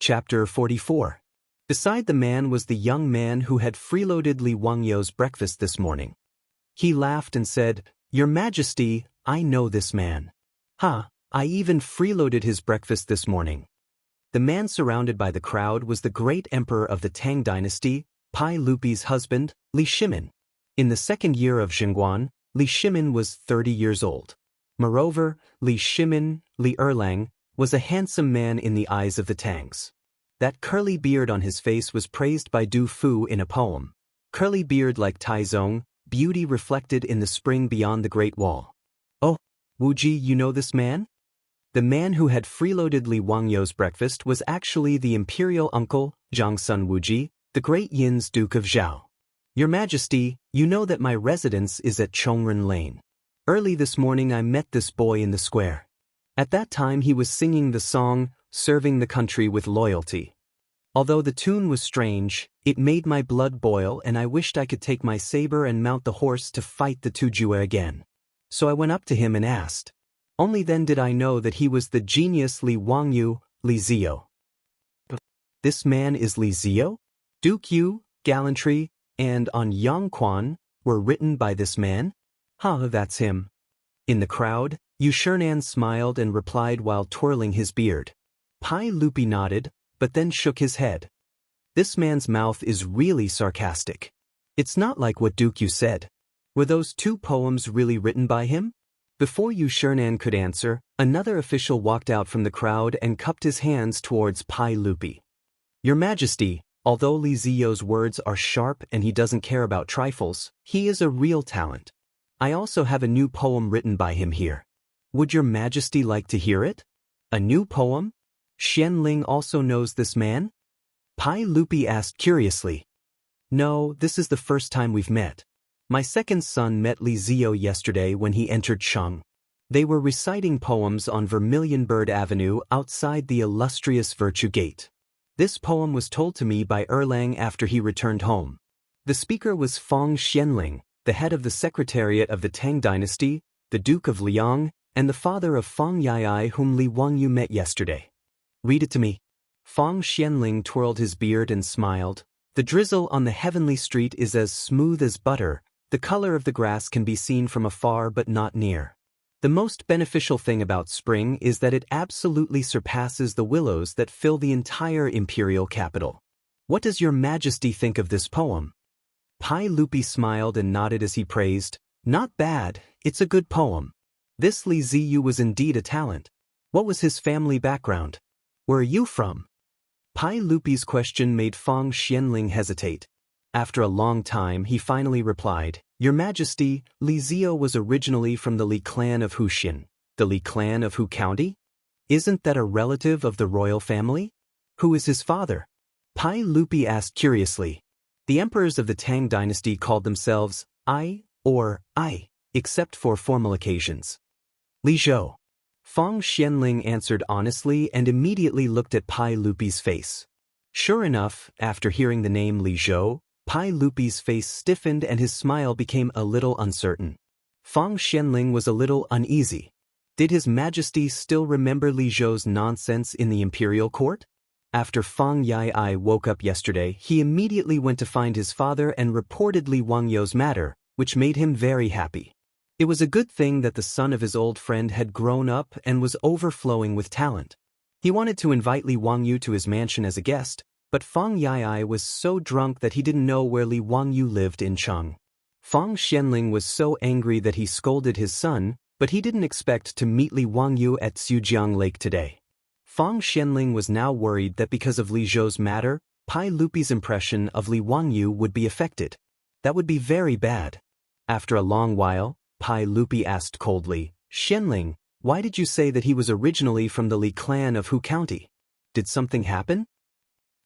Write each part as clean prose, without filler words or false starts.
Chapter 44. Beside the man was the young man who had freeloaded Li Wangyou's breakfast this morning. He laughed and said, "Your Majesty, I know this man. I even freeloaded his breakfast this morning." The man surrounded by the crowd was the great emperor of the Tang dynasty, Pai Lupi's husband, Li Shimin. In the second year of Chang'an, Li Shimin was 30 years old. Moreover, Li Shimin, Li Erlang, was a handsome man in the eyes of the Tangs. That curly beard on his face was praised by Du Fu in a poem. Curly beard like Taizong, beauty reflected in the spring beyond the Great Wall. "Oh, Wu Ji, you know this man?" The man who had freeloaded Li Wangyou's breakfast was actually the imperial uncle, Zhangsun Wu Ji, the great Yin's Duke of Zhao. "Your Majesty, you know that my residence is at Chang'an Lane. Early this morning I met this boy in the square. At that time he was singing the song, Serving the Country with Loyalty. Although the tune was strange, it made my blood boil and I wished I could take my saber and mount the horse to fight the Tujue again. So I went up to him and asked. Only then did I know that he was the genius Li Wangyou, Li Zio." "This man is Li Zio? Duke Yu, Gallantry, and On Yang Quan were written by this man?" That's him." In the crowd, Yu Shernan smiled and replied while twirling his beard. Pai Lupi nodded, but then shook his head. "This man's mouth is really sarcastic. It's not like what Duke Yu said. Were those two poems really written by him?" Before Yu Shernan could answer, another official walked out from the crowd and cupped his hands towards Pai Lupi. "Your Majesty, although Li Zio's words are sharp and he doesn't care about trifles, he is a real talent. I also have a new poem written by him here. Would your Majesty like to hear it?" "A new poem? Xianling also knows this man?" Pai Lupi asked curiously. "No, this is the first time we've met. My second son met Li Zio yesterday when he entered Cheng. They were reciting poems on Vermilion Bird Avenue outside the illustrious Virtue Gate. This poem was told to me by Erlang after he returned home. The speaker was Feng Xianling, the head of the Secretariat of the Tang dynasty, the Duke of Liang, and the father of Feng Yai whom Li Wangyou met yesterday." "Read it to me." Feng Xianling twirled his beard and smiled. "The drizzle on the heavenly street is as smooth as butter. The color of the grass can be seen from afar but not near. The most beneficial thing about spring is that it absolutely surpasses the willows that fill the entire imperial capital. What does your Majesty think of this poem?" Pai Lupi smiled and nodded as he praised. "Not bad, it's a good poem. This Li Ziyu was indeed a talent. What was his family background? Where are you from?" Pai Lupi's question made Feng Xianling hesitate. After a long time he finally replied, "Your Majesty, Li Zio was originally from the Li clan of Huxin. The Li clan of Hu County? Isn't that a relative of the royal family? Who is his father?" Pai Lupi asked curiously. The emperors of the Tang dynasty called themselves I or I, except for formal occasions. "Li Zhou." Feng Xianling answered honestly and immediately looked at Pai Lupi's face. Sure enough, after hearing the name Li Zhou, Pai Lupi's face stiffened and his smile became a little uncertain. Feng Xianling was a little uneasy. Did His Majesty still remember Li Zhou's nonsense in the imperial court? After Feng Yai woke up yesterday, he immediately went to find his father and reported Li Wangyou's matter, which made him very happy. It was a good thing that the son of his old friend had grown up and was overflowing with talent. He wanted to invite Li Wangyou to his mansion as a guest, but Feng Yai was so drunk that he didn't know where Li Wangyou lived in Cheng. Feng Xianling was so angry that he scolded his son, but he didn't expect to meet Li Wangyou at Sujiang Lake today. Feng Xianling was now worried that because of Li Zhou's matter, Pai Lupi's impression of Li Wangyou would be affected. That would be very bad. After a long while, Pai Lupi asked coldly, "Xianling, why did you say that he was originally from the Li clan of Hu County? Did something happen?"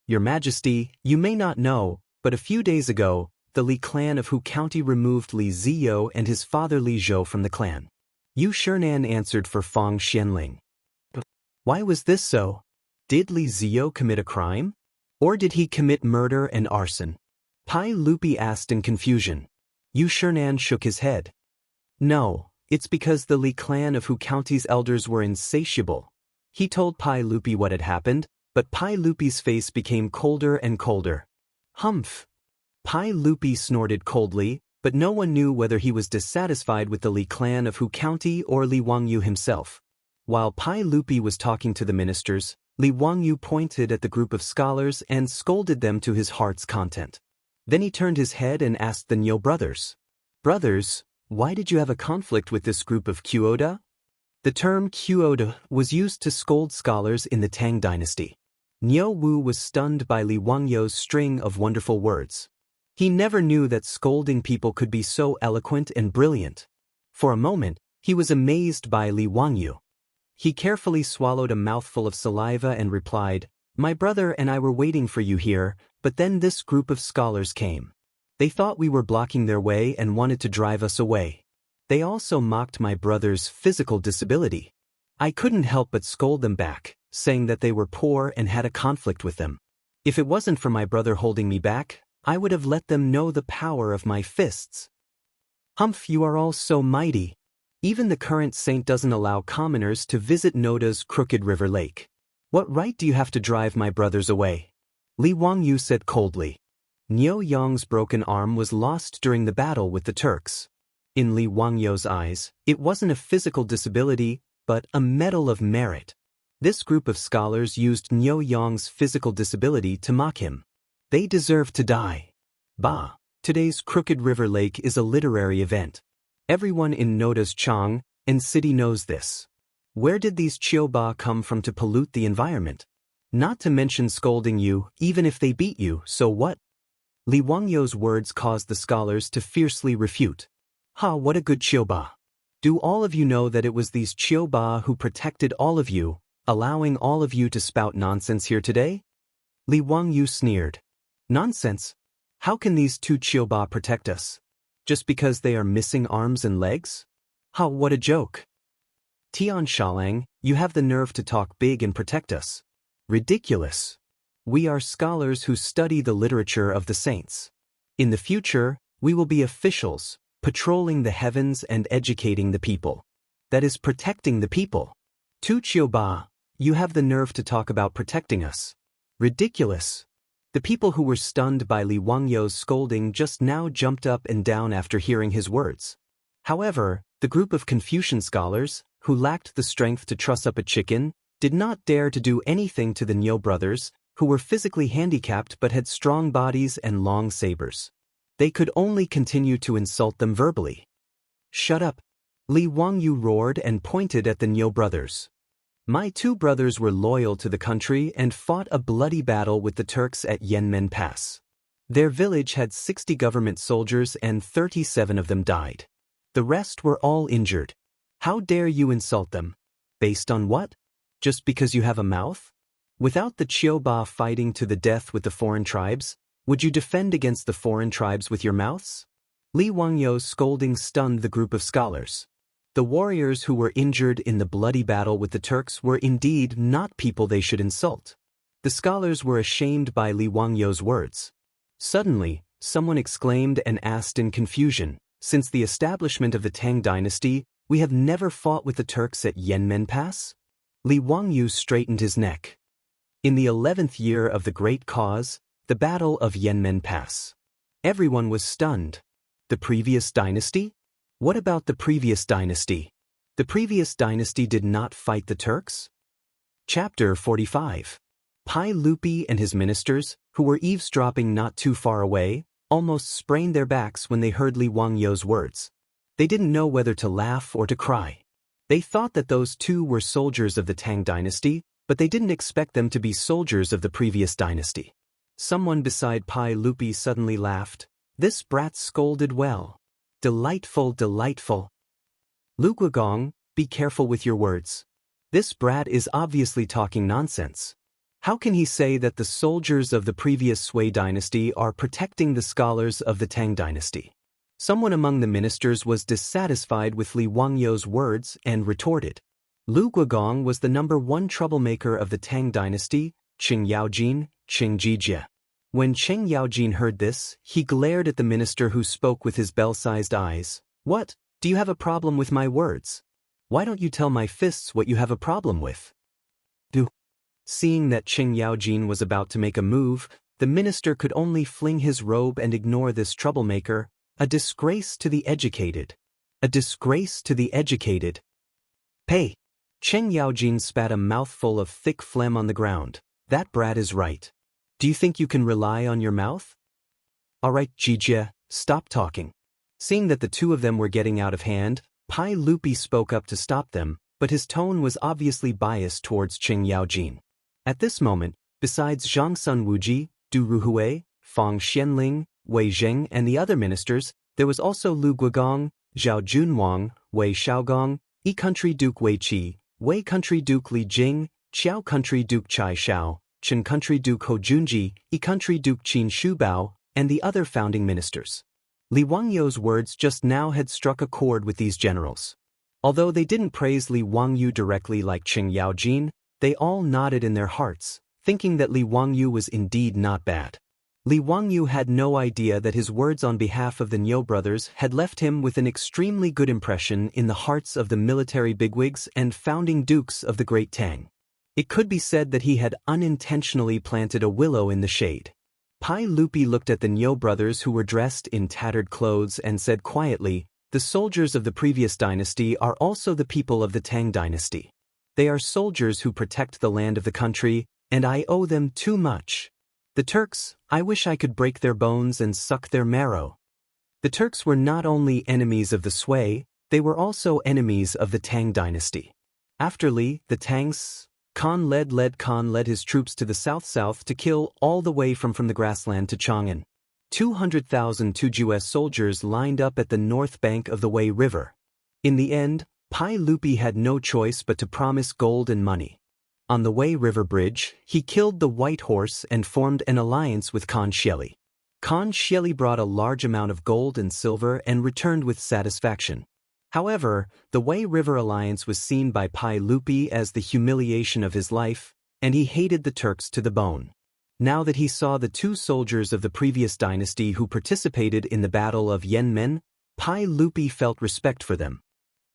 "Your Majesty, you may not know, but a few days ago, the Li clan of Hu County removed Li Zio and his father Li Zhou from the clan." Yu Shernan answered for Feng Xianling. "Why was this so? Did Li Zio commit a crime? Or did he commit murder and arson?" Pai Lupi asked in confusion. Yu Shernan shook his head. "No, it's because the Li clan of Hu County's elders were insatiable." He told Pai Lupi what had happened, But Pai Lupi's face became colder and colder. Humph! Pai Lupi snorted coldly, but no one knew whether he was dissatisfied with the Li clan of Hu County or Li Wangyu himself. While Pai Lupi was talking to the ministers, Li Wangyu pointed at the group of scholars and scolded them to his heart's content. Then he turned his head and asked the Niu brothers, "Brothers, why did you have a conflict with this group of Kyoda?" The term Kyoda was used to scold scholars in the Tang dynasty. Niu Wu was stunned by Li Wangyu's string of wonderful words. He never knew that scolding people could be so eloquent and brilliant. For a moment, he was amazed by Li Wangyu. He carefully swallowed a mouthful of saliva and replied, "My brother and I were waiting for you here, but then this group of scholars came. They thought we were blocking their way and wanted to drive us away. They also mocked my brother's physical disability. I couldn't help but scold them back, saying that they were poor and had a conflict with them. If it wasn't for my brother holding me back, I would have let them know the power of my fists. Humph, you are all so mighty. Even the current saint doesn't allow commoners to visit Noda's Crooked River Lake. What right do you have to drive my brothers away?" Li Wangyu said coldly. Niu Yang's broken arm was lost during the battle with the Turks. In Li Wangyu's eyes, it wasn't a physical disability, but a medal of merit. This group of scholars used Niu Yang's physical disability to mock him. They deserve to die. Bah! Today's Crooked River Lake is a literary event. Everyone in Noda's Chang'an city knows this. Where did these Chioba come from to pollute the environment? Not to mention scolding you, even if they beat you, so what? Li Wangyu's words caused the scholars to fiercely refute. Ha, what a good Chioba! Do all of you know that it was these Chioba who protected all of you, allowing all of you to spout nonsense here today? Li Wangyu sneered. Nonsense? How can these two Chioba protect us? Just because they are missing arms and legs? Ha, what a joke! Tian Shalang, you have the nerve to talk big and protect us. Ridiculous. We are scholars who study the literature of the saints. In the future, we will be officials, patrolling the heavens and educating the people. That is protecting the people. Tu Chioba, you have the nerve to talk about protecting us. Ridiculous. The people who were stunned by Li Wangyu's scolding just now jumped up and down after hearing his words. However, the group of Confucian scholars, who lacked the strength to truss up a chicken, did not dare to do anything to the Niu brothers, who were physically handicapped but had strong bodies and long sabers. They could only continue to insult them verbally. Shut up! Li Wangyu roared and pointed at the Niu brothers. My two brothers were loyal to the country and fought a bloody battle with the Turks at Yanmen Pass. Their village had 60 government soldiers and 37 of them died. The rest were all injured. How dare you insult them? Based on what? Just because you have a mouth? Without the Chioba fighting to the death with the foreign tribes, would you defend against the foreign tribes with your mouths? Li Wangyu's scolding stunned the group of scholars. The warriors who were injured in the bloody battle with the Turks were indeed not people they should insult. The scholars were ashamed by Li Wangyu's words. Suddenly, someone exclaimed and asked in confusion, since the establishment of the Tang dynasty, we have never fought with the Turks at Yanmen Pass? Li Wangyu straightened his neck. In the 11th year of the Great Cause, the Battle of Yanmen Pass. Everyone was stunned. The previous dynasty? What about the previous dynasty? The previous dynasty did not fight the Turks? Chapter 45. Pai Lupi and his ministers, who were eavesdropping not too far away, almost sprained their backs when they heard Li Wangyu's words. They didn't know whether to laugh or to cry. They thought that those two were soldiers of the Tang dynasty, but they didn't expect them to be soldiers of the previous dynasty. Someone beside Pai Lupi suddenly laughed. This brat scolded well. Delightful, delightful. Lu Guogong, be careful with your words. This brat is obviously talking nonsense. How can he say that the soldiers of the previous Sui dynasty are protecting the scholars of the Tang dynasty? Someone among the ministers was dissatisfied with Li Wangyu's words and retorted. Lu Guogong was the #1 troublemaker of the Tang dynasty, Cheng Yaojin, Cheng Jijia. When Cheng Yaojin heard this, he glared at the minister who spoke with his bell-sized eyes. What? Do you have a problem with my words? Why don't you tell my fists what you have a problem with? Do. Seeing that Qing Yaojin was about to make a move, the minister could only fling his robe and ignore this troublemaker. A disgrace to the educated. A disgrace to the educated. Hey! Qing Yaojin spat a mouthful of thick phlegm on the ground. That brat is right. Do you think you can rely on your mouth? Alright, Jijie, stop talking. Seeing that the two of them were getting out of hand, Pai Lupi spoke up to stop them, but his tone was obviously biased towards Qing Yaojin. At this moment, besides Zhang Sun Wuji, Du Ruhui, Fang Xianling, Wei Zheng and the other ministers, there was also Lu Guigong, Zhao Junwang, Wei Shaogong, Yi Country Duke Wei Qi, Wei Country Duke Li Jing, Qiao Country Duke Chai Shao, Chen Country Duke Ho Junji, Yi Country Duke Qin Shubao, and the other founding ministers. Li Wangyou's words just now had struck a chord with these generals. Although they didn't praise Li Wangyou directly like Qing Yaojin, they all nodded in their hearts, thinking that Li Wangyou was indeed not bad. Li Wangyou had no idea that his words on behalf of the Niu brothers had left him with an extremely good impression in the hearts of the military bigwigs and founding dukes of the Great Tang. It could be said that he had unintentionally planted a willow in the shade. Pai Lupi looked at the Niu brothers who were dressed in tattered clothes and said quietly, "The soldiers of the previous dynasty are also the people of the Tang dynasty. They are soldiers who protect the land of the country, and I owe them too much. The Turks, I wish I could break their bones and suck their marrow." The Turks were not only enemies of the Sui, they were also enemies of the Tang dynasty. After Li, the Tangs, Khan led his troops to the south to kill all the way from the grassland to Chang'an. 200,000 Tuju's soldiers lined up at the north bank of the Wei River. In the end, Pai Lupi had no choice but to promise gold and money. On the Wei River Bridge, he killed the White Horse and formed an alliance with Khan Xieli. Khan Xieli brought a large amount of gold and silver and returned with satisfaction. However, the Wei River alliance was seen by Pai Lupi as the humiliation of his life, and he hated the Turks to the bone. Now that he saw the two soldiers of the previous dynasty who participated in the Battle of Yanmen, Pai Lupi felt respect for them.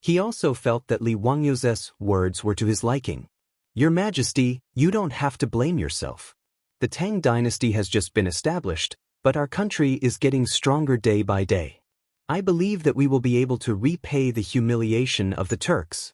He also felt that Li Wangyou's words were to his liking. "Your Majesty, you don't have to blame yourself. The Tang dynasty has just been established, but our country is getting stronger day by day. I believe that we will be able to repay the humiliation of the Turks."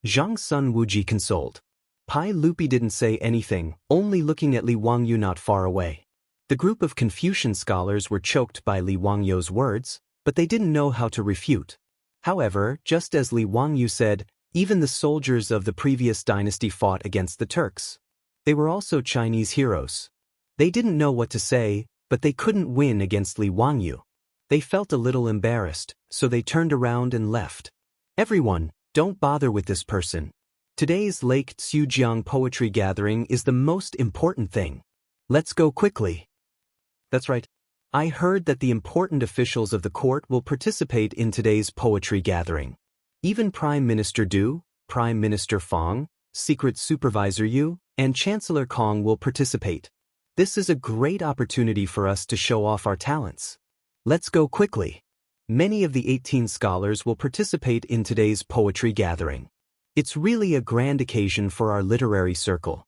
Zhang Sun Wuji consoled. Pai Lupi didn't say anything, only looking at Li Wangyou not far away. The group of Confucian scholars were choked by Li Wangyou's words, but they didn't know how to refute. However, just as Li Wangyou said, even the soldiers of the previous dynasty fought against the Turks. They were also Chinese heroes. They didn't know what to say, but they couldn't win against Li Wangyou. They felt a little embarrassed, so they turned around and left. "Everyone, don't bother with this person. Today's Lake Tsujiang poetry gathering is the most important thing. Let's go quickly." That's right. I heard that the important officials of the court will participate in today's poetry gathering. Even Prime Minister Du, Prime Minister Fang, Secret Supervisor Yu, and Chancellor Kong will participate. This is a great opportunity for us to show off our talents. Let's go quickly. Many of the 18 scholars will participate in today's poetry gathering. It's really a grand occasion for our literary circle.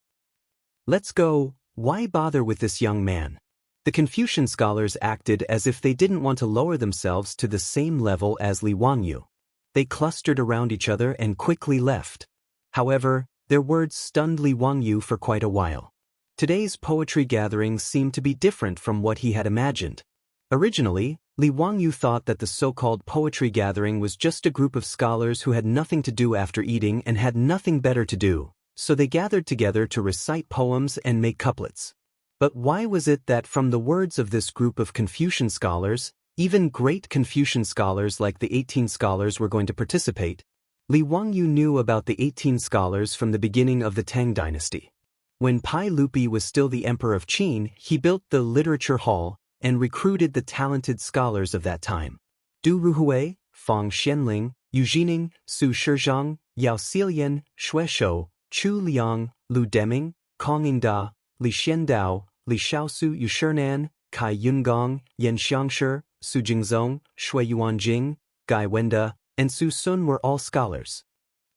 Let's go. Why bother with this young man? The Confucian scholars acted as if they didn't want to lower themselves to the same level as Li Wangyou. They clustered around each other and quickly left. However, their words stunned Li Wangyou for quite a while. Today's poetry gathering seemed to be different from what he had imagined. Originally, Li Wangyou thought that the so-called poetry gathering was just a group of scholars who had nothing to do after eating and had nothing better to do, so they gathered together to recite poems and make couplets. But why was it that from the words of this group of Confucian scholars, even great Confucian scholars like the 18 scholars were going to participate? Li Wangyou knew about the 18 scholars from the beginning of the Tang dynasty. When Pai Lupi was still the emperor of Qin, he built the literature hall and recruited the talented scholars of that time. Du Ruhui, Fang Xianling, Yu Jining, Su Shizhang, Yao Xilian, Xue Shou, Chu Liang, Lu Deming, Kong Yingda, Li Xiandao, Li Shaosu Yu Shinan, Kai Yungong, Yan Xiangshi, Su Jingzong, Shui Yuanjing, Gai Wenda, and Su Sun were all scholars.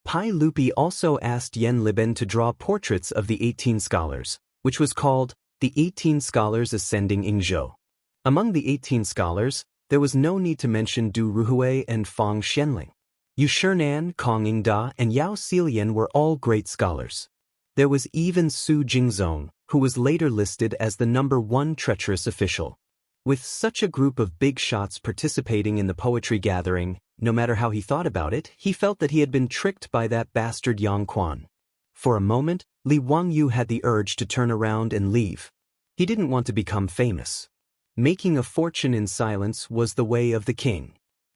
Pai Lupi also asked Yen Liben to draw portraits of the 18 scholars, which was called the 18 Scholars Ascending Ingzhou. Among the 18 scholars, there was no need to mention Du Ruhui and Fang Xianling. Yu Shinan, Kong Yingda, and Yao Xilian were all great scholars. There was even Su Jingzong, who was later listed as the number 1 treacherous official. With such a group of big shots participating in the poetry gathering, no matter how he thought about it, he felt that he had been tricked by that bastard Yang Quan. For a moment, Li Wangyu had the urge to turn around and leave. He didn't want to become famous. Making a fortune in silence was the way of the king.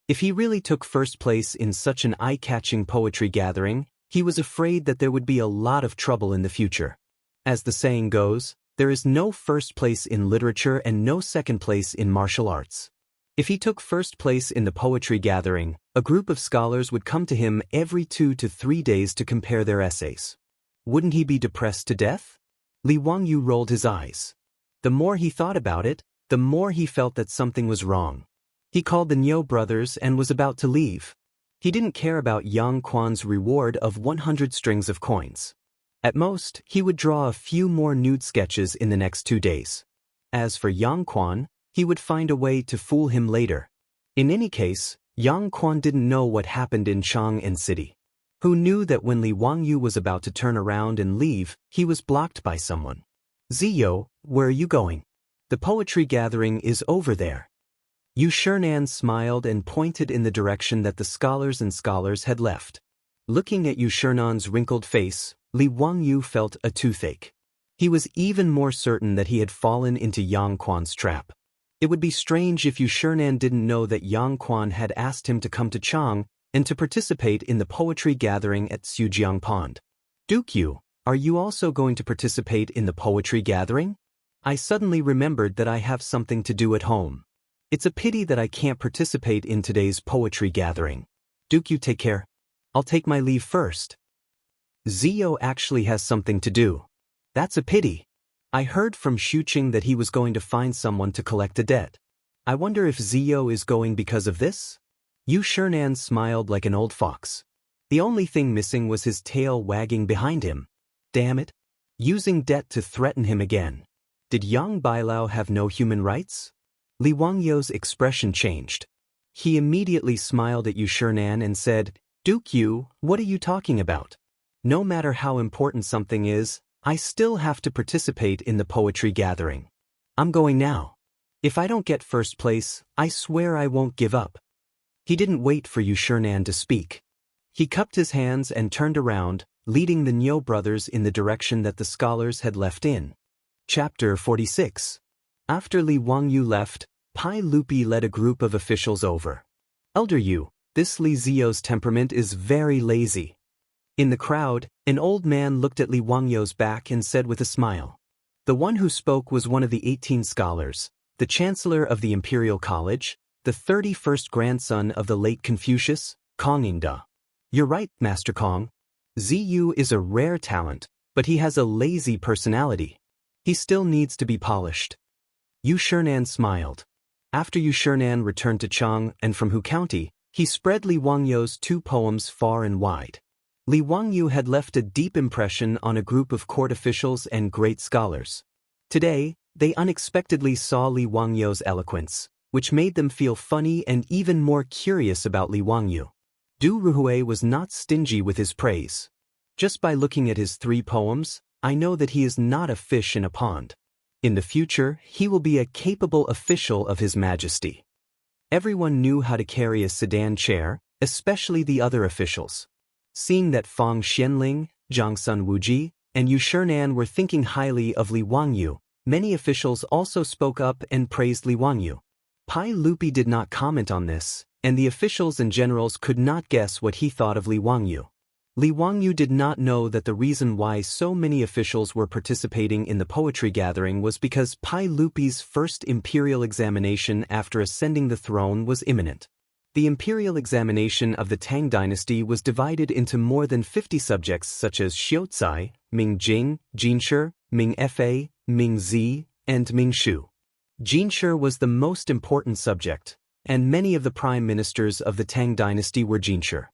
If he really took first place in such an eye-catching poetry gathering, he was afraid that there would be a lot of trouble in the future. As the saying goes, there is no first place in literature and no second place in martial arts. If he took first place in the poetry gathering, a group of scholars would come to him every 2 to 3 days to compare their essays. Wouldn't he be depressed to death? Li Wangyu rolled his eyes. The more he thought about it, the more he felt that something was wrong. He called the Niu brothers and was about to leave. He didn't care about Yang Quan's reward of 100 strings of coins. At most, he would draw a few more nude sketches in the next 2 days. As for Yang Quan, he would find a way to fool him later. In any case, Yang Quan didn't know what happened in Chang'an city. Who knew that when Li Wangyu was about to turn around and leave, he was blocked by someone. Ziyo, where are you going? The poetry gathering is over there. Yu Shinan smiled and pointed in the direction that the scholars had left. Looking at Yu Shinan's wrinkled face, Li Wangyu felt a toothache. He was even more certain that he had fallen into Yang Quan's trap. It would be strange if Yu Shinan didn't know that Yang Quan had asked him to come to Chang and to participate in the poetry gathering at Sujiang Pond. Duke Yu, are you also going to participate in the poetry gathering? I suddenly remembered that I have something to do at home. It's a pity that I can't participate in today's poetry gathering. Duke Yu, take care. I'll take my leave first. Ziyo actually has something to do. That's a pity. I heard from Shuqing that he was going to find someone to collect a debt. I wonder if Ziyo is going because of this? Yu Shinan smiled like an old fox. The only thing missing was his tail wagging behind him. Damn it. Using debt to threaten him again. Did Yang Bailao have no human rights? Li Wangyu's expression changed. He immediately smiled at Yu Shinan and said, Duke Yu, what are you talking about? No matter how important something is, I still have to participate in the poetry gathering. I'm going now. If I don't get first place, I swear I won't give up. He didn't wait for Yu Shinan to speak. He cupped his hands and turned around, leading the Niu brothers in the direction that the scholars had left in. Chapter 46. After Li Wangyu left, Pai Lupi led a group of officials over. Elder Yu, this Li Zio's temperament is very lazy. In the crowd, an old man looked at Li Wangyu's back and said with a smile. The one who spoke was one of the 18 scholars, the chancellor of the Imperial College, the 31st grandson of the late Confucius, Kong Yingda. You're right, Master Kong. Ziyu is a rare talent, but he has a lazy personality. He still needs to be polished. Yu Shinan smiled. After Yu Shinan returned to Chang and from Hu County, he spread Li Wangyu's 2 poems far and wide. Li Wangyu had left a deep impression on a group of court officials and great scholars. Today, they unexpectedly saw Li Wangyu's eloquence, which made them feel funny and even more curious about Li Wangyu. Du Ruhui was not stingy with his praise. Just by looking at his 3 poems, I know that he is not a fish in a pond. In the future, he will be a capable official of His Majesty. Everyone knew how to carry a sedan chair, especially the other officials. Seeing that Fang Xianling, Zhang Sun Wuji, and Yu Shinan were thinking highly of Li Wangyu, many officials also spoke up and praised Li Wangyu. Pai Lupi did not comment on this, and the officials and generals could not guess what he thought of Li Wangyu. Li Wangyu did not know that the reason why so many officials were participating in the poetry gathering was because Pai Lupi's first imperial examination after ascending the throne was imminent. The imperial examination of the Tang dynasty was divided into more than 50 subjects such as Xiuzai, Ming Jing, Jinshi, Ming Fa, Ming Zi, and Ming Shu. Jinshi was the most important subject, and many of the prime ministers of the Tang dynasty were Jinshi.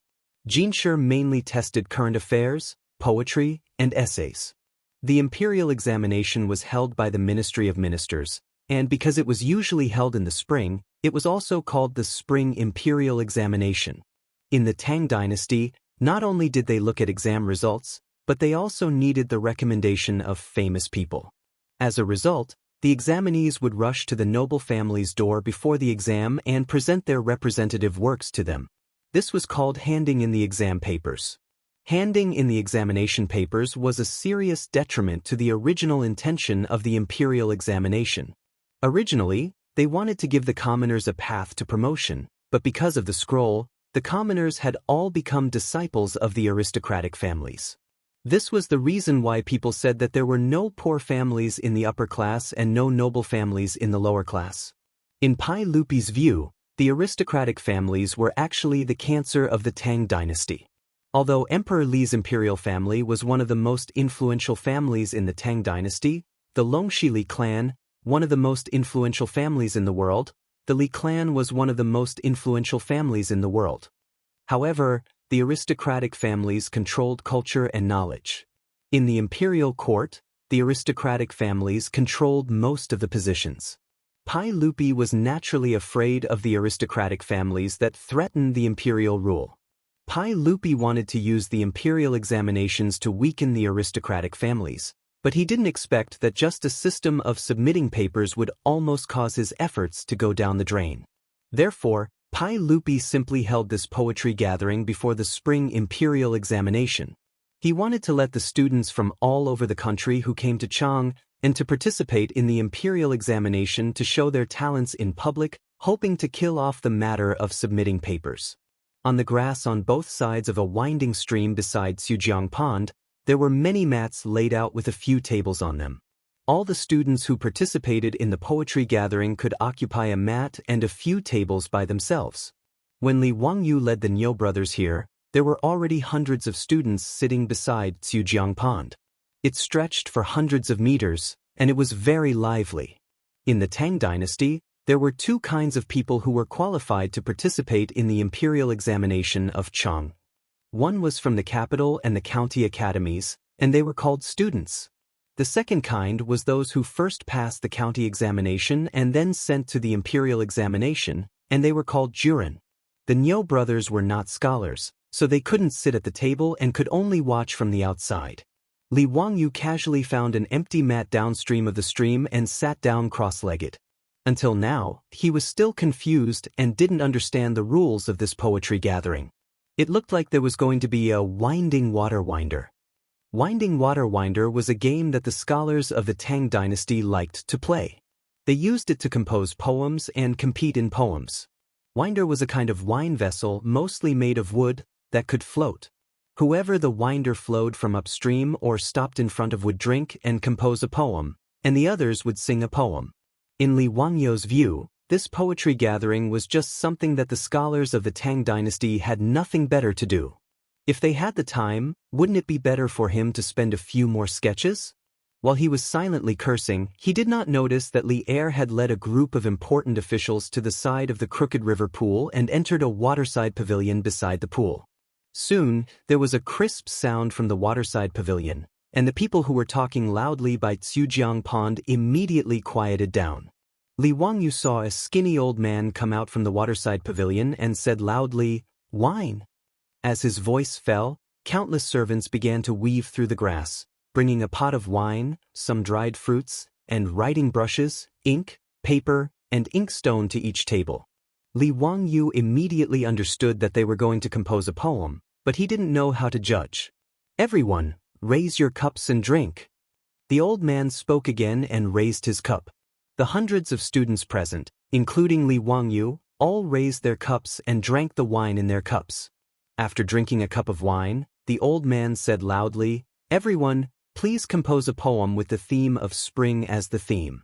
Jinsher mainly tested current affairs, poetry, and essays. The imperial examination was held by the Ministry of Ministers, and because it was usually held in the spring, it was also called the Spring Imperial Examination. In the Tang Dynasty, not only did they look at exam results, but they also needed the recommendation of famous people. As a result, the examinees would rush to the noble family's door before the exam and present their representative works to them. This was called handing in the exam papers. Handing in the examination papers was a serious detriment to the original intention of the imperial examination. Originally, they wanted to give the commoners a path to promotion, but because of the scroll, the commoners had all become disciples of the aristocratic families. This was the reason why people said that there were no poor families in the upper class and no noble families in the lower class. In Pai Lupi's view, the aristocratic families were actually the cancer of the Tang dynasty. Although Emperor Li's imperial family was one of the most influential families in the Tang dynasty, the Longxi Li clan, one of the most influential families in the world, the Li clan was one of the most influential families in the world. However, the aristocratic families controlled culture and knowledge. In the imperial court, the aristocratic families controlled most of the positions. Pai Lupi was naturally afraid of the aristocratic families that threatened the imperial rule. Pai Lupi wanted to use the imperial examinations to weaken the aristocratic families, but he didn't expect that just a system of submitting papers would almost cause his efforts to go down the drain. Therefore, Pai Lupi simply held this poetry gathering before the spring imperial examination. He wanted to let the students from all over the country who came to Chang'an and to participate in the imperial examination to show their talents in public, hoping to kill off the matter of submitting papers. On the grass on both sides of a winding stream beside Sujiang Pond, there were many mats laid out with a few tables on them. All the students who participated in the poetry gathering could occupy a mat and a few tables by themselves. When Li Wangyu led the Niu brothers here, there were already hundreds of students sitting beside Sujiang Pond. It stretched for hundreds of meters, and it was very lively. In the Tang dynasty, there were two kinds of people who were qualified to participate in the imperial examination of Chang'an. One was from the capital and the county academies, and they were called students. The second kind was those who first passed the county examination and then sent to the imperial examination, and they were called juren. The Niu brothers were not scholars, so they couldn't sit at the table and could only watch from the outside. Li Wangyu casually found an empty mat downstream of the stream and sat down cross-legged. Until now, he was still confused and didn't understand the rules of this poetry gathering. It looked like there was going to be a winding water winder. Winding Water Winder was a game that the scholars of the Tang dynasty liked to play. They used it to compose poems and compete in poems. Winder was a kind of wine vessel mostly made of wood that could float. Whoever the winder flowed from upstream or stopped in front of would drink and compose a poem, and the others would sing a poem. In Li Wangyu's view, this poetry gathering was just something that the scholars of the Tang dynasty had nothing better to do. If they had the time, wouldn't it be better for him to spend a few more sketches? While he was silently cursing, he did not notice that Li Er had led a group of important officials to the side of the Crooked River pool and entered a waterside pavilion beside the pool. Soon, there was a crisp sound from the waterside pavilion, and the people who were talking loudly by Sujiang Pond immediately quieted down. Li Wangyu saw a skinny old man come out from the waterside pavilion and said loudly, "Wine." As his voice fell, countless servants began to weave through the grass, bringing a pot of wine, some dried fruits, and writing brushes, ink, paper, and inkstone to each table. Li Wangyu immediately understood that they were going to compose a poem, but he didn't know how to judge. "Everyone, raise your cups and drink." The old man spoke again and raised his cup. The hundreds of students present, including Li Wangyu, all raised their cups and drank the wine in their cups. After drinking a cup of wine, the old man said loudly, "Everyone, please compose a poem with the theme of spring as the theme."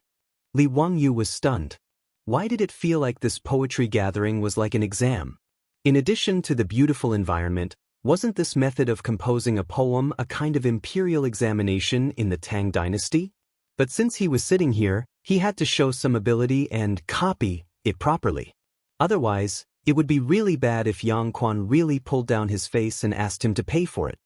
Li Wangyu was stunned. Why did it feel like this poetry gathering was like an exam? In addition to the beautiful environment, wasn't this method of composing a poem a kind of imperial examination in the Tang dynasty? But since he was sitting here, he had to show some ability and copy it properly. Otherwise, It would be really bad if Yang Quan really pulled down his face and asked him to pay for it.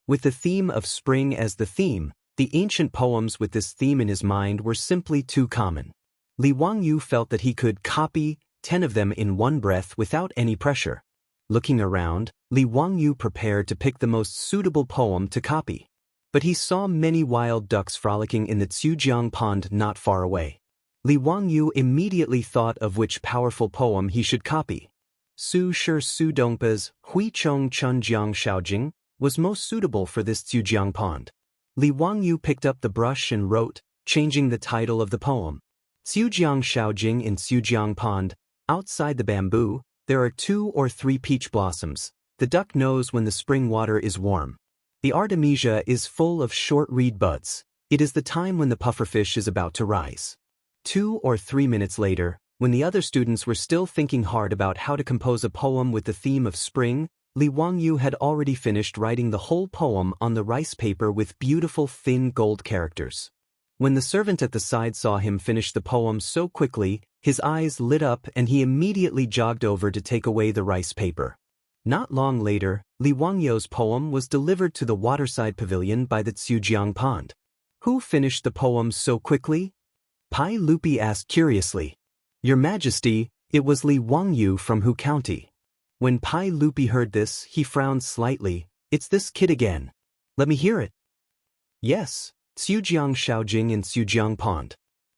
With the theme of spring as the theme, the ancient poems with this theme in his mind were simply too common. Li Wangyu felt that he could copy 10 of them in one breath without any pressure. Looking around, Li Wangyu prepared to pick the most suitable poem to copy. But he saw many wild ducks frolicking in the Tsujiang pond not far away. Li Wangyu immediately thought of which powerful poem he should copy. Su Shi Su Dongpa's Hui Chong Chun Jiang Shaojing was most suitable for this Tsujiang pond. Li Wangyu picked up the brush and wrote, changing the title of the poem. Tsujiang Shaojing in Tsujiang pond, outside the bamboo, there are 2 or 3 peach blossoms. The duck knows when the spring water is warm. The artemisia is full of short reed buds. It is the time when the pufferfish is about to rise. 2 or 3 minutes later, when the other students were still thinking hard about how to compose a poem with the theme of spring, Li Wangyu had already finished writing the whole poem on the rice paper with beautiful thin gold characters. When the servant at the side saw him finish the poem so quickly, his eyes lit up and he immediately jogged over to take away the rice paper. Not long later, Li Wangyu's poem was delivered to the waterside pavilion by the Tsujiang pond. Who finished the poem so quickly? Pai Lupi asked curiously. Your Majesty, it was Li Wangyu from Hu County. When Pai Lupi heard this, he frowned slightly. It's this kid again. Let me hear it. Yes, Tsujiang Shaojing in Tsujiang pond.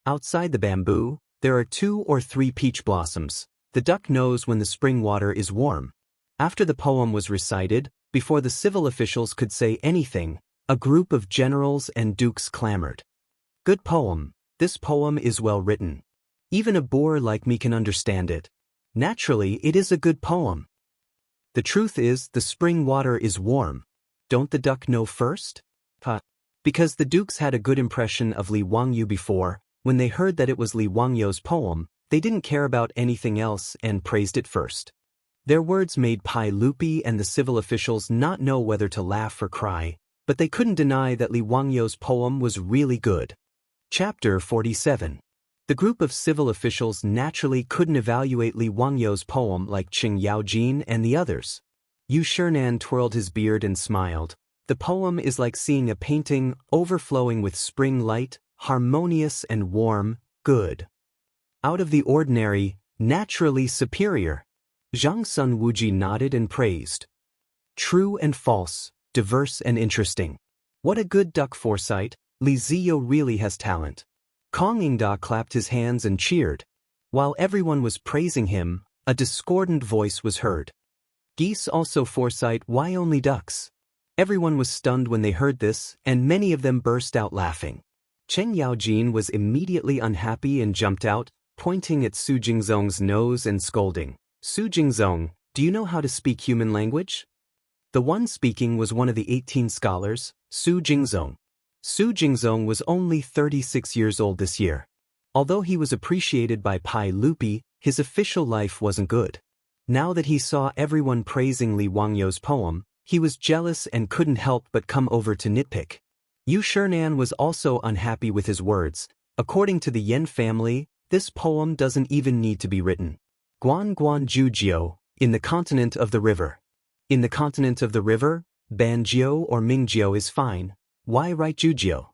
Outside the bamboo, there are 2 or 3 peach blossoms. The duck knows when the spring water is warm. After the poem was recited, before the civil officials could say anything, a group of generals and dukes clamored. Good poem. This poem is well written. Even a boor like me can understand it. Naturally, it is a good poem. The truth is, the spring water is warm. Don't the duck know first? Because the dukes had a good impression of Li Wangyu before, when they heard that it was Li Wangyu's poem, they didn't care about anything else and praised it first. Their words made Pai Lupi and the civil officials not know whether to laugh or cry, but they couldn't deny that Li Wangyu's poem was really good. Chapter 47. The group of civil officials naturally couldn't evaluate Li Wangyu's poem like Qing Yaojin and the others. Yu Shinan twirled his beard and smiled. The poem is like seeing a painting overflowing with spring light, harmonious and warm, good. Out of the ordinary, naturally superior. Zhang Sun Wuji nodded and praised. True and false, diverse and interesting. What a good duck foresight, Li Ziyo really has talent. Kong Ingda clapped his hands and cheered. While everyone was praising him, a discordant voice was heard. Geese also foresight, why only ducks? Everyone was stunned when they heard this, and many of them burst out laughing. Chen Yaojin was immediately unhappy and jumped out, pointing at Su Jingzong's nose and scolding. Su Jingzong, do you know how to speak human language? The one speaking was one of the 18 scholars, Su Jingzong. Su Jingzong was only 36 years old this year. Although he was appreciated by Pai Lupi, his official life wasn't good. Now that he saw everyone praising Li Wangyu's poem, he was jealous and couldn't help but come over to nitpick. Yu Shinan was also unhappy with his words. According to the Yen family, this poem doesn't even need to be written. Guan Guan Jujiu, in the continent of the river. In the continent of the river, Banjiu or Mingjiu is fine. Why write Jujiu?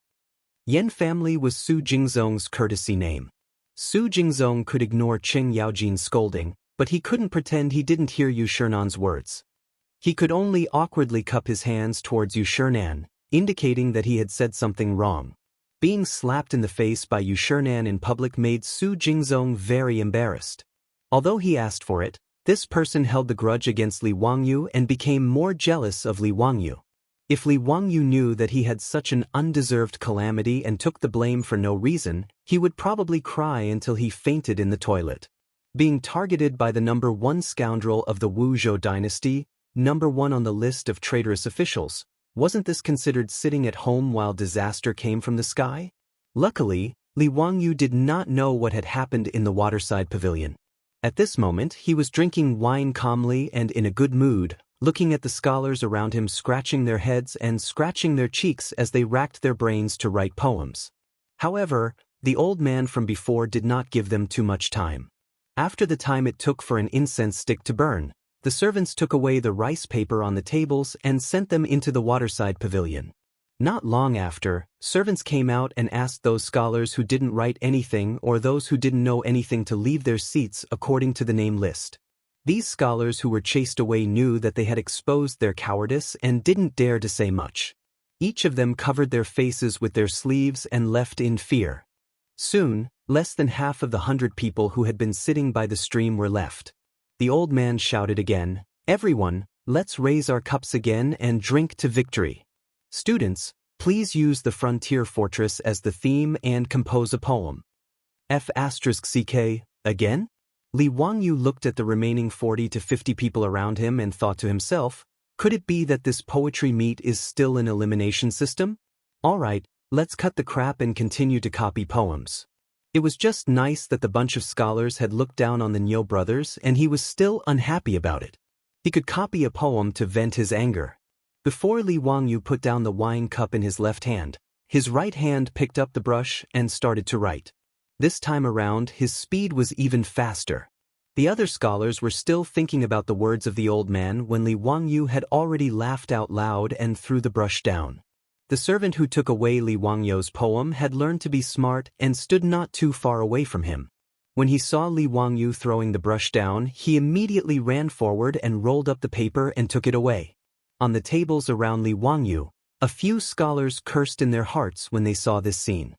Yen family was Su Jingzong's courtesy name. Su Jingzong could ignore Qing Yaojin's scolding, but he couldn't pretend he didn't hear Yu Shinan's words. He could only awkwardly cup his hands towards Yu Shinan, indicating that he had said something wrong. Being slapped in the face by Yu Shinan in public made Su Jingzong very embarrassed. Although he asked for it, this person held the grudge against Li Wangyu and became more jealous of Li Wangyu. If Li Wangyu knew that he had such an undeserved calamity and took the blame for no reason, he would probably cry until he fainted in the toilet. Being targeted by the number 1 scoundrel of the Wu Zhou dynasty, number 1 on the list of traitorous officials, wasn't this considered sitting at home while disaster came from the sky? Luckily, Li Wangyu did not know what had happened in the waterside pavilion. At this moment, he was drinking wine calmly and in a good mood, looking at the scholars around him scratching their heads and scratching their cheeks as they racked their brains to write poems. However, the old man from before did not give them too much time. After the time it took for an incense stick to burn, the servants took away the rice paper on the tables and sent them into the waterside pavilion. Not long after, servants came out and asked those scholars who didn't write anything or those who didn't know anything to leave their seats according to the name list. These scholars who were chased away knew that they had exposed their cowardice and didn't dare to say much. Each of them covered their faces with their sleeves and left in fear. Soon, less than half of the 100 people who had been sitting by the stream were left. The old man shouted again, "Everyone, let's raise our cups again and drink to victory. Students, please use the frontier fortress as the theme and compose a poem." F***ck, again? Li Wangyu looked at the remaining 40 to 50 people around him and thought to himself, could it be that this poetry meet is still an elimination system? Alright, let's cut the crap and continue to copy poems. It was just nice that the bunch of scholars had looked down on the Niu brothers and he was still unhappy about it. He could copy a poem to vent his anger. Before Li Wangyu put down the wine cup in his left hand, his right hand picked up the brush and started to write. This time around, his speed was even faster. The other scholars were still thinking about the words of the old man when Li Wangyu had already laughed out loud and threw the brush down. The servant who took away Li Wangyu's poem had learned to be smart and stood not too far away from him. When he saw Li Wangyu throwing the brush down, he immediately ran forward and rolled up the paper and took it away. On the tables around Li Wangyu, a few scholars cursed in their hearts when they saw this scene.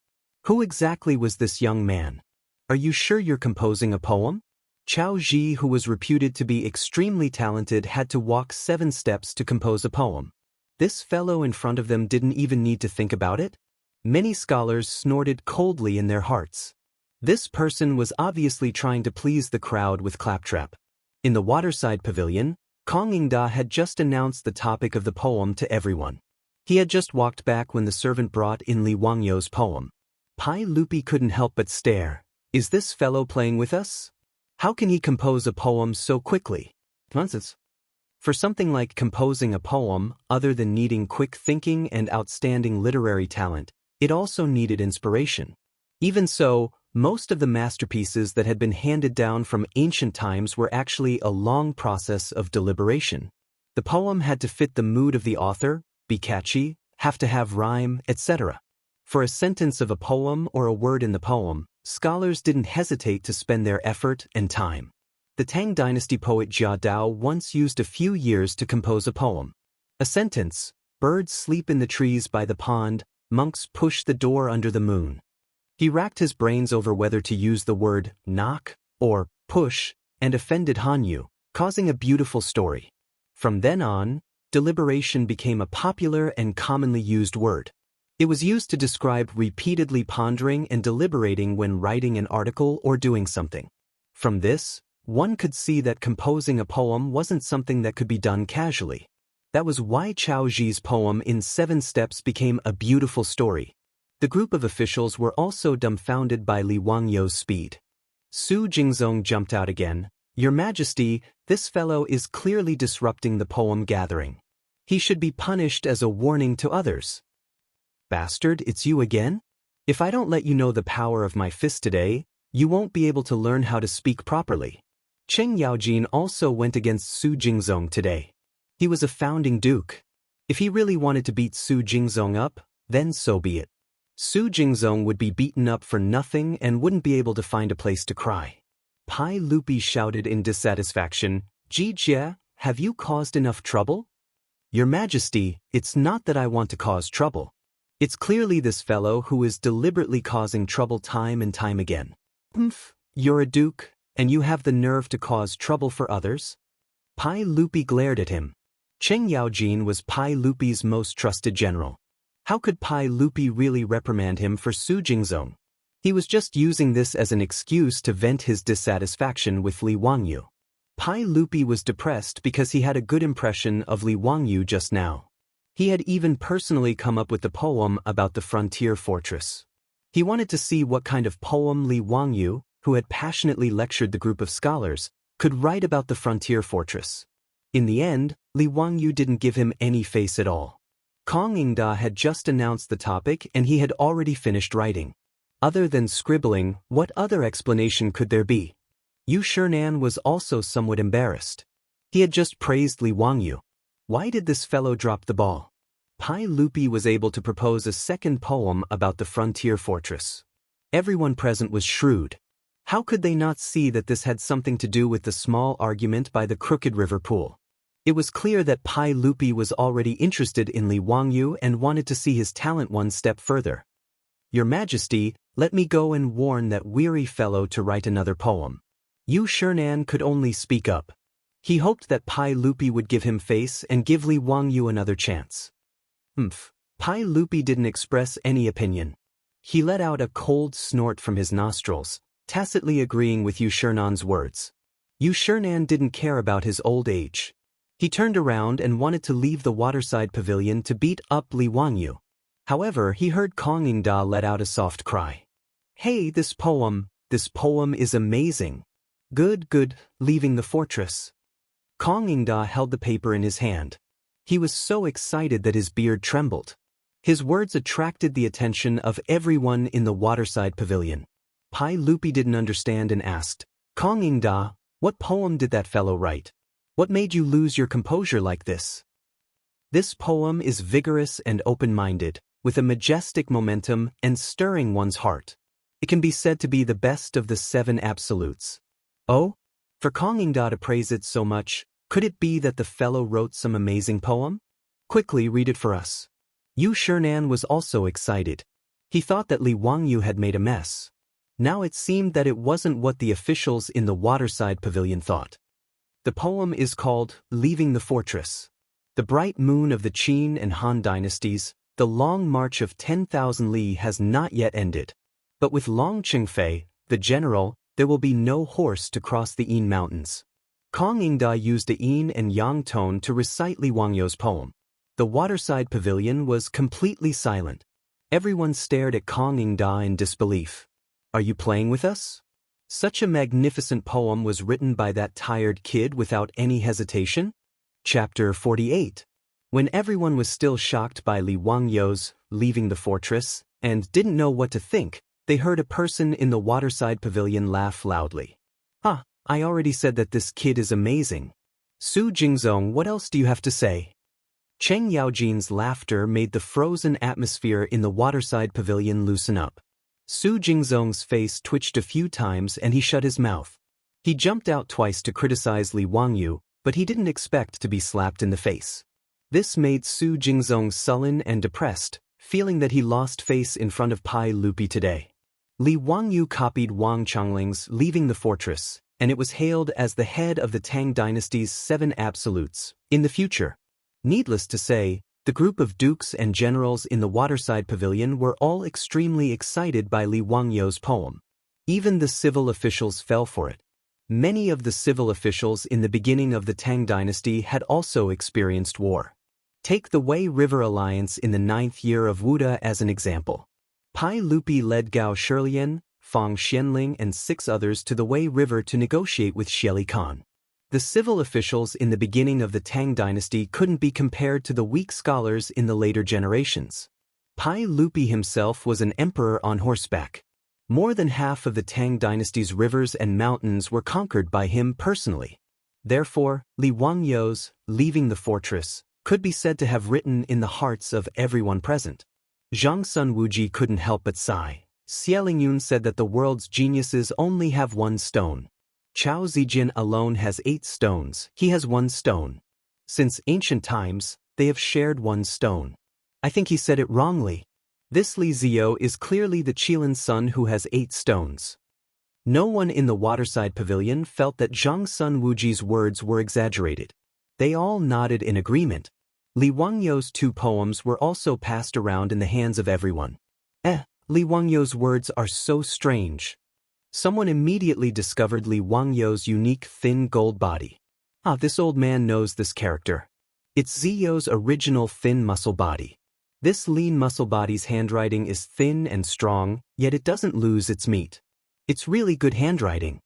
Who exactly was this young man? Are you sure you're composing a poem? Chao Ji, who was reputed to be extremely talented, had to walk 7 steps to compose a poem. This fellow in front of them didn't even need to think about it? Many scholars snorted coldly in their hearts. This person was obviously trying to please the crowd with claptrap. In the waterside pavilion, Kong Yingda had just announced the topic of the poem to everyone. He had just walked back when the servant brought in Li Wangyu's poem. Pai Lupi couldn't help but stare. Is this fellow playing with us? How can he compose a poem so quickly? Nonsense. For something like composing a poem, other than needing quick thinking and outstanding literary talent, it also needed inspiration. Even so, most of the masterpieces that had been handed down from ancient times were actually a long process of deliberation. The poem had to fit the mood of the author, be catchy, have to have rhyme, etc. For a sentence of a poem or a word in the poem, scholars didn't hesitate to spend their effort and time. The Tang Dynasty poet Jia Dao once used a few years to compose a poem. A sentence: birds sleep in the trees by the pond, monks push the door under the moon. He racked his brains over whether to use the word knock or push and offended Hanyu, causing a beautiful story. From then on, deliberation became a popular and commonly used word. It was used to describe repeatedly pondering and deliberating when writing an article or doing something. From this, one could see that composing a poem wasn't something that could be done casually. That was why Chao Ji's poem in 7 steps became a beautiful story. The group of officials were also dumbfounded by Li Wangyu's speed. Su Jingzong jumped out again. "Your Majesty, this fellow is clearly disrupting the poem gathering. He should be punished as a warning to others." "Bastard, it's you again? If I don't let you know the power of my fist today, you won't be able to learn how to speak properly." Cheng Yaojin also went against Su Jingzong today. He was a founding duke. If he really wanted to beat Su Jingzong up, then so be it. Su Jingzong would be beaten up for nothing and wouldn't be able to find a place to cry. Pai Lupi shouted in dissatisfaction, "Ji Jie, have you caused enough trouble?" "Your Majesty, it's not that I want to cause trouble. It's clearly this fellow who is deliberately causing trouble time and time again." "Humph, you're a duke, and you have the nerve to cause trouble for others?" Pai Lupi glared at him. Cheng Yaojin was Pai Lupi's most trusted general. How could Pai Lupi really reprimand him for Su Jingzong? He was just using this as an excuse to vent his dissatisfaction with Li Wangyu. Pai Lupi was depressed because he had a good impression of Li Wangyu just now. He had even personally come up with the poem about the frontier fortress. He wanted to see what kind of poem Li Wangyu, who had passionately lectured the group of scholars, could write about the frontier fortress. In the end, Li Wangyu didn't give him any face at all. Kong Yingda had just announced the topic and he had already finished writing. Other than scribbling, what other explanation could there be? Yu Shernan was also somewhat embarrassed. He had just praised Li Wangyu. Why did this fellow drop the ball? Pai Lupi was able to propose a second poem about the frontier fortress. Everyone present was shrewd. How could they not see that this had something to do with the small argument by the Crooked River pool? It was clear that Pai Lupi was already interested in Li Wangyu and wanted to see his talent one step further. Your Majesty, let me go and warn that weary fellow to write another poem. Yu Shernan could only speak up. He hoped that Pai Lupi would give him face and give Li Wangyu another chance. Pai Lupi didn't express any opinion. He let out a cold snort from his nostrils, tacitly agreeing with Yu Shernan's words. Yu Shernan didn't care about his old age. He turned around and wanted to leave the waterside pavilion to beat up Li Wangyu. However, he heard Chang'an let out a soft cry. Hey, this poem is amazing. Good, leaving the fortress. Chang'an held the paper in his hand. He was so excited that his beard trembled. His words attracted the attention of everyone in the waterside pavilion. Pai Lupi didn't understand and asked, Chang'an, what poem did that fellow write? What made you lose your composure like this? This poem is vigorous and open-minded, with a majestic momentum and stirring one's heart. It can be said to be the best of the 7 absolutes. Oh? For Chang'an to praise it so much, could it be that the fellow wrote some amazing poem? Quickly read it for us. Yu Shernan was also excited. He thought that Li Wangyu had made a mess. Now it seemed that it wasn't what the officials in the waterside pavilion thought. The poem is called Leaving the Fortress. The bright moon of the Qin and Han dynasties, the long march of 10,000 li has not yet ended. But with Long Chengfei, the general, there will be no horse to cross the Yin Mountains. Chang'an used a yin and yang tone to recite Li Wangyu's poem. The waterside pavilion was completely silent. Everyone stared at Chang'an in disbelief. Are you playing with us? Such a magnificent poem was written by that tired kid without any hesitation? Chapter 48. When everyone was still shocked by Li Wangyu's leaving the fortress and didn't know what to think, they heard a person in the waterside pavilion laugh loudly. I already said that this kid is amazing. Su Jingzong, what else do you have to say? Cheng Yaojin's laughter made the frozen atmosphere in the waterside pavilion loosen up. Su Jingzong's face twitched a few times and he shut his mouth. He jumped out twice to criticize Li Wangyu, but he didn't expect to be slapped in the face. This made Su Jingzong sullen and depressed, feeling that he lost face in front of Pai Lupi today. Li Wangyu copied Wang Changling's Leaving the Fortress, and it was hailed as the head of the Tang dynasty's 7 absolutes in the future. Needless to say, the group of dukes and generals in the waterside pavilion were all extremely excited by Li Wangyu's poem. Even the civil officials fell for it. Many of the civil officials in the beginning of the Tang dynasty had also experienced war. Take the Wei River Alliance in the 9th year of Wuda as an example. Pai Lupi led Gao Shilian, Fang Xianling and 6 others to the Wei River to negotiate with Xieli Khan. The civil officials in the beginning of the Tang dynasty couldn't be compared to the weak scholars in the later generations. Pai Lupi himself was an emperor on horseback. More than half of the Tang dynasty's rivers and mountains were conquered by him personally. Therefore, Li Wangyu's Leaving the Fortress could be said to have written in the hearts of everyone present. Zhang Sun Wuji couldn't help but sigh. Xie Lingyun said that the world's geniuses only have 1 stone. Chao Zijin alone has 8 stones, he has 1 stone. Since ancient times, they have shared 1 stone. I think he said it wrongly. This Li Ziyo is clearly the Qilin's son who has 8 stones. No one in the waterside pavilion felt that Zhang Sun Wuji's words were exaggerated. They all nodded in agreement. Li Wangyu's 2 poems were also passed around in the hands of everyone. Li Wangyu's words are so strange. Someone immediately discovered Li Wangyu's unique thin gold body. This old man knows this character. It's Ziyo's original thin muscle body. This lean muscle body's handwriting is thin and strong, yet it doesn't lose its meat. It's really good handwriting.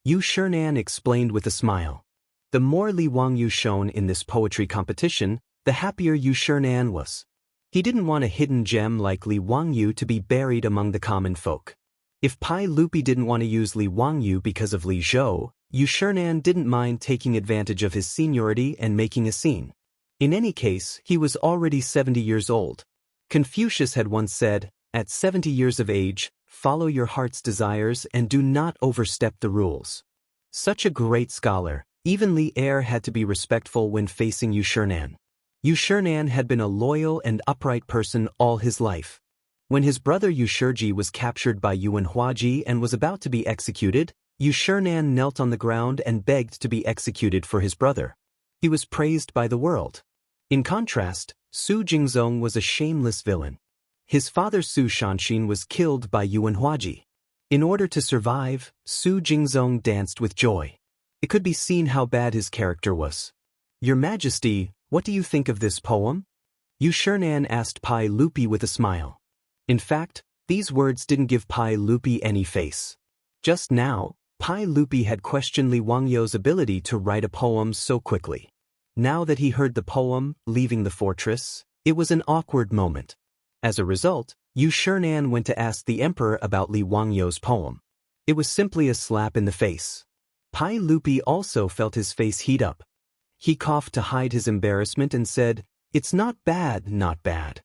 Yu Shernan explained with a smile. The more Li Wangyu shone in this poetry competition, the happier Yu Shernan was. He didn't want a hidden gem like Li Wangyu to be buried among the common folk. If Pai Lupi didn't want to use Li Wangyu because of Li Zhou, Yu Shernan didn't mind taking advantage of his seniority and making a scene. In any case, he was already 70 years old. Confucius had once said, "At 70 years of age, follow your heart's desires and do not overstep the rules." Such a great scholar, even Li Er had to be respectful when facing Yu Shernan. Yu Shernan had been a loyal and upright person all his life. When his brother Yu Shiji was captured by Yuan Huaji and was about to be executed, Yu Shernan knelt on the ground and begged to be executed for his brother. He was praised by the world. In contrast, Su Jingzong was a shameless villain. His father Su Shanshin was killed by Yuan Huaji. In order to survive, Su Jingzong danced with joy. It could be seen how bad his character was. "Your Majesty, what do you think of this poem?" Yu Shernan asked Pai Lupi with a smile. In fact, these words didn't give Pai Lupi any face. Just now, Pai Lupi had questioned Li Wangyou's ability to write a poem so quickly. Now that he heard the poem, Leaving the Fortress, it was an awkward moment. As a result, Yu Shernan went to ask the emperor about Li Wangyou's poem. It was simply a slap in the face. Pai Lupi also felt his face heat up. He coughed to hide his embarrassment and said, "It's not bad, not bad."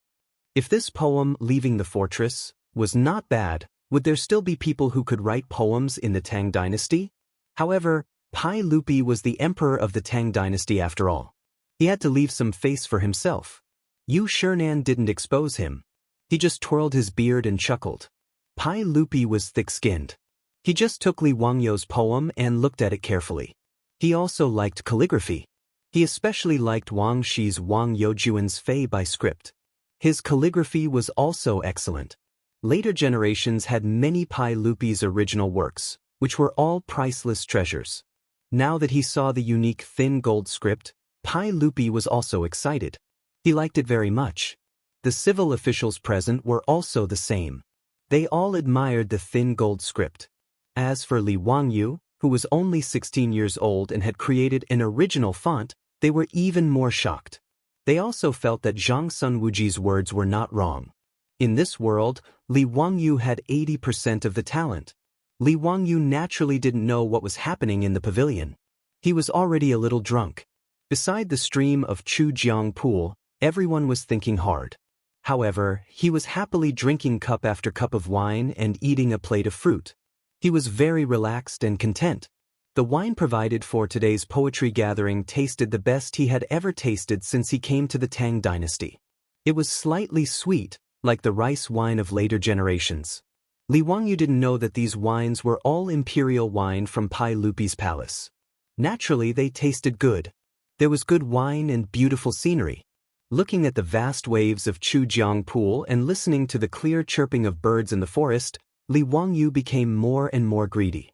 If this poem, Leaving the Fortress, was not bad, would there still be people who could write poems in the Tang dynasty? However, Pai Lupi was the emperor of the Tang dynasty after all. He had to leave some face for himself. Yu Shernan didn't expose him. He just twirled his beard and chuckled. Pai Lupi was thick-skinned. He just took Li Wangyou's poem and looked at it carefully. He also liked calligraphy. He especially liked Wang Shi's Wang Youjuan's Fei by script. His calligraphy was also excellent. Later generations had many Pai Lupi's original works, which were all priceless treasures. Now that he saw the unique thin gold script, Pai Lupi was also excited. He liked it very much. The civil officials present were also the same. They all admired the thin gold script. As for Li Wangyu, who was only 16 years old and had created an original font, they were even more shocked. They also felt that Zhang Sunwuji's words were not wrong. In this world, Li Wangyu had 80% of the talent. Li Wangyu naturally didn't know what was happening in the pavilion. He was already a little drunk. Beside the stream of Chujiang Pool, everyone was thinking hard. However, he was happily drinking cup after cup of wine and eating a plate of fruit. He was very relaxed and content. The wine provided for today's poetry gathering tasted the best he had ever tasted since he came to the Tang dynasty. It was slightly sweet, like the rice wine of later generations. Li Wangyu didn't know that these wines were all imperial wine from Pai Lupi's palace. Naturally, they tasted good. There was good wine and beautiful scenery. Looking at the vast waves of Chujiang Pool and listening to the clear chirping of birds in the forest, Li Wangyu became more and more greedy.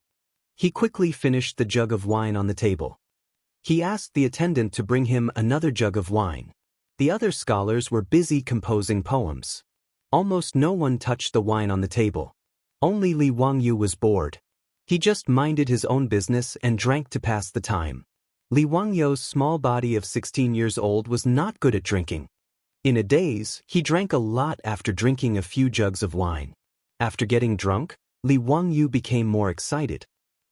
He quickly finished the jug of wine on the table. He asked the attendant to bring him another jug of wine. The other scholars were busy composing poems. Almost no one touched the wine on the table. Only Li Wangyu was bored. He just minded his own business and drank to pass the time. Li Wangyou's small body of 16 years old was not good at drinking. In a daze, he drank a lot after drinking a few jugs of wine. After getting drunk, Li Wangyu became more excited.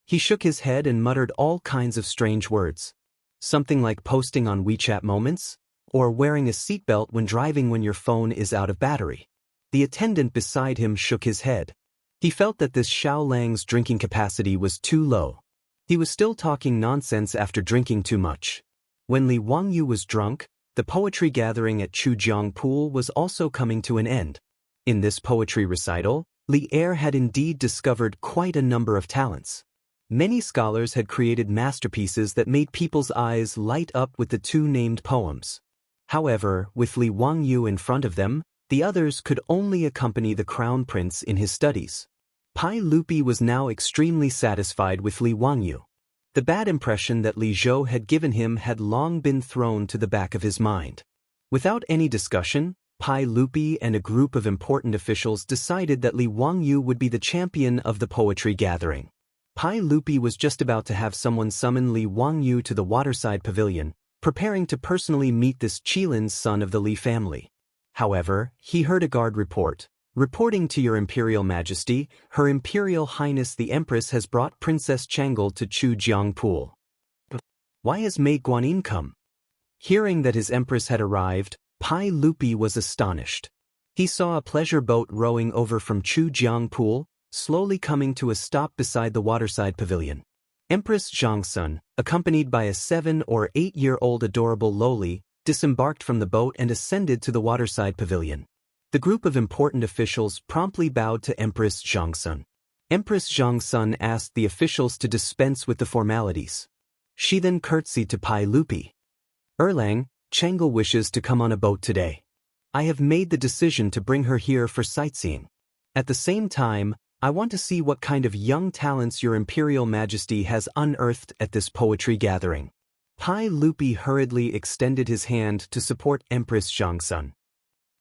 He shook his head and muttered all kinds of strange words. Something like posting on WeChat Moments, or wearing a seatbelt when driving when your phone is out of battery. The attendant beside him shook his head. He felt that this Xiaolang's drinking capacity was too low. He was still talking nonsense after drinking too much. When Li Wangyu was drunk, the poetry gathering at Chujiang Pool was also coming to an end. In this poetry recital, Li Er had indeed discovered quite a number of talents. Many scholars had created masterpieces that made people's eyes light up with the two named poems. However, with Li Wangyu in front of them, the others could only accompany the crown prince in his studies. Pai Lupi was now extremely satisfied with Li Wangyu. The bad impression that Li Zhou had given him had long been thrown to the back of his mind. Without any discussion, Pai Lupi and a group of important officials decided that Li Wangyu would be the champion of the poetry gathering. Pai Lupi was just about to have someone summon Li Wangyu to the waterside pavilion, preparing to personally meet this Qilin's son of the Li family. However, he heard a guard report, Reporting to your Imperial Majesty, Her Imperial Highness the Empress has brought Princess Chang'an to Chujiang Pool. Why has Mei Guanyin come? Hearing that his Empress had arrived, Pai Lupi was astonished. He saw a pleasure boat rowing over from Chujiang Pool, slowly coming to a stop beside the waterside pavilion. Empress Chang'an, accompanied by a 7- or 8-year-old adorable loli, disembarked from the boat and ascended to the waterside pavilion. The group of important officials promptly bowed to Empress Chang'an. Empress Chang'an asked the officials to dispense with the formalities. She then curtsied to Pai Lupi. Erlang, Chang'an wishes to come on a boat today. I have made the decision to bring her here for sightseeing. At the same time, I want to see what kind of young talents your Imperial Majesty has unearthed at this poetry gathering. Pai Lupi hurriedly extended his hand to support Empress Chang'an.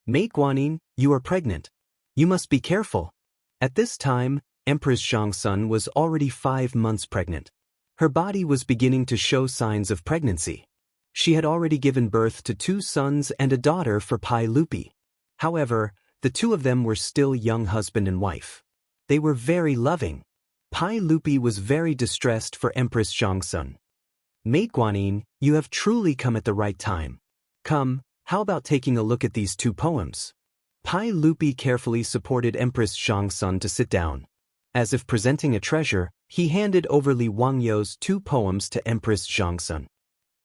Mei Guanyin, you are pregnant. You must be careful. At this time, Empress Chang'an was already 5 months pregnant. Her body was beginning to show signs of pregnancy. She had already given birth to 2 sons and a daughter for Pai Lupi. However, the 2 of them were still young husband and wife. They were very loving. Pai Lupi was very distressed for Empress Chang'an. Mei Guanyin, you have truly come at the right time. Come, how about taking a look at these 2 poems? Pai Lupi carefully supported Empress Chang'an to sit down. As if presenting a treasure, he handed over Li Wangyou's 2 poems to Empress Chang'an.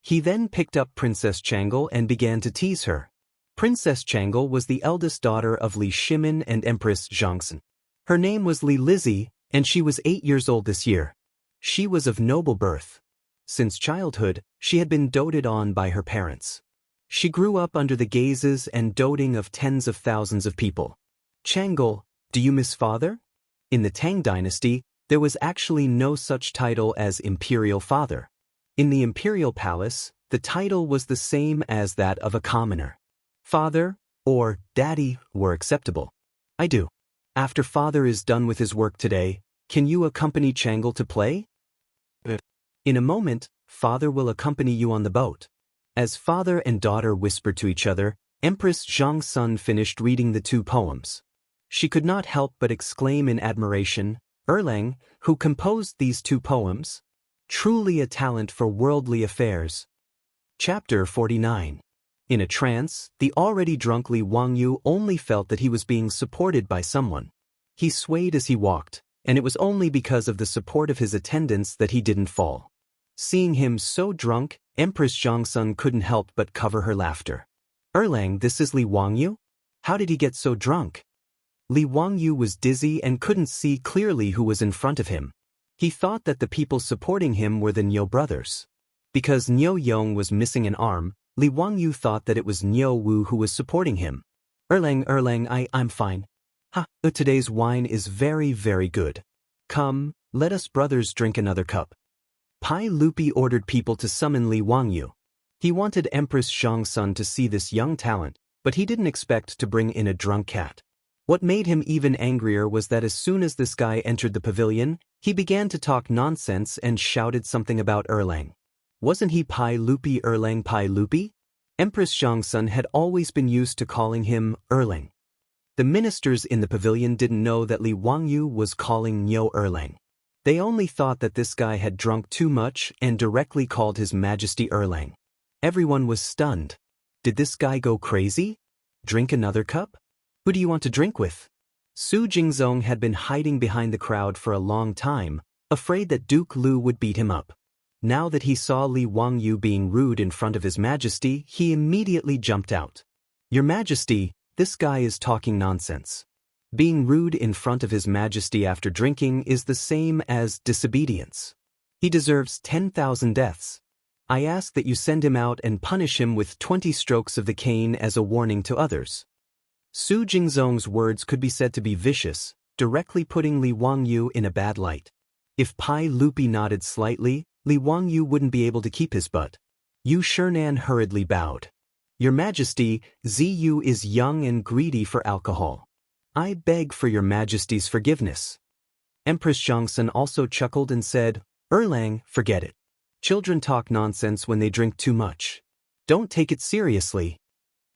He then picked up Princess Chang'an and began to tease her. Princess Chang'an was the eldest daughter of Li Shimin and Empress Chang'an. Her name was Li Lizzie, and she was 8 years old this year. She was of noble birth. Since childhood, she had been doted on by her parents. She grew up under the gazes and doting of tens of thousands of people. Chang'an, do you miss father? In the Tang dynasty, there was actually no such title as Imperial Father. In the Imperial Palace, the title was the same as that of a commoner. Father, or Daddy, were acceptable. I do. After father is done with his work today, can you accompany Chang'an to play? In a moment, father will accompany you on the boat. As father and daughter whispered to each other, Empress Chang'an finished reading the 2 poems. She could not help but exclaim in admiration, Erlang, who composed these 2 poems? Truly a talent for worldly affairs. Chapter 49. In a trance, the already drunk Li Wangyu only felt that he was being supported by someone. He swayed as he walked, and it was only because of the support of his attendants that he didn't fall. Seeing him so drunk, Empress Chang'an couldn't help but cover her laughter. Erlang, this is Li Wangyu? How did he get so drunk? Li Wangyu was dizzy and couldn't see clearly who was in front of him. He thought that the people supporting him were the Niu brothers. Because Niu Yong was missing an arm, Li Wangyu thought that it was Niu Wu who was supporting him. Erlang, I'm fine. Today's wine is very, very good. Come, let us brothers drink another cup. Pai Lupi ordered people to summon Li Wangyu. He wanted Empress Chang'an to see this young talent, but he didn't expect to bring in a drunk cat. What made him even angrier was that as soon as this guy entered the pavilion, he began to talk nonsense and shouted something about Erlang. Wasn't he Pai Lupi Erlang Pai Lupi? Empress Chang'an had always been used to calling him Erlang. The ministers in the pavilion didn't know that Li Wangyu was calling Niu Erlang. They only thought that this guy had drunk too much and directly called His Majesty Erlang. Everyone was stunned. Did this guy go crazy? Drink another cup? Who do you want to drink with? Su Jingzong had been hiding behind the crowd for a long time, afraid that Duke Lu would beat him up. Now that he saw Li Wangyu being rude in front of His Majesty, he immediately jumped out. Your Majesty, this guy is talking nonsense. Being rude in front of His Majesty after drinking is the same as disobedience. He deserves 10,000 deaths. I ask that you send him out and punish him with 20 strokes of the cane as a warning to others. Su Jingzong's words could be said to be vicious, directly putting Li Wangyu in a bad light. If Pai Lupi nodded slightly, Li Wangyu wouldn't be able to keep his butt. Yu Shernan hurriedly bowed. Your Majesty, Ziyu is young and greedy for alcohol. I beg for your Majesty's forgiveness. Empress Chang'an also chuckled and said, Erlang, forget it. Children talk nonsense when they drink too much. Don't take it seriously.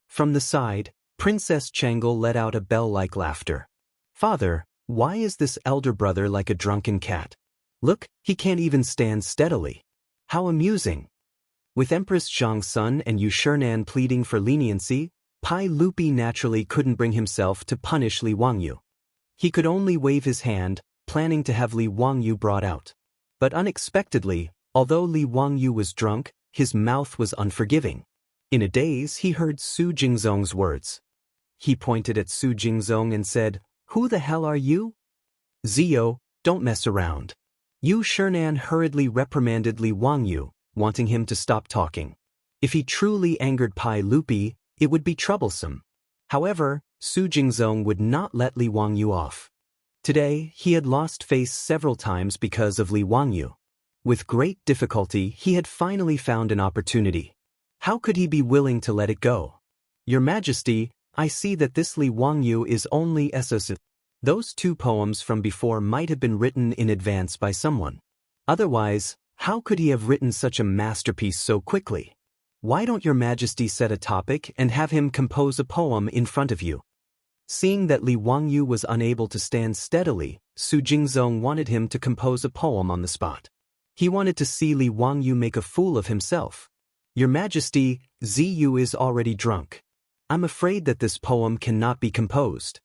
From the side, Princess Chang'an let out a bell-like laughter. Father, why is this elder brother like a drunken cat? Look, he can't even stand steadily. How amusing. With Empress Zhang's son and Yu Shernan pleading for leniency, Pai Lupi naturally couldn't bring himself to punish Li Wangyu. He could only wave his hand, planning to have Li Wangyu brought out. But unexpectedly, although Li Wangyu was drunk, his mouth was unforgiving. In a daze, he heard Su Jingzong's words. He pointed at Su Jingzong and said, "Who the hell are you?" "Zio, don't mess around." Yu Shernan hurriedly reprimanded Li Wangyu, wanting him to stop talking. If he truly angered Pai Lupi, it would be troublesome. However, Su Jingzong would not let Li Wangyu off. Today, he had lost face several times because of Li Wangyu. With great difficulty, he had finally found an opportunity. How could he be willing to let it go? "Your Majesty, I see that this Li Wangyu is only SOS." Those two poems from before might have been written in advance by someone. Otherwise, how could he have written such a masterpiece so quickly? Why don't Your Majesty set a topic and have him compose a poem in front of you? Seeing that Li Wangyu was unable to stand steadily, Su Jingzong wanted him to compose a poem on the spot. He wanted to see Li Wangyu make a fool of himself. "Your Majesty, Ziyu is already drunk. I'm afraid that this poem cannot be composed."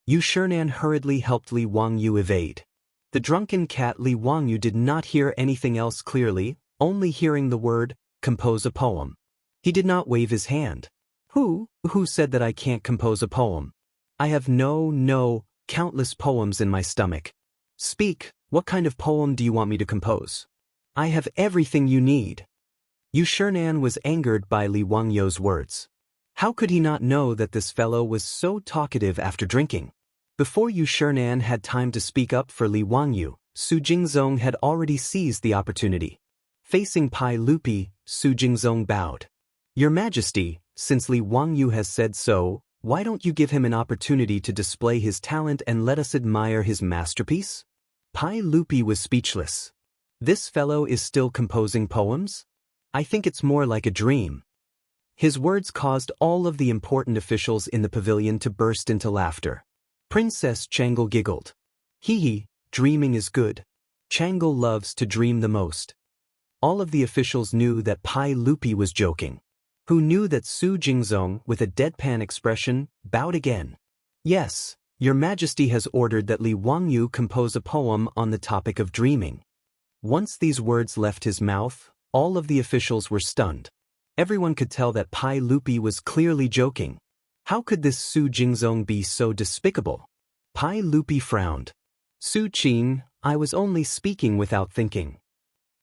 Yu Shernan hurriedly helped Li Wangyu evade. The drunken cat Li Wangyu did not hear anything else clearly, only hearing the word, "compose a poem." He did not wave his hand. Who said that I can't compose a poem? I have countless poems in my stomach. Speak, what kind of poem do you want me to compose? I have everything you need." Yu Shernan was angered by Li Wangyu's words. How could he not know that this fellow was so talkative after drinking? Before Yu Shernan had time to speak up for Li Wangyu, Su Jingzong had already seized the opportunity. Facing Pai Lupi, Su Jingzong bowed. "Your Majesty, since Li Wangyu has said so, why don't you give him an opportunity to display his talent and let us admire his masterpiece?" Pai Lupi was speechless. This fellow is still composing poems? I think it's more like a dream. His words caused all of the important officials in the pavilion to burst into laughter. Princess Chang'an giggled. Hee, dreaming is good. Chang'an loves to dream the most. All of the officials knew that Pai Lupi was joking. Who knew that Su Jingzong, with a deadpan expression, bowed again. "Yes, Your Majesty has ordered that Li Wangyu compose a poem on the topic of dreaming." Once these words left his mouth, all of the officials were stunned. Everyone could tell that Pai Lupi was clearly joking. How could this Su Jingzong be so despicable? Pai Lupi frowned. "Su Qing, I was only speaking without thinking."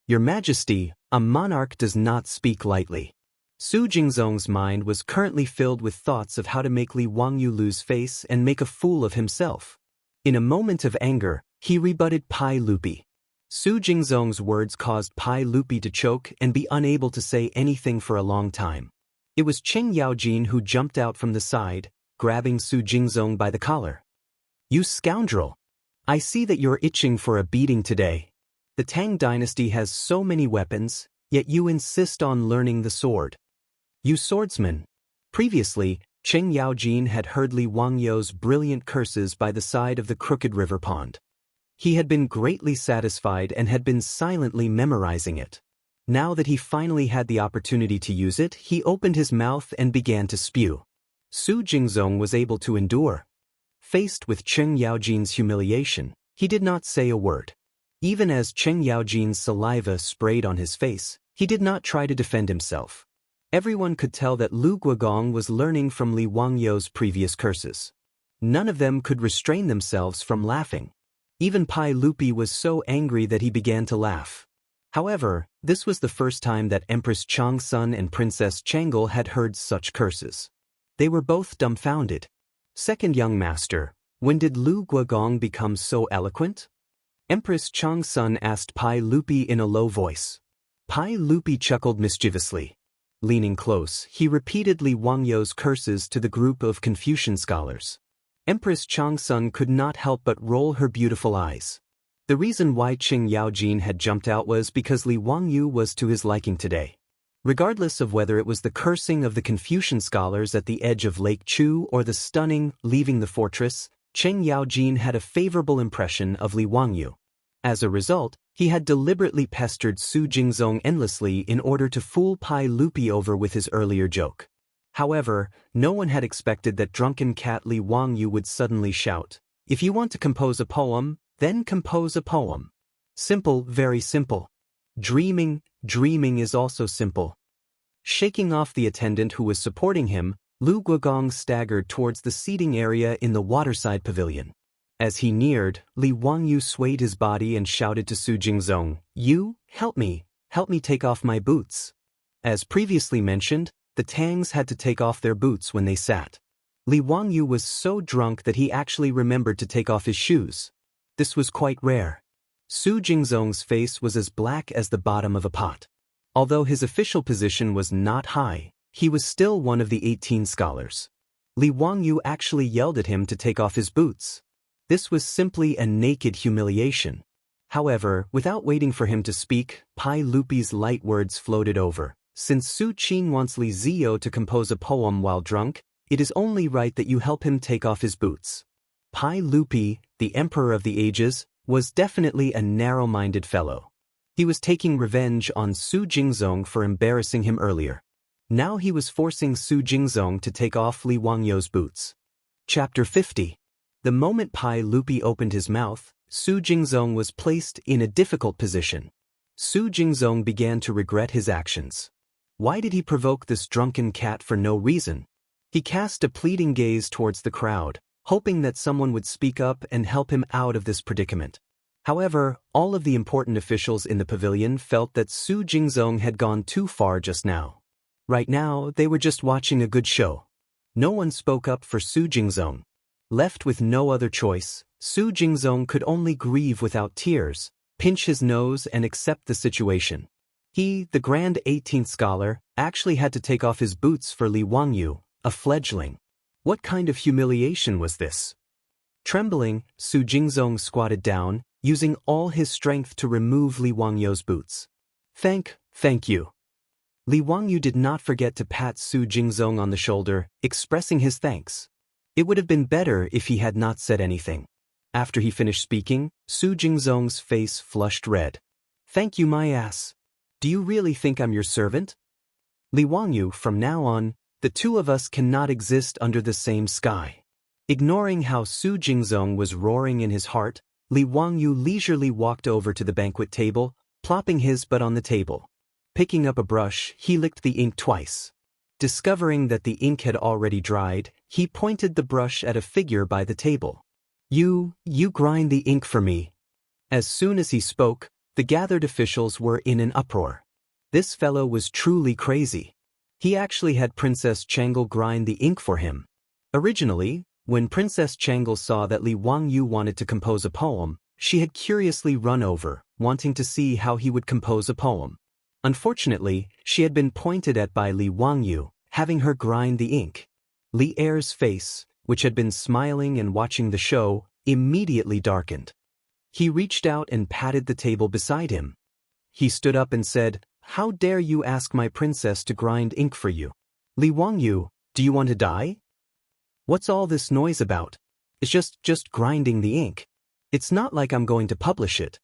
"Your Majesty, a monarch does not speak lightly." Su Jingzong's mind was currently filled with thoughts of how to make Li Wangyu lose face and make a fool of himself. In a moment of anger, he rebutted Pai Lupi. Su Jingzong's words caused Pai Lupi to choke and be unable to say anything for a long time. It was Cheng Yaojin who jumped out from the side, grabbing Su Jingzong by the collar. "You scoundrel! I see that you're itching for a beating today. The Tang dynasty has so many weapons, yet you insist on learning the sword. You swordsman!" Previously, Cheng Yaojin had heard Li Wangyu's brilliant curses by the side of the crooked river pond. He had been greatly satisfied and had been silently memorizing it. Now that he finally had the opportunity to use it, he opened his mouth and began to spew. Su Jingzong was able to endure. Faced with Cheng Yaojin's humiliation, he did not say a word. Even as Cheng Yaojin's saliva sprayed on his face, he did not try to defend himself. Everyone could tell that Lu Guogong was learning from Li Wangyu's previous curses. None of them could restrain themselves from laughing. Even Pai Lupi was so angry that he began to laugh. However, this was the first time that Empress Chang's son and Princess Chang'an had heard such curses. They were both dumbfounded. "Second young master, when did Lu Guogong become so eloquent?" Empress Chang's son asked Pai Lupi in a low voice. Pai Lupi chuckled mischievously. Leaning close, he repeated Li Wangyu's curses to the group of Confucian scholars. Empress Chang's son could not help but roll her beautiful eyes. The reason why Cheng Yaojin had jumped out was because Li Wangyu was to his liking today. Regardless of whether it was the cursing of the Confucian scholars at the edge of Lake Chu or the stunning leaving the fortress, Cheng Yaojin had a favorable impression of Li Wangyu. As a result, he had deliberately pestered Su Jingzong endlessly in order to fool Pai Lupi over with his earlier joke. However, no one had expected that drunken cat Li Wangyu would suddenly shout, "If you want to compose a poem, then compose a poem." Simple, very simple. Dreaming is also simple. Shaking off the attendant who was supporting him, Lu Guogong staggered towards the seating area in the waterside pavilion. As he neared, Li Wangyu swayed his body and shouted to Su Jingzong, "You, help me take off my boots." As previously mentioned, the Tangs had to take off their boots when they sat. Li Wangyu was so drunk that he actually remembered to take off his shoes. This was quite rare. Su Jingzong's face was as black as the bottom of a pot. Although his official position was not high, he was still one of the 18 scholars. Li Wangyu actually yelled at him to take off his boots. This was simply a naked humiliation. However, without waiting for him to speak, Pai Lupi's light words floated over. "Since Su Qin wants Li Ziyo to compose a poem while drunk, it is only right that you help him take off his boots." Pai Lupi, the emperor of the ages, was definitely a narrow-minded fellow. He was taking revenge on Su Jingzong for embarrassing him earlier. Now he was forcing Su Jingzong to take off Li Wangyu's boots. Chapter 50. The moment Pai Lupi opened his mouth, Su Jingzong was placed in a difficult position. Su Jingzong began to regret his actions. Why did he provoke this drunken cat for no reason? He cast a pleading gaze towards the crowd, hoping that someone would speak up and help him out of this predicament. However, all of the important officials in the pavilion felt that Su Jingzong had gone too far just now. Right now, they were just watching a good show. No one spoke up for Su Jingzong. Left with no other choice, Su Jingzong could only grieve without tears, pinch his nose and accept the situation. He, the grand 18th scholar, actually had to take off his boots for Li Wangyu, a fledgling. What kind of humiliation was this? Trembling, Su Jingzong squatted down, using all his strength to remove Li Wangyu's boots. Thank you. Li Wangyu did not forget to pat Su Jingzong on the shoulder, expressing his thanks. It would have been better if he had not said anything. After he finished speaking, Su Jingzong's face flushed red. "Thank you, my ass. Do you really think I'm your servant? Li Wangyu, from now on, the two of us cannot exist under the same sky." Ignoring how Su Jingzong was roaring in his heart, Li Wangyu leisurely walked over to the banquet table, plopping his butt on the table. Picking up a brush, he licked the ink twice. Discovering that the ink had already dried, he pointed the brush at a figure by the table. You grind the ink for me." As soon as he spoke, the gathered officials were in an uproar. This fellow was truly crazy. He actually had Princess Chang'an grind the ink for him. Originally, when Princess Chang'an saw that Li Wangyu wanted to compose a poem, she had curiously run over, wanting to see how he would compose a poem. Unfortunately, she had been pointed at by Li Wangyu, having her grind the ink. Li Er's face, which had been smiling and watching the show, immediately darkened. He reached out and patted the table beside him. He stood up and said, "How dare you ask my princess to grind ink for you? Li Wangyu, do you want to die? What's all this noise about? It's just grinding the ink. It's not like I'm going to publish it."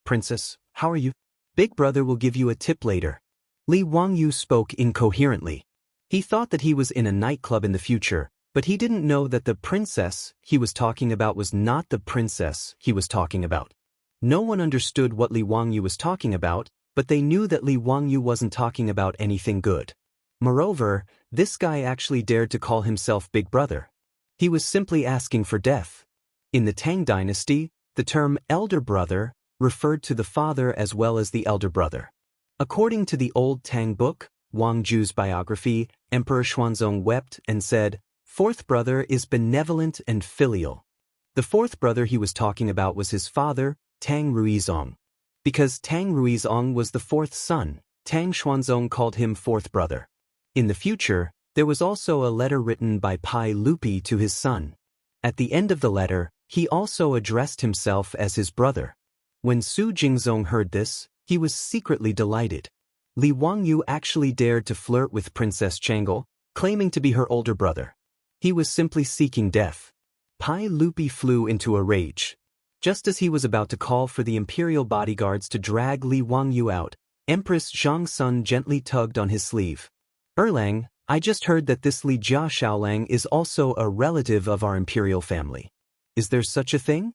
Princess, how are you? Big brother will give you a tip later." Li Wangyu spoke incoherently. He thought that he was in a nightclub in the future, but he didn't know that the princess he was talking about was not the princess he was talking about. No one understood what Li Wangyu was talking about, but they knew that Li Wangyu wasn't talking about anything good. Moreover, this guy actually dared to call himself Big Brother. He was simply asking for death. In the Tang dynasty, the term elder brother referred to the father as well as the elder brother. According to the old Tang book, Wang Ju's biography, Emperor Xuanzong wept and said, "Fourth brother is benevolent and filial." The fourth brother he was talking about was his father, Tang Ruizong. Because Tang Ruizong was the fourth son, Tang Xuanzong called him fourth brother. In the future, there was also a letter written by Pai Lupi to his son. At the end of the letter, he also addressed himself as his brother. When Su Jingzong heard this, he was secretly delighted. Li Wangyu actually dared to flirt with Princess Chang'an, claiming to be her older brother. He was simply seeking death. Pai Lupi flew into a rage. Just as he was about to call for the imperial bodyguards to drag Li Wangyu out, Empress Zhang Sun gently tugged on his sleeve. "Erlang, I just heard that this Li Jia Shaolang is also a relative of our imperial family. Is there such a thing?"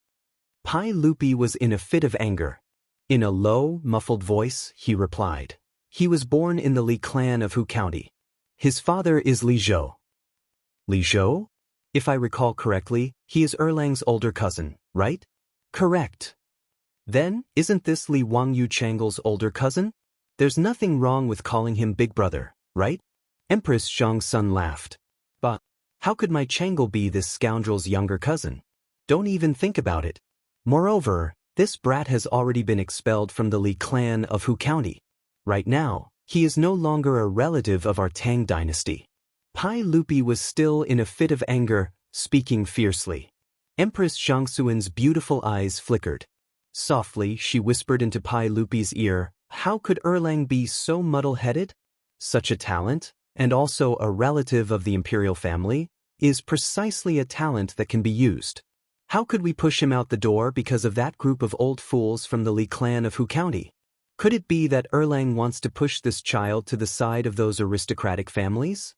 Pai Lupi was in a fit of anger. In a low, muffled voice, he replied. He was born in the Li clan of Hu County. His father is Li Zhou. Li Zhou? If I recall correctly, he is Erlang's older cousin, right? Correct. Then, isn't this Li Wangyu Chang'an's older cousin? There's nothing wrong with calling him big brother, right? Empress Zhang Sun laughed. But, how could my Chang'an be this scoundrel's younger cousin? Don't even think about it. Moreover, this brat has already been expelled from the Li clan of Hu County. Right now, he is no longer a relative of our Tang dynasty. Pai Lupi was still in a fit of anger, speaking fiercely. Empress Zhangxuan's beautiful eyes flickered. Softly, she whispered into Pai Lupi's ear, "How could Erlang be so muddle-headed? Such a talent, and also a relative of the imperial family, is precisely a talent that can be used. How could we push him out the door because of that group of old fools from the Li clan of Hu County? Could it be that Erlang wants to push this child to the side of those aristocratic families?"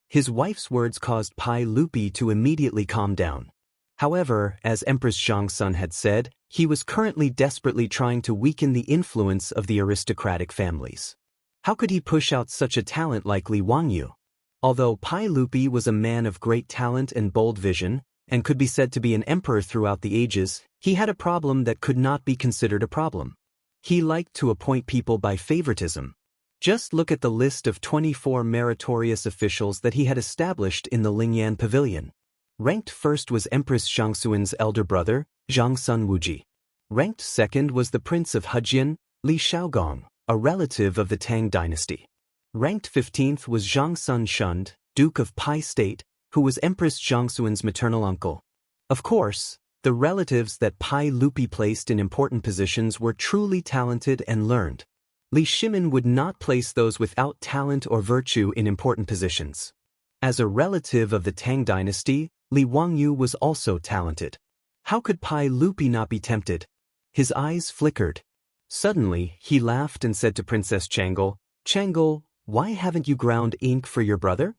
His wife's words caused Pai Lupi to immediately calm down. However, as Empress Zhangsun had said, he was currently desperately trying to weaken the influence of the aristocratic families. How could he push out such a talent like Li Wangyu? Although Pai Lupi was a man of great talent and bold vision, and could be said to be an emperor throughout the ages, he had a problem that could not be considered a problem. He liked to appoint people by favoritism. Just look at the list of 24 meritorious officials that he had established in the Lingyan Pavilion. Ranked first was Empress Zhangxuan's elder brother, Zhang Sun Wuji. Ranked second was the Prince of Hejian, Li Shaogong, a relative of the Tang dynasty. Ranked 15th was Zhang Sun Shund, Duke of Pai State, who was Empress Zhangxuan's maternal uncle. Of course, the relatives that Pai Lupi placed in important positions were truly talented and learned. Li Shimin would not place those without talent or virtue in important positions. As a relative of the Tang dynasty, Li Wangyu was also talented. How could Pai Lupi not be tempted? His eyes flickered. Suddenly, he laughed and said to Princess Chang'an, "Chang'an, why haven't you ground ink for your brother?"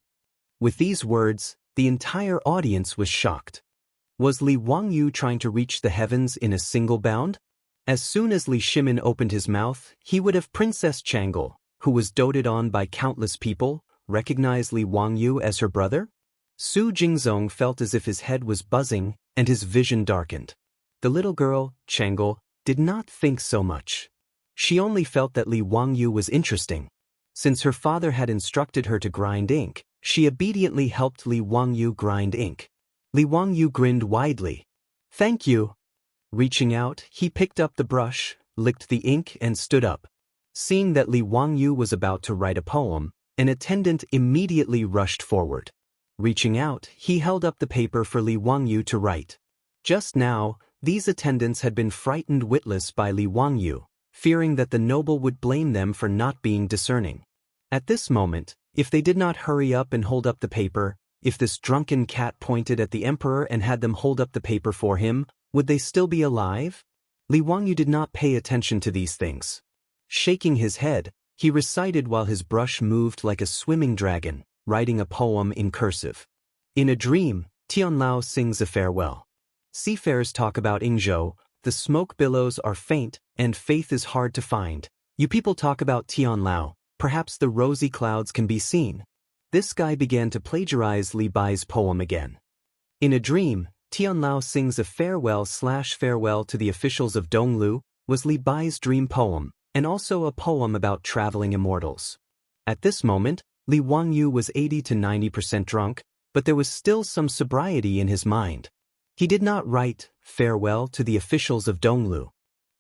With these words, the entire audience was shocked. Was Li Wangyu trying to reach the heavens in a single bound? As soon as Li Shimin opened his mouth, he would have Princess Chang'an, who was doted on by countless people, recognize Li Wangyu as her brother? Su Jingzong felt as if his head was buzzing and his vision darkened. The little girl, Chang'an, did not think so much. She only felt that Li Wangyu was interesting. Since her father had instructed her to grind ink, she obediently helped Li Wangyu grind ink. Li Wangyu grinned widely. "Thank you." Reaching out, he picked up the brush, licked the ink and stood up. Seeing that Li Wangyu was about to write a poem, an attendant immediately rushed forward. Reaching out, he held up the paper for Li Wangyu to write. Just now, these attendants had been frightened witless by Li Wangyu, fearing that the noble would blame them for not being discerning. At this moment, if they did not hurry up and hold up the paper, if this drunken cat pointed at the emperor and had them hold up the paper for him, would they still be alive? Li Wangyu did not pay attention to these things. Shaking his head, he recited while his brush moved like a swimming dragon, writing a poem in cursive. In a dream, Tianlao sings a farewell. Seafarers talk about Yingzhou, the smoke billows are faint, and faith is hard to find. You people talk about Tianlao, perhaps the rosy clouds can be seen. This guy began to plagiarize Li Bai's poem again. In a dream, Tianlao sings a farewell to the officials of Donglu, was Li Bai's dream poem, and also a poem about traveling immortals. At this moment, Li Wangyu was 80 to 90% drunk, but there was still some sobriety in his mind. He did not write farewell to the officials of Donglu.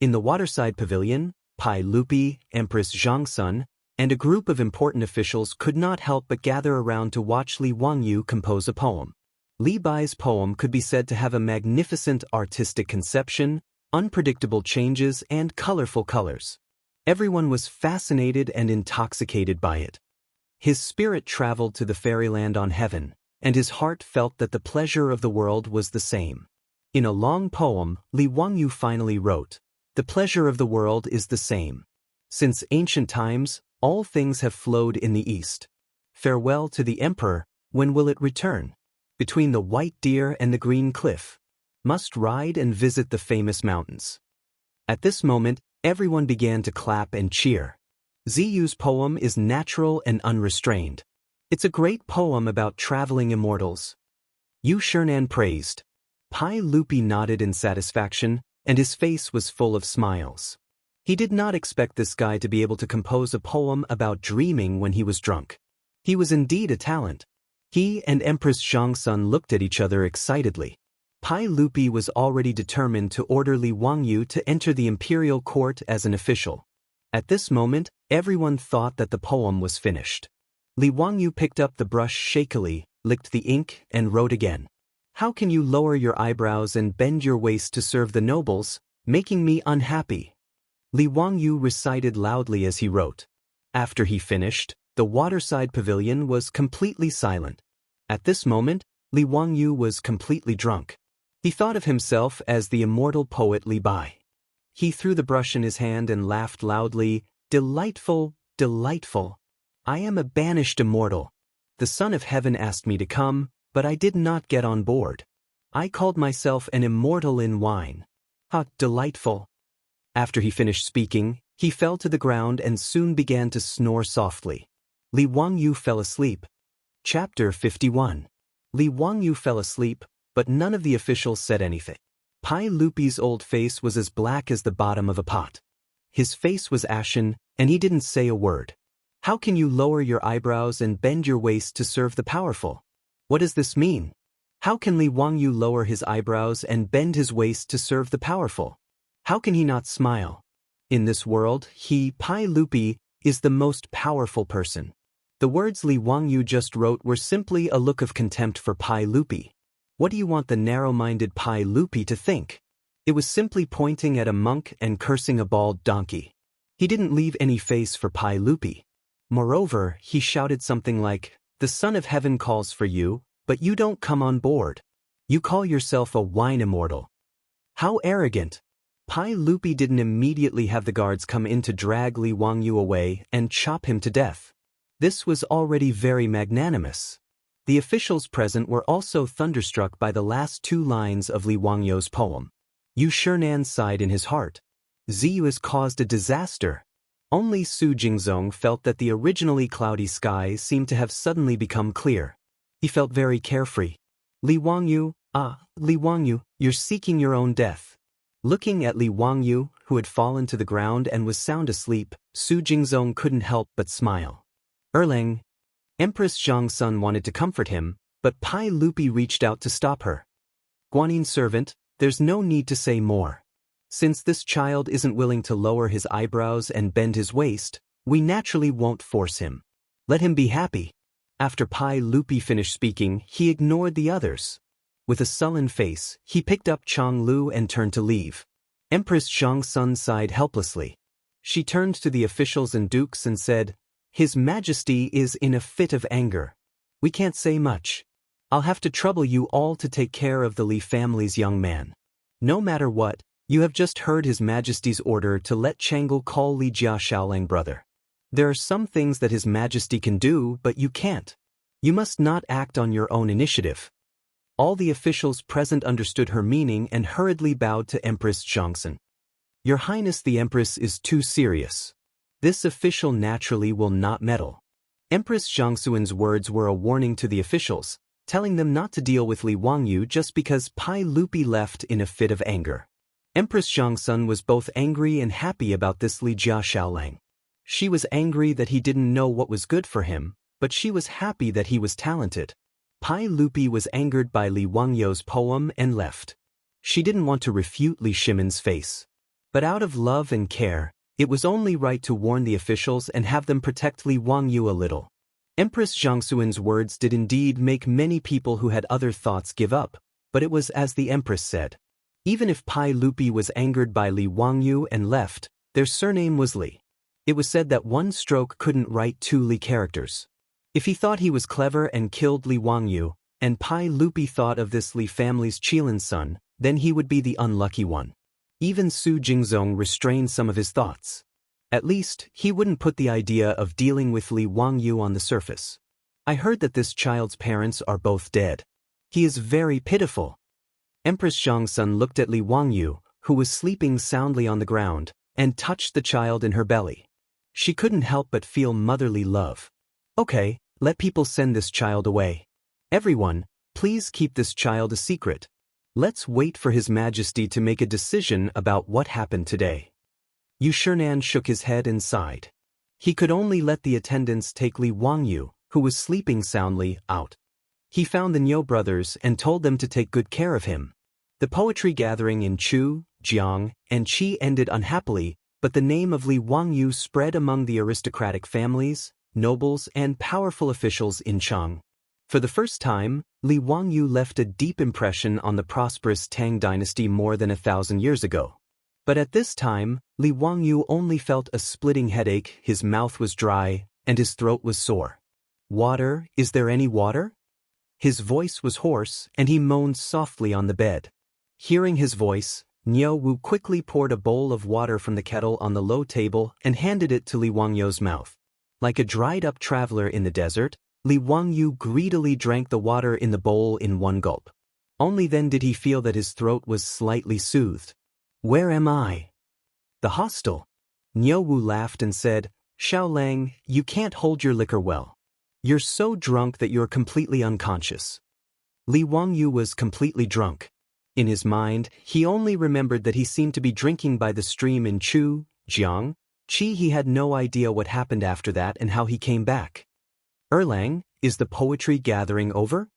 In the waterside pavilion, Pai Lupi, Empress Zhangsun, and a group of important officials could not help but gather around to watch Li Wangyu compose a poem. Li Bai's poem could be said to have a magnificent artistic conception, unpredictable changes, and colorful colors. Everyone was fascinated and intoxicated by it. His spirit traveled to the fairyland on heaven, and his heart felt that the pleasure of the world was the same. In a long poem, Li Wangyu finally wrote, "The pleasure of the world is the same. Since ancient times, all things have flowed in the east. Farewell to the emperor, when will it return? Between the white deer and the green cliff. Must ride and visit the famous mountains." At this moment, everyone began to clap and cheer. Ziyu's poem is natural and unrestrained. It's a great poem about traveling immortals. Yu Shernan praised. Pai Lupi nodded in satisfaction, and his face was full of smiles. He did not expect this guy to be able to compose a poem about dreaming when he was drunk. He was indeed a talent. He and Empress Chang'an looked at each other excitedly. Pai Lupi was already determined to order Li Wangyu to enter the imperial court as an official. At this moment, everyone thought that the poem was finished. Li Wangyu picked up the brush shakily, licked the ink, and wrote again. "How can you lower your eyebrows and bend your waist to serve the nobles, making me unhappy?" Li Wangyu recited loudly as he wrote. After he finished, the waterside pavilion was completely silent. At this moment, Li Wangyu was completely drunk. He thought of himself as the immortal poet Li Bai. He threw the brush in his hand and laughed loudly, "Delightful, delightful. I am a banished immortal. The Son of Heaven asked me to come, but I did not get on board. I called myself an immortal in wine. How delightful." After he finished speaking, he fell to the ground and soon began to snore softly. Li Wangyu fell asleep. Chapter 51. Li Wangyu fell asleep, but none of the officials said anything. Pai Lupi's old face was as black as the bottom of a pot. His face was ashen, and he didn't say a word. "How can you lower your eyebrows and bend your waist to serve the powerful? What does this mean? How can Li Wangyu lower his eyebrows and bend his waist to serve the powerful? How can he not smile? In this world, he, Pai Lupi, is the most powerful person." The words Li Wangyu just wrote were simply a look of contempt for Pai Lupi. What do you want the narrow-minded Pai Lupi to think? It was simply pointing at a monk and cursing a bald donkey. He didn't leave any face for Pai Lupi. Moreover, he shouted something like, "The Son of Heaven calls for you, but you don't come on board. You call yourself a wine immortal. How arrogant!" Pai Lupi didn't immediately have the guards come in to drag Li Wangyu away and chop him to death. This was already very magnanimous. The officials present were also thunderstruck by the last two lines of Li Wangyu's poem. Yu Shernan sighed in his heart. Ziyu has caused a disaster. Only Su Jingzong felt that the originally cloudy sky seemed to have suddenly become clear. He felt very carefree. Li Wangyu, Li Wangyu, you're seeking your own death." Looking at Li Wangyu, who had fallen to the ground and was sound asleep, Su Jingzong couldn't help but smile. "Erlang." Empress Zhangsun wanted to comfort him, but Pai Lupi reached out to stop her. "Guanyin servant, there's no need to say more. Since this child isn't willing to lower his eyebrows and bend his waist, we naturally won't force him. Let him be happy." After Pai Lupi finished speaking, he ignored the others. With a sullen face, he picked up Chang Lu and turned to leave. Empress Zhangsun sighed helplessly. She turned to the officials and dukes and said, "His Majesty is in a fit of anger. We can't say much. I'll have to trouble you all to take care of the Li family's young man. No matter what, you have just heard His Majesty's order to let Chang'an call Li Jia Xiaolang brother. There are some things that His Majesty can do, but you can't. You must not act on your own initiative." All the officials present understood her meaning and hurriedly bowed to Empress Zhangsun. "Your Highness the Empress is too serious. This official naturally will not meddle." Empress Zhangsun's words were a warning to the officials, telling them not to deal with Li Wangyu just because Pai Lupi left in a fit of anger. Empress Zhangsun was both angry and happy about this Li Jia Xiaolang. She was angry that he didn't know what was good for him, but she was happy that he was talented. Pai Lupi was angered by Li Wangyu's poem and left. She didn't want to refute Li Shimon's face. But out of love and care, it was only right to warn the officials and have them protect Li Wangyu a little. Empress Zhangsun's words did indeed make many people who had other thoughts give up, but it was as the Empress said. Even if Pai Lupi was angered by Li Wangyu and left, their surname was Li. It was said that one stroke couldn't write two Li characters. If he thought he was clever and killed Li Wangyu, and Pai Lupi thought of this Li family's Qilin son, then he would be the unlucky one. Even Su Jingzong restrained some of his thoughts. At least, he wouldn't put the idea of dealing with Li Wangyu on the surface. I heard that this child's parents are both dead. He is very pitiful. Empress Zhangsun looked at Li Wangyu, who was sleeping soundly on the ground, and touched the child in her belly. She couldn't help but feel motherly love. Okay, let people send this child away. Everyone, please keep this child a secret. Let's wait for His Majesty to make a decision about what happened today. Chang'an shook his head and sighed. He could only let the attendants take Li Wangyu, who was sleeping soundly, out. He found the Niu brothers and told them to take good care of him. The poetry gathering in Chu, Jiang, and Qi ended unhappily, but the name of Li Wangyu spread among the aristocratic families, nobles, and powerful officials in Chang. For the first time, Li Wangyu left a deep impression on the prosperous Tang dynasty more than 1,000 years ago. But at this time, Li Wangyu only felt a splitting headache, his mouth was dry, and his throat was sore. Water, is there any water? His voice was hoarse, and he moaned softly on the bed. Hearing his voice, Niu Wu quickly poured a bowl of water from the kettle on the low table and handed it to Li Wangyu's mouth. Like a dried-up traveler in the desert, Li Wangyu greedily drank the water in the bowl in one gulp. Only then did he feel that his throat was slightly soothed. Where am I? The hostel. Niu Wu laughed and said, Xiaolang, you can't hold your liquor well. You're so drunk that you're completely unconscious. Li Wangyu was completely drunk. In his mind, he only remembered that he seemed to be drinking by the stream in Chu, Jiang, Qi. He had no idea what happened after that and how he came back. Erlang, is the poetry gathering over?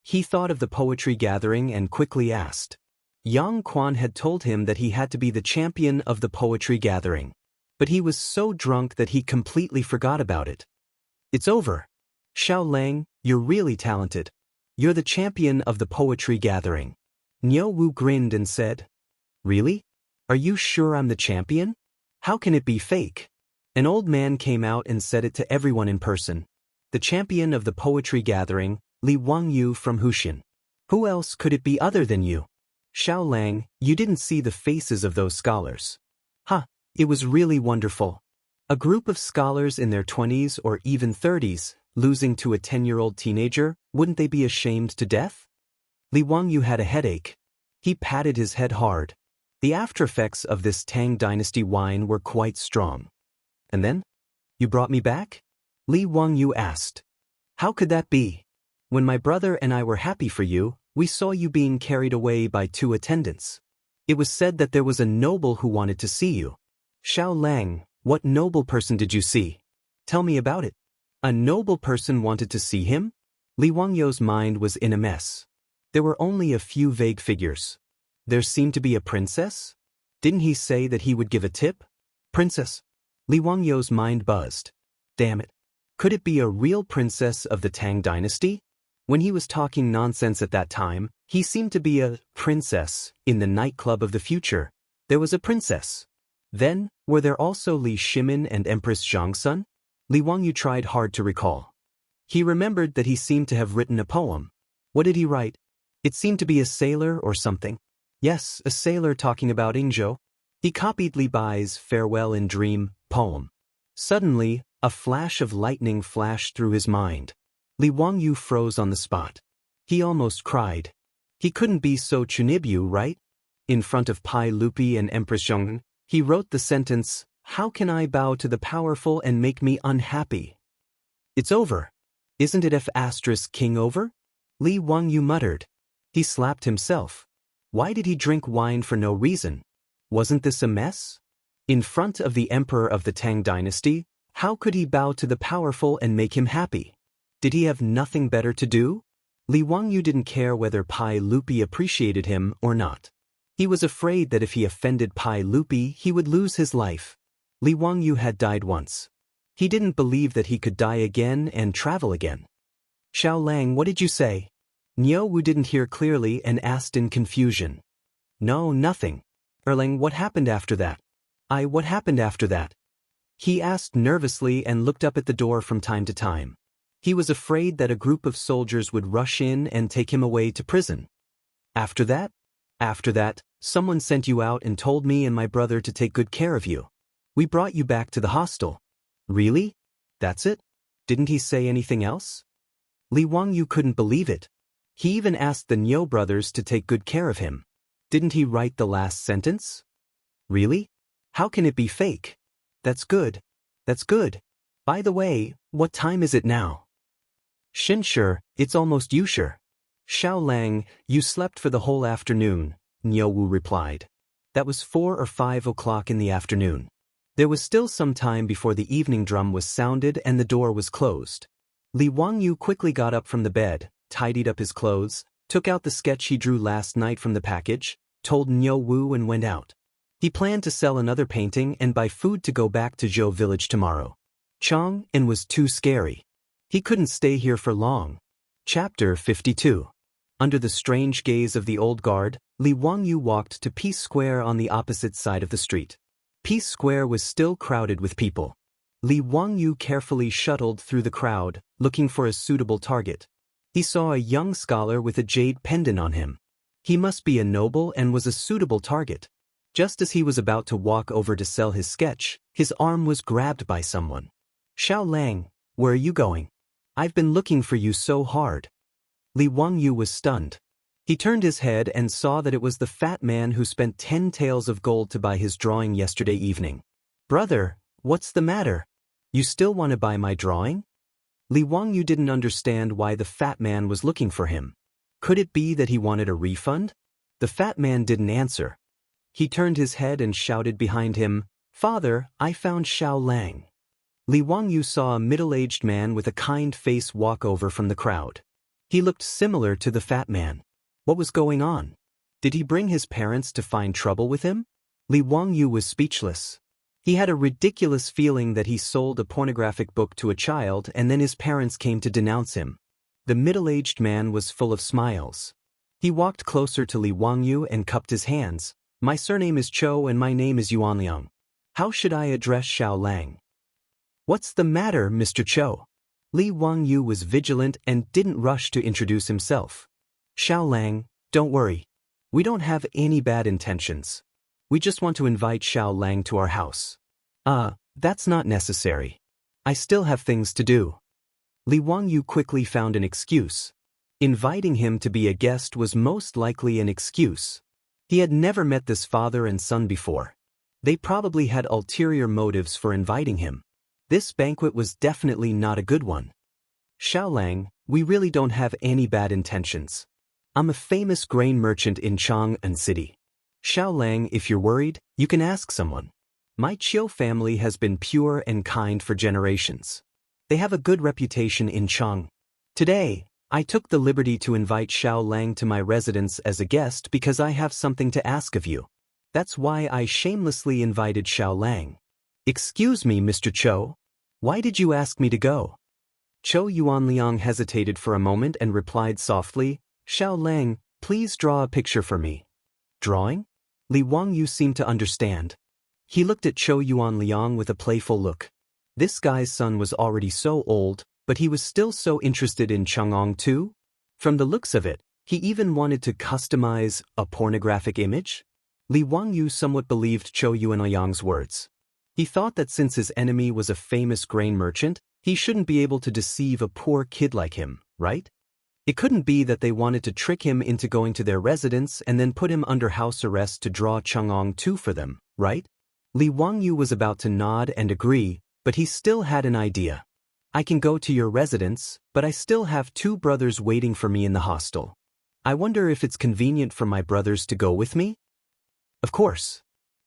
He thought of the poetry gathering and quickly asked. Yang Quan had told him that he had to be the champion of the poetry gathering. But he was so drunk that he completely forgot about it. It's over. Xiaolang, you're really talented. You're the champion of the poetry gathering. Niu Wu grinned and said, Really? Are you sure I'm the champion? How can it be fake? An old man came out and said it to everyone in person. The champion of the poetry gathering, Li Wangyu from Huxian. Who else could it be other than you? Xiaolang, you didn't see the faces of those scholars. It was really wonderful. A group of scholars in their 20s or even 30s, losing to a 10-year-old teenager, wouldn't they be ashamed to death? Li Wangyu had a headache. He patted his head hard. The aftereffects of this Tang dynasty wine were quite strong. And then? You brought me back? Li Wangyu asked. How could that be? When my brother and I were happy for you, we saw you being carried away by 2 attendants. It was said that there was a noble who wanted to see you. Xiaolang, what noble person did you see? Tell me about it. A noble person wanted to see him? Li Wangyu's mind was in a mess. There were only a few vague figures. There seemed to be a princess? Didn't he say that he would give a tip? Princess? Li Wangyu's mind buzzed. Damn it. Could it be a real princess of the Tang dynasty? When he was talking nonsense at that time, he seemed to be a princess in the nightclub of the future. There was a princess. Then, were there also Li Shimin and Empress Zhangsun? Li Wangyu tried hard to recall. He remembered that he seemed to have written a poem. What did he write? It seemed to be a sailor or something. Yes, a sailor talking about Ingzhou. He copied Li Bai's Farewell in Dream poem. Suddenly, a flash of lightning flashed through his mind. Li Wangyu froze on the spot. He almost cried. He couldn't be so Chunibyu, right? In front of Pai Lupi and Empress Chang'an, he wrote the sentence, How can I bow to the powerful and make me unhappy? It's over. Isn't it F***king over? Li Wangyu muttered. He slapped himself. Why did he drink wine for no reason? Wasn't this a mess? In front of the emperor of the Tang dynasty, how could he bow to the powerful and make him happy? Did he have nothing better to do? Li Wangyu didn't care whether Pai Lupi appreciated him or not. He was afraid that if he offended Pai Lupi, he would lose his life. Li Wangyu had died once. He didn't believe that he could die again and travel again. Xiaolang, what did you say? Niu Wu didn't hear clearly and asked in confusion. No, nothing. Erlang, what happened after that? What happened after that? He asked nervously and looked up at the door from time to time. He was afraid that a group of soldiers would rush in and take him away to prison. After that? After that, someone sent you out and told me and my brother to take good care of you. We brought you back to the hostel. Really? That's it? Didn't he say anything else? Li Wangyu couldn't believe it. He even asked the Niu brothers to take good care of him. Didn't he write the last sentence? Really? How can it be fake? That's good. That's good. By the way, what time is it now? Shinshir, it's almost Yushir. Xiao Lang, you slept for the whole afternoon, Niu Wu replied. That was 4 or 5 o'clock in the afternoon. There was still some time before the evening drum was sounded and the door was closed. Li Wangyu quickly got up from the bed, tidied up his clothes, took out the sketch he drew last night from the package, told Niu Wu and went out. He planned to sell another painting and buy food to go back to Zhou village tomorrow. Chang'an was too scary. He couldn't stay here for long. Chapter 52. Under the strange gaze of the old guard, Li Wangyu walked to Peace Square on the opposite side of the street. Peace Square was still crowded with people. Li Wangyu carefully shuttled through the crowd, looking for a suitable target. He saw a young scholar with a jade pendant on him. He must be a noble and was a suitable target. Just as he was about to walk over to sell his sketch, his arm was grabbed by someone. Xiao Lang, where are you going? I've been looking for you so hard. Li Wangyu was stunned. He turned his head and saw that it was the fat man who spent 10 taels of gold to buy his drawing yesterday evening. Brother, what's the matter? You still want to buy my drawing? Li Wangyu didn't understand why the fat man was looking for him. Could it be that he wanted a refund? The fat man didn't answer. He turned his head and shouted behind him, Father, I found Xiao Lang. Li Wangyu saw a middle-aged man with a kind face walk over from the crowd. He looked similar to the fat man. What was going on? Did he bring his parents to find trouble with him? Li Wangyu was speechless. He had a ridiculous feeling that he sold a pornographic book to a child and then his parents came to denounce him. The middle-aged man was full of smiles. He walked closer to Li Wangyu and cupped his hands. My surname is Cho and my name is Yuanliang. How should I address Xiao Lang? What's the matter, Mr. Cho? Li Wangyu was vigilant and didn't rush to introduce himself. Xiao Lang, don't worry. We don't have any bad intentions. We just want to invite Xiao Lang to our house. That's not necessary. I still have things to do. Li Wangyu quickly found an excuse. Inviting him to be a guest was most likely an excuse. He had never met this father and son before. They probably had ulterior motives for inviting him. This banquet was definitely not a good one. Xiao Lang, we really don't have any bad intentions. I'm a famous grain merchant in Chang'an City. Xiao Lang, if you're worried, you can ask someone. My Chiu family has been pure and kind for generations. They have a good reputation in Chang. Today, I took the liberty to invite Xiao Lang to my residence as a guest because I have something to ask of you. That's why I shamelessly invited Xiao Lang. Excuse me, Mr. Cho. Why did you ask me to go? Cho Yuanliang hesitated for a moment and replied softly, Xiao Lang, please draw a picture for me. Drawing? Li Wangyu seemed to understand. He looked at Cho Yuanliang with a playful look. This guy's son was already so old, but he was still so interested in Chang'an too? From the looks of it, he even wanted to customize a pornographic image? Li Wangyu somewhat believed Cho Yuanliang's words. He thought that since his enemy was a famous grain merchant, he shouldn't be able to deceive a poor kid like him, right? It couldn't be that they wanted to trick him into going to their residence and then put him under house arrest to draw Chang'an too for them, right? Li Wangyu was about to nod and agree, but he still had an idea. I can go to your residence, but I still have 2 brothers waiting for me in the hostel. I wonder if it's convenient for my brothers to go with me? Of course.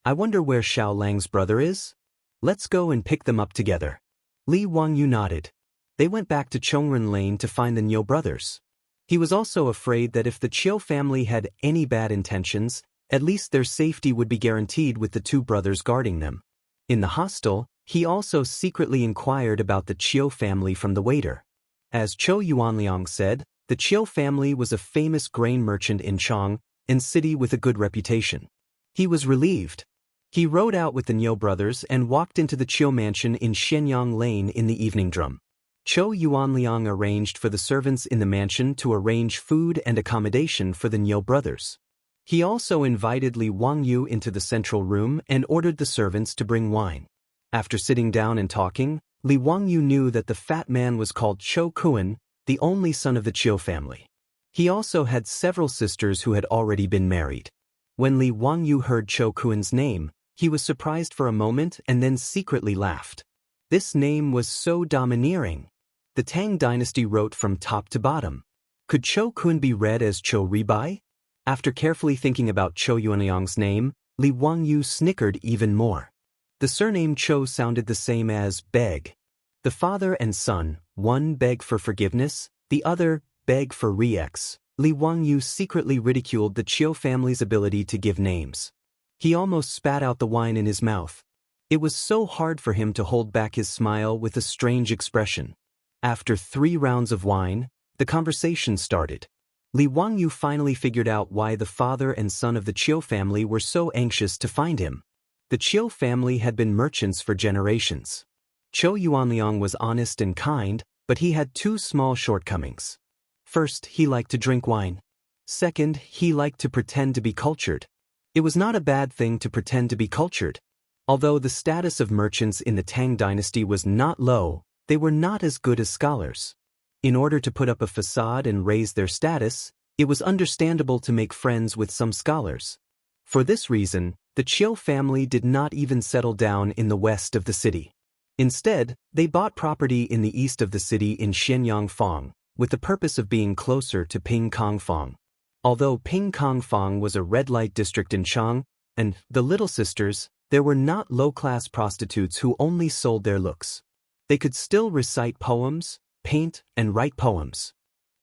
I wonder where Xiao Lang's brother is? Let's go and pick them up together. Li Wangyu nodded. They went back to Chongren Lane to find the Niu brothers. He was also afraid that if the Chiu family had any bad intentions, at least their safety would be guaranteed with the 2 brothers guarding them. In the hostel, he also secretly inquired about the Chiu family from the waiter. As Cho Yuanliang said, the Chiu family was a famous grain merchant in Chang'an City with a good reputation. He was relieved. He rode out with the Niu brothers and walked into the Chiu mansion in Shenyang Lane in the evening drum. Chou Yuanliang arranged for the servants in the mansion to arrange food and accommodation for the Niu brothers. He also invited Li Wangyu into the central room and ordered the servants to bring wine. After sitting down and talking, Li Wangyu knew that the fat man was called Chou Kuan, the only son of the Chiu family. He also had several sisters who had already been married. When Li Wangyu heard Chou Kuan's name, he was surprised for a moment and then secretly laughed. This name was so domineering. The Tang dynasty wrote from top to bottom. Could Chou Kuan be read as Chou Ribai? After carefully thinking about Chou Yuanliang's name, Li Wangyu snickered even more. The surname Chou sounded the same as beg. The father and son, one beg for forgiveness, the other beg for re-ex. Li Wangyu secretly ridiculed the Chiu family's ability to give names. He almost spat out the wine in his mouth. It was so hard for him to hold back his smile with a strange expression. After 3 rounds of wine, the conversation started. Li Wangyu finally figured out why the father and son of the Chiu family were so anxious to find him. The Chiu family had been merchants for generations. Chou Yuanliang was honest and kind, but he had 2 small shortcomings. First, he liked to drink wine. Second, he liked to pretend to be cultured. It was not a bad thing to pretend to be cultured. Although the status of merchants in the Tang dynasty was not low, they were not as good as scholars. In order to put up a facade and raise their status, it was understandable to make friends with some scholars. For this reason, the Chiu family did not even settle down in the west of the city. Instead, they bought property in the east of the city in Shenyang, with the purpose of being closer to Pingkangfang. Although Pingkangfang was a red light district in Chang'an, and the Little Sisters, there were not low-class prostitutes who only sold their looks. They could still recite poems, paint, and write poems.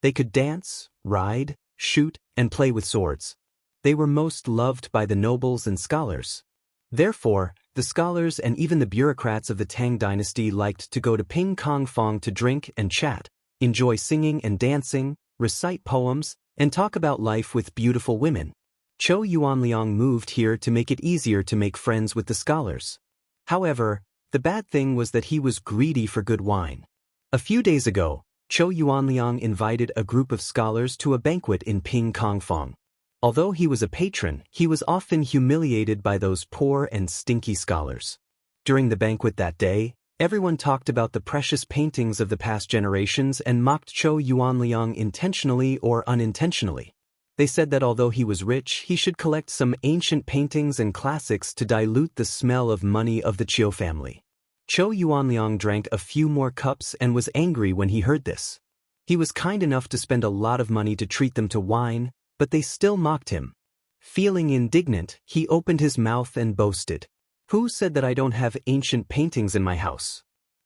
They could dance, ride, shoot, and play with swords. They were most loved by the nobles and scholars. Therefore, the scholars and even the bureaucrats of the Tang dynasty liked to go to Pingkangfang to drink and chat, enjoy singing and dancing, recite poems, and talk about life with beautiful women. Chou Yuanliang moved here to make it easier to make friends with the scholars. However, the bad thing was that he was greedy for good wine. A few days ago, Chou Yuanliang invited a group of scholars to a banquet in Pingkangfang. Although he was a patron, he was often humiliated by those poor and stinky scholars. During the banquet that day, everyone talked about the precious paintings of the past generations and mocked Chou Yuanliang intentionally or unintentionally. They said that although he was rich, he should collect some ancient paintings and classics to dilute the smell of money of the Chiu family. Chou Yuanliang drank a few more cups and was angry when he heard this. He was kind enough to spend a lot of money to treat them to wine, but they still mocked him. Feeling indignant, he opened his mouth and boasted. "Who said that I don't have ancient paintings in my house?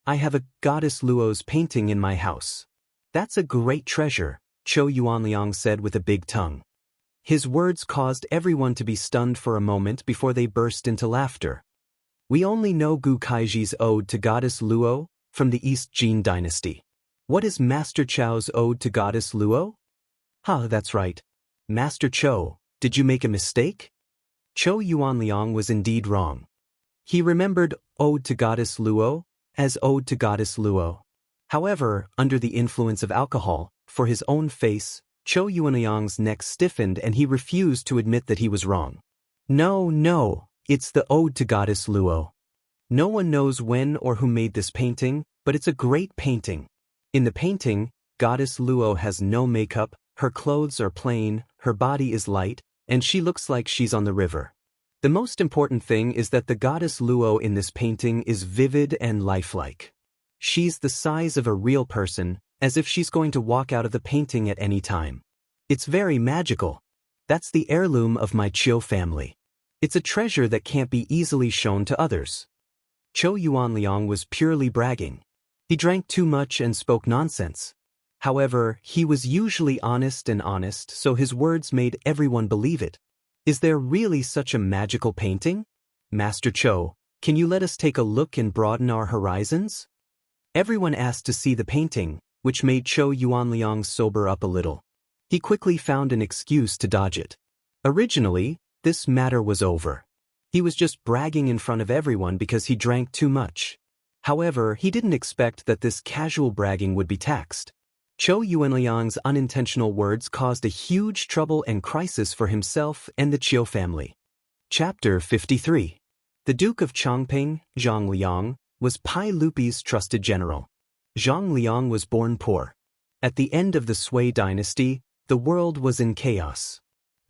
I have a goddess Luo's painting in my house." "That's a great treasure," Chou Yuanliang said with a big tongue. His words caused everyone to be stunned for a moment before they burst into laughter. "We only know Gu Kaiji's ode to goddess Luo from the East Jin dynasty. What is Master Chou's ode to goddess Luo?" That's right. Master Chou, did you make a mistake?" Chou Yuanliang was indeed wrong. He remembered Ode to Goddess Luo as Ode to Goddess Luo. However, under the influence of alcohol, for his own face, Chou Yuanliang's neck stiffened and he refused to admit that he was wrong. No, it's the Ode to Goddess Luo. No one knows when or who made this painting, but it's a great painting. In the painting, Goddess Luo has no makeup, her clothes are plain, her body is light, and she looks like she's on the river. The most important thing is that the goddess Luo in this painting is vivid and lifelike. She's the size of a real person, as if she's going to walk out of the painting at any time. It's very magical. That's the heirloom of my Chiu family. It's a treasure that can't be easily shown to others. Chou Yuanliang was purely bragging. He drank too much and spoke nonsense. However, he was usually honest, so his words made everyone believe it. Is there really such a magical painting? Master Chou, can you let us take a look and broaden our horizons? Everyone asked to see the painting, which made Chou Yuanliang sober up a little. He quickly found an excuse to dodge it. Originally, this matter was over. He was just bragging in front of everyone because he drank too much. However, he didn't expect that this casual bragging would be taxed. Zhou Yuanliang's unintentional words caused a huge trouble and crisis for himself and the Qiu family. Chapter 53. The Duke of Changping, Zhang Liang, was Pai Lupi's trusted general. Zhang Liang was born poor. At the end of the Sui dynasty, the world was in chaos.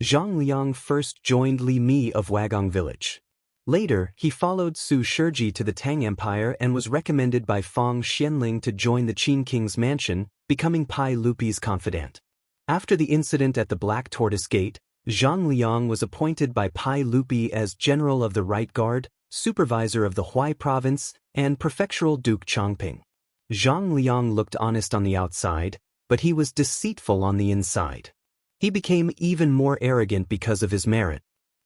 Zhang Liang first joined Li Mi of Wagong village. Later, he followed Su Shiji to the Tang Empire and was recommended by Fang Xianling to join the Qin king's mansion, becoming Pai Lupi's confidant. After the incident at the Black Tortoise Gate, Zhang Liang was appointed by Pai Lupi as general of the Right Guard, supervisor of the Huai province, and prefectural Duke Changping. Zhang Liang looked honest on the outside, but he was deceitful on the inside. He became even more arrogant because of his merit.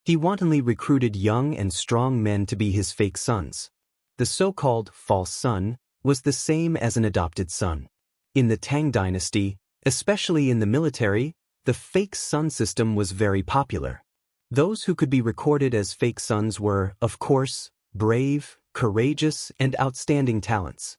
He wantonly recruited young and strong men to be his fake sons. The so-called false son was the same as an adopted son. In the Tang dynasty, especially in the military, the fake son system was very popular. Those who could be recorded as fake sons were, of course, brave, courageous, and outstanding talents.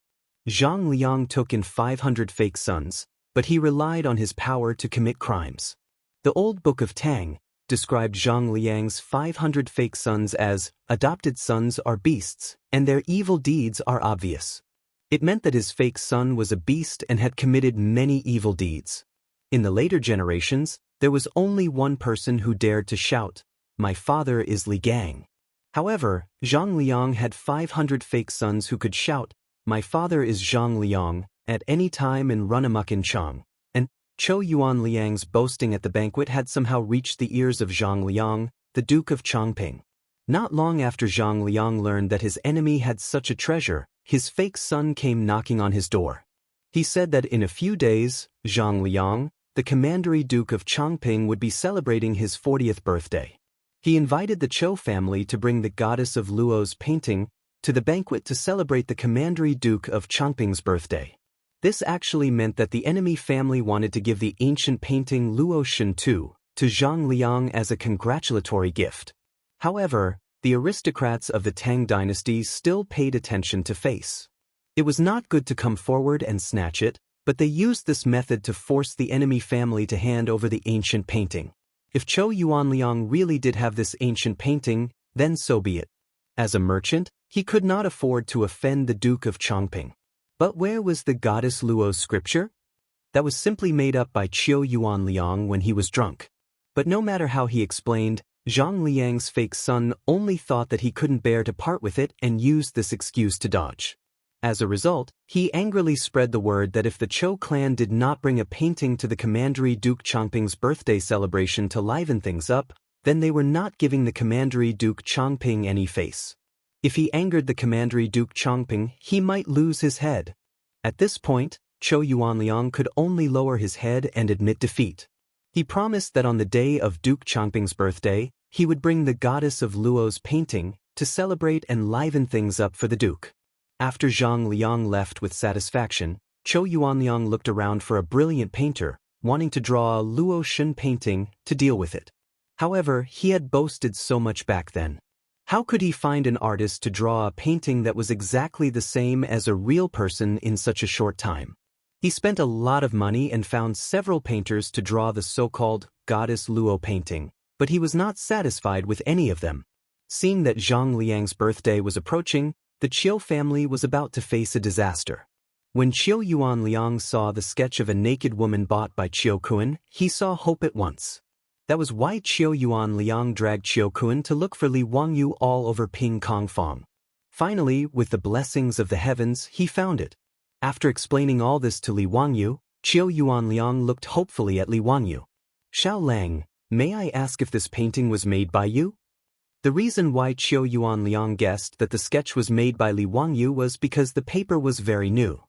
Zhang Liang took in 500 fake sons, but he relied on his power to commit crimes. The Old Book of Tang described Zhang Liang's 500 fake sons as adopted sons are beasts, and their evil deeds are obvious. It meant that his fake son was a beast and had committed many evil deeds. In the later generations, there was only one person who dared to shout, "My father is Li Gang." However, Zhang Liang had 500 fake sons who could shout, "My father is Zhang Liang," at any time and run amok in Chang. Zhou Yuanliang's boasting at the banquet had somehow reached the ears of Zhang Liang, the Duke of Changping. Not long after Zhang Liang learned that his enemy had such a treasure, his fake son came knocking on his door. He said that in a few days, Zhang Liang, the Commandery Duke of Changping, would be celebrating his 40th birthday. He invited the Zhou family to bring the goddess of Luo's painting to the banquet to celebrate the Commandery Duke of Changping's birthday. This actually meant that the enemy family wanted to give the ancient painting Luo Shentu to Zhang Liang as a congratulatory gift. However, the aristocrats of the Tang dynasty still paid attention to face. It was not good to come forward and snatch it, but they used this method to force the enemy family to hand over the ancient painting. If Zhou Yuanliang really did have this ancient painting, then so be it. As a merchant, he could not afford to offend the Duke of Changping. But where was the goddess Luo's scripture? That was simply made up by Zhou Yuanliang when he was drunk. But no matter how he explained, Zhang Liang's fake son only thought that he couldn't bear to part with it and used this excuse to dodge. As a result, he angrily spread the word that if the Zhou clan did not bring a painting to the Commandery Duke Changping's birthday celebration to liven things up, then they were not giving the Commandery Duke Changping any face. If he angered the Commandery Duke Changping, he might lose his head. At this point, Zhou Yuanliang could only lower his head and admit defeat. He promised that on the day of Duke Changping's birthday, he would bring the goddess of Luo's painting to celebrate and liven things up for the Duke. After Zhang Liang left with satisfaction, Zhou Yuanliang looked around for a brilliant painter, wanting to draw a Luo Shen painting to deal with it. However, he had boasted so much back then. How could he find an artist to draw a painting that was exactly the same as a real person in such a short time? He spent a lot of money and found several painters to draw the so-called goddess Luo painting, but he was not satisfied with any of them. Seeing that Zhang Liang's birthday was approaching, the Qiu family was about to face a disaster. When Zhou Yuanliang saw the sketch of a naked woman bought by Qiu Kun, he saw hope at once. That was why Zhou Yuanliang dragged Qiu Kun to look for Li Wangyu all over Ping Kong Fong. Finally, with the blessings of the heavens, he found it. After explaining all this to Li Wangyu, Zhou Yuanliang looked hopefully at Li Wangyu. "Xiao Lang, may I ask if this painting was made by you?" The reason why Zhou Yuanliang guessed that the sketch was made by Li Wangyu was because the paper was very new.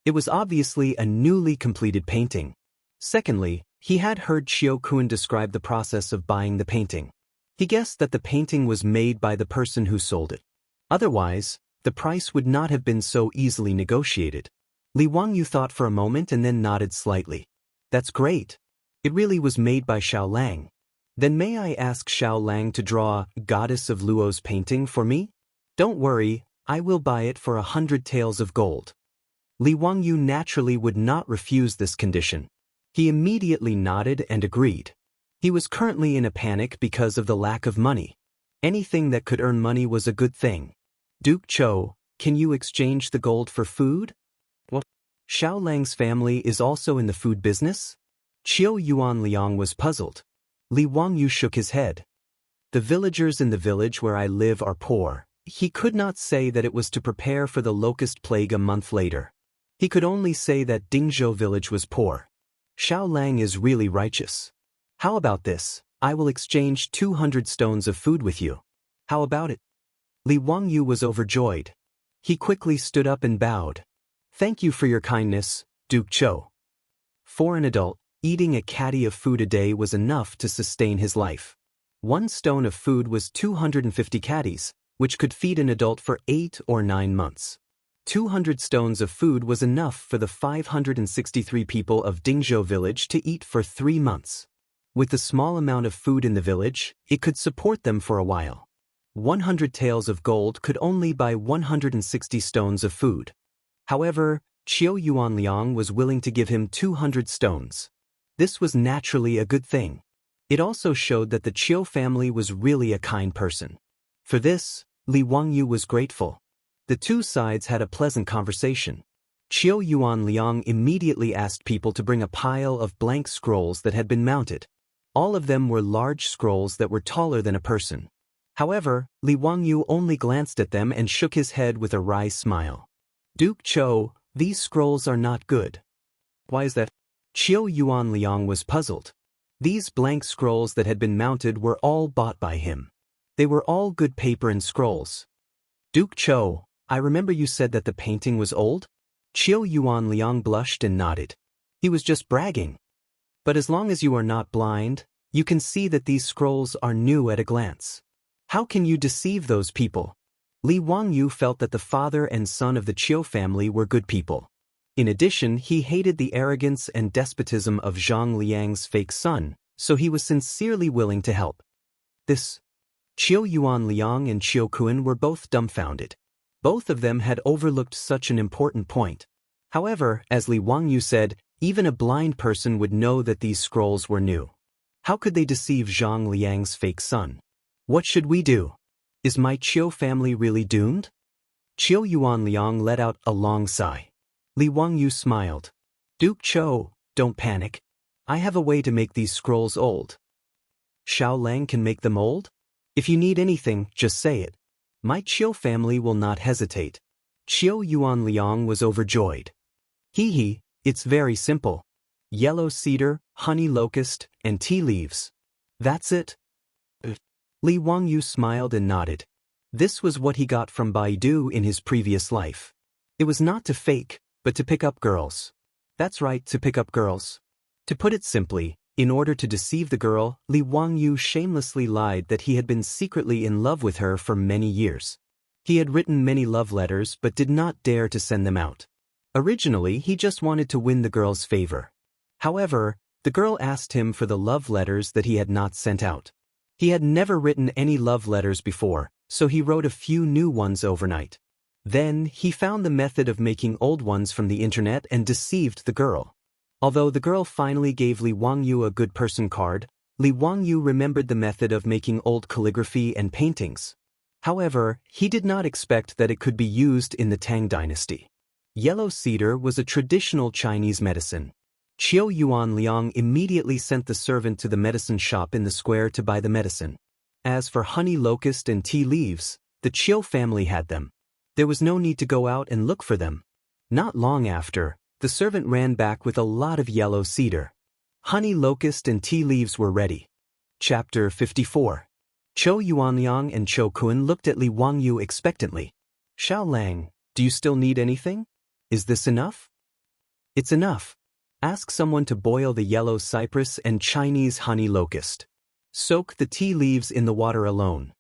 It was obviously a newly completed painting. Secondly, he had heard Qiu Kun describe the process of buying the painting. He guessed that the painting was made by the person who sold it. Otherwise, the price would not have been so easily negotiated. Li Wangyu thought for a moment and then nodded slightly. "That's great. It really was made by Xiao Lang." Then may I ask Xiao Lang to draw Goddess of Luo's painting for me? Don't worry, I will buy it for 100 taels of gold. Li Wangyu naturally would not refuse this condition. He immediately nodded and agreed. He was currently in a panic because of the lack of money. Anything that could earn money was a good thing. Duke Cho, can you exchange the gold for food? What? Xiao Lang's family is also in the food business? Qiu Yuan Liang was puzzled. Li Wangyu shook his head. The villagers in the village where I live are poor. He could not say that it was to prepare for the locust plague a month later. He could only say that Dingzhou village was poor. Xiao Lang is really righteous. How about this? I will exchange 200 stones of food with you. How about it? Li Wangyu was overjoyed. He quickly stood up and bowed. Thank you for your kindness, Duke Cho. For an adult, eating a caddy of food a day was enough to sustain his life. 1 stone of food was 250 caddies, which could feed an adult for 8 or 9 months. 200 stones of food was enough for the 563 people of Dingzhou village to eat for 3 months. With the small amount of food in the village, it could support them for a while. 100 taels of gold could only buy 160 stones of food. However, Qiu Yuan Liang was willing to give him 200 stones. This was naturally a good thing. It also showed that the Qiu family was really a kind person. For this, Li Wangyu was grateful. The two sides had a pleasant conversation. Qiu Yuan Liang immediately asked people to bring a pile of blank scrolls that had been mounted. All of them were large scrolls that were taller than a person. However, Li Wangyu only glanced at them and shook his head with a wry smile. Duke Cho, these scrolls are not good. Why is that? Qiu Yuan Liang was puzzled. These blank scrolls that had been mounted were all bought by him. They were all good paper and scrolls. Duke Cho, I remember you said that the painting was old? Qiu Yuan Liang blushed and nodded. He was just bragging. But as long as you are not blind, you can see that these scrolls are new at a glance. How can you deceive those people? Li Wangyu felt that the father and son of the Qiu family were good people. In addition, he hated the arrogance and despotism of Zhang Liang's fake son, so he was sincerely willing to help. Qiu Yuan Liang and Qiu Kun were both dumbfounded. Both of them had overlooked such an important point. However, as Li Wangyu said, even a blind person would know that these scrolls were new. How could they deceive Zhang Liang's fake son? What should we do? Is my Qiu family really doomed? Qiu Yuan Liang let out a long sigh. Li Wangyu smiled. Duke Cho, don't panic. I have a way to make these scrolls old. Xiao Lang can make them old? If you need anything, just say it. My Qiu family will not hesitate. Qiu Yuan Liang was overjoyed. Hee, it's very simple. Yellow cedar, honey locust, and tea leaves. That's it. Li Wangyu smiled and nodded. This was what he got from Baidu in his previous life. It was not to fake, but to pick up girls. That's right, to pick up girls. To put it simply, in order to deceive the girl, Li Wangyu shamelessly lied that he had been secretly in love with her for many years. He had written many love letters but did not dare to send them out. Originally, he just wanted to win the girl's favor. However, the girl asked him for the love letters that he had not sent out. He had never written any love letters before, so he wrote a few new ones overnight. Then, he found the method of making old ones from the internet and deceived the girl. Although the girl finally gave Li Wangyu a good person card, Li Wangyu remembered the method of making old calligraphy and paintings. However, he did not expect that it could be used in the Tang dynasty. Yellow cedar was a traditional Chinese medicine. Qiu Yuan Liang immediately sent the servant to the medicine shop in the square to buy the medicine. As for honey locust and tea leaves, the Qiu family had them. There was no need to go out and look for them. Not long after, the servant ran back with a lot of yellow cedar. Honey locust and tea leaves were ready. Chapter 54. Qiu Yuanliang and Qiu Kun looked at Li Wangyu expectantly. Xiao Lang, do you still need anything? Is this enough? It's enough. Ask someone to boil the yellow cypress and Chinese honey locust. Soak the tea leaves in the water alone.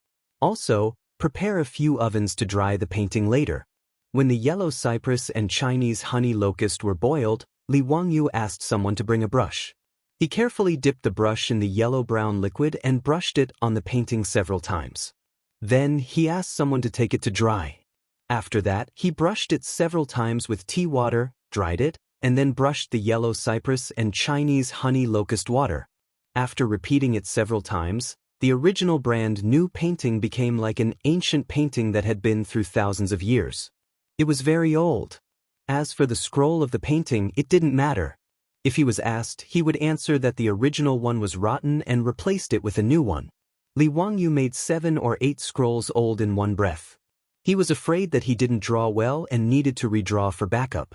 Also, prepare a few ovens to dry the painting later. When the yellow cypress and Chinese honey locust were boiled, Li Wangyu asked someone to bring a brush. He carefully dipped the brush in the yellow-brown liquid and brushed it on the painting several times. Then he asked someone to take it to dry. After that, he brushed it several times with tea water, dried it, and then brushed the yellow cypress and Chinese honey locust water. After repeating it several times, the original brand new painting became like an ancient painting that had been through thousands of years. It was very old. As for the scroll of the painting, it didn't matter. If he was asked, he would answer that the original one was rotten and replaced it with a new one. Li Wangyu made 7 or 8 scrolls old in one breath. He was afraid that he didn't draw well and needed to redraw for backup.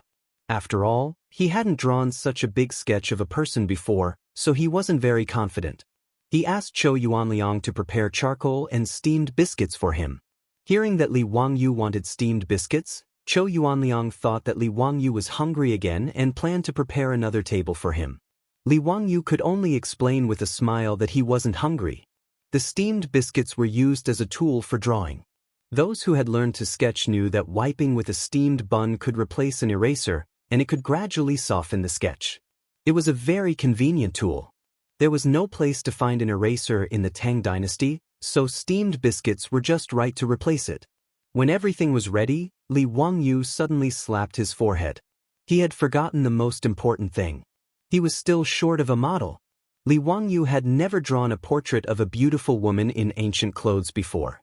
After all, he hadn't drawn such a big sketch of a person before, so he wasn't very confident. He asked Zhou Yuanliang to prepare charcoal and steamed biscuits for him. Hearing that Li Wangyu wanted steamed biscuits, Zhou Yuanliang thought that Li Wangyu was hungry again and planned to prepare another table for him. Li Wangyu could only explain with a smile that he wasn't hungry. The steamed biscuits were used as a tool for drawing. Those who had learned to sketch knew that wiping with a steamed bun could replace an eraser, and it could gradually soften the sketch. It was a very convenient tool. There was no place to find an eraser in the Tang dynasty, so steamed biscuits were just right to replace it. When everything was ready, Li Wangyu suddenly slapped his forehead. He had forgotten the most important thing. He was still short of a model. Li Wangyu had never drawn a portrait of a beautiful woman in ancient clothes before.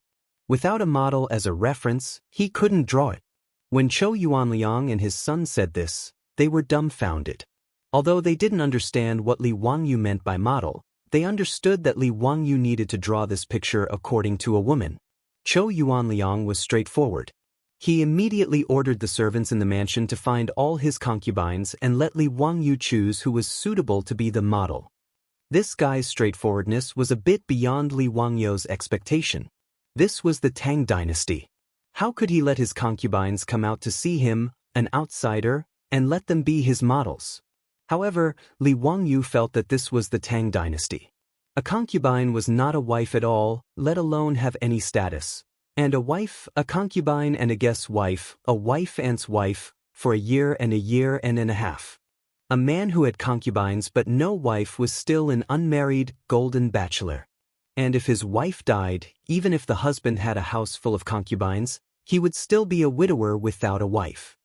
Without a model as a reference, he couldn't draw it. When Zhou Yuanliang and his son said this, they were dumbfounded. Although they didn't understand what Li Wangyu meant by model, they understood that Li Wangyu needed to draw this picture according to a woman. Zhou Yuanliang was straightforward. He immediately ordered the servants in the mansion to find all his concubines and let Li Wangyu choose who was suitable to be the model. This guy's straightforwardness was a bit beyond Li Wangyu's expectation. This was the Tang dynasty. How could he let his concubines come out to see him, an outsider, and let them be his models? However, Li Wangyu felt that this was the Tang dynasty. A concubine was not a wife at all, let alone have any status. And a wife, a concubine and a guest's wife, a wife and's wife, for a year and a half. A man who had concubines but no wife was still an unmarried, golden bachelor. And if his wife died, even if the husband had a house full of concubines, he would still be a widower without a wife.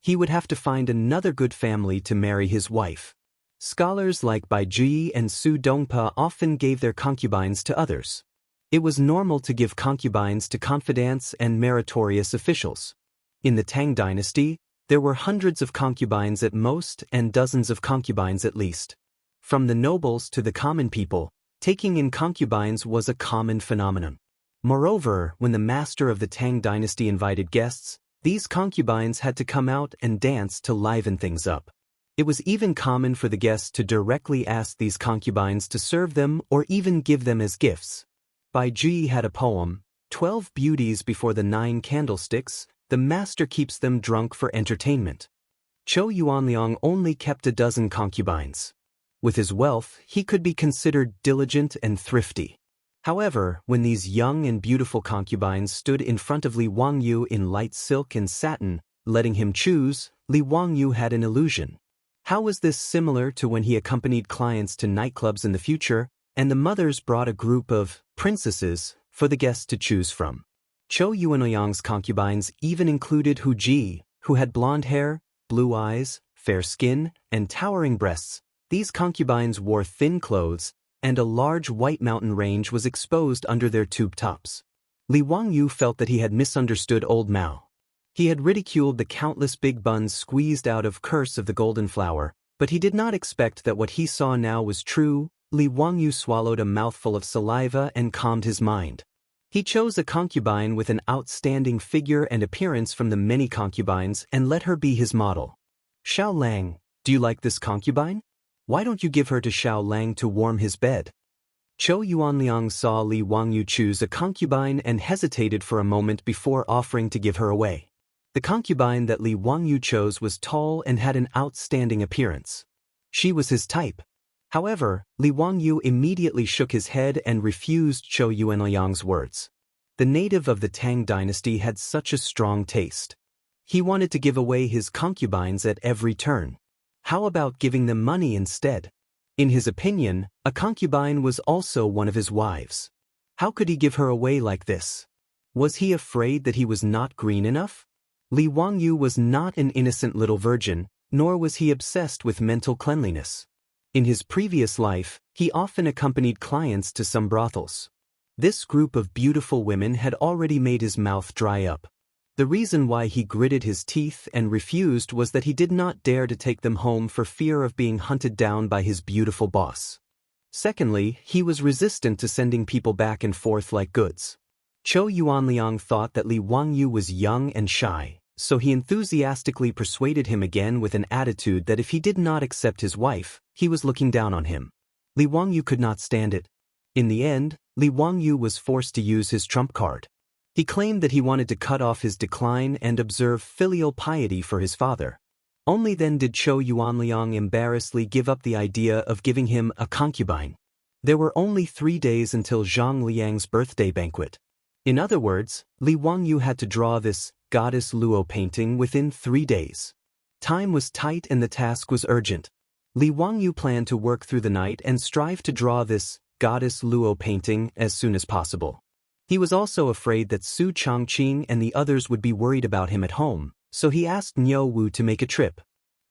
He would have to find another good family to marry his wife. Scholars like Bai Ji and Su Dongpa often gave their concubines to others. It was normal to give concubines to confidants and meritorious officials. In the Tang dynasty, there were hundreds of concubines at most and dozens of concubines at least. From the nobles to the common people, taking in concubines was a common phenomenon. Moreover, when the master of the Tang dynasty invited guests, these concubines had to come out and dance to liven things up. It was even common for the guests to directly ask these concubines to serve them or even give them as gifts. Bai Ji had a poem, 12 Beauties Before the 9 Candlesticks, the master keeps them drunk for entertainment. Zhou Yuanliang only kept a dozen concubines. With his wealth, he could be considered diligent and thrifty. However, when these young and beautiful concubines stood in front of Li Wangyu in light silk and satin, letting him choose, Li Wangyu had an illusion. How was this similar to when he accompanied clients to nightclubs in the future, and the mothers brought a group of princesses for the guests to choose from? Zhou Yuanliang's concubines even included Hu Ji, who had blonde hair, blue eyes, fair skin, and towering breasts. These concubines wore thin clothes, and a large white mountain range was exposed under their tube tops. Li Wangyu felt that he had misunderstood old Mao. He had ridiculed the countless big buns squeezed out of Curse of the Golden Flower, but he did not expect that what he saw now was true. Li Wangyu swallowed a mouthful of saliva and calmed his mind. He chose a concubine with an outstanding figure and appearance from the many concubines and let her be his model. Xiao Lang, do you like this concubine? Why don't you give her to Xiao Lang to warm his bed? Zhou Yuanliang saw Li Wangyu choose a concubine and hesitated for a moment before offering to give her away. The concubine that Li Wangyu chose was tall and had an outstanding appearance. She was his type. However, Li Wangyu immediately shook his head and refused Zhou Yuanliang's words. The native of the Tang dynasty had such a strong taste. He wanted to give away his concubines at every turn. How about giving them money instead? In his opinion, a concubine was also one of his wives. How could he give her away like this? Was he afraid that he was not green enough? Li Wangyu was not an innocent little virgin, nor was he obsessed with mental cleanliness. In his previous life, he often accompanied clients to some brothels. This group of beautiful women had already made his mouth dry up. The reason why he gritted his teeth and refused was that he did not dare to take them home for fear of being hunted down by his beautiful boss. Secondly, he was resistant to sending people back and forth like goods. Chou Yuanliang thought that Li Wangyu was young and shy, so he enthusiastically persuaded him again with an attitude that if he did not accept his wife, he was looking down on him. Li Wangyu could not stand it. In the end, Li Wangyu was forced to use his trump card. He claimed that he wanted to cut off his decline and observe filial piety for his father. Only then did Chou Yuanliang embarrassedly give up the idea of giving him a concubine. There were only 3 days until Zhang Liang's birthday banquet. In other words, Li Wangyu had to draw this Goddess Luo painting within 3 days. Time was tight and the task was urgent. Li Wangyu planned to work through the night and strive to draw this Goddess Luo painting as soon as possible. He was also afraid that Su Changqing and the others would be worried about him at home, so he asked Niu Wu to make a trip.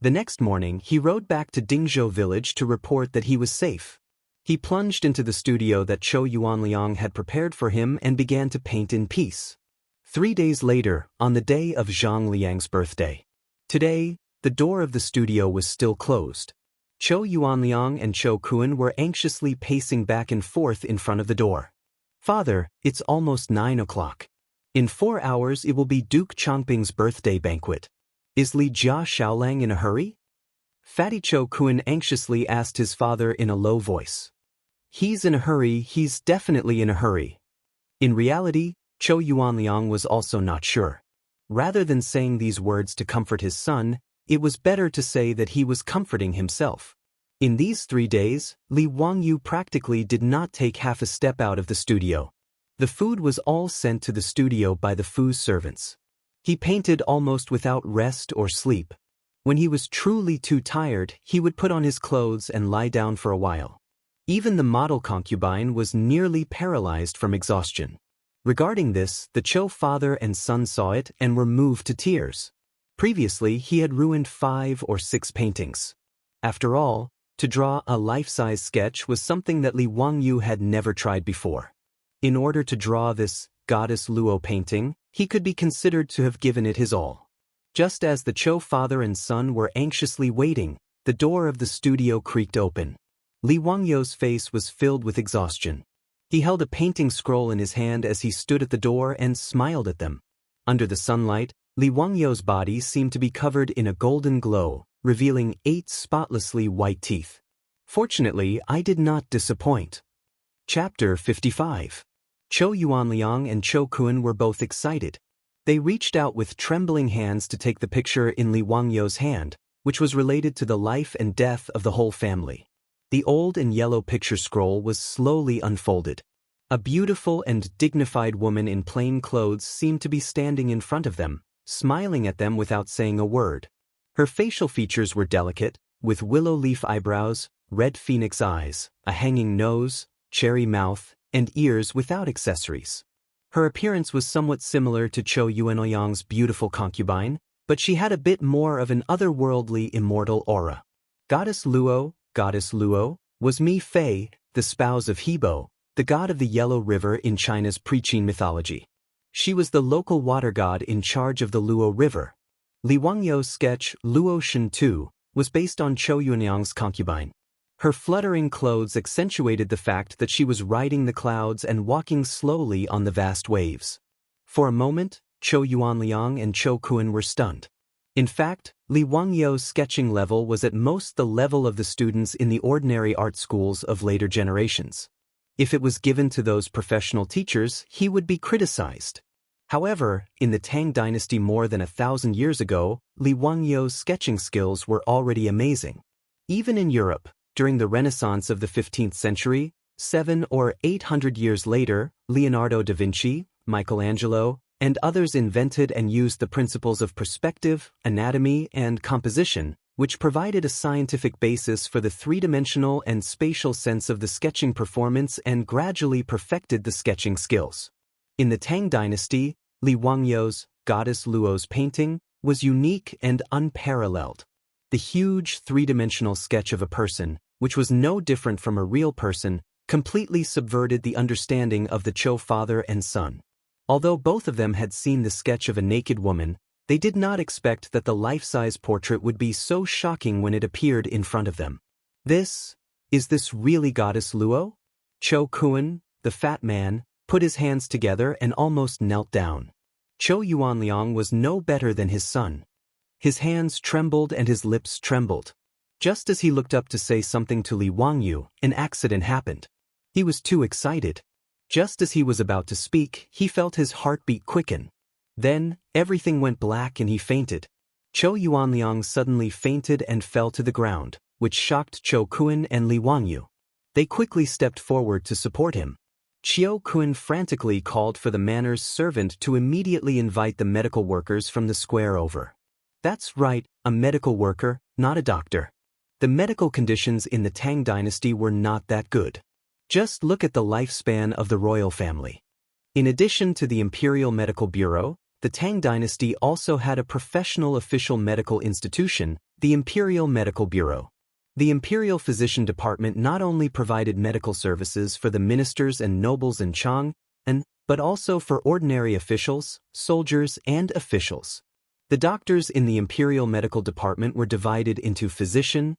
The next morning, he rode back to Dingzhou village to report that he was safe. He plunged into the studio that Chou Yuanliang had prepared for him and began to paint in peace. 3 days later, on the day of Zhang Liang's birthday. Today, the door of the studio was still closed. Chou Yuanliang and Chou Kuan were anxiously pacing back and forth in front of the door. "Father, it's almost 9 o'clock. In 4 hours it will be Duke Changping's birthday banquet. Is Li Jia Shaolang in a hurry?" Fatty Chou Kuan anxiously asked his father in a low voice. "He's in a hurry, he's definitely in a hurry." In reality, Chou Yuanliang was also not sure. Rather than saying these words to comfort his son, it was better to say that he was comforting himself. In these 3 days, Li Wangyu practically did not take half a step out of the studio. The food was all sent to the studio by the Fu's servants. He painted almost without rest or sleep. When he was truly too tired, he would put on his clothes and lie down for a while. Even the model concubine was nearly paralyzed from exhaustion. Regarding this, the Chou father and son saw it and were moved to tears. Previously, he had ruined 5 or 6 paintings. After all, to draw a life-size sketch was something that Li Wangyu had never tried before. In order to draw this Goddess Luo painting, he could be considered to have given it his all. Just as the Chou father and son were anxiously waiting, the door of the studio creaked open. Li Wangyu's face was filled with exhaustion. He held a painting scroll in his hand as he stood at the door and smiled at them. Under the sunlight, Li Wangyu's body seemed to be covered in a golden glow, revealing 8 spotlessly white teeth. Fortunately, I did not disappoint. Chapter 55. Chou Yuanliang and Chou Kuan were both excited. They reached out with trembling hands to take the picture in Li Wangyu's hand, which was related to the life and death of the whole family. The old and yellow picture scroll was slowly unfolded. A beautiful and dignified woman in plain clothes seemed to be standing in front of them, smiling at them without saying a word. Her facial features were delicate, with willow leaf eyebrows, red phoenix eyes, a hanging nose, cherry mouth, and ears without accessories. Her appearance was somewhat similar to Chou Yuanliang's beautiful concubine, but she had a bit more of an otherworldly immortal aura. Goddess Luo, was Mi Fei, the spouse of Hebo, the god of the Yellow River in China's pre-Qin mythology. She was the local water god in charge of the Luo River. Li Wangyu's sketch, Luo Shen Tu, was based on Chou Yuanliang's concubine. Her fluttering clothes accentuated the fact that she was riding the clouds and walking slowly on the vast waves. For a moment, Chou Yuanliang and Chou Kuan were stunned. In fact, Li Wangyu's sketching level was at most the level of the students in the ordinary art schools of later generations. If it was given to those professional teachers, he would be criticized. However, in the Tang dynasty more than 1,000 years ago, Li Wangyu's sketching skills were already amazing. Even in Europe, during the Renaissance of the 15th century, 700 or 800 years later, Leonardo da Vinci, Michelangelo, and others invented and used the principles of perspective, anatomy, and composition, which provided a scientific basis for the three-dimensional and spatial sense of the sketching performance and gradually perfected the sketching skills. In the Tang dynasty, Li Wangyou's Goddess Luo's painting was unique and unparalleled. The huge three-dimensional sketch of a person, which was no different from a real person, completely subverted the understanding of the Zhou father and son. Although both of them had seen the sketch of a naked woman, they did not expect that the life-size portrait would be so shocking when it appeared in front of them. Is this really Goddess Luo? Zhou Kun, the fat man, put his hands together and almost knelt down. Zhou Yuanliang was no better than his son. His hands trembled and his lips trembled. Just as he looked up to say something to Li Wangyu, an accident happened. He was too excited. Just as he was about to speak, he felt his heartbeat quicken. Then, everything went black and he fainted. Zhou Yuanliang suddenly fainted and fell to the ground, which shocked Zhou Kun and Li Wangyu. They quickly stepped forward to support him. Zhou Kun frantically called for the manor's servant to immediately invite the medical workers from the square over. That's right, a medical worker, not a doctor. The medical conditions in the Tang dynasty were not that good. Just look at the lifespan of the royal family. In addition to the Imperial Medical Bureau, the Tang dynasty also had a professional official medical institution, the Imperial Medical Bureau. The Imperial Physician Department not only provided medical services for the ministers and nobles in Chang'an, but also for ordinary officials, soldiers, and officials. The doctors in the Imperial Medical Department were divided into physician,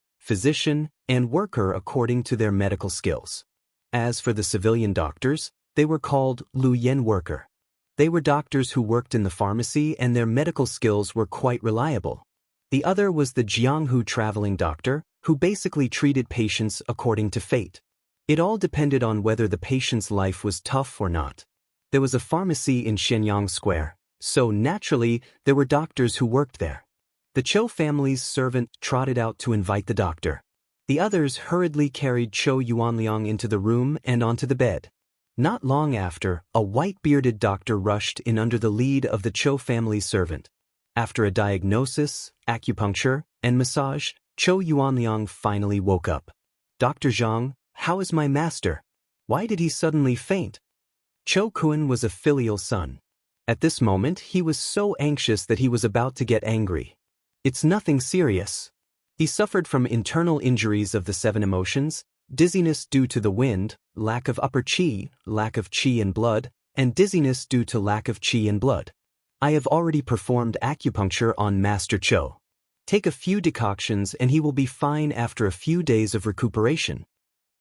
and worker according to their medical skills. As for the civilian doctors, they were called Luyan worker. They were doctors who worked in the pharmacy and their medical skills were quite reliable. The other was the Jianghu traveling doctor, who basically treated patients according to fate. It all depended on whether the patient's life was tough or not. There was a pharmacy in Shenyang Square, so naturally there were doctors who worked there. The Zhou family's servant trotted out to invite the doctor. The others hurriedly carried Zhou Yuanliang into the room and onto the bed. Not long after, a white-bearded doctor rushed in under the lead of the Zhou family's servant. After a diagnosis, acupuncture, and massage, Zhou Yuanliang finally woke up. "Dr. Zhang, how is my master? Why did he suddenly faint?" Zhou Kun was a filial son. At this moment, he was so anxious that he was about to get angry. "It's nothing serious." He suffered from internal injuries of the 7 emotions, dizziness due to the wind, lack of upper qi, lack of qi and blood, and dizziness due to lack of qi and blood. I have already performed acupuncture on Master Zhou. Take a few decoctions and he will be fine after a few days of recuperation.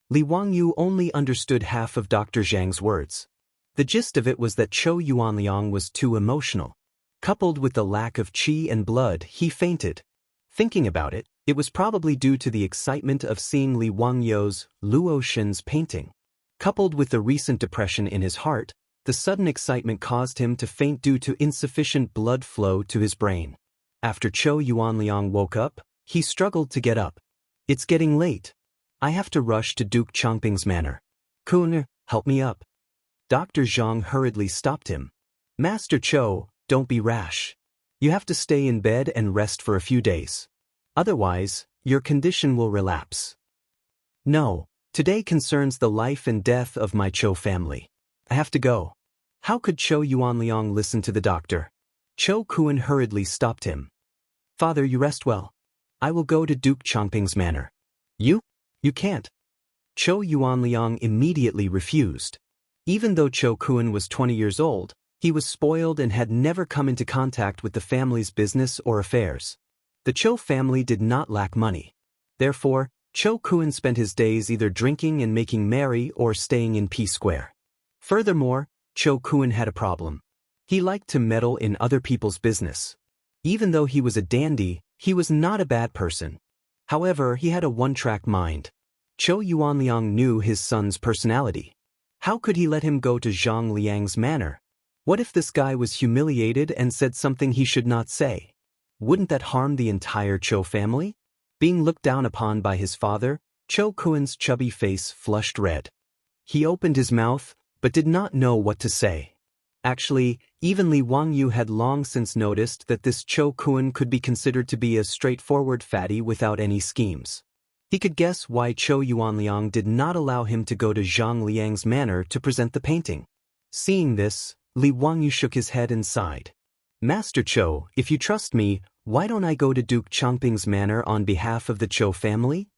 Li Wangyu only understood half of Dr. Zhang's words. The gist of it was that Zhou Yuanliang was too emotional. Coupled with the lack of qi and blood, he fainted. Thinking about it, it was probably due to the excitement of seeing Li Wangyou's Luo Shen's painting. Coupled with the recent depression in his heart, the sudden excitement caused him to faint due to insufficient blood flow to his brain. After Zhou Yuanliang woke up, he struggled to get up. "It's getting late. I have to rush to Duke Changping's manor. Kun, help me up." Dr. Zhang hurriedly stopped him. "Master Zhou, don't be rash. You have to stay in bed and rest for a few days. Otherwise, your condition will relapse." "No, today concerns the life and death of my Zhou family. I have to go." How could Zhou Yuanliang listen to the doctor? Zhou Kun hurriedly stopped him. "Father, you rest well. I will go to Duke Changping's manor." You can't." Zhou Yuanliang immediately refused. Even though Zhou Kun was 20 years old, he was spoiled and had never come into contact with the family's business or affairs. The Zhou family did not lack money. Therefore, Zhou Kun spent his days either drinking and making merry or staying in P Square. Furthermore, Zhou Kun had a problem. He liked to meddle in other people's business. Even though he was a dandy, he was not a bad person. However, he had a one-track mind. Zhou Yuanliang knew his son's personality. How could he let him go to Zhang Liang's manor? What if this guy was humiliated and said something he should not say? Wouldn't that harm the entire Zhou family? Being looked down upon by his father, Zhou Kun's chubby face flushed red. He opened his mouth, but did not know what to say. Actually, even Li Wangyu had long since noticed that this Cho Kun could be considered to be a straightforward fatty without any schemes. He could guess why Cho Yuanliang did not allow him to go to Zhang Liang's manor to present the painting. Seeing this, Li Wangyu shook his head and sighed. Master Cho, if you trust me, why don't I go to Duke Changping's manor on behalf of the Cho family?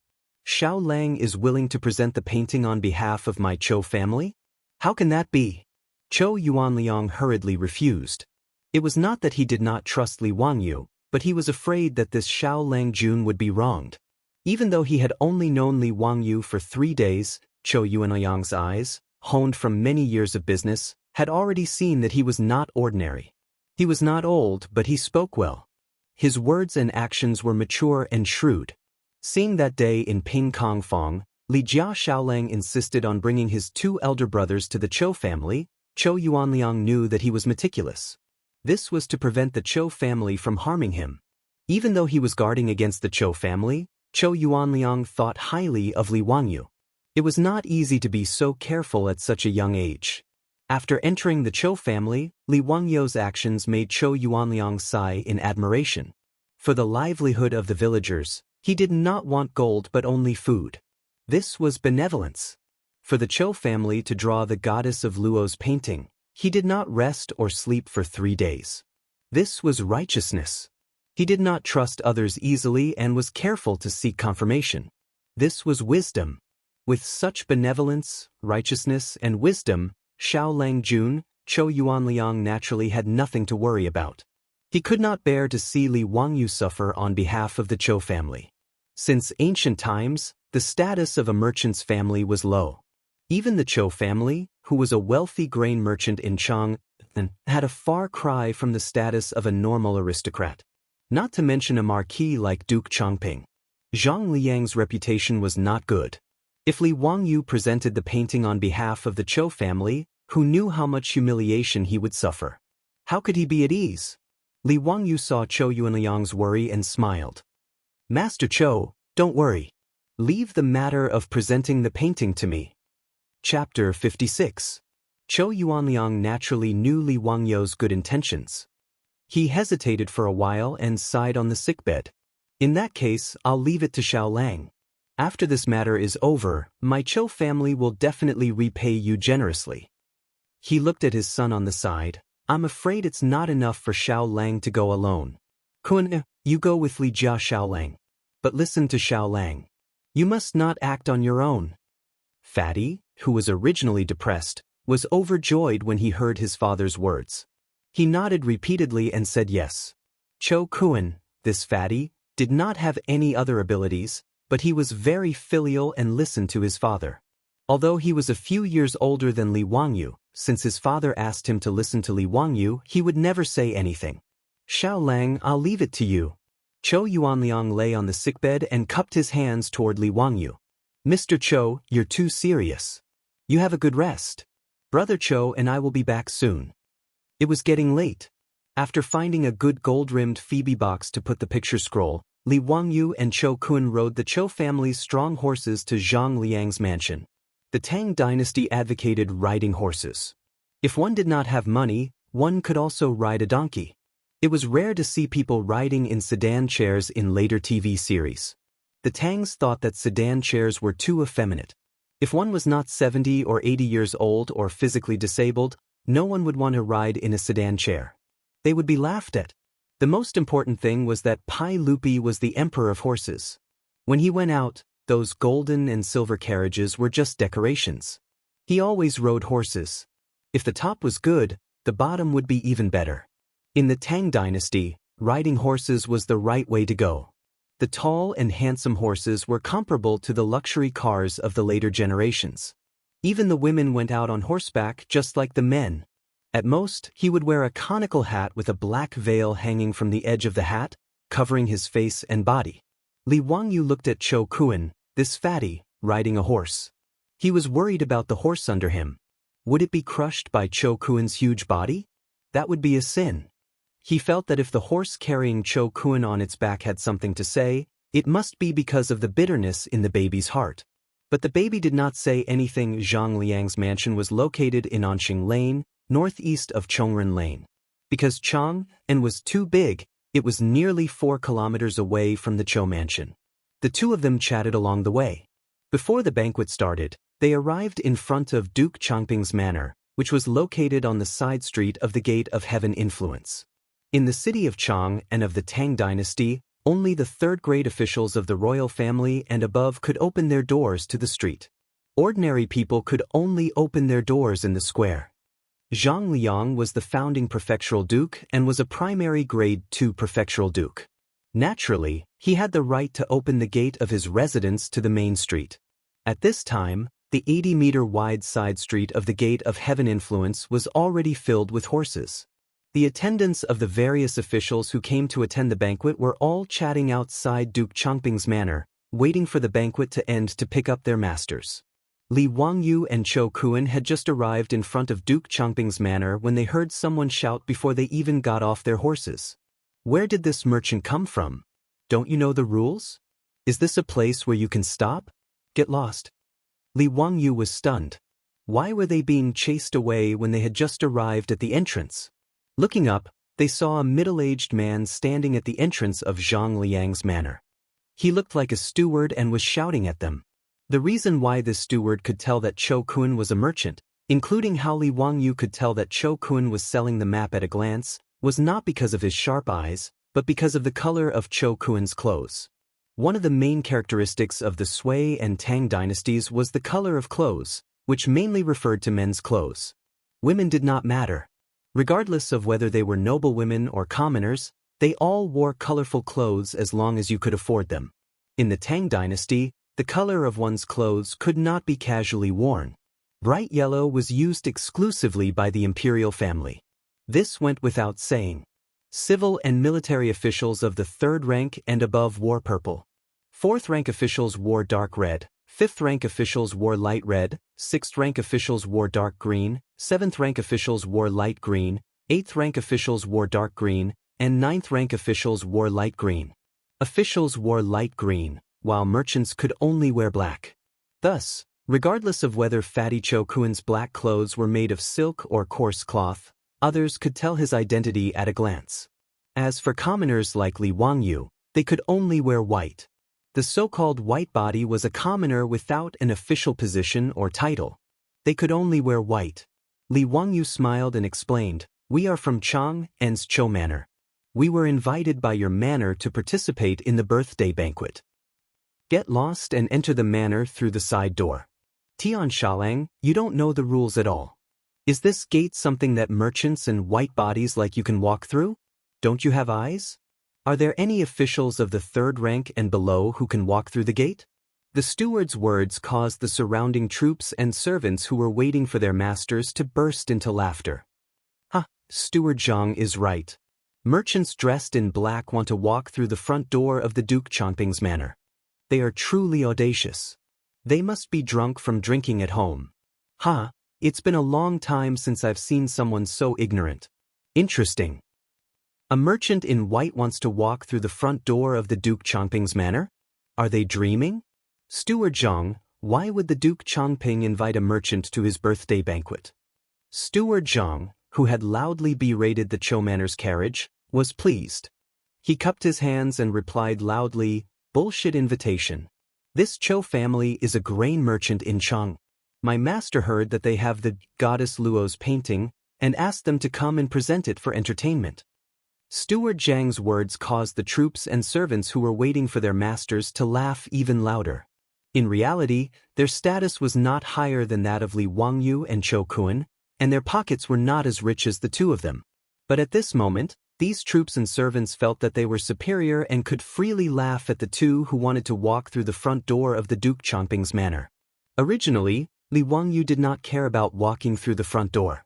Xiao Lang is willing to present the painting on behalf of my Cho family? How can that be? Cho Yuanliang hurriedly refused. It was not that he did not trust Li Wangyu, but he was afraid that this Xiao Lang Jun would be wronged. Even though he had only known Li Wangyu for 3 days, Cho Yuanliang's eyes, honed from many years of business, had already seen that he was not ordinary. He was not old, but he spoke well. His words and actions were mature and shrewd. Seeing that day in Ping Kong Fong, Li Jia Xiaolang insisted on bringing his 2 elder brothers to the Cho family. Cho Yuanliang knew that he was meticulous. This was to prevent the Cho family from harming him. Even though he was guarding against the Cho family, Cho Yuanliang thought highly of Li Wangyu. It was not easy to be so careful at such a young age. After entering the Cho family, Li Wangyu's actions made Cho Yuanliang sigh in admiration. For the livelihood of the villagers, he did not want gold but only food. This was benevolence. For the Cho family to draw the goddess of Luo's painting, he did not rest or sleep for 3 days. This was righteousness. He did not trust others easily and was careful to seek confirmation. This was wisdom. With such benevolence, righteousness, and wisdom, Xiao Lang Jun, Cho Yuanliang naturally had nothing to worry about. He could not bear to see Li Wangyu suffer on behalf of the Cho family. Since ancient times, the status of a merchant's family was low. Even the Cho family, who was a wealthy grain merchant in Chang'an, had a far cry from the status of a normal aristocrat. Not to mention a marquis like Duke Changping. Zhang Liang's reputation was not good. If Li Wangyu presented the painting on behalf of the Cho family, who knew how much humiliation he would suffer? How could he be at ease? Li Wangyu saw Cho Yuanliang's worry and smiled. Master Cho, don't worry. Leave the matter of presenting the painting to me. Chapter 56. Cho Yuanliang naturally knew Li Wangyu's good intentions. He hesitated for a while and sighed on the sickbed. In that case, I'll leave it to Xiao Lang. After this matter is over, my Cho family will definitely repay you generously. He looked at his son on the side. I'm afraid it's not enough for Xiao Lang to go alone. Kun, you go with Li Jia Xiao Lang. But listen to Xiao Lang. You must not act on your own. Fatty, who was originally depressed, was overjoyed when he heard his father's words. He nodded repeatedly and said yes. Cho Kun, this fatty, did not have any other abilities, but he was very filial and listened to his father. Although he was a few years older than Li Wangyu, since his father asked him to listen to Li Wangyu, he would never say anything. Xiao Lang, I'll leave it to you. Cho Yuanliang lay on the sickbed and cupped his hands toward Li Wangyu. Mr. Cho, you're too serious. You have a good rest. Brother Cho and I will be back soon. It was getting late. After finding a good gold-rimmed Phoebe box to put the picture scroll, Li Wangyu and Cho Kun rode the Cho family's strong horses to Zhang Liang's mansion. The Tang dynasty advocated riding horses. If one did not have money, one could also ride a donkey. It was rare to see people riding in sedan chairs in later TV series. The Tangs thought that sedan chairs were too effeminate. If one was not 70 or 80 years old or physically disabled, no one would want to ride in a sedan chair. They would be laughed at. The most important thing was that Pai Lupi was the emperor of horses. When he went out, those golden and silver carriages were just decorations. He always rode horses. If the top was good, the bottom would be even better. In the Tang dynasty, riding horses was the right way to go. The tall and handsome horses were comparable to the luxury cars of the later generations. Even the women went out on horseback just like the men. At most, he would wear a conical hat with a black veil hanging from the edge of the hat, covering his face and body. Li Wangyu looked at Cho Kun, this fatty, riding a horse. He was worried about the horse under him. Would it be crushed by Cho Kun's huge body? That would be a sin. He felt that if the horse carrying Cho Kun on its back had something to say, it must be because of the bitterness in the baby's heart. But the baby did not say anything. Zhang Liang's mansion was located in Anxing Lane, northeast of Chang'an Lane. Because Chang'an was too big, it was nearly 4 kilometers away from the Cho mansion. The two of them chatted along the way. Before the banquet started, they arrived in front of Duke Changping's manor, which was located on the side street of the Gate of Heaven Influence. In the city of Chang and of the Tang dynasty, only the third-grade officials of the royal family and above could open their doors to the street. Ordinary people could only open their doors in the square. Zhang Liang was the founding prefectural duke and was a primary grade 2 prefectural duke. Naturally, he had the right to open the gate of his residence to the main street. At this time, the 80-meter-wide side street of the Gate of Heaven Influence was already filled with horses. The attendants of the various officials who came to attend the banquet were all chatting outside Duke Changping's manor, waiting for the banquet to end to pick up their masters. Li Wangyu and Cho Kuan had just arrived in front of Duke Changping's manor when they heard someone shout before they even got off their horses. Where did this merchant come from? Don't you know the rules? Is this a place where you can stop? Get lost. Li Wangyu was stunned. Why were they being chased away when they had just arrived at the entrance? Looking up, they saw a middle-aged man standing at the entrance of Zhang Liang's manor. He looked like a steward and was shouting at them. The reason why this steward could tell that Cho Kuan was a merchant, including how Li Wangyu could tell that Cho Kuan was selling the map at a glance, was not because of his sharp eyes, but because of the color of Cho Kuan's clothes. One of the main characteristics of the Sui and Tang dynasties was the color of clothes, which mainly referred to men's clothes. Women did not matter. Regardless of whether they were noble women or commoners, they all wore colorful clothes as long as you could afford them. In the Tang dynasty, the color of one's clothes could not be casually worn. Bright yellow was used exclusively by the imperial family. This went without saying. Civil and military officials of the 3rd rank and above wore purple. 4th rank officials wore dark red, 5th rank officials wore light red, 6th rank officials wore dark green, 7th rank officials wore light green, 8th rank officials wore dark green, and 9th rank officials wore light green. Officials wore light green, while merchants could only wear black. Thus, regardless of whether Fatty Cho Kuan's black clothes were made of silk or coarse cloth, others could tell his identity at a glance. As for commoners like Li Wangyu, they could only wear white. The so-called white body was a commoner without an official position or title. They could only wear white. Li Wangyu smiled and explained, "We are from Chang'an's Cho Manor. We were invited by your manor to participate in the birthday banquet. Get lost and enter the manor through the side door." Tian Shalang, you don't know the rules at all. Is this gate something that merchants and white bodies like you can walk through? Don't you have eyes? Are there any officials of the 3rd rank and below who can walk through the gate? The steward's words caused the surrounding troops and servants who were waiting for their masters to burst into laughter. Steward Zhang is right. Merchants dressed in black want to walk through the front door of the Duke Changping's manor. They are truly audacious. They must be drunk from drinking at home. It's been a long time since I've seen someone so ignorant. Interesting. A merchant in white wants to walk through the front door of the Duke Changping's manor? Are they dreaming? Steward Zhang, why would the Duke Changping invite a merchant to his birthday banquet? Steward Zhang, who had loudly berated the Cho Manor's carriage, was pleased. He cupped his hands and replied loudly, "Bullshit invitation. This Cho family is a grain merchant in Chang. My master heard that they have the goddess Luo's painting and asked them to come and present it for entertainment." Steward Zhang's words caused the troops and servants who were waiting for their masters to laugh even louder. In reality, their status was not higher than that of Li Wangyu and Cho Kuan, and their pockets were not as rich as the two of them. But at this moment, these troops and servants felt that they were superior and could freely laugh at the two who wanted to walk through the front door of the Duke Changping's manor. Originally, Li Wangyu did not care about walking through the front door.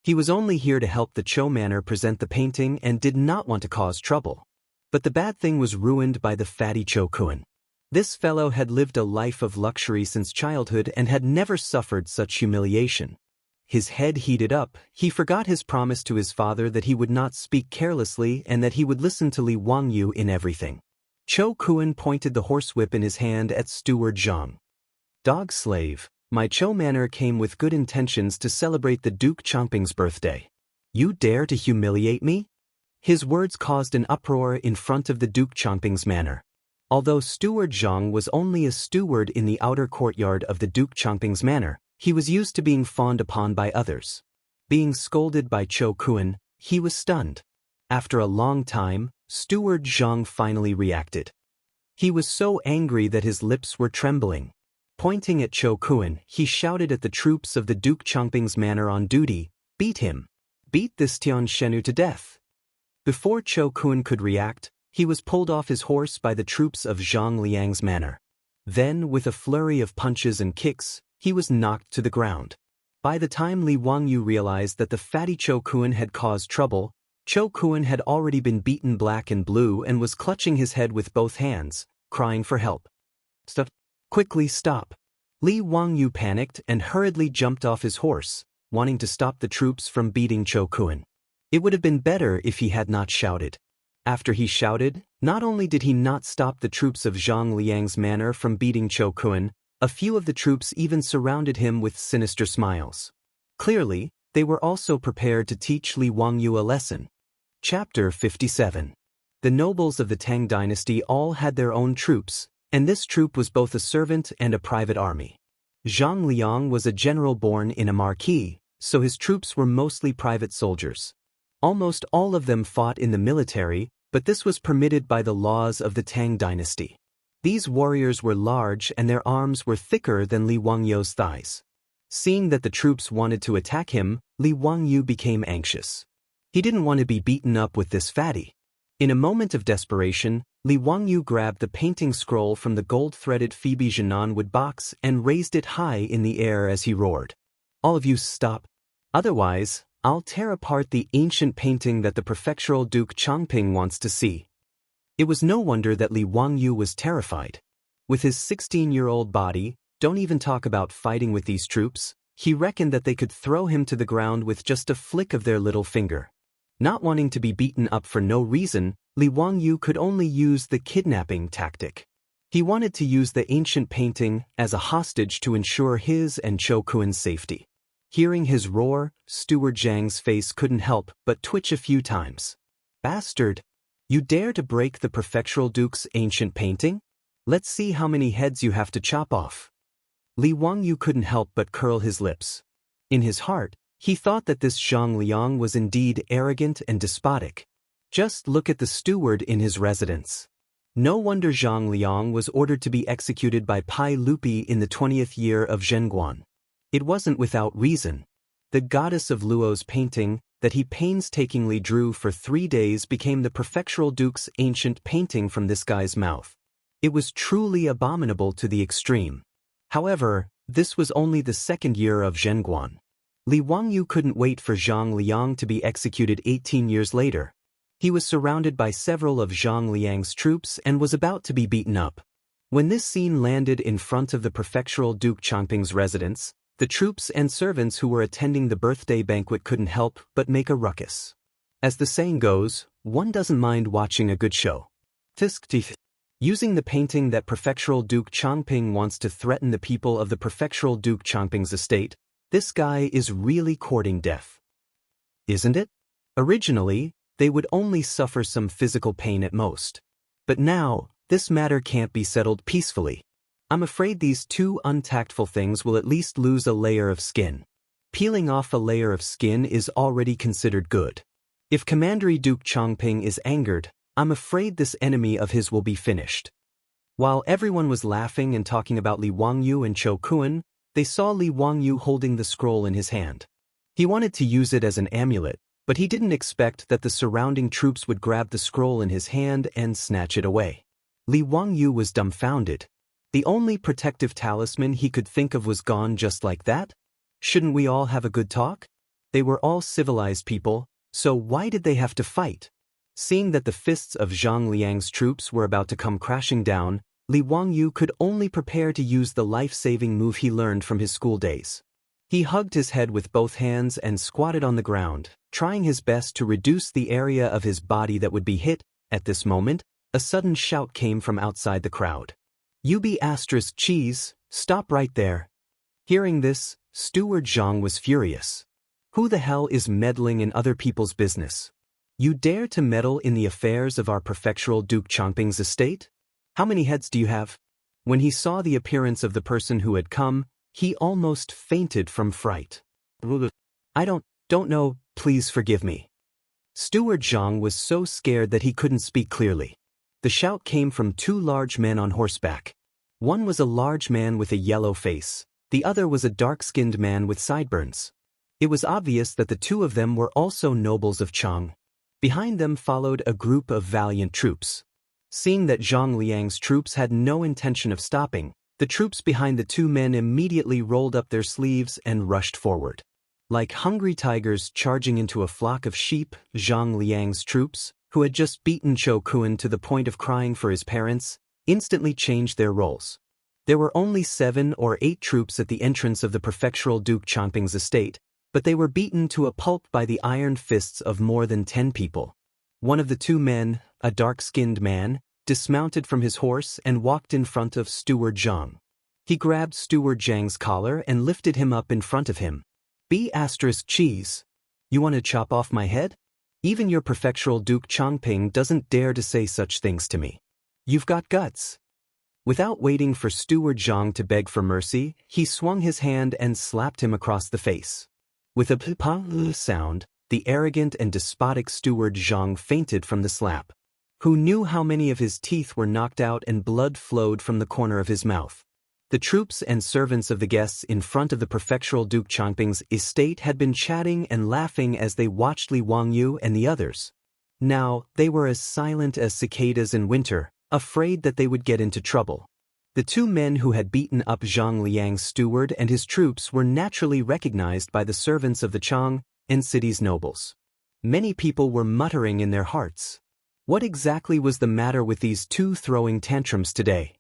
He was only here to help the Cho manor present the painting and did not want to cause trouble. But the bad thing was ruined by the fatty Cho Kuan. This fellow had lived a life of luxury since childhood and had never suffered such humiliation. His head heated up, he forgot his promise to his father that he would not speak carelessly and that he would listen to Li Wangyu in everything. Cho Kuan pointed the horsewhip in his hand at Steward Zhang. "Dog slave, My Cho manor came with good intentions to celebrate the Duke Changping's birthday. You dare to humiliate me? His words caused an uproar in front of the Duke Changping's manor. Although Steward Zhang was only a steward in the outer courtyard of the Duke Changping's manor, he was used to being fawned upon by others. Being scolded by Cho Kun, he was stunned. After a long time, Steward Zhang finally reacted. He was so angry that his lips were trembling. Pointing at Cho Kun, he shouted at the troops of the Duke Changping's manor on duty, "Beat him! Beat this Tian Shenu to death!" Before Cho Kun could react, he was pulled off his horse by the troops of Zhang Liang's manor. Then, with a flurry of punches and kicks, he was knocked to the ground. By the time Li Wangyu realized that the fatty Cho Kun had caused trouble, Cho Kun had already been beaten black and blue and was clutching his head with both hands, crying for help. "Stop! Quickly stop!" Li Wangyu panicked and hurriedly jumped off his horse, wanting to stop the troops from beating Cho Kun. It would have been better if he had not shouted. After he shouted, not only did he not stop the troops of Zhang Liang's manor from beating Cho Kun, a few of the troops even surrounded him with sinister smiles. Clearly, they were also prepared to teach Li Wangyu a lesson. Chapter 57. The nobles of the Tang dynasty all had their own troops, and this troop was both a servant and a private army. Zhang Liang was a general born in a marquee, so his troops were mostly private soldiers. Almost all of them fought in the military, but this was permitted by the laws of the Tang dynasty. These warriors were large and their arms were thicker than Li Wangyu's thighs. Seeing that the troops wanted to attack him, Li Wangyu became anxious. He didn't want to be beaten up with this fatty. In a moment of desperation, Li Wangyu grabbed the painting scroll from the gold-threaded Phoebe Jinan wood box and raised it high in the air as he roared. "All of you stop. Otherwise, I'll tear apart the ancient painting that the prefectural Duke Changping wants to see." It was no wonder that Li Wangyu was terrified. With his 16-year-old body, don't even talk about fighting with these troops, he reckoned that they could throw him to the ground with just a flick of their little finger. Not wanting to be beaten up for no reason, Li Wangyu could only use the kidnapping tactic. He wanted to use the ancient painting as a hostage to ensure his and Cho Kun's safety. Hearing his roar, Steward Zhang's face couldn't help but twitch a few times. "Bastard! You dare to break the prefectural duke's ancient painting? Let's see how many heads you have to chop off." Li Wangyu couldn't help but curl his lips. In his heart, he thought that this Zhang Liang was indeed arrogant and despotic. Just look at the steward in his residence. No wonder Zhang Liang was ordered to be executed by Pai Lupi in the 20th year of Zhenguan. It wasn't without reason. The goddess of Luo's painting, that he painstakingly drew for 3 days, became the prefectural duke's ancient painting from this guy's mouth. It was truly abominable to the extreme. However, this was only the 2nd year of Zhenguan. Li Wangyu couldn't wait for Zhang Liang to be executed 18 years later. He was surrounded by several of Zhang Liang's troops and was about to be beaten up. When this scene landed in front of the prefectural Duke Changping's residence, the troops and servants who were attending the birthday banquet couldn't help but make a ruckus. As the saying goes, one doesn't mind watching a good show. Using the painting that prefectural Duke Changping wants to threaten the people of the prefectural Duke Changping's estate, this guy is really courting death. Isn't it? Originally, they would only suffer some physical pain at most. But now, this matter can't be settled peacefully. I'm afraid these two untactful things will at least lose a layer of skin. Peeling off a layer of skin is already considered good. If Commander Duke Changping is angered, I'm afraid this enemy of his will be finished. While everyone was laughing and talking about Li Wangyu and Cho Kun, they saw Li Wangyu holding the scroll in his hand. He wanted to use it as an amulet, but he didn't expect that the surrounding troops would grab the scroll in his hand and snatch it away. Li Wangyu was dumbfounded. The only protective talisman he could think of was gone just like that? Shouldn't we all have a good talk? They were all civilized people, so why did they have to fight? Seeing that the fists of Zhang Liang's troops were about to come crashing down, Li Wangyu could only prepare to use the life-saving move he learned from his school days. He hugged his head with both hands and squatted on the ground, trying his best to reduce the area of his body that would be hit. At this moment, a sudden shout came from outside the crowd. "UB*cheese, stop right there. Hearing this, Steward Zhang was furious. Who the hell is meddling in other people's business? You dare to meddle in the affairs of our prefectural Duke Changping's estate? How many heads do you have? When he saw the appearance of the person who had come, he almost fainted from fright. I don't know, please forgive me. Steward Zhang was so scared that he couldn't speak clearly. The shout came from two large men on horseback. One was a large man with a yellow face, the other was a dark-skinned man with sideburns. It was obvious that the two of them were also nobles of Chang. Behind them followed a group of valiant troops. Seeing that Zhang Liang's troops had no intention of stopping, the troops behind the two men immediately rolled up their sleeves and rushed forward. Like hungry tigers charging into a flock of sheep, Zhang Liang's troops, who had just beaten Cho Kun to the point of crying for his parents, instantly changed their roles. There were only 7 or 8 troops at the entrance of the prefectural Duke Changping's estate, but they were beaten to a pulp by the iron fists of more than 10 people. One of the two men, a dark-skinned man, dismounted from his horse and walked in front of Steward Zhang. He grabbed Steward Zhang's collar and lifted him up in front of him. Cheese. You want to chop off my head? Even your prefectural Duke Changping doesn't dare to say such things to me. You've got guts. Without waiting for Steward Zhang to beg for mercy, he swung his hand and slapped him across the face. With a p-pa sound, the arrogant and despotic Steward Zhang fainted from the slap. Who knew how many of his teeth were knocked out and blood flowed from the corner of his mouth? The troops and servants of the guests in front of the prefectural Duke Changping's estate had been chatting and laughing as they watched Li Wangyu and the others. Now, they were as silent as cicadas in winter, afraid that they would get into trouble. The two men who had beaten up Zhang Liang's steward and his troops were naturally recognized by the servants of the Chang and city's nobles. Many people were muttering in their hearts. What exactly was the matter with these two throwing tantrums today?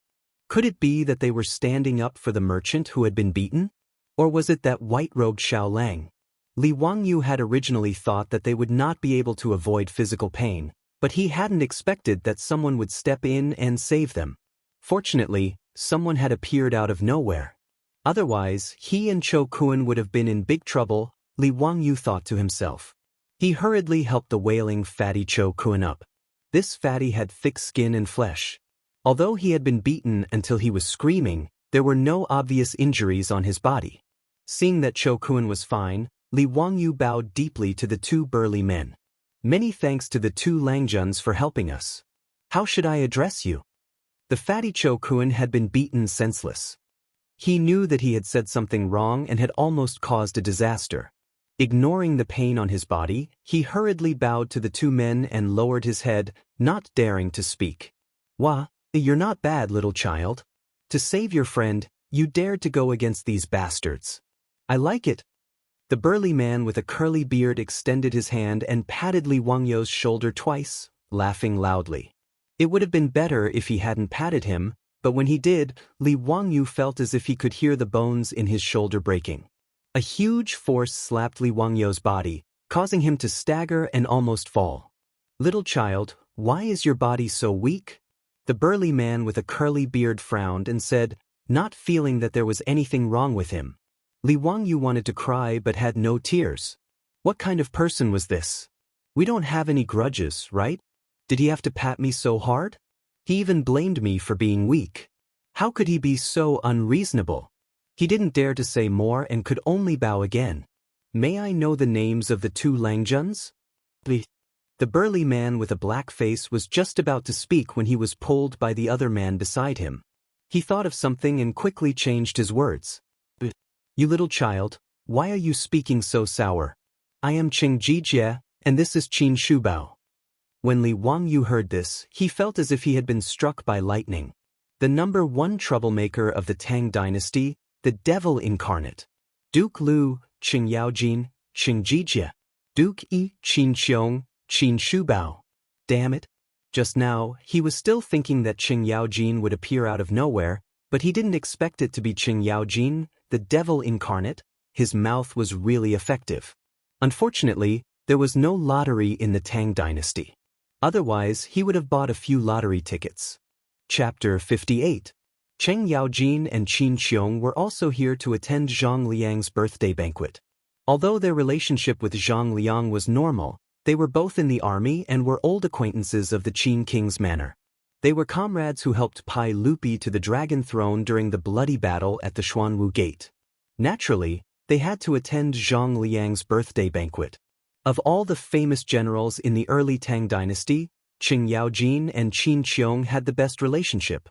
Could it be that they were standing up for the merchant who had been beaten? Or was it that white-robed Xiao Lang? Li Wangyu had originally thought that they would not be able to avoid physical pain, but he hadn't expected that someone would step in and save them. Fortunately, someone had appeared out of nowhere. Otherwise, he and Cho Kun would have been in big trouble, Li Wangyu thought to himself. He hurriedly helped the wailing fatty Cho Kun up. This fatty had thick skin and flesh. Although he had been beaten until he was screaming, there were no obvious injuries on his body. Seeing that Cho Kun was fine, Li Wangyu bowed deeply to the two burly men. Many thanks to the two Langjuns for helping us. How should I address you? The fatty Cho Kun had been beaten senseless. He knew that he had said something wrong and had almost caused a disaster. Ignoring the pain on his body, he hurriedly bowed to the two men and lowered his head, not daring to speak. Wah, you're not bad, little child. To save your friend, you dared to go against these bastards. I like it. The burly man with a curly beard extended his hand and patted Li Wangyu's shoulder twice, laughing loudly. It would have been better if he hadn't patted him, but when he did, Li Wangyu felt as if he could hear the bones in his shoulder breaking. A huge force slapped Li Wangyu's body, causing him to stagger and almost fall. Little child, why is your body so weak? The burly man with a curly beard frowned and said, not feeling that there was anything wrong with him. Li Wangyu wanted to cry but had no tears. What kind of person was this? We don't have any grudges, right? Did he have to pat me so hard? He even blamed me for being weak. How could he be so unreasonable? He didn't dare to say more and could only bow again. May I know the names of the two Langjuns? The burly man with a black face was just about to speak when he was pulled by the other man beside him. He thought of something and quickly changed his words. You little child, why are you speaking so sour? I am Qing Jijie, and this is Qin Shubao. When Li Wangyu heard this, he felt as if he had been struck by lightning. The number one troublemaker of the Tang dynasty, the devil incarnate. Duke Lu, Qing Yaojin, Qing Jijie. Duke Yi, Qin Xiong, Qin Shubao. Damn it. Just now, he was still thinking that Qing Yaojin would appear out of nowhere, but he didn't expect it to be Qing Yaojin, the devil incarnate. His mouth was really effective. Unfortunately, there was no lottery in the Tang dynasty. Otherwise, he would have bought a few lottery tickets. Chapter 58. Cheng Yaojin and Qin Qiong were also here to attend Zhang Liang's birthday banquet. Although their relationship with Zhang Liang was normal, they were both in the army and were old acquaintances of the Qin king's manor. They were comrades who helped Pai Lupi to the dragon throne during the bloody battle at the Xuanwu Gate. Naturally, they had to attend Zhang Liang's birthday banquet. Of all the famous generals in the early Tang dynasty, Cheng Yaojin and Qin Qiong had the best relationship.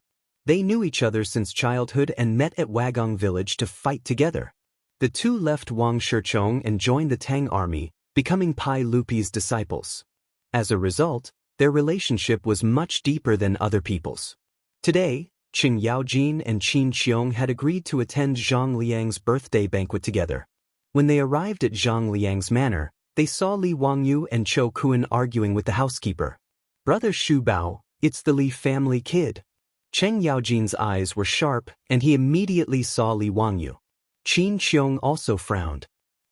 They knew each other since childhood and met at Wagong village to fight together. The two left Wang Shichong and joined the Tang army, becoming Pai Lupi's disciples. As a result, their relationship was much deeper than other people's. Today, Cheng Yaojin and Qin Qiong had agreed to attend Zhang Liang's birthday banquet together. When they arrived at Zhang Liang's manor, they saw Li Wangyu and Chou Kuan arguing with the housekeeper. "Brother Shu Bao, it's the Li family kid." Cheng Yaojin's eyes were sharp, and he immediately saw Li Wangyu. Qin Qiong also frowned.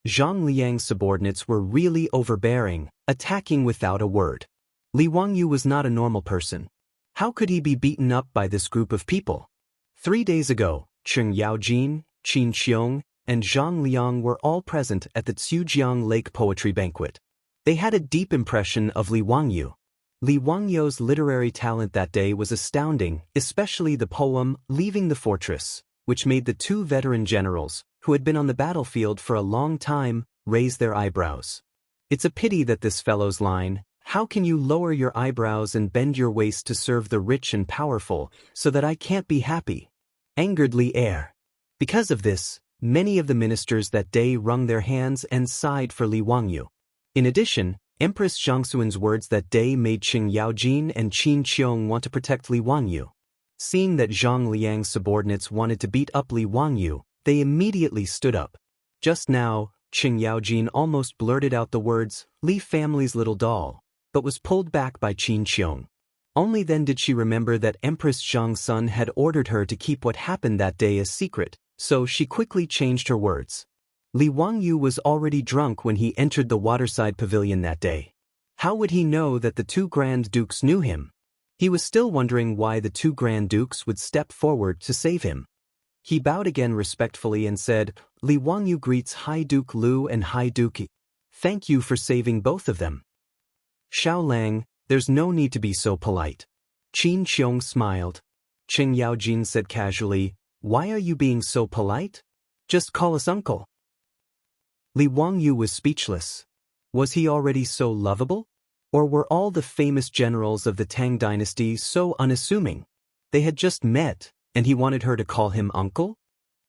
Zhang Liang's subordinates were really overbearing, attacking without a word. Li Wangyu was not a normal person. How could he be beaten up by this group of people? 3 days ago, Cheng Yaojin, Qin Qiong, and Zhang Liang were all present at the Tsujiang Lake Poetry Banquet. They had a deep impression of Li Wangyu. Li Wangyu's literary talent that day was astounding, especially the poem Leaving the Fortress, which made the two veteran generals, who had been on the battlefield for a long time, raise their eyebrows. It's a pity that this fellow's line, "How can you lower your eyebrows and bend your waist to serve the rich and powerful, so that I can't be happy?" angered Li Er. Because of this, many of the ministers that day wrung their hands and sighed for Li Wangyu. In addition, Empress Zhangxuan's words that day made Cheng Yaojin and Qin Qiong want to protect Li Wangyu. Seeing that Zhang Liang's subordinates wanted to beat up Li Wangyu, they immediately stood up. Just now, Cheng Yaojin almost blurted out the words, "Li family's little doll," but was pulled back by Qin Qiong. Only then did she remember that Empress Zhangxun had ordered her to keep what happened that day a secret, so she quickly changed her words. Li Wangyu was already drunk when he entered the waterside pavilion that day. How would he know that the two Grand Dukes knew him? He was still wondering why the two Grand Dukes would step forward to save him. He bowed again respectfully and said, "Li Wangyu greets High Duke Lu and High Duke Yi. Thank you for saving both of them." "Xiao Lang, there's no need to be so polite." Qin Qiong smiled. Cheng Yaojin said casually, "Why are you being so polite? Just call us uncle." Li Wangyu was speechless. Was he already so lovable? Or were all the famous generals of the Tang dynasty so unassuming? They had just met, and he wanted her to call him uncle?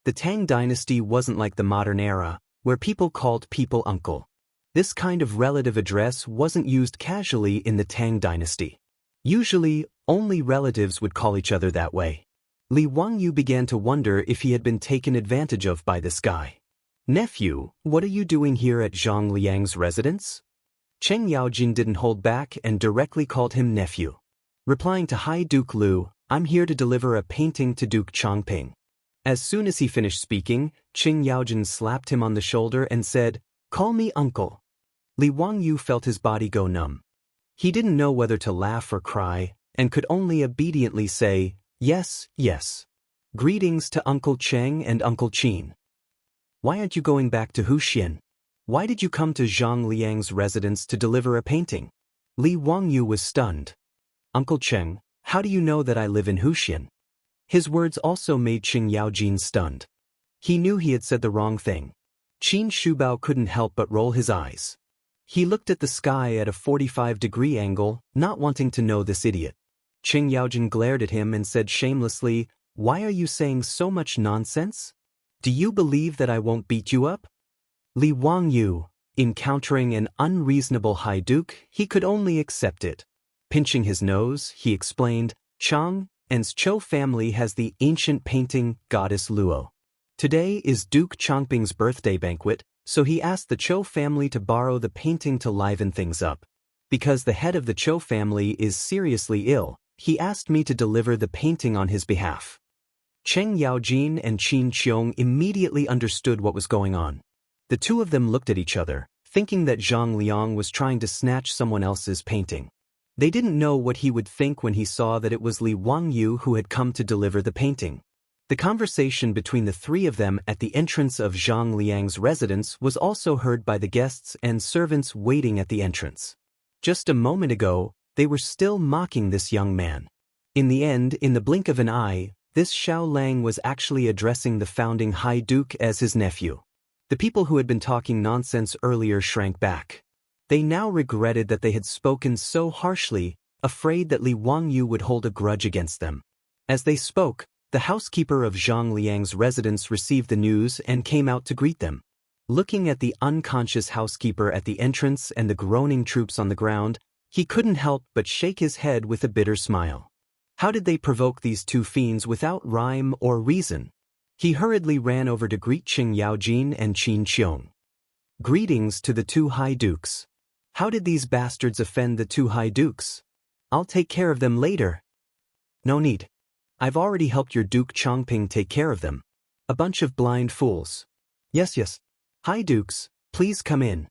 The Tang dynasty wasn't like the modern era, where people called people uncle. This kind of relative address wasn't used casually in the Tang dynasty. Usually, only relatives would call each other that way. Li Wangyu began to wonder if he had been taken advantage of by this guy. "Nephew, what are you doing here at Zhang Liang's residence?" Cheng Yaojin didn't hold back and directly called him nephew. Replying to High Duke Lu, "I'm here to deliver a painting to Duke Changping." As soon as he finished speaking, Cheng Yaojin slapped him on the shoulder and said, "Call me uncle." Li Wangyu felt his body go numb. He didn't know whether to laugh or cry, and could only obediently say, "Yes, yes. Greetings to Uncle Cheng and Uncle Qin. Why aren't you going back to Huxian? Why did you come to Zhang Liang's residence to deliver a painting?" Li Wangyu was stunned. "Uncle Cheng, how do you know that I live in Huxian?" His words also made Cheng Yaojin stunned. He knew he had said the wrong thing. Qin Shubao couldn't help but roll his eyes. He looked at the sky at a 45-degree angle, not wanting to know this idiot. Cheng Yaojin glared at him and said shamelessly, "Why are you saying so much nonsense? Do you believe that I won't beat you up?" Li Wangyu, encountering an unreasonable High Duke, he could only accept it. Pinching his nose, he explained, "Chang'an's Chou family has the ancient painting Goddess Luo. Today is Duke Changping's birthday banquet, so he asked the Chou family to borrow the painting to liven things up. Because the head of the Chou family is seriously ill, he asked me to deliver the painting on his behalf." Cheng Yaojin and Qin Qiong immediately understood what was going on. The two of them looked at each other, thinking that Zhang Liang was trying to snatch someone else's painting. They didn't know what he would think when he saw that it was Li Wangyu who had come to deliver the painting. The conversation between the three of them at the entrance of Zhang Liang's residence was also heard by the guests and servants waiting at the entrance. Just a moment ago, they were still mocking this young man. In the end, in the blink of an eye, this Xiao Lang was actually addressing the founding High Duke as his nephew. The people who had been talking nonsense earlier shrank back. They now regretted that they had spoken so harshly, afraid that Li Wangyu would hold a grudge against them. As they spoke, the housekeeper of Zhang Liang's residence received the news and came out to greet them. Looking at the unconscious housekeeper at the entrance and the groaning troops on the ground, he couldn't help but shake his head with a bitter smile. How did they provoke these two fiends without rhyme or reason? He hurriedly ran over to greet Qing Yaojin and Qin Qiong. Greetings to the two High Dukes. How did these bastards offend the two High Dukes? I'll take care of them later. No need. I've already helped your Duke Chongping take care of them. A bunch of blind fools. Yes. High Dukes, please come in.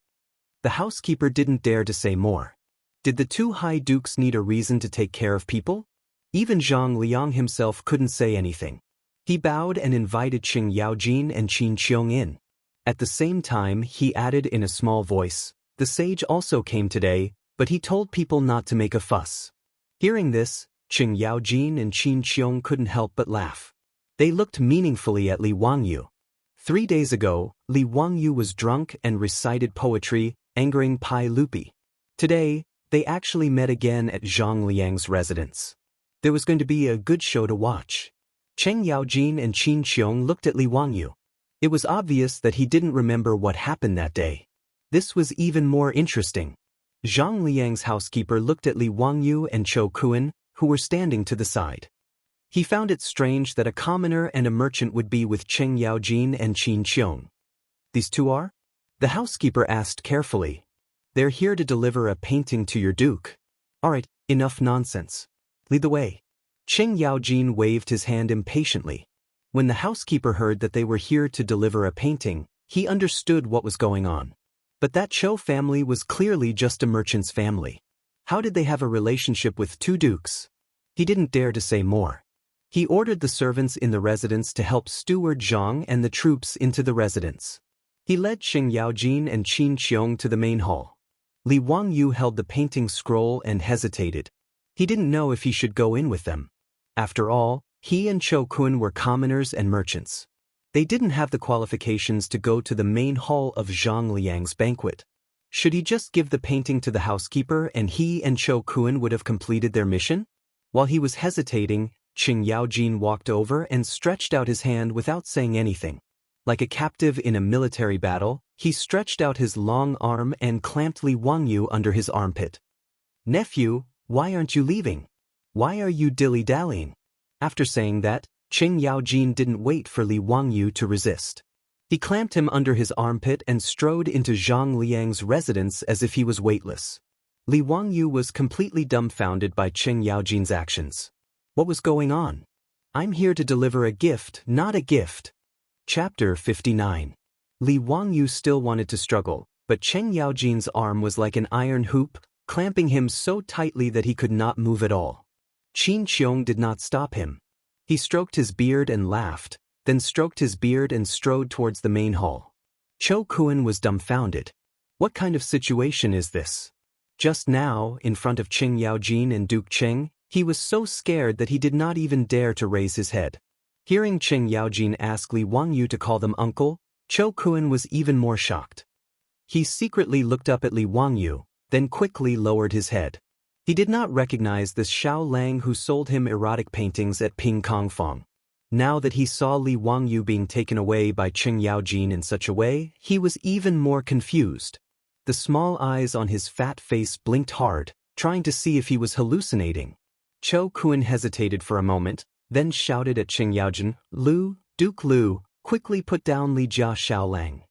The housekeeper didn't dare to say more. Did the two High Dukes need a reason to take care of people? Even Zhang Liang himself couldn't say anything. He bowed and invited Qing Yaojin and Qin Qiong in. At the same time, he added in a small voice, "The sage also came today, but he told people not to make a fuss." Hearing this, Qing Yaojin and Qin Qiong couldn't help but laugh. They looked meaningfully at Li Wangyu. 3 days ago, Li Wangyu was drunk and recited poetry, angering Pai Lupi. Today, they actually met again at Zhang Liang's residence. There was going to be a good show to watch. Cheng Yaojin and Qin Qiong looked at Li Wangyu. It was obvious that he didn't remember what happened that day. This was even more interesting. Zhang Liang's housekeeper looked at Li Wangyu and Chou Kuan, who were standing to the side. He found it strange that a commoner and a merchant would be with Cheng Yaojin and Qin Qiong. These two are? The housekeeper asked carefully. They're here to deliver a painting to your duke. All right, enough nonsense. Lead the way. Cheng Yaojin waved his hand impatiently. When the housekeeper heard that they were here to deliver a painting, he understood what was going on. But that Chou family was clearly just a merchant's family. How did they have a relationship with two dukes? He didn't dare to say more. He ordered the servants in the residence to help steward Zhang and the troops into the residence. He led Qing Yaojin and Qin Qiong to the main hall. Li Wangyu held the painting scroll and hesitated. He didn't know if he should go in with them. After all, he and Chou Kuan were commoners and merchants. They didn't have the qualifications to go to the main hall of Zhang Liang's banquet. Should he just give the painting to the housekeeper and he and Chou Kuan would have completed their mission? While he was hesitating, Qing Yaojin walked over and stretched out his hand without saying anything. Like a captive in a military battle, he stretched out his long arm and clamped Li Wangyu under his armpit. "Nephew, why aren't you leaving? Why are you dilly-dallying?" After saying that, Qing Yaojin didn't wait for Li Wangyu to resist. He clamped him under his armpit and strode into Zhang Liang's residence as if he was weightless. Li Wangyu was completely dumbfounded by Qing Yaojin's actions. What was going on? "I'm here to deliver a gift, not a gift." Chapter 59. Li Wangyu still wanted to struggle, but Qing Yaojin's arm was like an iron hoop, clamping him so tightly that he could not move at all. Qin Qiong did not stop him. He stroked his beard and laughed, then stroked his beard and strode towards the main hall. Chou Kuan was dumbfounded. What kind of situation is this? Just now, in front of Qing Yaojin and Duke Cheng, he was so scared that he did not even dare to raise his head. Hearing Qing Yaojin ask Li Wangyu to call them uncle, Chou Kuan was even more shocked. He secretly looked up at Li Wangyu, then quickly lowered his head. He did not recognize the Xiao Lang who sold him erotic paintings at Ping Kong Fong. Now that he saw Li Wangyu being taken away by Qing Yaojin in such a way, he was even more confused. The small eyes on his fat face blinked hard, trying to see if he was hallucinating. Chou Kuan hesitated for a moment, then shouted at Qing Yaojin, Duke Lu, quickly put down Li Jia Xiao Lang."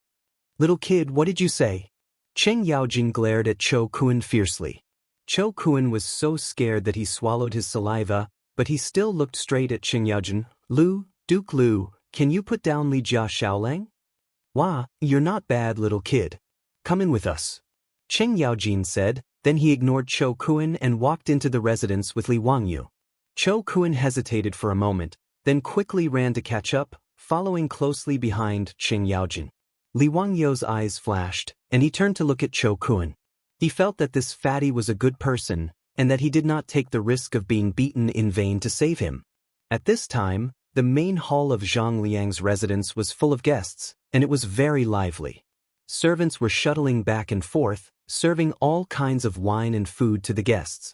"Little kid, what did you say?" Qing Yaojin glared at Chou Kuan fiercely. Chou Kuan was so scared that he swallowed his saliva, but he still looked straight at Qing Yaojin. Duke Lu, can you put down Li Jia Xiao Lang?" "Wah, you're not bad, little kid. Come in with us," Qing Yaojin said, then he ignored Chou Kuan and walked into the residence with Li Wangyu. Chou Kuan hesitated for a moment, then quickly ran to catch up, following closely behind Qing Yaojin. Li Wangyou's eyes flashed, and he turned to look at Cho Kuan. He felt that this fatty was a good person, and that he did not take the risk of being beaten in vain to save him. At this time, the main hall of Zhang Liang's residence was full of guests, and it was very lively. Servants were shuttling back and forth, serving all kinds of wine and food to the guests.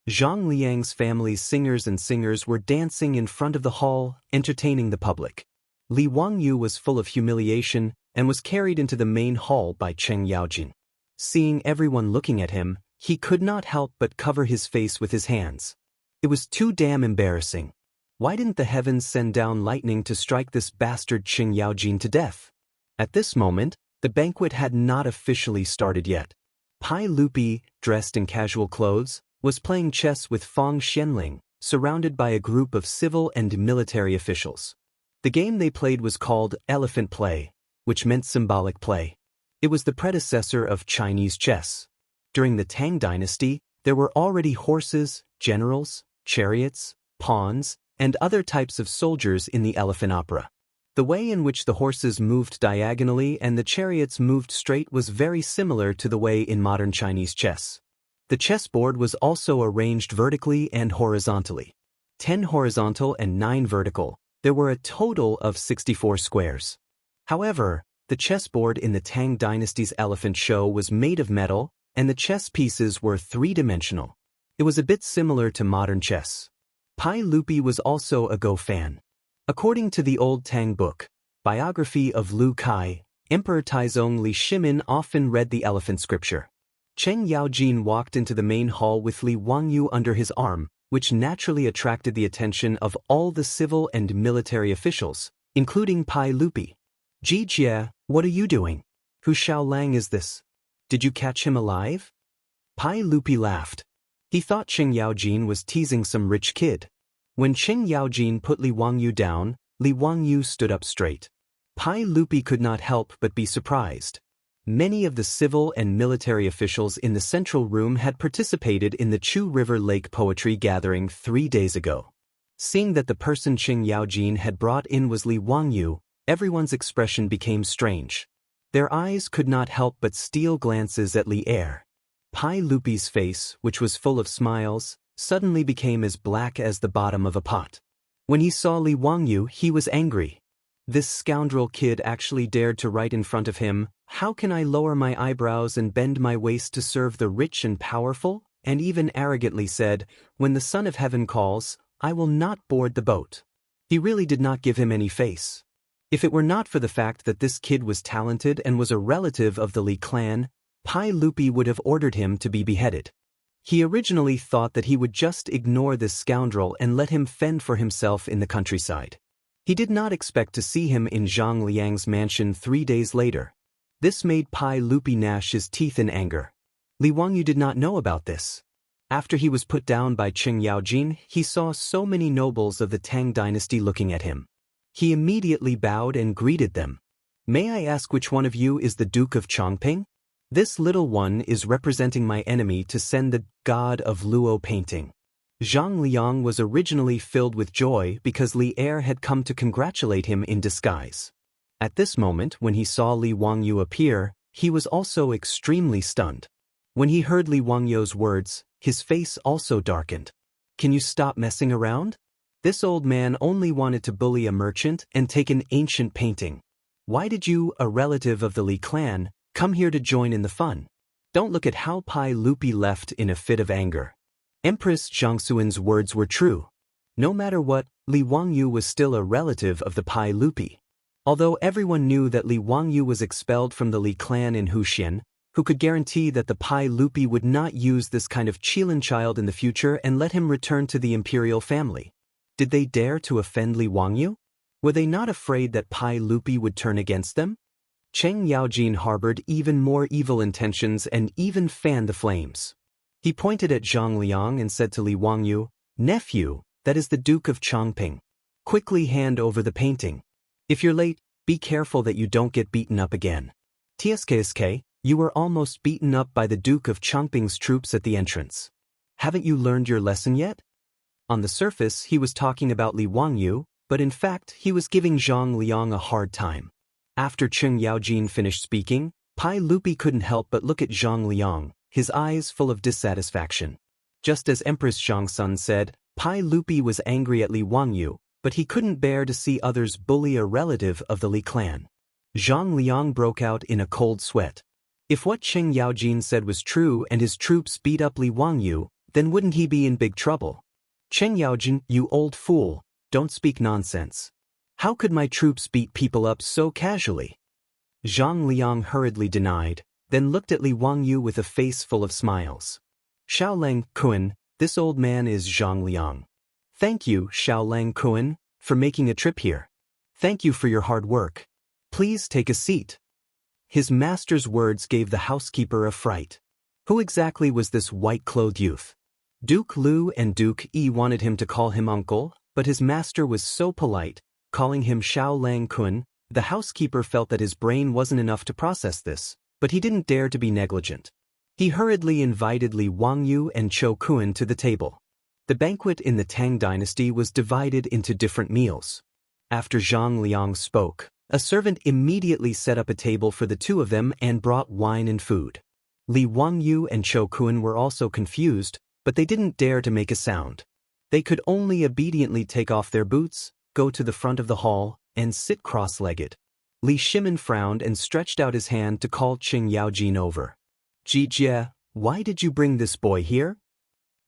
Zhang Liang's family's singers and singers were dancing in front of the hall, entertaining the public. Li Wangyu was full of humiliation and was carried into the main hall by Cheng Yaojin. Seeing everyone looking at him, he could not help but cover his face with his hands. It was too damn embarrassing. Why didn't the heavens send down lightning to strike this bastard Cheng Yaojin to death? At this moment, the banquet had not officially started yet. Pai Lupi, dressed in casual clothes, was playing chess with Fang Xianling, surrounded by a group of civil and military officials. The game they played was called elephant play, which meant symbolic play. It was the predecessor of Chinese chess. During the Tang dynasty, there were already horses, generals, chariots, pawns, and other types of soldiers in the elephant opera. The way in which the horses moved diagonally and the chariots moved straight was very similar to the way in modern Chinese chess. The chessboard was also arranged vertically and horizontally. 10 horizontal and 9 vertical. There were a total of 64 squares. However, the chessboard in the Tang dynasty's elephant show was made of metal, and the chess pieces were three-dimensional. It was a bit similar to modern chess. Pai Lupi was also a Go fan. According to the old Tang book, biography of Lu Kai, Emperor Taizong Li Shimin often read the elephant scripture. Cheng Yaojin walked into the main hall with Li Wangyu under his arm, which naturally attracted the attention of all the civil and military officials, including Pai Lupi. Ji Jie, what are you doing? Who Xiao Lang is this? Did you catch him alive? Pai Lupi laughed. He thought Cheng Yaojin was teasing some rich kid. When Cheng Yaojin put Li Wangyu down, Li Wangyu stood up straight. Pai Lupi could not help but be surprised. Many of the civil and military officials in the central room had participated in the Chu River Lake Poetry Gathering 3 days ago. Seeing that the person Cheng Yaojin had brought in was Li Wangyu, everyone's expression became strange. Their eyes could not help but steal glances at Li Er. Pai Lupi's face, which was full of smiles, suddenly became as black as the bottom of a pot. When he saw Li Wangyu, he was angry. This scoundrel kid actually dared to write in front of him, "How can I lower my eyebrows and bend my waist to serve the rich and powerful?" and even arrogantly said, "When the Son of Heaven calls, I will not board the boat." He really did not give him any face. If it were not for the fact that this kid was talented and was a relative of the Li clan, Pai Lupi would have ordered him to be beheaded. He originally thought that he would just ignore this scoundrel and let him fend for himself in the countryside. He did not expect to see him in Zhang Liang's mansion 3 days later. This made Pai Lupi gnash his teeth in anger. Li Wangyu did not know about this. After he was put down by Cheng Yaojin, he saw so many nobles of the Tang dynasty looking at him. He immediately bowed and greeted them. "May I ask which one of you is the Duke of Chongping? This little one is representing my enemy to send the God of Luo painting." Zhang Liang was originally filled with joy because Li Er had come to congratulate him in disguise. At this moment, when he saw Li Wangyu appear, he was also extremely stunned. When he heard Li Wangyu's words, his face also darkened. "Can you stop messing around? This old man only wanted to bully a merchant and take an ancient painting. Why did you, a relative of the Li clan, come here to join in the fun?" Don't look at how Pai Lupi left in a fit of anger. Empress Zhangxuan's words were true. No matter what, Li Wangyu was still a relative of the Pai Lupi. Although everyone knew that Li Wangyu was expelled from the Li clan in Huxian, who could guarantee that the Pai Lupi would not use this kind of Qilin child in the future and let him return to the imperial family? Did they dare to offend Li Wangyu? Were they not afraid that Pai Lupi would turn against them? Cheng Yaojin harbored even more evil intentions and even fanned the flames. He pointed at Zhang Liang and said to Li Wangyu, "Nephew, that is the Duke of Chongping. Quickly hand over the painting. If you're late, be careful that you don't get beaten up again. TSKSK, you were almost beaten up by the Duke of Chongping's troops at the entrance. Haven't you learned your lesson yet?" On the surface, he was talking about Li Wangyu, but in fact he was giving Zhang Liang a hard time. After Cheng Yaojin finished speaking, Pai Lupi couldn't help but look at Zhang Liang, his eyes full of dissatisfaction. Just as Empress Zhangsun said, Pai Lupi was angry at Li Wangyu, but he couldn't bear to see others bully a relative of the Li clan. Zhang Liang broke out in a cold sweat. If what Cheng Yaojin said was true and his troops beat up Li Wangyu, then wouldn't he be in big trouble? Cheng Yaojin, you old fool, don't speak nonsense. How could my troops beat people up so casually? Zhang Liang hurriedly denied, then looked at Li Wangyu with a face full of smiles. Xiaolang Kun, this old man is Zhang Liang. Thank you, Xiaolang Kun, for making a trip here. Thank you for your hard work. Please take a seat. His master's words gave the housekeeper a fright. Who exactly was this white-clothed youth? Duke Lu and Duke Yi wanted him to call him uncle, but his master was so polite, calling him Xiaolang Kun. The housekeeper felt that his brain wasn't enough to process this, but he didn't dare to be negligent. He hurriedly invited Li Wangyu and Chou Kun to the table. The banquet in the Tang dynasty was divided into different meals. After Zhang Liang spoke, a servant immediately set up a table for the two of them and brought wine and food. Li Wangyu and Chou Kun were also confused, but they didn't dare to make a sound. They could only obediently take off their boots, go to the front of the hall, and sit cross-legged. Li Shimin frowned and stretched out his hand to call Cheng Yaojin over. Jie, why did you bring this boy here?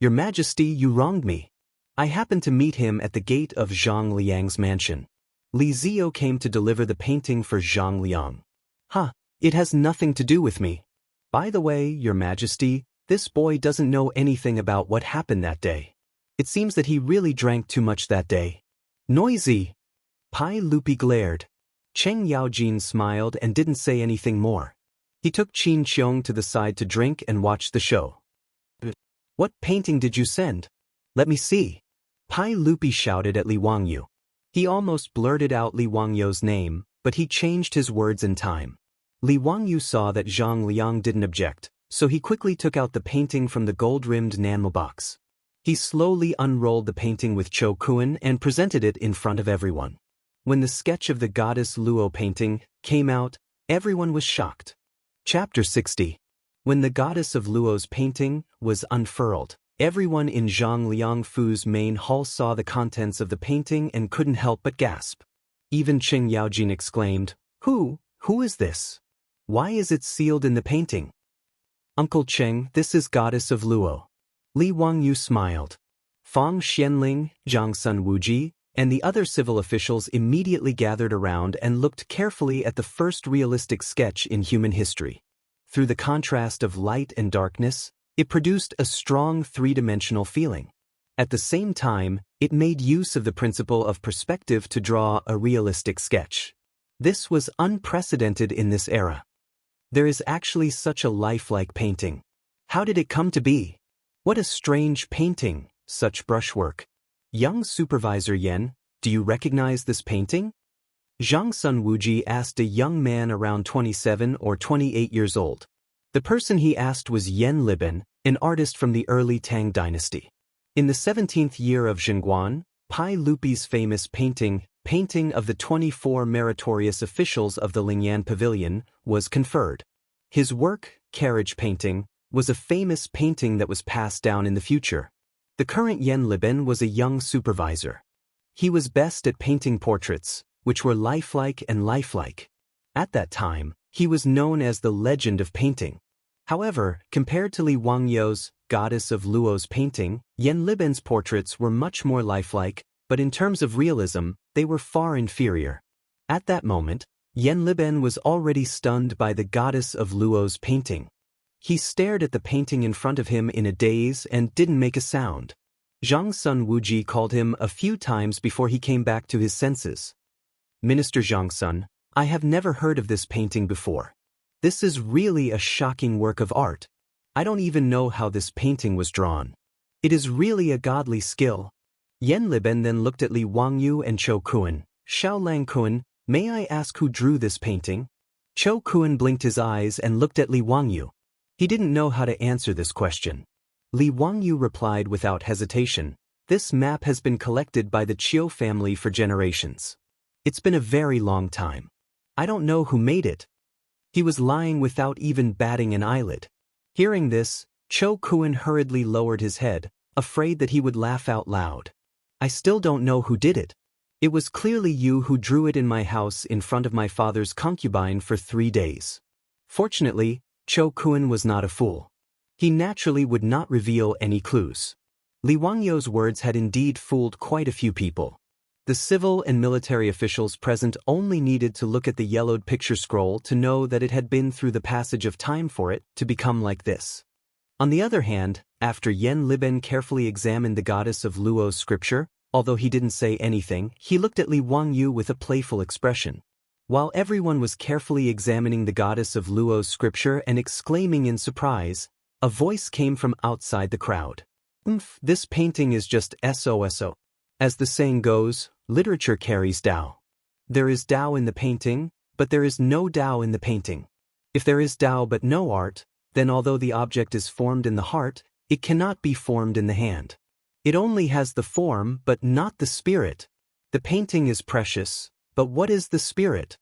Your Majesty, you wronged me. I happened to meet him at the gate of Zhang Liang's mansion. Li Zio came to deliver the painting for Zhang Liang. It has nothing to do with me. By the way, Your Majesty, this boy doesn't know anything about what happened that day. It seems that he really drank too much that day. Noisy! Pai Lupi glared. Cheng Yaojin smiled and didn't say anything more. He took Qin Qiong to the side to drink and watch the show. What painting did you send? Let me see. Pai Lupi shouted at Li Wangyu. He almost blurted out Li Wangyu's name, but he changed his words in time. Li Wangyu saw that Zhang Liang didn't object, so he quickly took out the painting from the gold-rimmed Nanmo box. He slowly unrolled the painting with Chou Kun and presented it in front of everyone. When the sketch of the goddess Luo painting came out, everyone was shocked. Chapter 60. When the goddess of Luo's painting was unfurled, everyone in Zhang Liangfu's main hall saw the contents of the painting and couldn't help but gasp. Even Cheng Yaojin exclaimed, Who is this? Why is it sealed in the painting? Uncle Cheng, this is goddess of Luo. Li Wangyu smiled. Fang Xianling, Zhang Sun Wuji, and the other civil officials immediately gathered around and looked carefully at the first realistic sketch in human history. Through the contrast of light and darkness, it produced a strong three-dimensional feeling. At the same time, it made use of the principle of perspective to draw a realistic sketch. This was unprecedented in this era. There is actually such a lifelike painting. How did it come to be? What a strange painting, such brushwork. Young Supervisor Yen, do you recognize this painting? Zhang Sun Wuji asked a young man around 27 or 28 years old. The person he asked was Yen Liben, an artist from the early Tang dynasty. In the 17th year of Chang'an, Pai Lupi's famous painting of the 24 meritorious officials of the Lingyan Pavilion, was conferred. His work, Carriage Painting, was a famous painting that was passed down in the future. The current Yen Liben was a young supervisor. He was best at painting portraits, which were lifelike and lifelike. At that time, he was known as the legend of painting. However, compared to Li Wangyu's goddess of Luo's painting, Yen Liben's portraits were much more lifelike, but in terms of realism, they were far inferior. At that moment, Yen Liben was already stunned by the goddess of Luo's painting. He stared at the painting in front of him in a daze and didn't make a sound. Zhang Sun Wuji called him a few times before he came back to his senses. Minister Zhang Sun, I have never heard of this painting before. This is really a shocking work of art. I don't even know how this painting was drawn. It is really a godly skill. Yen Liben then looked at Li Wangyu and Chou Kun. Xiaolang Kun, may I ask who drew this painting? Chou Kun blinked his eyes and looked at Li Wangyu. He didn't know how to answer this question. Li Wangyu replied without hesitation, This map has been collected by the Chiu family for generations. It's been a very long time. I don't know who made it. He was lying without even batting an eyelid. Hearing this, Cho Kuan hurriedly lowered his head, afraid that he would laugh out loud. I still don't know who did it. It was clearly you who drew it in my house in front of my father's concubine for 3 days. Fortunately, Cho Kuan was not a fool. He naturally would not reveal any clues. Li Wangyo's words had indeed fooled quite a few people. The civil and military officials present only needed to look at the yellowed picture scroll to know that it had been through the passage of time for it to become like this. On the other hand, after Yen Liben carefully examined the goddess of Luo's scripture, although he didn't say anything, he looked at Li Wangyu with a playful expression. While everyone was carefully examining the goddess of Luo's scripture and exclaiming in surprise, a voice came from outside the crowd. This painting is just SOSO. As the saying goes, literature carries Tao. There is Tao in the painting, but there is no Tao in the painting. If there is Tao but no art, then although the object is formed in the heart, it cannot be formed in the hand. It only has the form but not the spirit. The painting is precious, but what is the spirit?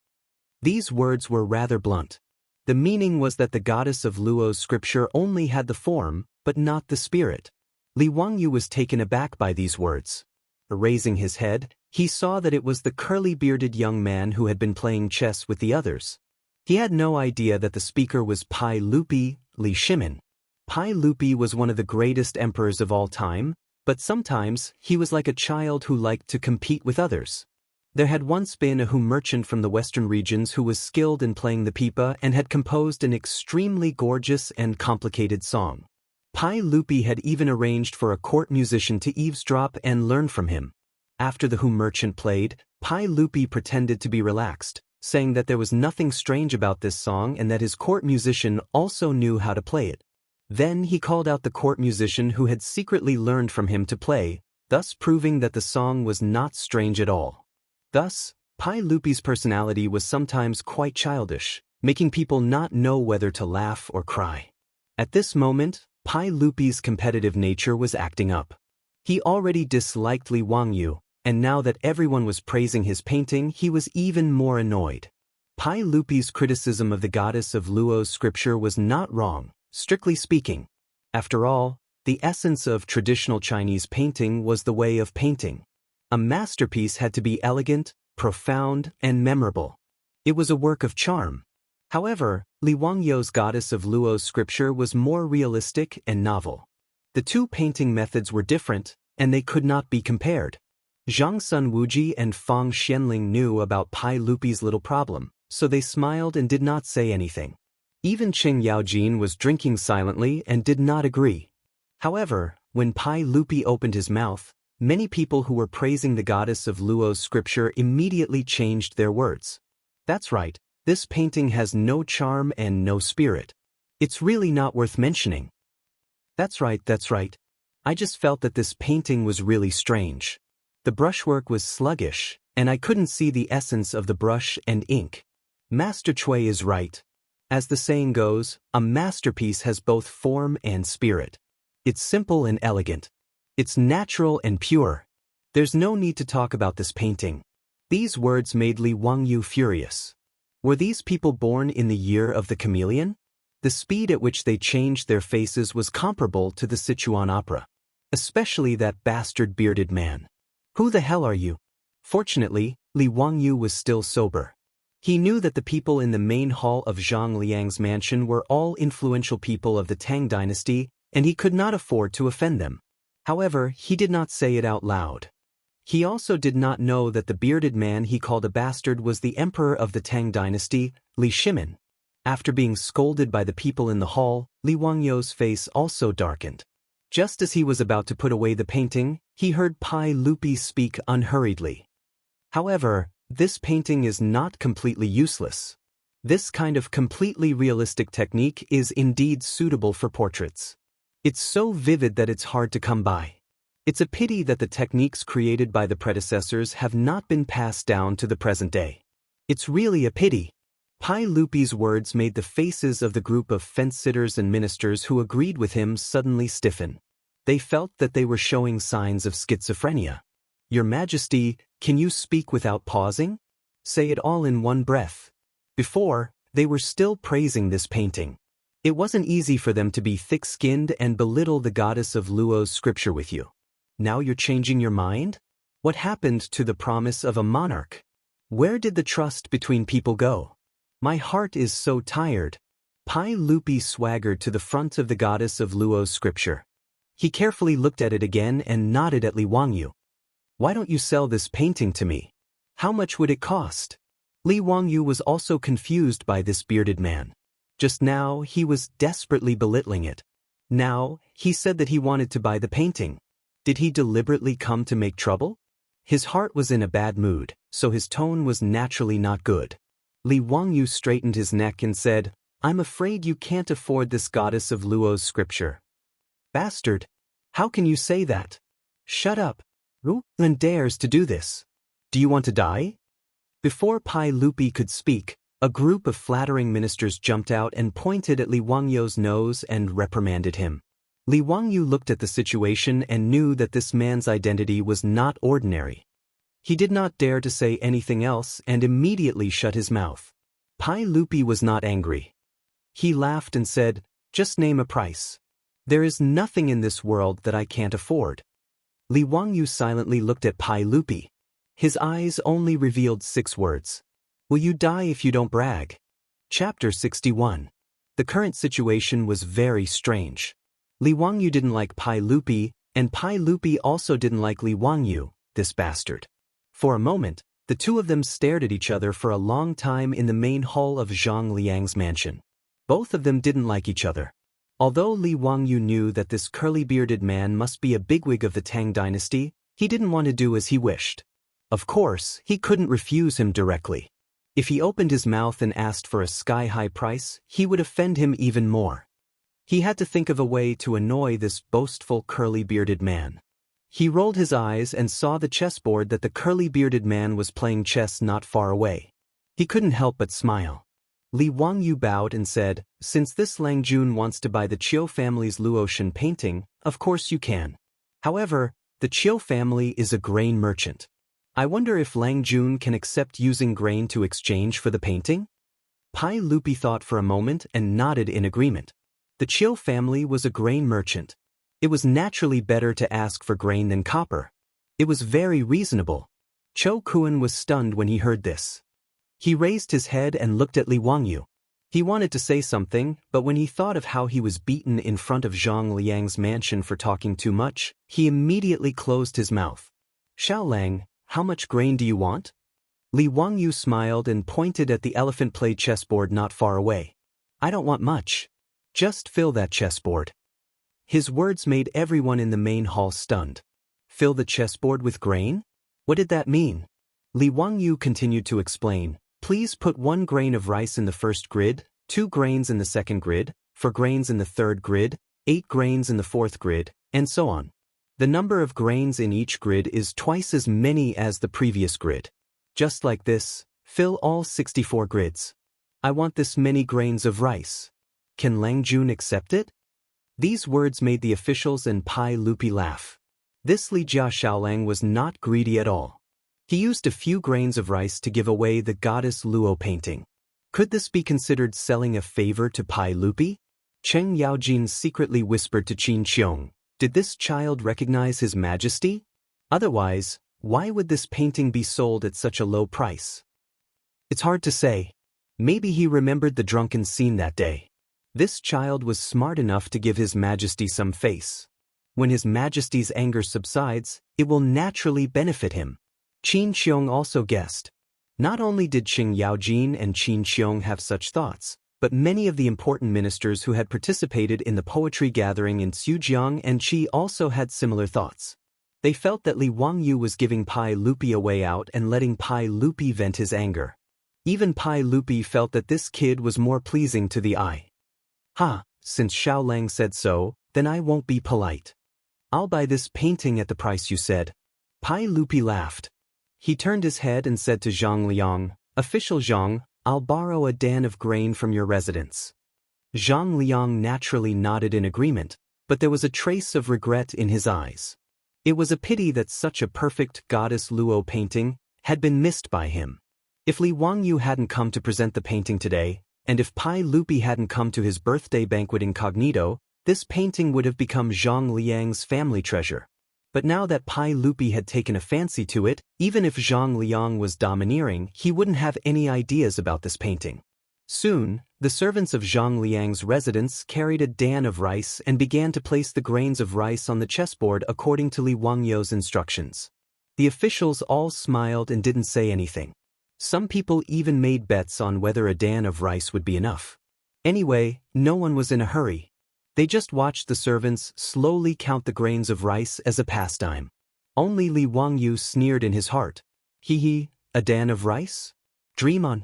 These words were rather blunt. The meaning was that the goddess of Luo's scripture only had the form, but not the spirit. Li Wangyu was taken aback by these words. Raising his head, he saw that it was the curly-bearded young man who had been playing chess with the others. He had no idea that the speaker was Pai Lupi, Li Shimin. Pai Lupi was one of the greatest emperors of all time, but sometimes he was like a child who liked to compete with others. There had once been a merchant from the western regions who was skilled in playing the pipa and had composed an extremely gorgeous and complicated song. Pai Lupi had even arranged for a court musician to eavesdrop and learn from him. After the merchant played, Pai Lupi pretended to be relaxed, saying that there was nothing strange about this song and that his court musician also knew how to play it. Then he called out the court musician who had secretly learned from him to play, thus proving that the song was not strange at all. Thus, Pai Lupi's personality was sometimes quite childish, making people not know whether to laugh or cry. At this moment, Pai Lupi's competitive nature was acting up. He already disliked Li Wangyu, and now that everyone was praising his painting, he was even more annoyed. Pai Lupi's criticism of the goddess of Luo's scripture was not wrong, strictly speaking. After all, the essence of traditional Chinese painting was the way of painting. A masterpiece had to be elegant, profound, and memorable. It was a work of charm. However, Li Wangyu's goddess of Luo's scripture was more realistic and novel. The two painting methods were different, and they could not be compared. Zhang Sun Wuji and Fang Xianling knew about Pai Lupi's little problem, so they smiled and did not say anything. Even Qing Yaojin was drinking silently and did not agree. However, when Pai Lupi opened his mouth, many people who were praising the goddess of Luo's scripture immediately changed their words. That's right. This painting has no charm and no spirit. It's really not worth mentioning. That's right. I just felt that this painting was really strange. The brushwork was sluggish, and I couldn't see the essence of the brush and ink. Master Cui is right. As the saying goes, a masterpiece has both form and spirit. It's simple and elegant. It's natural and pure. There's no need to talk about this painting. These words made Li Wangyu furious. Were these people born in the year of the chameleon? The speed at which they changed their faces was comparable to the Sichuan opera. Especially that bastard bearded man. Who the hell are you? Fortunately, Li Wangyu was still sober. He knew that the people in the main hall of Zhang Liang's mansion were all influential people of the Tang dynasty, and he could not afford to offend them. However, he did not say it out loud. He also did not know that the bearded man he called a bastard was the emperor of the Tang dynasty, Li Shimin. After being scolded by the people in the hall, Li Wangyu's face also darkened. Just as he was about to put away the painting, he heard Pai Lupi speak unhurriedly. However, this painting is not completely useless. This kind of completely realistic technique is indeed suitable for portraits. It's so vivid that it's hard to come by. It's a pity that the techniques created by the predecessors have not been passed down to the present day. It's really a pity. Pai Lupi's words made the faces of the group of fence-sitters and ministers who agreed with him suddenly stiffen. They felt that they were showing signs of schizophrenia. Your Majesty, can you speak without pausing? Say it all in one breath. Before, they were still praising this painting. It wasn't easy for them to be thick-skinned and belittle the goddess of Luo's scripture with you. Now you're changing your mind? What happened to the promise of a monarch? Where did the trust between people go? My heart is so tired. Pai Lupi swaggered to the front of the goddess of Luo's scripture. He carefully looked at it again and nodded at Li Wangyu. Why don't you sell this painting to me? How much would it cost? Li Wangyu was also confused by this bearded man. Just now, he was desperately belittling it. Now, he said that he wanted to buy the painting. Did he deliberately come to make trouble? His heart was in a bad mood, so his tone was naturally not good. Li Wangyu straightened his neck and said, I'm afraid you can't afford this goddess of Luo's scripture. Bastard! How can you say that? Shut up! Who dares to do this? Do you want to die? Before Pai Lupi could speak, a group of flattering ministers jumped out and pointed at Li Wangyu's nose and reprimanded him. Li Wangyu looked at the situation and knew that this man's identity was not ordinary. He did not dare to say anything else and immediately shut his mouth. Pai Lupi was not angry. He laughed and said, just name a price. There is nothing in this world that I can't afford. Li Wangyu silently looked at Pai Lupi. His eyes only revealed 6 words. Will you die if you don't brag? Chapter 61. The current situation was very strange. Li Wangyu didn't like Pai Lupi, and Pai Lupi also didn't like Li Wangyu, this bastard. For a moment, the two of them stared at each other for a long time in the main hall of Zhang Liang's mansion. Both of them didn't like each other. Although Li Wangyu knew that this curly-bearded man must be a bigwig of the Tang dynasty, he didn't want to do as he wished. Of course, he couldn't refuse him directly. If he opened his mouth and asked for a sky-high price, he would offend him even more. He had to think of a way to annoy this boastful curly-bearded man. He rolled his eyes and saw the chessboard that the curly-bearded man was playing chess not far away. He couldn't help but smile. Li Wangyu bowed and said, since this Lang Jun wants to buy the Chiu family's Luotian painting, of course you can. However, the Chiu family is a grain merchant. I wonder if Lang Jun can accept using grain to exchange for the painting? Pai Lupi thought for a moment and nodded in agreement. The Chiu family was a grain merchant. It was naturally better to ask for grain than copper. It was very reasonable. Cho Kuan was stunned when he heard this. He raised his head and looked at Li Wangyu. He wanted to say something, but when he thought of how he was beaten in front of Zhang Liang's mansion for talking too much, he immediately closed his mouth. Xiaolang, how much grain do you want? Li Wangyu smiled and pointed at the elephant play chessboard not far away. I don't want much. Just fill that chessboard. His words made everyone in the main hall stunned. Fill the chessboard with grain? What did that mean? Li Wangyu continued to explain. Please put 1 grain of rice in the first grid, 2 grains in the second grid, 4 grains in the third grid, 8 grains in the fourth grid, and so on. The number of grains in each grid is twice as many as the previous grid. Just like this, fill all 64 grids. I want this many grains of rice. Can Lang Jun accept it? These words made the officials and Pai Lupi laugh. This Li Jia Xiaolang was not greedy at all. He used a few grains of rice to give away the goddess Luo painting. Could this be considered selling a favor to Pai Lupi? Cheng Yaojin secretly whispered to Qin Xiong, did this child recognize his majesty? Otherwise, why would this painting be sold at such a low price? It's hard to say. Maybe he remembered the drunken scene that day. This child was smart enough to give his majesty some face. When his majesty's anger subsides, it will naturally benefit him. Qin Xiong also guessed. Not only did Cheng Yaojin and Qin Xiong have such thoughts, but many of the important ministers who had participated in the poetry gathering in Xujiang and Qi also had similar thoughts. They felt that Li Wangyu was giving Pai Lupi a way out and letting Pai Lupi vent his anger. Even Pai Lupi felt that this kid was more pleasing to the eye. Since Xiaolang said so, then I won't be polite. I'll buy this painting at the price you said. Pai Lupi laughed. He turned his head and said to Zhang Liang, Official Zhang, I'll borrow a dan of grain from your residence. Zhang Liang naturally nodded in agreement, but there was a trace of regret in his eyes. It was a pity that such a perfect goddess Luo painting had been missed by him. If Li Wangyu hadn't come to present the painting today, and if Pai Lupi hadn't come to his birthday banquet incognito, this painting would have become Zhang Liang's family treasure. But now that Pai Lupi had taken a fancy to it, even if Zhang Liang was domineering, he wouldn't have any ideas about this painting. Soon, the servants of Zhang Liang's residence carried a dan of rice and began to place the grains of rice on the chessboard according to Li Wangyou's instructions. The officials all smiled and didn't say anything. Some people even made bets on whether a dan of rice would be enough. Anyway, no one was in a hurry. They just watched the servants slowly count the grains of rice as a pastime. Only Li Wangyu sneered in his heart. Hee, a dan of rice? Dream on.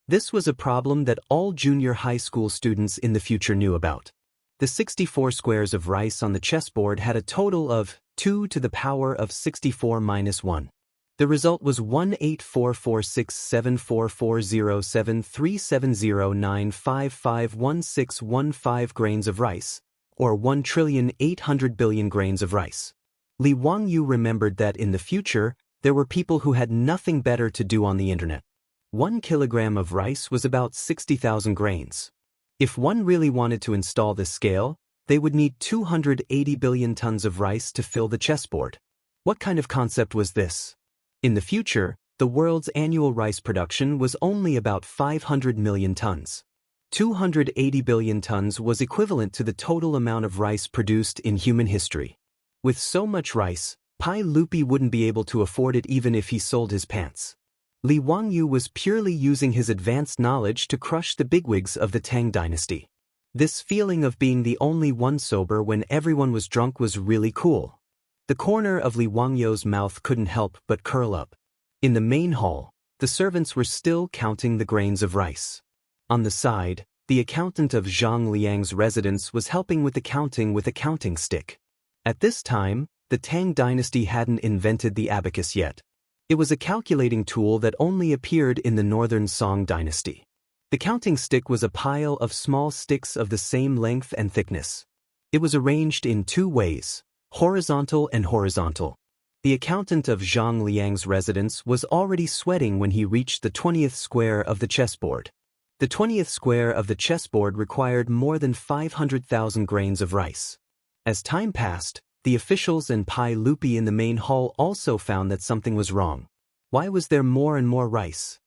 This was a problem that all junior high school students in the future knew about. The 64 squares of rice on the chessboard had a total of 2 to the power of 64 minus 1. The result was 1844674407370955161 grains of rice, or 1,800,000,000,000 grains of rice. Li Wangyu remembered that in the future, there were people who had nothing better to do on the internet. 1 kilogram of rice was about 60,000 grains. If one really wanted to install this scale, they would need 280 billion tons of rice to fill the chessboard. What kind of concept was this? In the future, the world's annual rice production was only about 500 million tons. 280 billion tons was equivalent to the total amount of rice produced in human history. With so much rice, Pai Lupi wouldn't be able to afford it even if he sold his pants. Li Wangyu was purely using his advanced knowledge to crush the bigwigs of the Tang dynasty. This feeling of being the only one sober when everyone was drunk was really cool. The corner of Li Wangyou's mouth couldn't help but curl up. In the main hall, the servants were still counting the grains of rice. On the side, the accountant of Zhang Liang's residence was helping with the counting with a counting stick. At this time, the Tang dynasty hadn't invented the abacus yet. It was a calculating tool that only appeared in the northern Song dynasty. The counting stick was a pile of small sticks of the same length and thickness. It was arranged in 2 ways, horizontal and horizontal. The accountant of Zhang Liang's residence was already sweating when he reached the 20th square of the chessboard. The 20th square of the chessboard required more than 500,000 grains of rice. As time passed, the officials and Pai Lupi in the main hall also found that something was wrong. Why was there more and more rice?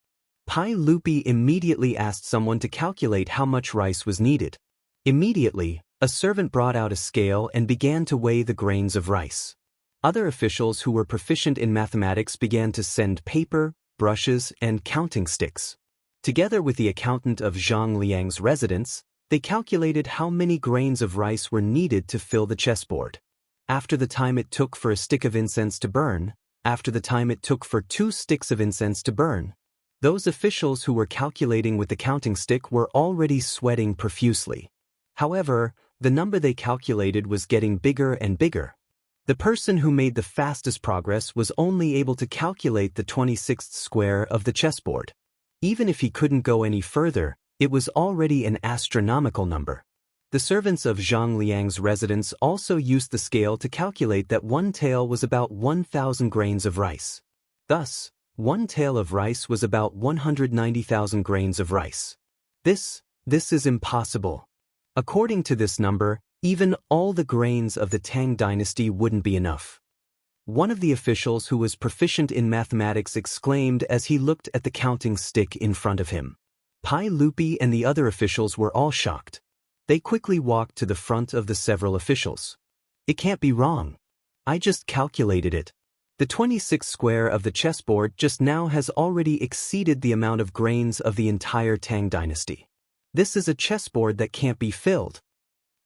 Pai Lupi immediately asked someone to calculate how much rice was needed. Immediately, a servant brought out a scale and began to weigh the grains of rice. Other officials who were proficient in mathematics began to send paper, brushes, and counting sticks. Together with the accountant of Zhang Liang's residence, they calculated how many grains of rice were needed to fill the chessboard. After the time it took for a stick of incense to burn, after the time it took for 2 sticks of incense to burn, those officials who were calculating with the counting stick were already sweating profusely. However, the number they calculated was getting bigger and bigger. The person who made the fastest progress was only able to calculate the 26th square of the chessboard. Even if he couldn't go any further, it was already an astronomical number. The servants of Zhang Liang's residence also used the scale to calculate that 1 tael was about 1,000 grains of rice. Thus, 1 tael of rice was about 190,000 grains of rice. This is impossible. According to this number, even all the grains of the Tang dynasty wouldn't be enough. One of the officials who was proficient in mathematics exclaimed as he looked at the counting stick in front of him. Pai Lupi and the other officials were all shocked. They quickly walked to the front of the several officials. It can't be wrong. I just calculated it. The 26th square of the chessboard just now has already exceeded the amount of grains of the entire Tang dynasty. This is a chessboard that can't be filled.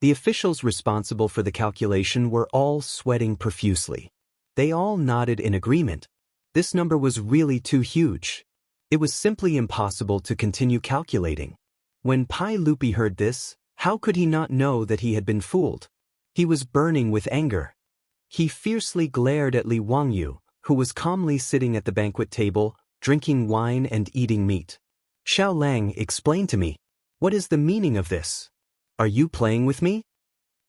The officials responsible for the calculation were all sweating profusely. They all nodded in agreement. This number was really too huge. It was simply impossible to continue calculating. When Pai Lupi heard this, how could he not know that he had been fooled? He was burning with anger. He fiercely glared at Li Wangyu, who was calmly sitting at the banquet table, drinking wine and eating meat. Xiao Lang, explain to me. What is the meaning of this? Are you playing with me?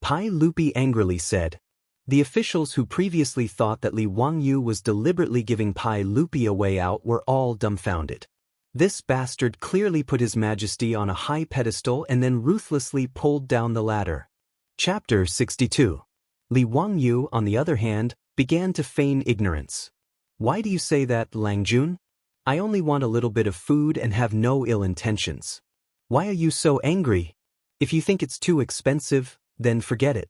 Pai Lupi angrily said. The officials who previously thought that Li Wangyu was deliberately giving Pai Lupi a way out were all dumbfounded. This bastard clearly put His Majesty on a high pedestal and then ruthlessly pulled down the ladder. Chapter 62. Li Wangyu, on the other hand, began to feign ignorance. Why do you say that, Langjun? I only want a little bit of food and have no ill intentions. Why are you so angry? If you think it's too expensive, then forget it.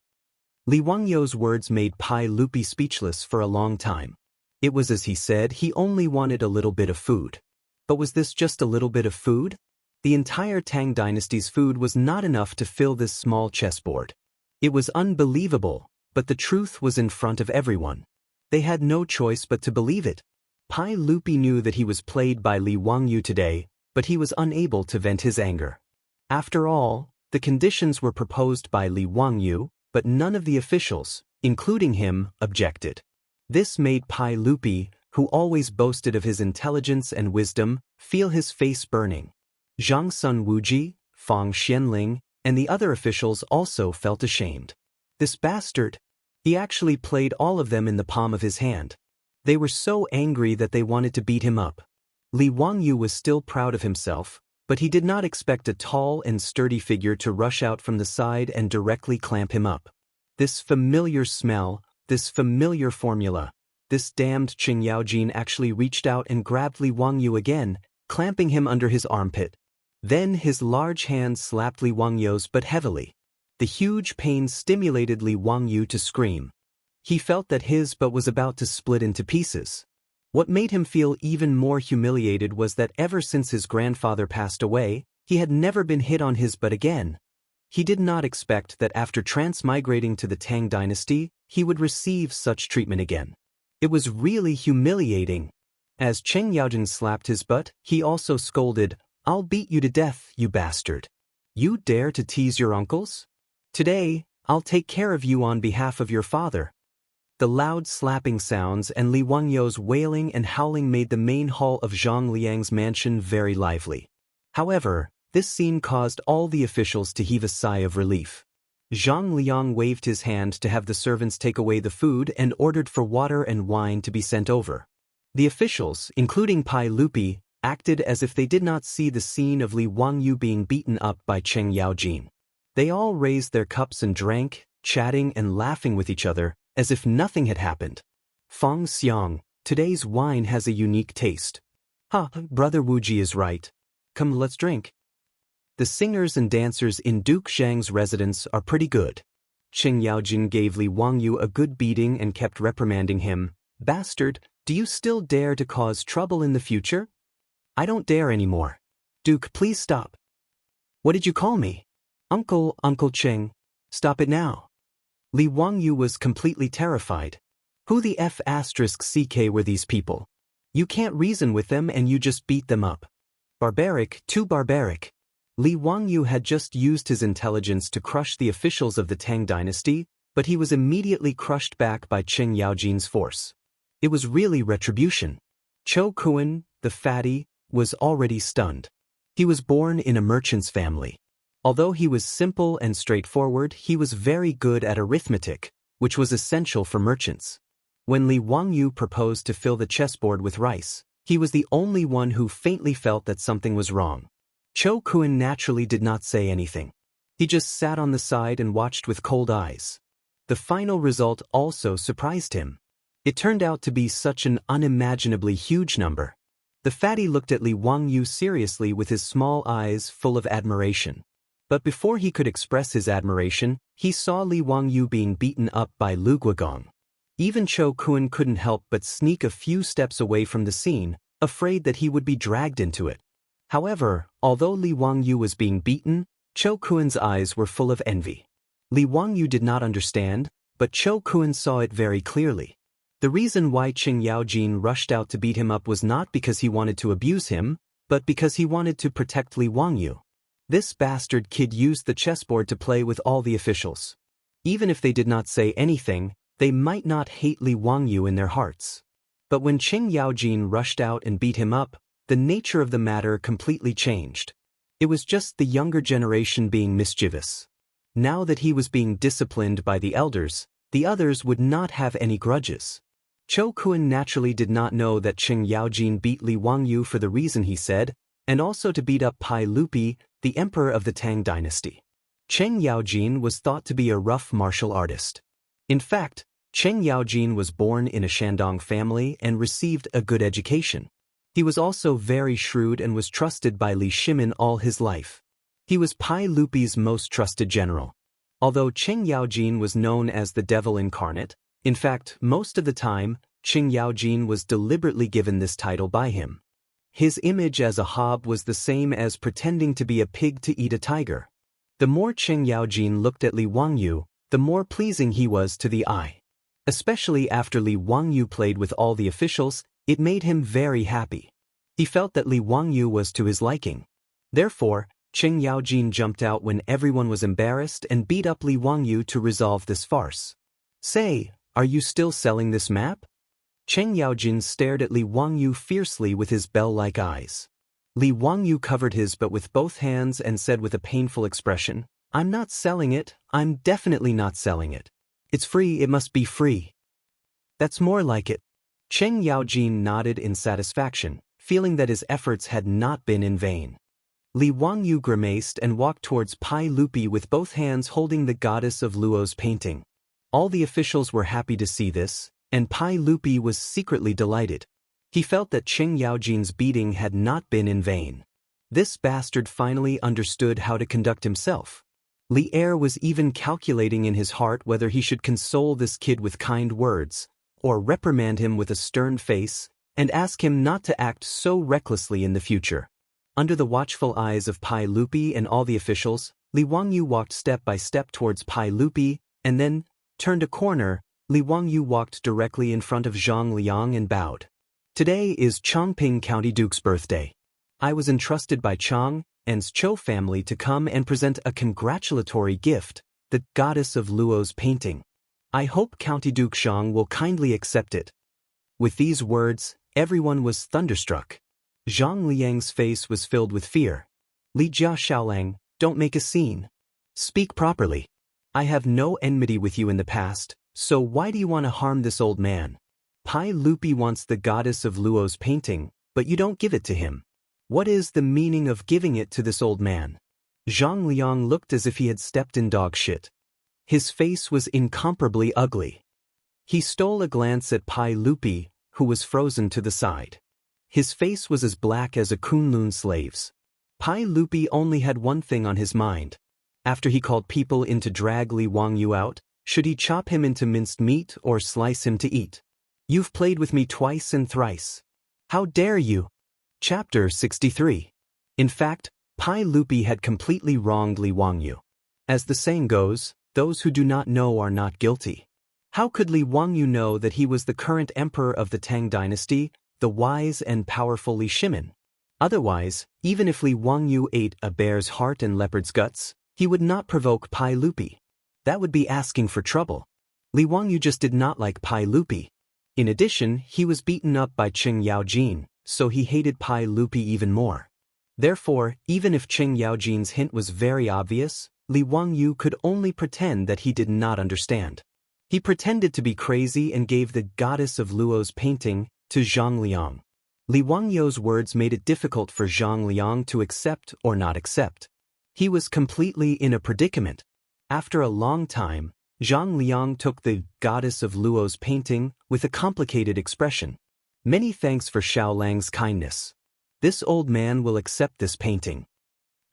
Li Wangyu's words made Pai Lupi speechless for a long time. It was as he said, he only wanted a little bit of food. But was this just a little bit of food? The entire Tang dynasty's food was not enough to fill this small chessboard. It was unbelievable, but the truth was in front of everyone. They had no choice but to believe it. Pai Lupi knew that he was played by Li Wangyu today, but he was unable to vent his anger. After all, the conditions were proposed by Li Wangyu, but none of the officials, including him, objected. This made Pai Lupi, who always boasted of his intelligence and wisdom, feel his face burning. Zhang Sun Wuji, Fang Xianling, and the other officials also felt ashamed. This bastard! He actually played all of them in the palm of his hand. They were so angry that they wanted to beat him up. Li Wangyu was still proud of himself, but he did not expect a tall and sturdy figure to rush out from the side and directly clamp him up. This familiar smell, this familiar formula. This damned Qing Yaojin actually reached out and grabbed Li Wangyu again, clamping him under his armpit. Then his large hand slapped Li Wangyu's but heavily. The huge pain stimulated Li Wangyu to scream. He felt that his butt was about to split into pieces. What made him feel even more humiliated was that ever since his grandfather passed away, he had never been hit on his butt again. He did not expect that after transmigrating to the Tang dynasty, he would receive such treatment again. It was really humiliating. As Cheng Yaojin slapped his butt, he also scolded, "I'll beat you to death, you bastard. You dare to tease your uncles? Today, I'll take care of you on behalf of your father." The loud slapping sounds and Li Wangyu's wailing and howling made the main hall of Zhang Liang's mansion very lively. However, this scene caused all the officials to heave a sigh of relief. Zhang Liang waved his hand to have the servants take away the food and ordered for water and wine to be sent over. The officials, including Pai Lupi, acted as if they did not see the scene of Li Wangyu being beaten up by Cheng Yaojin. They all raised their cups and drank, chatting and laughing with each other, as if nothing had happened. Fang Xiang, today's wine has a unique taste. Ha, Brother Wuji is right. Come, let's drink. The singers and dancers in Duke Zhang's residence are pretty good. Cheng Yaojin gave Li Wangyu a good beating and kept reprimanding him. Bastard, do you still dare to cause trouble in the future? I don't dare anymore. Duke, please stop. What did you call me? Uncle Cheng. Stop it now. Li Wangyu was completely terrified. Who the F***ck were these people? You can't reason with them and you just beat them up. Barbaric, too barbaric. Li Wangyu had just used his intelligence to crush the officials of the Tang dynasty, but he was immediately crushed back by Cheng Yaojin's force. It was really retribution. Cho Kuan, the fatty, was already stunned. He was born in a merchant's family. Although he was simple and straightforward, he was very good at arithmetic, which was essential for merchants. When Li Wangyu proposed to fill the chessboard with rice, he was the only one who faintly felt that something was wrong. Cho Kuan naturally did not say anything. He just sat on the side and watched with cold eyes. The final result also surprised him. It turned out to be such an unimaginably huge number. The fatty looked at Li Wangyu seriously with his small eyes full of admiration. But before he could express his admiration, he saw Li Wangyu being beaten up by Lu Guogong. Even Cho Kuan couldn't help but sneak a few steps away from the scene, afraid that he would be dragged into it. However, although Li Wangyu was being beaten, Cho Kuan's eyes were full of envy. Li Wangyu did not understand, but Cho Kuan saw it very clearly. The reason why Cheng Yaojin rushed out to beat him up was not because he wanted to abuse him, but because he wanted to protect Li Wangyu. This bastard kid used the chessboard to play with all the officials. Even if they did not say anything, they might not hate Li Wangyu in their hearts. But when Cheng Yaojin rushed out and beat him up, the nature of the matter completely changed. It was just the younger generation being mischievous. Now that he was being disciplined by the elders, the others would not have any grudges. Chou Kuan naturally did not know that Cheng Yaojin beat Li Wangyu for the reason he said, and also to beat up Pai Lupi, the emperor of the Tang dynasty. Cheng Yaojin was thought to be a rough martial artist. In fact, Cheng Yaojin was born in a Shandong family and received a good education. He was also very shrewd and was trusted by Li Shimin all his life. He was Pai Lupi's most trusted general. Although Cheng Yaojin was known as the devil incarnate, in fact, most of the time, Cheng Yaojin was deliberately given this title by him. His image as a hob was the same as pretending to be a pig to eat a tiger. The more Cheng Yaojin looked at Li Wangyu, the more pleasing he was to the eye. Especially after Li Wangyu played with all the officials, it made him very happy. He felt that Li Wangyu was to his liking. Therefore, Cheng Yaojin jumped out when everyone was embarrassed and beat up Li Wangyu to resolve this farce. "Say, are you still selling this map?" Cheng Yaojin stared at Li Wangyu fiercely with his bell-like eyes. Li Wangyu covered his butt with both hands and said with a painful expression, "I'm not selling it, I'm definitely not selling it. It's free, it must be free." "That's more like it." Cheng Yaojin nodded in satisfaction, feeling that his efforts had not been in vain. Li Wangyu grimaced and walked towards Pai Lupi with both hands holding the goddess of Luo's painting. All the officials were happy to see this, and Pai Lupi was secretly delighted. He felt that Cheng Yaojin's beating had not been in vain. This bastard finally understood how to conduct himself. Li Er was even calculating in his heart whether he should console this kid with kind words, or reprimand him with a stern face, and ask him not to act so recklessly in the future. Under the watchful eyes of Pai Lupi and all the officials, Li Wangyu walked step by step towards Pai Lupi, and then, turned a corner, Li Wangyu walked directly in front of Zhang Liang and bowed. "Today is Chongping County Duke's birthday. I was entrusted by Chang'an's Chou family to come and present a congratulatory gift, the goddess of Luo's painting. I hope County Duke Zhang will kindly accept it." With these words, everyone was thunderstruck. Zhang Liang's face was filled with fear. "Li Jia Xiaolang, don't make a scene. Speak properly. I have no enmity with you in the past, so why do you want to harm this old man? Pai Lupi wants the goddess of Luo's painting, but you don't give it to him. What is the meaning of giving it to this old man?" Zhang Liang looked as if he had stepped in dog shit. His face was incomparably ugly. He stole a glance at Pai Lupi, who was frozen to the side. His face was as black as a Kunlun slave's. Pai Lupi only had one thing on his mind. After he called people in to drag Li Wangyu out, should he chop him into minced meat or slice him to eat? "You've played with me twice and thrice. How dare you?" Chapter 63. In fact, Pai Lupi had completely wronged Li Wangyu. As the saying goes, those who do not know are not guilty. How could Li Wangyu know that he was the current emperor of the Tang dynasty, the wise and powerful Li Shimin? Otherwise, even if Li Wangyu ate a bear's heart and leopard's guts, he would not provoke Pai Lupi. That would be asking for trouble. Li Wangyu just did not like Pai Lupi. In addition, he was beaten up by Cheng Yaojin, so he hated Pai Lupi even more. Therefore, even if Cheng Yaojin's hint was very obvious, Li Wangyu could only pretend that he did not understand. He pretended to be crazy and gave the goddess of Luo's painting to Zhang Liang. Li Wangyu's words made it difficult for Zhang Liang to accept or not accept. He was completely in a predicament. After a long time, Zhang Liang took the goddess of Luo's painting with a complicated expression. "Many thanks for Xiaolang's kindness. This old man will accept this painting."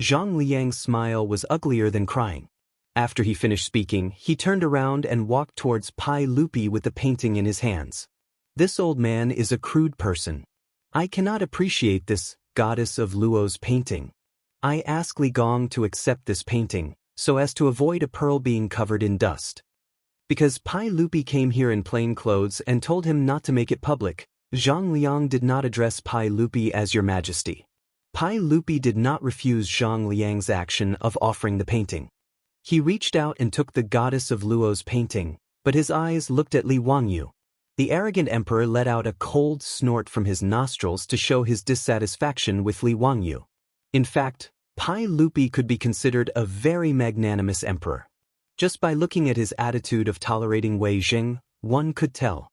Zhang Liang's smile was uglier than crying. After he finished speaking, he turned around and walked towards Pai Lupi with the painting in his hands. "This old man is a crude person. I cannot appreciate this goddess of Luo's painting. I ask Li Gong to accept this painting, so as to avoid a pearl being covered in dust." Because Pai Lupi came here in plain clothes and told him not to make it public, Zhang Liang did not address Pai Lupi as Your Majesty. Pai Lupi did not refuse Zhang Liang's action of offering the painting. He reached out and took the goddess of Luo's painting, but his eyes looked at Li Wangyu. The arrogant emperor let out a cold snort from his nostrils to show his dissatisfaction with Li Wangyu. In fact, Pai Lupi could be considered a very magnanimous emperor. Just by looking at his attitude of tolerating Wei Jing, one could tell.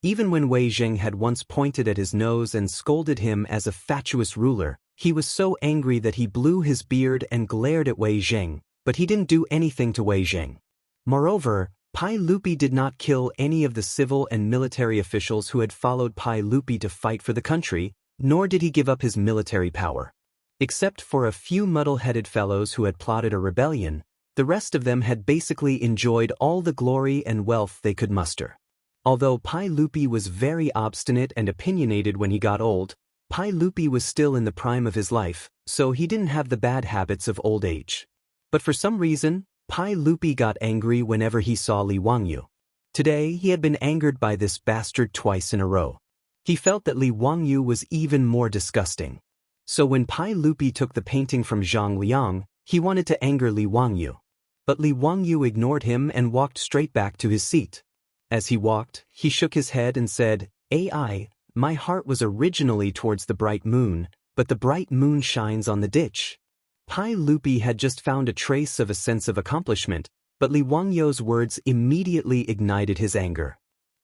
Even when Wei Jing had once pointed at his nose and scolded him as a fatuous ruler, he was so angry that he blew his beard and glared at Wei Jing, but he didn't do anything to Wei Jing. Moreover, Pai Lupi did not kill any of the civil and military officials who had followed Pai Lupi to fight for the country, nor did he give up his military power. Except for a few muddle-headed fellows who had plotted a rebellion, the rest of them had basically enjoyed all the glory and wealth they could muster. Although Pai Lupi was very obstinate and opinionated when he got old, Pai Lupi was still in the prime of his life, so he didn't have the bad habits of old age. But for some reason, Pai Lupi got angry whenever he saw Li Wangyu. Today he had been angered by this bastard twice in a row. He felt that Li Wangyu was even more disgusting. So when Pai Lupi took the painting from Zhang Liang, he wanted to anger Li Wangyu. But Li Wangyu ignored him and walked straight back to his seat. As he walked, he shook his head and said, "AI, my heart was originally towards the bright moon, but the bright moon shines on the ditch." Pai Lupi had just found a trace of a sense of accomplishment, but Li Wangyu's words immediately ignited his anger.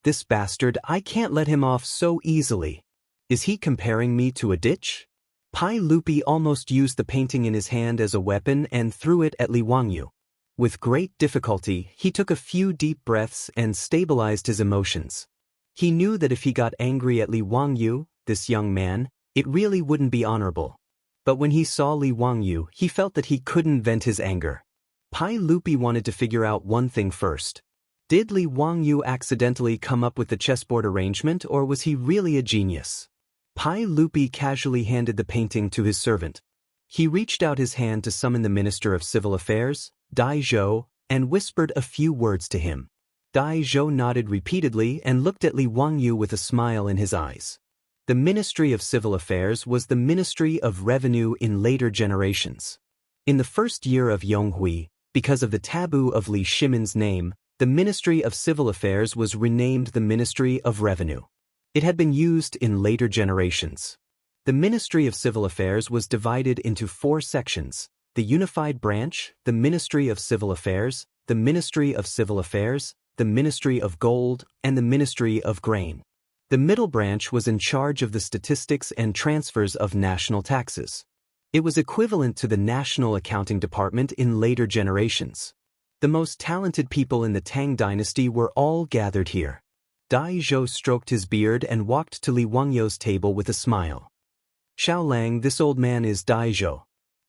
"This bastard, I can't let him off so easily. Is he comparing me to a ditch?" Pai Lupi almost used the painting in his hand as a weapon and threw it at Li Wangyu. With great difficulty, he took a few deep breaths and stabilized his emotions. He knew that if he got angry at Li Wangyu, this young man, it really wouldn't be honorable. But when he saw Li Wangyu, he felt that he couldn't vent his anger. Pai Lupi wanted to figure out one thing first. Did Li Wangyu accidentally come up with the chessboard arrangement, or was he really a genius? Pai Lupi casually handed the painting to his servant. He reached out his hand to summon the Minister of Civil Affairs, Dai Zhou, and whispered a few words to him. Dai Zhou nodded repeatedly and looked at Li Wangyu with a smile in his eyes. The Ministry of Civil Affairs was the Ministry of Revenue in later generations. In the first year of Yonghui, because of the taboo of Li Shimin's name, the Ministry of Civil Affairs was renamed the Ministry of Revenue. It had been used in later generations. The Ministry of Civil Affairs was divided into 4 sections: the Unified Branch, the Ministry of Civil Affairs, the Ministry of Civil Affairs, the Ministry of Gold, and the Ministry of Grain. The middle branch was in charge of the statistics and transfers of national taxes. It was equivalent to the National Accounting Department in later generations. The most talented people in the Tang dynasty were all gathered here. Dai Zhou stroked his beard and walked to Li Wangyu's table with a smile. "Xiao Lang, this old man is Dai Zhou.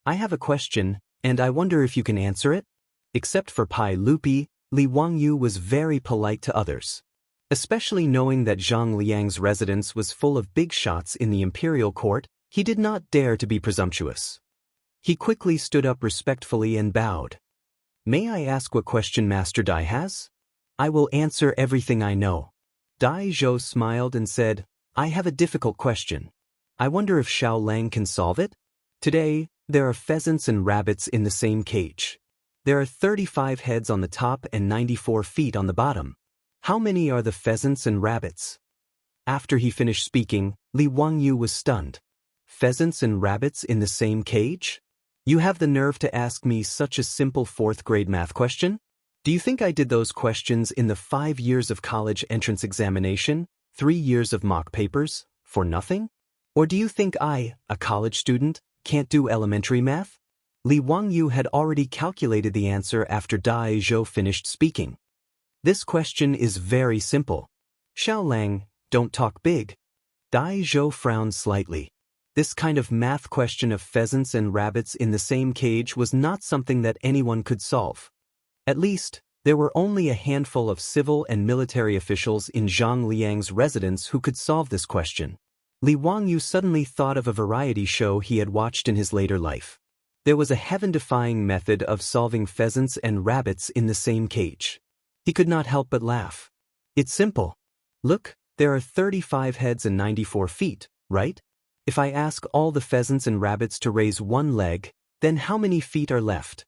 I have a question, and I wonder if you can answer it?" Except for Pai Lupi, Li Wangyu was very polite to others. Especially knowing that Zhang Liang's residence was full of big shots in the imperial court, he did not dare to be presumptuous. He quickly stood up respectfully and bowed. "May I ask what question Master Dai has? I will answer everything I know." Dai Zhou smiled and said, "I have a difficult question. I wonder if Xiao Lang can solve it? Today, there are pheasants and rabbits in the same cage. There are 35 heads on the top and 94 feet on the bottom. How many are the pheasants and rabbits?" After he finished speaking, Li Wangyu was stunned. "Pheasants and rabbits in the same cage? You have the nerve to ask me such a simple 4th grade math question? Do you think I did those questions in the 5 years of college entrance examination, 3 years of mock papers, for nothing? Or do you think I, a college student, can't do elementary math?" Li Wangyu had already calculated the answer after Dai Zhou finished speaking. "This question is very simple. Xiao Lang, don't talk big." Dai Zhou frowned slightly. This kind of math question of pheasants and rabbits in the same cage was not something that anyone could solve. At least, there were only a handful of civil and military officials in Zhang Liang's residence who could solve this question. Li Wangyu suddenly thought of a variety show he had watched in his later life. There was a heaven-defying method of solving pheasants and rabbits in the same cage. He could not help but laugh. "It's simple. Look, there are 35 heads and 94 feet, right? If I ask all the pheasants and rabbits to raise one leg, then how many feet are left?"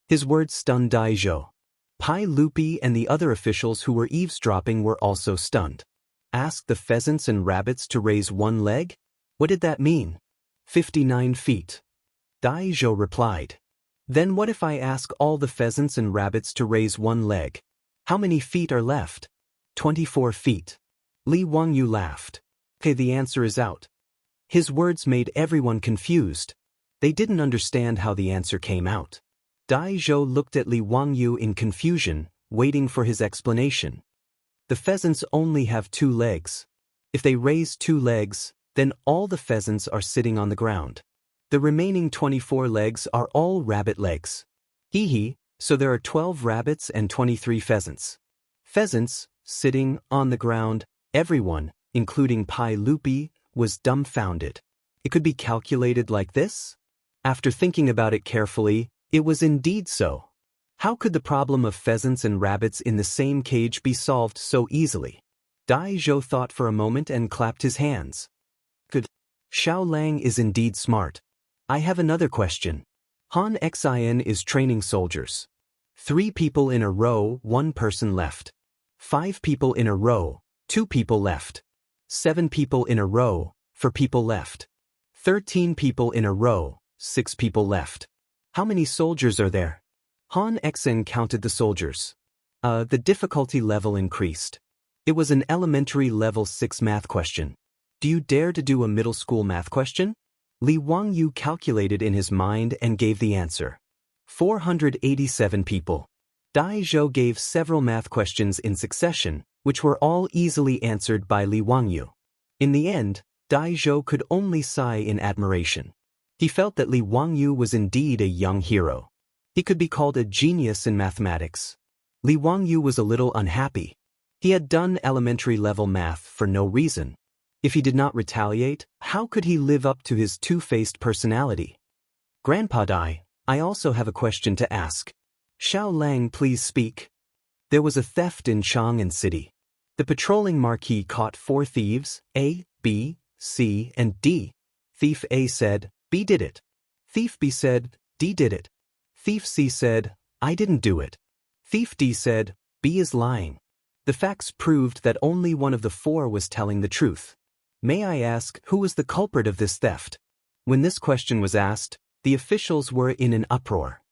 His words stunned Dai Zhou. Pai Lupi and the other officials who were eavesdropping were also stunned. Ask the pheasants and rabbits to raise one leg? What did that mean? 59 feet. Dai Zhou replied. Then what if I ask all the pheasants and rabbits to raise one leg? How many feet are left? 24 feet. Li Wangyu laughed. Okay, the answer is out. His words made everyone confused. They didn't understand how the answer came out. Dai Zhou looked at Li Wangyu in confusion, waiting for his explanation. The pheasants only have 2 legs. If they raise 2 legs, then all the pheasants are sitting on the ground. The remaining 24 legs are all rabbit legs. Hee, so there are 12 rabbits and 23 pheasants. Pheasants, sitting on the ground, everyone, including Pai Lupi, was dumbfounded. It could be calculated like this? After thinking about it carefully, it was indeed so. How could the problem of pheasants and rabbits in the same cage be solved so easily? Dai Zhou thought for a moment and clapped his hands. Good. Xiao Lang is indeed smart. I have another question. Han Xin is training soldiers. 3 people in a row, 1 person left. 5 people in a row, 2 people left. 7 people in a row, 4 people left. 13 people in a row, 6 people left. How many soldiers are there? Han Xin counted the soldiers. The difficulty level increased. It was an elementary level 6 math question. Do you dare to do a middle school math question? Li Wangyu calculated in his mind and gave the answer. 487 people. Dai Zhou gave several math questions in succession, which were all easily answered by Li Wangyu. In the end, Dai Zhou could only sigh in admiration. He felt that Li Wangyu was indeed a young hero. He could be called a genius in mathematics. Li Wangyu was a little unhappy. He had done elementary level math for no reason. If he did not retaliate, how could he live up to his two-faced personality? Grandpa Dai, I also have a question to ask. Xiao Lang, please speak. There was a theft in Chang'an City. The patrolling marquis caught 4 thieves, A, B, C, and D. Thief A said, B did it. Thief B said, D did it. Thief C said, I didn't do it. Thief D said, B is lying. The facts proved that only one of the 4 was telling the truth. May I ask, who was the culprit of this theft? When this question was asked, the officials were in an uproar.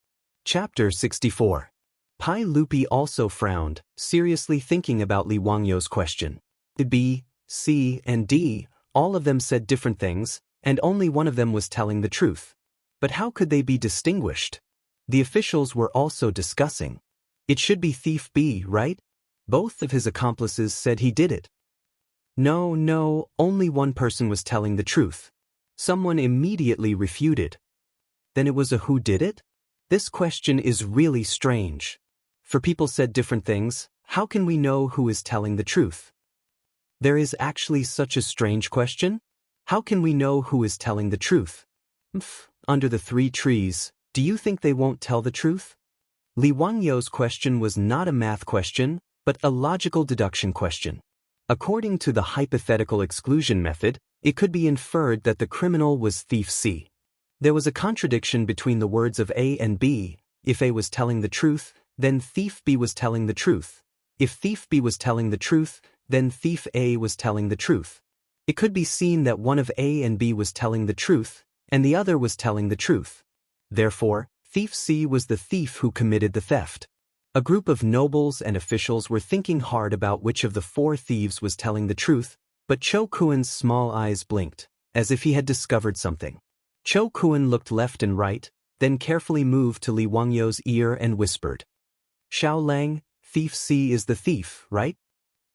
Chapter 64. Pai Lupi also frowned, seriously thinking about Li Wangyu's question. The B, C, and D, all of them said different things, and only one of them was telling the truth. But how could they be distinguished? The officials were also discussing. It should be thief B, right? Both of his accomplices said he did it. No, only one person was telling the truth. Someone immediately refuted. Then it was a who did it? This question is really strange. For people said different things, how can we know who is telling the truth? There is actually such a strange question? How can we know who is telling the truth? Under the 3 trees, do you think they won't tell the truth? Li Wangyu's question was not a math question, but a logical deduction question. According to the hypothetical exclusion method, it could be inferred that the criminal was thief C. There was a contradiction between the words of A and B. If A was telling the truth, then thief B was telling the truth. If thief B was telling the truth, then thief A was telling the truth. It could be seen that one of A and B was telling the truth, and the other was telling the truth. Therefore, thief C was the thief who committed the theft. A group of nobles and officials were thinking hard about which of the 4 thieves was telling the truth, but Cho Kuan's small eyes blinked, as if he had discovered something. Cho Kuan looked left and right, then carefully moved to Li Wangyu's ear and whispered. Xiao Lang, thief C is the thief, right?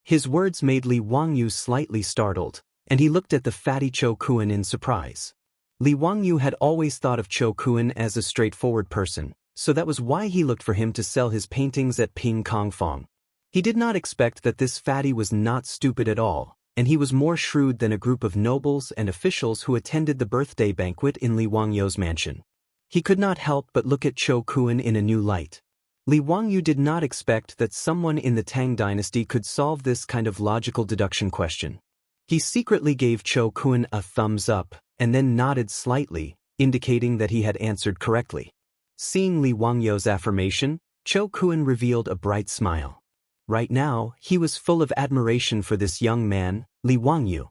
His words made Li Wangyu slightly startled, and he looked at the fatty Cho Kuan in surprise. Li Wangyu had always thought of Cho Kuan as a straightforward person, so that was why he looked for him to sell his paintings at Ping Kong Fong. He did not expect that this fatty was not stupid at all, and he was more shrewd than a group of nobles and officials who attended the birthday banquet in Li Wangyu's mansion. He could not help but look at Cho Kuan in a new light. Li Wangyu did not expect that someone in the Tang dynasty could solve this kind of logical deduction question. He secretly gave Cho Kuan a thumbs up, and then nodded slightly, indicating that he had answered correctly. Seeing Li Wangyu's affirmation, Cho Kuan revealed a bright smile. Right now, he was full of admiration for this young man, Li Wangyu.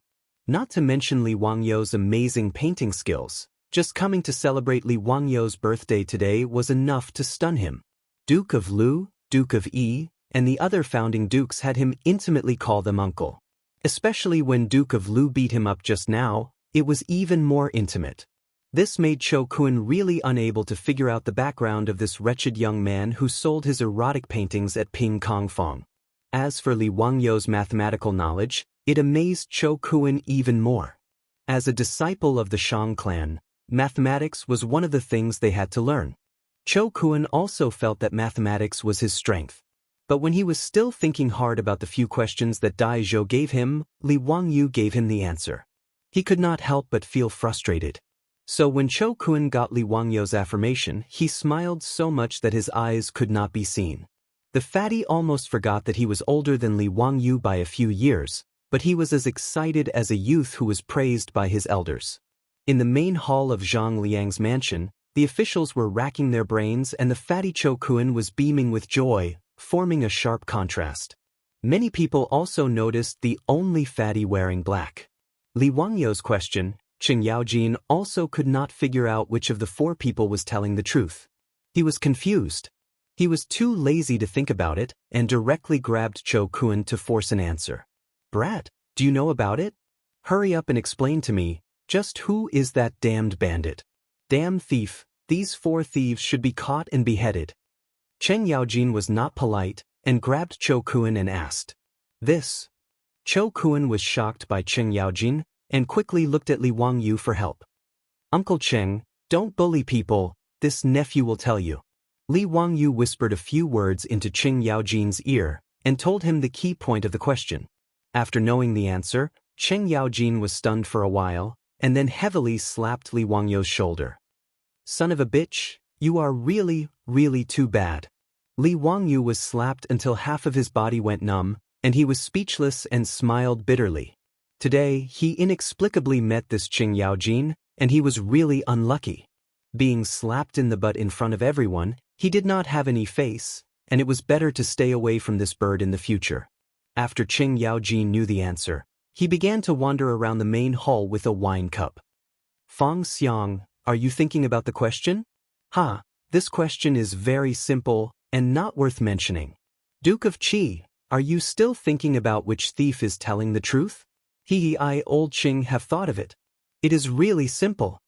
Not to mention Li Wangyu's amazing painting skills, Just coming to celebrate Li Wangyou's birthday today was enough to stun him. Duke of Lu, Duke of Yi, and the other founding dukes had him intimately call them uncle. Especially when Duke of Lu beat him up just now, it was even more intimate. This made Cho Kun really unable to figure out the background of this wretched young man who sold his erotic paintings at Ping Kong Fong. As for Li Wangyou's mathematical knowledge, it amazed Cho Kun even more. As a disciple of the Shang clan, mathematics was one of the things they had to learn. Cho Kun also felt that mathematics was his strength. But when he was still thinking hard about the few questions that Dai Zhou gave him, Li Wangyou gave him the answer. He could not help but feel frustrated. So when Cho Kun got Li Wangyou's affirmation, he smiled so much that his eyes could not be seen. The fatty almost forgot that he was older than Li Wangyou by a few years, but he was as excited as a youth who was praised by his elders. In the main hall of Zhang Liang's mansion, the officials were racking their brains and the fatty Cho Kun was beaming with joy, forming a sharp contrast. Many people also noticed the only fatty wearing black. Li Wangyou's question, Qing Yaojin also could not figure out which of the four people was telling the truth. He was confused. He was too lazy to think about it and directly grabbed Cho Kun to force an answer. Brat, do you know about it? Hurry up and explain to me, just who is that damned bandit? Damn thief, these four thieves should be caught and beheaded. Cheng Yaojin was not polite and grabbed Cho Kun and asked. This. Cho Kun was shocked by Cheng Yaojin and quickly looked at Li Wangyou for help. Uncle Cheng, don't bully people, this nephew will tell you. Li Wangyou whispered a few words into Cheng Yaojin's ear and told him the key point of the question. After knowing the answer, Cheng Yaojin was stunned for a while and then heavily slapped Li Wangyou's shoulder. Son of a bitch, you are really, really too bad. Li Wangyou was slapped until half of his body went numb, and he was speechless and smiled bitterly. Today, he inexplicably met this Cheng Yaojin, and he was really unlucky. Being slapped in the butt in front of everyone, he did not have any face, and it was better to stay away from this bird in the future. After Cheng Yaojin knew the answer, he began to wander around the main hall with a wine cup. Fong Xiang, are you thinking about the question? This question is very simple and not worth mentioning. Duke of Qi, are you still thinking about which thief is telling the truth? I, old Qing, have thought of it. It is really simple.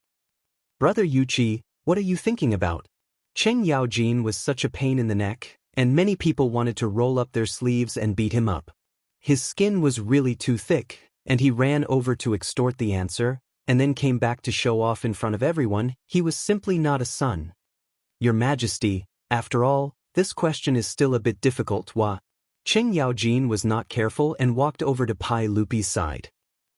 Brother Yuqi, what are you thinking about? Cheng Yaojin was such a pain in the neck, and many people wanted to roll up their sleeves and beat him up. His skin was really too thick, and he ran over to extort the answer, and then came back to show off in front of everyone. He was simply not a son. Your Majesty, after all, this question is still a bit difficult. Cheng Yaojin was not careful and walked over to Pai Lupi's side.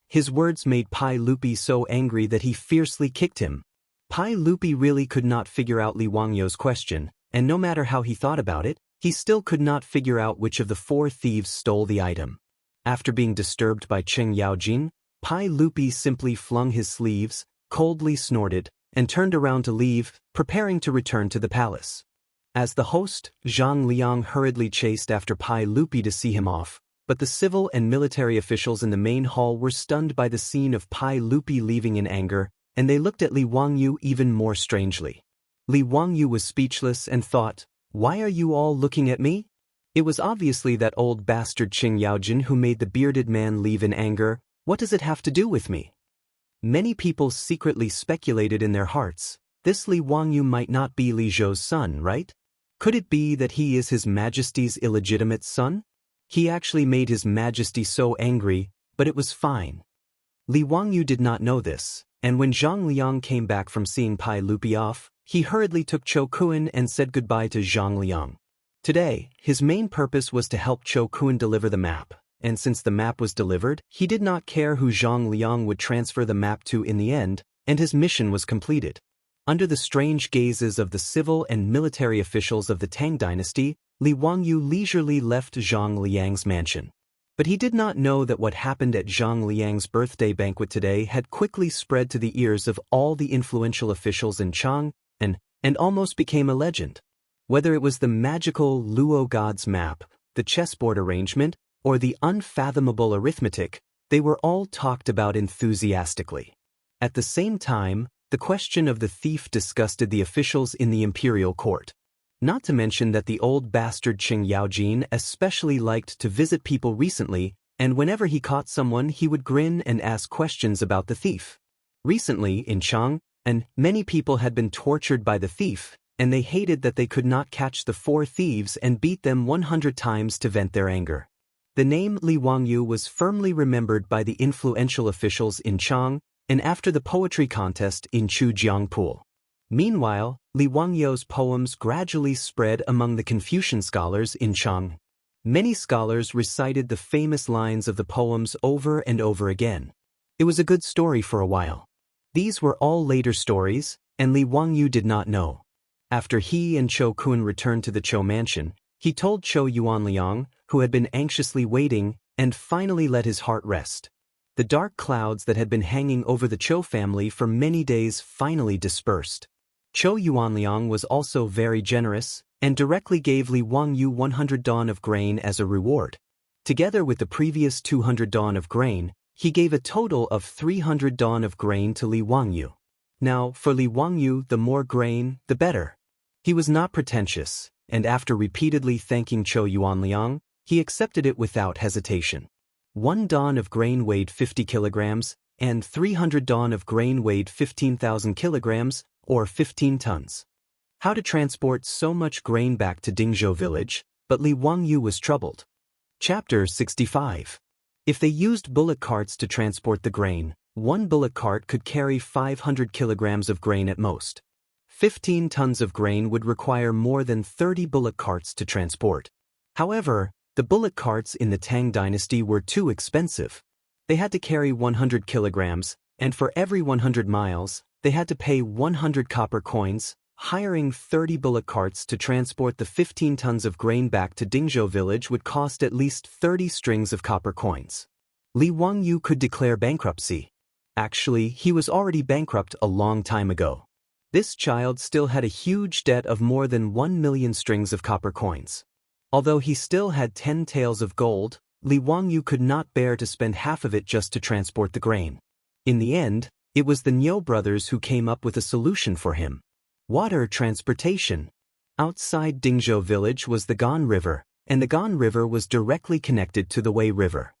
His words made Pai Lupi so angry that he fiercely kicked him. Pai Lupi really could not figure out Li Wangyou's question, and no matter how he thought about it, he still could not figure out which of the four thieves stole the item. After being disturbed by Cheng Yaojin, Pai Lupi simply flung his sleeves, coldly snorted, and turned around to leave, preparing to return to the palace. As the host, Zhang Liang hurriedly chased after Pai Lupi to see him off, but the civil and military officials in the main hall were stunned by the scene of Pai Lupi leaving in anger, and they looked at Li Wangyou even more strangely. Li Wangyou was speechless and thought, why are you all looking at me? It was obviously that old bastard Qing Yaojin who made the bearded man leave in anger. What does it have to do with me? Many people secretly speculated in their hearts, this Li Wangyou might not be Li Zhou's son, right? Could it be that he is His Majesty's illegitimate son? He actually made His Majesty so angry, but it was fine. Li Wangyou did not know this, and when Zhang Liang came back from seeing Pai Lupi off, he hurriedly took Cho Kun and said goodbye to Zhang Liang. Today, his main purpose was to help Cho Kun deliver the map, and since the map was delivered, he did not care who Zhang Liang would transfer the map to in the end, and his mission was completed. Under the strange gazes of the civil and military officials of the Tang dynasty, Li Wangyou leisurely left Zhang Liang's mansion. But he did not know that what happened at Zhang Liang's birthday banquet today had quickly spread to the ears of all the influential officials in Chang'an, and almost became a legend. Whether it was the magical Luo God's map, the chessboard arrangement, or the unfathomable arithmetic, they were all talked about enthusiastically. At the same time, The question of the thief disgusted the officials in the imperial court. Not to mention that the old bastard Qing Yaojin especially liked to visit people recently, and whenever he caught someone he would grin and ask questions about the thief. Recently, in Chang'an, many people had been tortured by the thief, and they hated that they could not catch the 4 thieves and beat them 100 times to vent their anger. The name Li Wangyu was firmly remembered by the influential officials in Chang'an and after the poetry contest in Chujiangpool. Meanwhile, Li Wangyu's poems gradually spread among the Confucian scholars in Chang'an. Many scholars recited the famous lines of the poems over and over again. It was a good story for a while. These were all later stories, and Li Wangyu did not know. After he and Chou Kun returned to the Chou mansion, he told Chou Yuanliang, who had been anxiously waiting, and finally let his heart rest. The dark clouds that had been hanging over the Chou family for many days finally dispersed. Chou Yuanliang was also very generous, and directly gave Li Wangyu 100 dawn of grain as a reward. Together with the previous 200 dawn of grain, he gave a total of 300 dawn of grain to Li Wangyu. Now, for Li Wangyu, the more grain, the better. He was not pretentious, and after repeatedly thanking Chou Yuanliang, he accepted it without hesitation. 1 dawn of grain weighed 50 kilograms, and 300 dawn of grain weighed 15,000 kilograms, or 15 tons. How to transport so much grain back to Dingzhou village, but Li Wangyu was troubled. Chapter 65. If they used bullock carts to transport the grain, 1 bullock cart could carry 500 kilograms of grain at most. 15 tons of grain would require more than 30 bullock carts to transport. However, the bullock carts in the Tang dynasty were too expensive. They had to carry 100 kilograms, and for every 100 miles, they had to pay 100 copper coins. Hiring 30 bullock carts to transport the 15 tons of grain back to Dingzhou village would cost at least 30 strings of copper coins. Li Wangyu could declare bankruptcy. Actually, he was already bankrupt a long time ago. This child still had a huge debt of more than 1 million strings of copper coins. Although he still had 10 taels of gold, Li Wangyu could not bear to spend half of it just to transport the grain. In the end, it was the Niu brothers who came up with a solution for him. Water transportation. Outside Dingzhou village was the Gan River, and the Gan River was directly connected to the Wei River.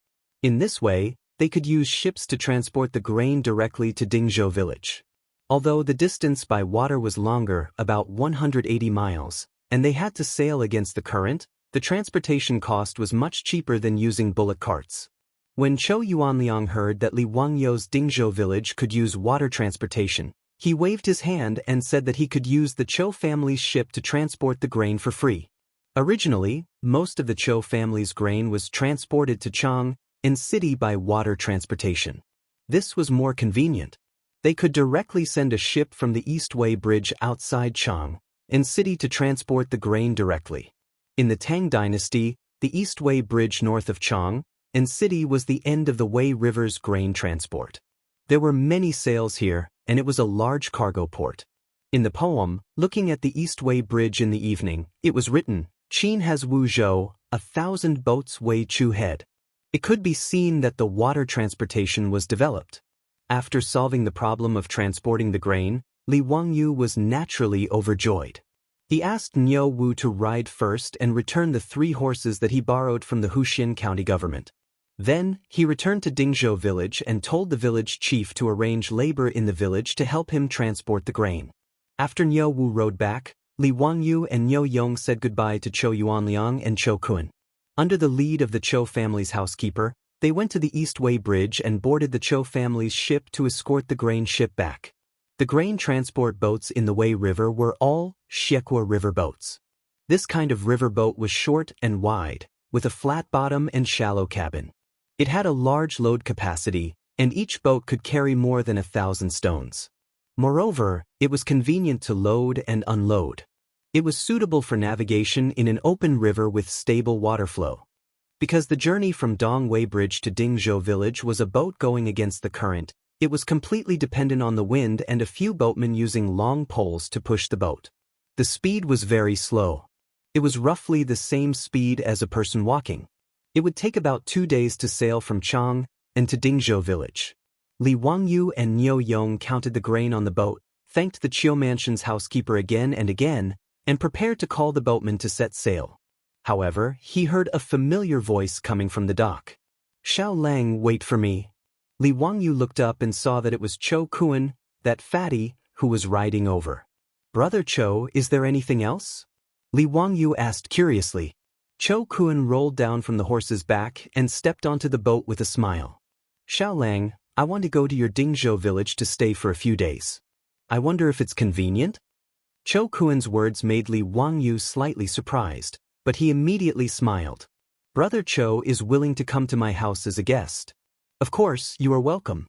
In this way, they could use ships to transport the grain directly to Dingzhou village. Although the distance by water was longer, about 180 miles, and they had to sail against the current, the transportation cost was much cheaper than using bullock carts. When Chou Yuanliang heard that Li Wangyu's Dingzhou village could use water transportation, he waved his hand and said that he could use the Chou family's ship to transport the grain for free. Originally, most of the Chou family's grain was transported to Chang'an city by water transportation. This was more convenient. They could directly send a ship from the East Wei Bridge outside Chang'an city to transport the grain directly. In the Tang dynasty, the East Wei Bridge north of Chang'an city was the end of the Wei River's grain transport. There were many sails here, and it was a large cargo port. In the poem, Looking at the East Wei Bridge in the Evening, it was written, Qin has Wu Zhou, 1,000 boats Wei Chu head. It could be seen that the water transportation was developed. After solving the problem of transporting the grain, Li Wangyu was naturally overjoyed. He asked Niu Wu to ride first and return the 3 horses that he borrowed from the Huxin county government. Then, he returned to Dingzhou village and told the village chief to arrange labor in the village to help him transport the grain. After Niu Wu rode back, Li Wangyu and Niu Yong said goodbye to Chou Yuanliang and Chou Kun. Under the lead of the Chou family's housekeeper, they went to the East Wei Bridge and boarded the Chou family's ship to escort the grain ship back. The grain transport boats in the Wei River were all Xiekua River boats. This kind of river boat was short and wide, with a flat bottom and shallow cabin. It had a large load capacity, and each boat could carry more than 1,000 stones. Moreover, it was convenient to load and unload. It was suitable for navigation in an open river with stable water flow. Because the journey from Dongwei Bridge to Dingzhou village was a boat going against the current, it was completely dependent on the wind and a few boatmen using long poles to push the boat. The speed was very slow. It was roughly the same speed as a person walking. It would take about 2 days to sail from Chang'an to Dingzhou village. Li Wangyu and Niu Yong counted the grain on the boat, thanked the Chiu Mansion's housekeeper again and again, and prepared to call the boatman to set sail. However, he heard a familiar voice coming from the dock. "Xiao Lang, wait for me." Li Wangyu looked up and saw that it was Cho Kuan, that fatty, who was riding over. "Brother Cho, is there anything else?" Li Wangyu asked curiously. Cho Kuan rolled down from the horse's back and stepped onto the boat with a smile. "Xiao Lang, I want to go to your Dingzhou village to stay for a few days. I wonder if it's convenient?" Cho Kuan's words made Li Wangyu slightly surprised, but he immediately smiled. "Brother Cho is willing to come to my house as a guest. Of course, you are welcome."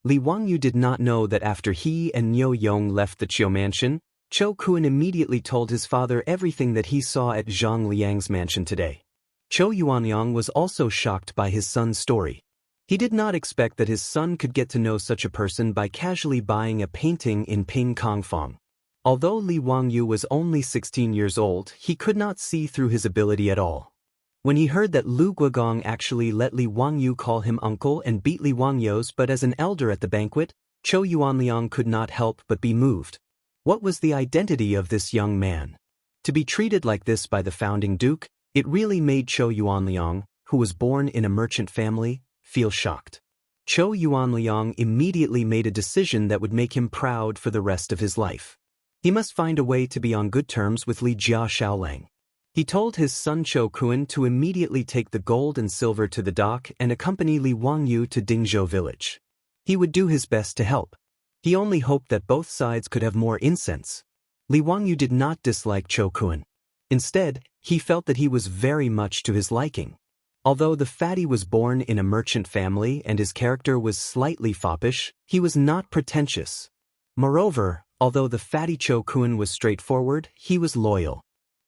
Li Wangyu did not know that after he and Niu Yong left the Chiu mansion, Cho Kuan immediately told his father everything that he saw at Zhang Liang's mansion today. Cho Yuanyang was also shocked by his son's story. He did not expect that his son could get to know such a person by casually buying a painting in Ping Kongfang. Although Li Wangyu was only 16 years old, he could not see through his ability at all. When he heard that Lu Guogong actually let Li Wangyu call him uncle and beat Li Wangyu's but as an elder at the banquet, Cho Yuanliang could not help but be moved. What was the identity of this young man? To be treated like this by the founding duke, it really made Cho Yuanliang, who was born in a merchant family, feel shocked. Cho Yuanliang immediately made a decision that would make him proud for the rest of his life. He must find a way to be on good terms with Li Jia Xiaolang. He told his son Cho Kuan to immediately take the gold and silver to the dock and accompany Li Wangyu to Dingzhou village. He would do his best to help. He only hoped that both sides could have more incense. Li Wangyu did not dislike Cho Kuan. Instead, he felt that he was very much to his liking. Although the fatty was born in a merchant family and his character was slightly foppish, he was not pretentious. Moreover, although the fatty Cho Kuan was straightforward, he was loyal.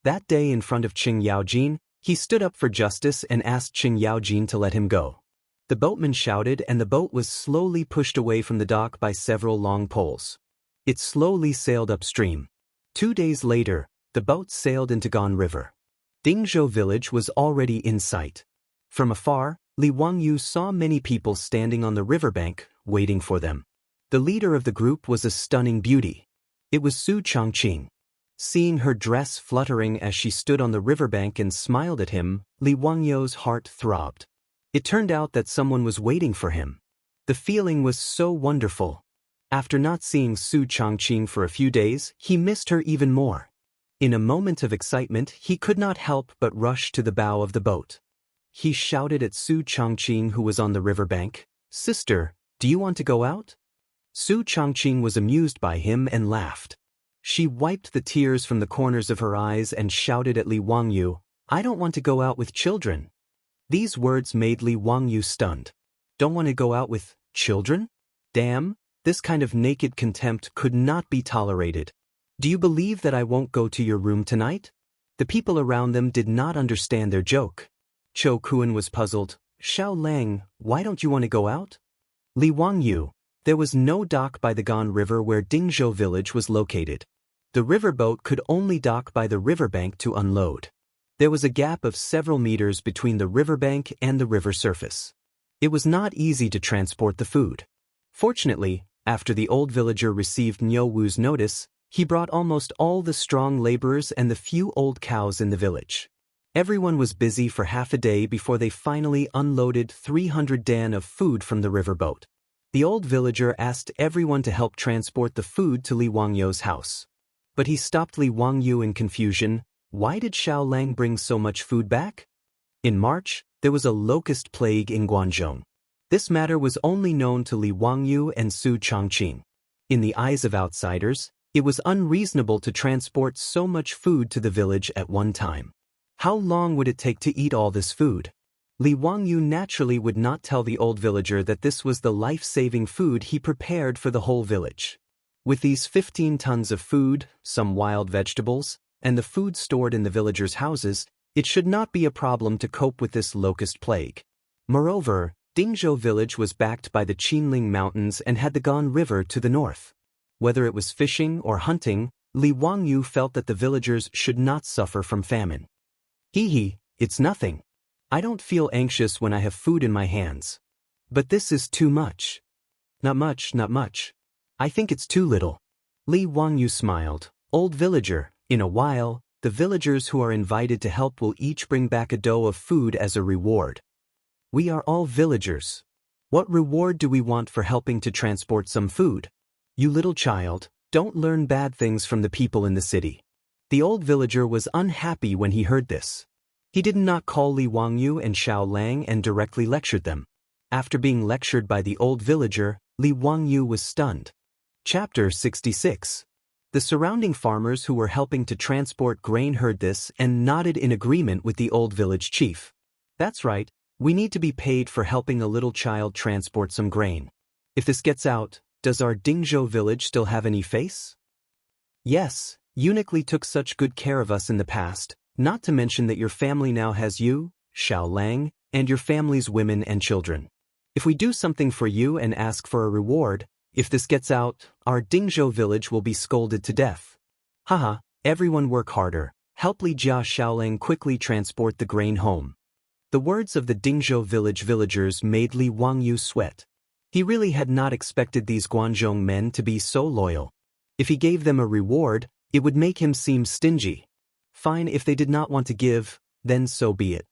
That day in front of Qing Yaojin, he stood up for justice and asked Qing Yaojin to let him go. The boatman shouted and the boat was slowly pushed away from the dock by several long poles. It slowly sailed upstream. 2 days later, the boat sailed into Gan River. Dingzhou village was already in sight. From afar, Li Wangyu saw many people standing on the riverbank, waiting for them. The leader of the group was a stunning beauty. It was Su Changqing. Seeing her dress fluttering as she stood on the riverbank and smiled at him, Li Wangyu's heart throbbed. It turned out that someone was waiting for him. The feeling was so wonderful. After not seeing Su Changqing for a few days, he missed her even more. In a moment of excitement, he could not help but rush to the bow of the boat. He shouted at Su Changqing, who was on the riverbank, "Sister, do you want to go out?" Su Changqing was amused by him and laughed. She wiped the tears from the corners of her eyes and shouted at Li Wangyu, "I don't want to go out with children." These words made Li Wangyu stunned. Don't want to go out with children? Damn, this kind of naked contempt could not be tolerated. Do you believe that I won't go to your room tonight? The people around them did not understand their joke. Cho Kuan was puzzled. "Xiao Lang, why don't you want to go out?" Li Wangyu, there was no dock by the Gan River where Dingzhou village was located. The riverboat could only dock by the riverbank to unload. There was a gap of several meters between the riverbank and the river surface. It was not easy to transport the food. Fortunately, after the old villager received Niu Wu's notice, he brought almost all the strong laborers and the few old cows in the village. Everyone was busy for half a day before they finally unloaded 300 dan of food from the riverboat. The old villager asked everyone to help transport the food to Li Wangyu's house. But he stopped Li Wangyu in confusion. Why did Xiao Lang bring so much food back? In March, there was a locust plague in Guangzhou. This matter was only known to Li Wangyu and Su Changqing. In the eyes of outsiders, it was unreasonable to transport so much food to the village at one time. How long would it take to eat all this food? Li Wangyu naturally would not tell the old villager that this was the life-saving food he prepared for the whole village. With these 15 tons of food, some wild vegetables, and the food stored in the villagers' houses, it should not be a problem to cope with this locust plague. Moreover, Dingzhou village was backed by the Qinling Mountains and had the Gan River to the north. Whether it was fishing or hunting, Li Wangyu felt that the villagers should not suffer from famine. Hee, it's nothing. I don't feel anxious when I have food in my hands. But this is too much. Not much, not much. I think it's too little. Li Wangyu smiled. Old villager, in a while, the villagers who are invited to help will each bring back a dough of food as a reward. We are all villagers. What reward do we want for helping to transport some food? You little child, don't learn bad things from the people in the city. The old villager was unhappy when he heard this. He did not call Li Wangyu and Xiao Lang and directly lectured them. After being lectured by the old villager, Li Wangyu was stunned. Chapter 66. The surrounding farmers who were helping to transport grain heard this and nodded in agreement with the old village chief. That's right, we need to be paid for helping a little child transport some grain. If this gets out, does our Dingzhou village still have any face? Yes, Eunuch Li took such good care of us in the past, not to mention that your family now has you, Xiao Lang, and your family's women and children. If we do something for you and ask for a reward, if this gets out, our Dingzhou village will be scolded to death. Haha, everyone work harder. Help Li Jia Xiaolang quickly transport the grain home. The words of the Dingzhou village villagers made Li Wangyu sweat. He really had not expected these Guanzhong men to be so loyal. If he gave them a reward, it would make him seem stingy. Fine, if they did not want to give, then so be it.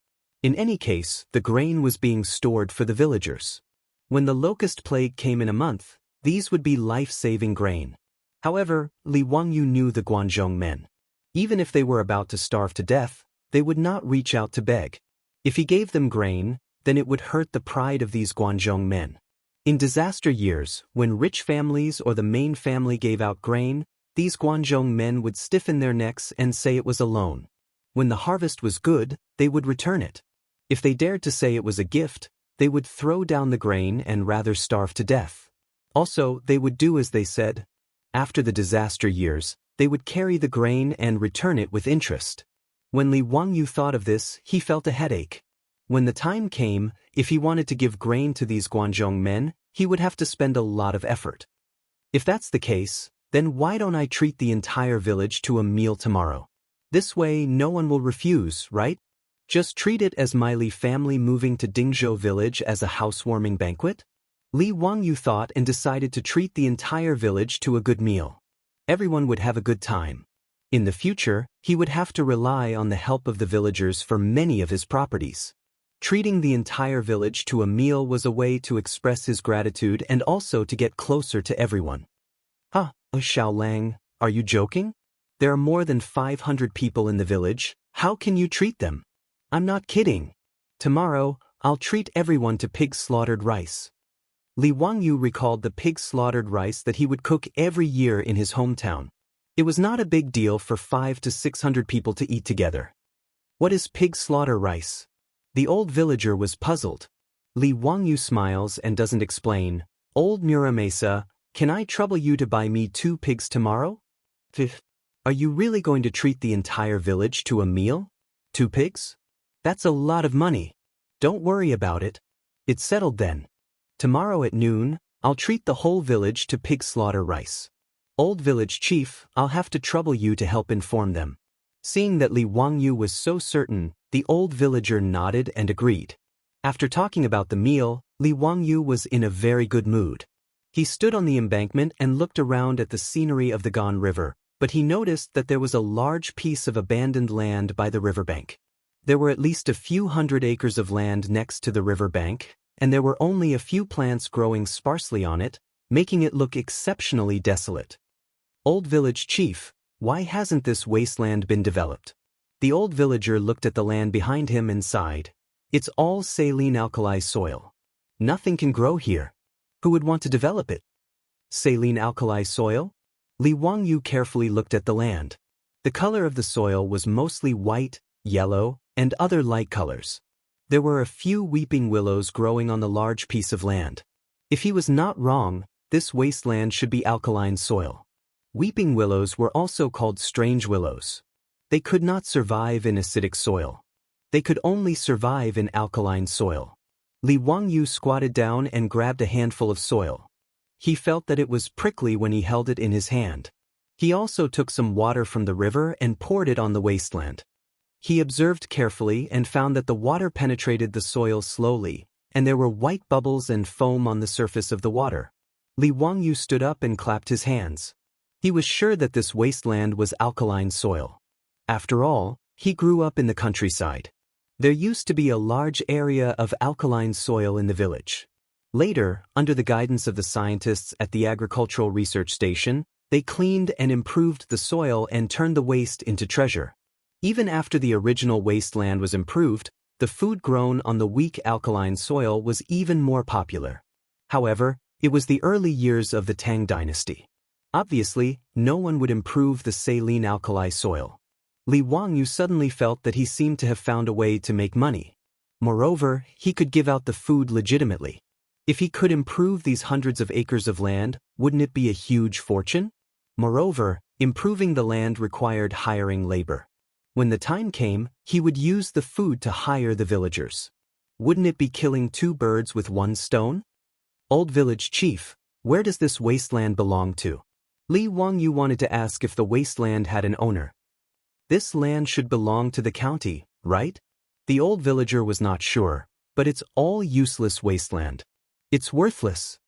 In any case, the grain was being stored for the villagers. When the locust plague came in a month, these would be life-saving grain. However, Li Wangyu knew the Guanzhong men. Even if they were about to starve to death, they would not reach out to beg. If he gave them grain, then it would hurt the pride of these Guanzhong men. In disaster years, when rich families or the main family gave out grain, these Guanzhong men would stiffen their necks and say it was a loan. When the harvest was good, they would return it. If they dared to say it was a gift, they would throw down the grain and rather starve to death. Also, they would do as they said. After the disaster years, they would carry the grain and return it with interest. When Li Wangyu thought of this, he felt a headache. When the time came, if he wanted to give grain to these Guanzhong men, he would have to spend a lot of effort. If that's the case, then why don't I treat the entire village to a meal tomorrow? This way no one will refuse, right? Just treat it as my Li family moving to Dingzhou village as a housewarming banquet? Li Wangyu thought and decided to treat the entire village to a good meal. Everyone would have a good time. In the future, he would have to rely on the help of the villagers for many of his properties. Treating the entire village to a meal was a way to express his gratitude and also to get closer to everyone. Xiao Lang, are you joking? There are more than 500 people in the village, how can you treat them? I'm not kidding. Tomorrow, I'll treat everyone to pig slaughtered rice. Li Wangyu recalled the pig slaughtered rice that he would cook every year in his hometown. It was not a big deal for 500 to 600 people to eat together. What is pig slaughter rice? The old villager was puzzled. Li Wangyu smiles and doesn't explain. Old Muramesa, can I trouble you to buy me 2 pigs tomorrow? Are you really going to treat the entire village to a meal? 2 pigs? That's a lot of money. Don't worry about it. It's settled then. Tomorrow at noon, I'll treat the whole village to pig slaughter rice. Old village chief, I'll have to trouble you to help inform them. Seeing that Li Wangyu was so certain, the old villager nodded and agreed. After talking about the meal, Li Wangyu was in a very good mood. He stood on the embankment and looked around at the scenery of the Gan River, but he noticed that there was a large piece of abandoned land by the riverbank. There were at least a few hundred acres of land next to the riverbank, and there were only a few plants growing sparsely on it, making it look exceptionally desolate. Old village chief, why hasn't this wasteland been developed? The old villager looked at the land behind him and sighed. It's all saline alkali soil. Nothing can grow here. Who would want to develop it? Saline alkali soil? Li Wangyu carefully looked at the land. The color of the soil was mostly white, yellow, and other light colors. There were a few weeping willows growing on the large piece of land. If he was not wrong, this wasteland should be alkaline soil. Weeping willows were also called strange willows. They could not survive in acidic soil. They could only survive in alkaline soil. Li Wangyu squatted down and grabbed a handful of soil. He felt that it was prickly when he held it in his hand. He also took some water from the river and poured it on the wasteland. He observed carefully and found that the water penetrated the soil slowly, and there were white bubbles and foam on the surface of the water. Li Wangyu stood up and clapped his hands. He was sure that this wasteland was alkaline soil. After all, he grew up in the countryside. There used to be a large area of alkaline soil in the village. Later, under the guidance of the scientists at the Agricultural Research Station, they cleaned and improved the soil and turned the waste into treasure. Even after the original wasteland was improved, the food grown on the weak alkaline soil was even more popular. However, it was the early years of the Tang dynasty. Obviously, no one would improve the saline alkali soil. Li Wangyu suddenly felt that he seemed to have found a way to make money. Moreover, he could give out the food legitimately. If he could improve these hundreds of acres of land, wouldn't it be a huge fortune? Moreover, improving the land required hiring labor. When the time came, he would use the food to hire the villagers. Wouldn't it be killing two birds with one stone? Old village chief, where does this wasteland belong to? Li Wangyu wanted to ask if the wasteland had an owner. This land should belong to the county, right? The old villager was not sure, but it's all useless wasteland. It's worthless.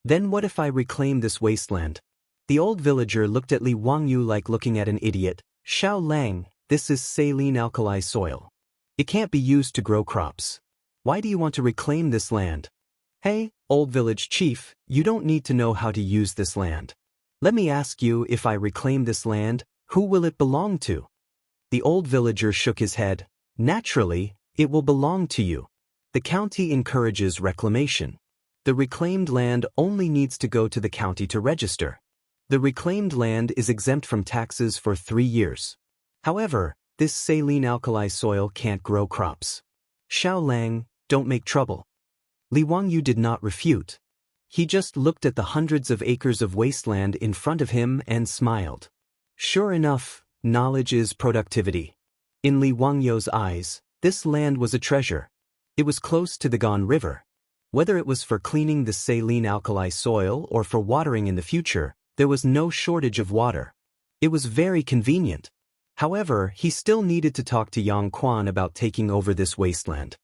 Then what if I reclaim this wasteland? The old villager looked at Li Wangyu like looking at an idiot. Xiao Lang, this is saline alkali soil. It can't be used to grow crops. Why do you want to reclaim this land? Hey, old village chief, you don't need to know how to use this land. Let me ask you, if I reclaim this land, who will it belong to? The old villager shook his head. Naturally, it will belong to you. The county encourages reclamation. The reclaimed land only needs to go to the county to register. The reclaimed land is exempt from taxes for 3 years. However, this saline alkali soil can't grow crops. Xiao Lang, don't make trouble. Li Wangyu did not refute. He just looked at the hundreds of acres of wasteland in front of him and smiled. Sure enough, knowledge is productivity. In Li Wangyu's eyes, this land was a treasure. It was close to the Gan River. Whether it was for cleaning the saline alkali soil or for watering in the future, there was no shortage of water. It was very convenient. However, he still needed to talk to Yang Quan about taking over this wasteland.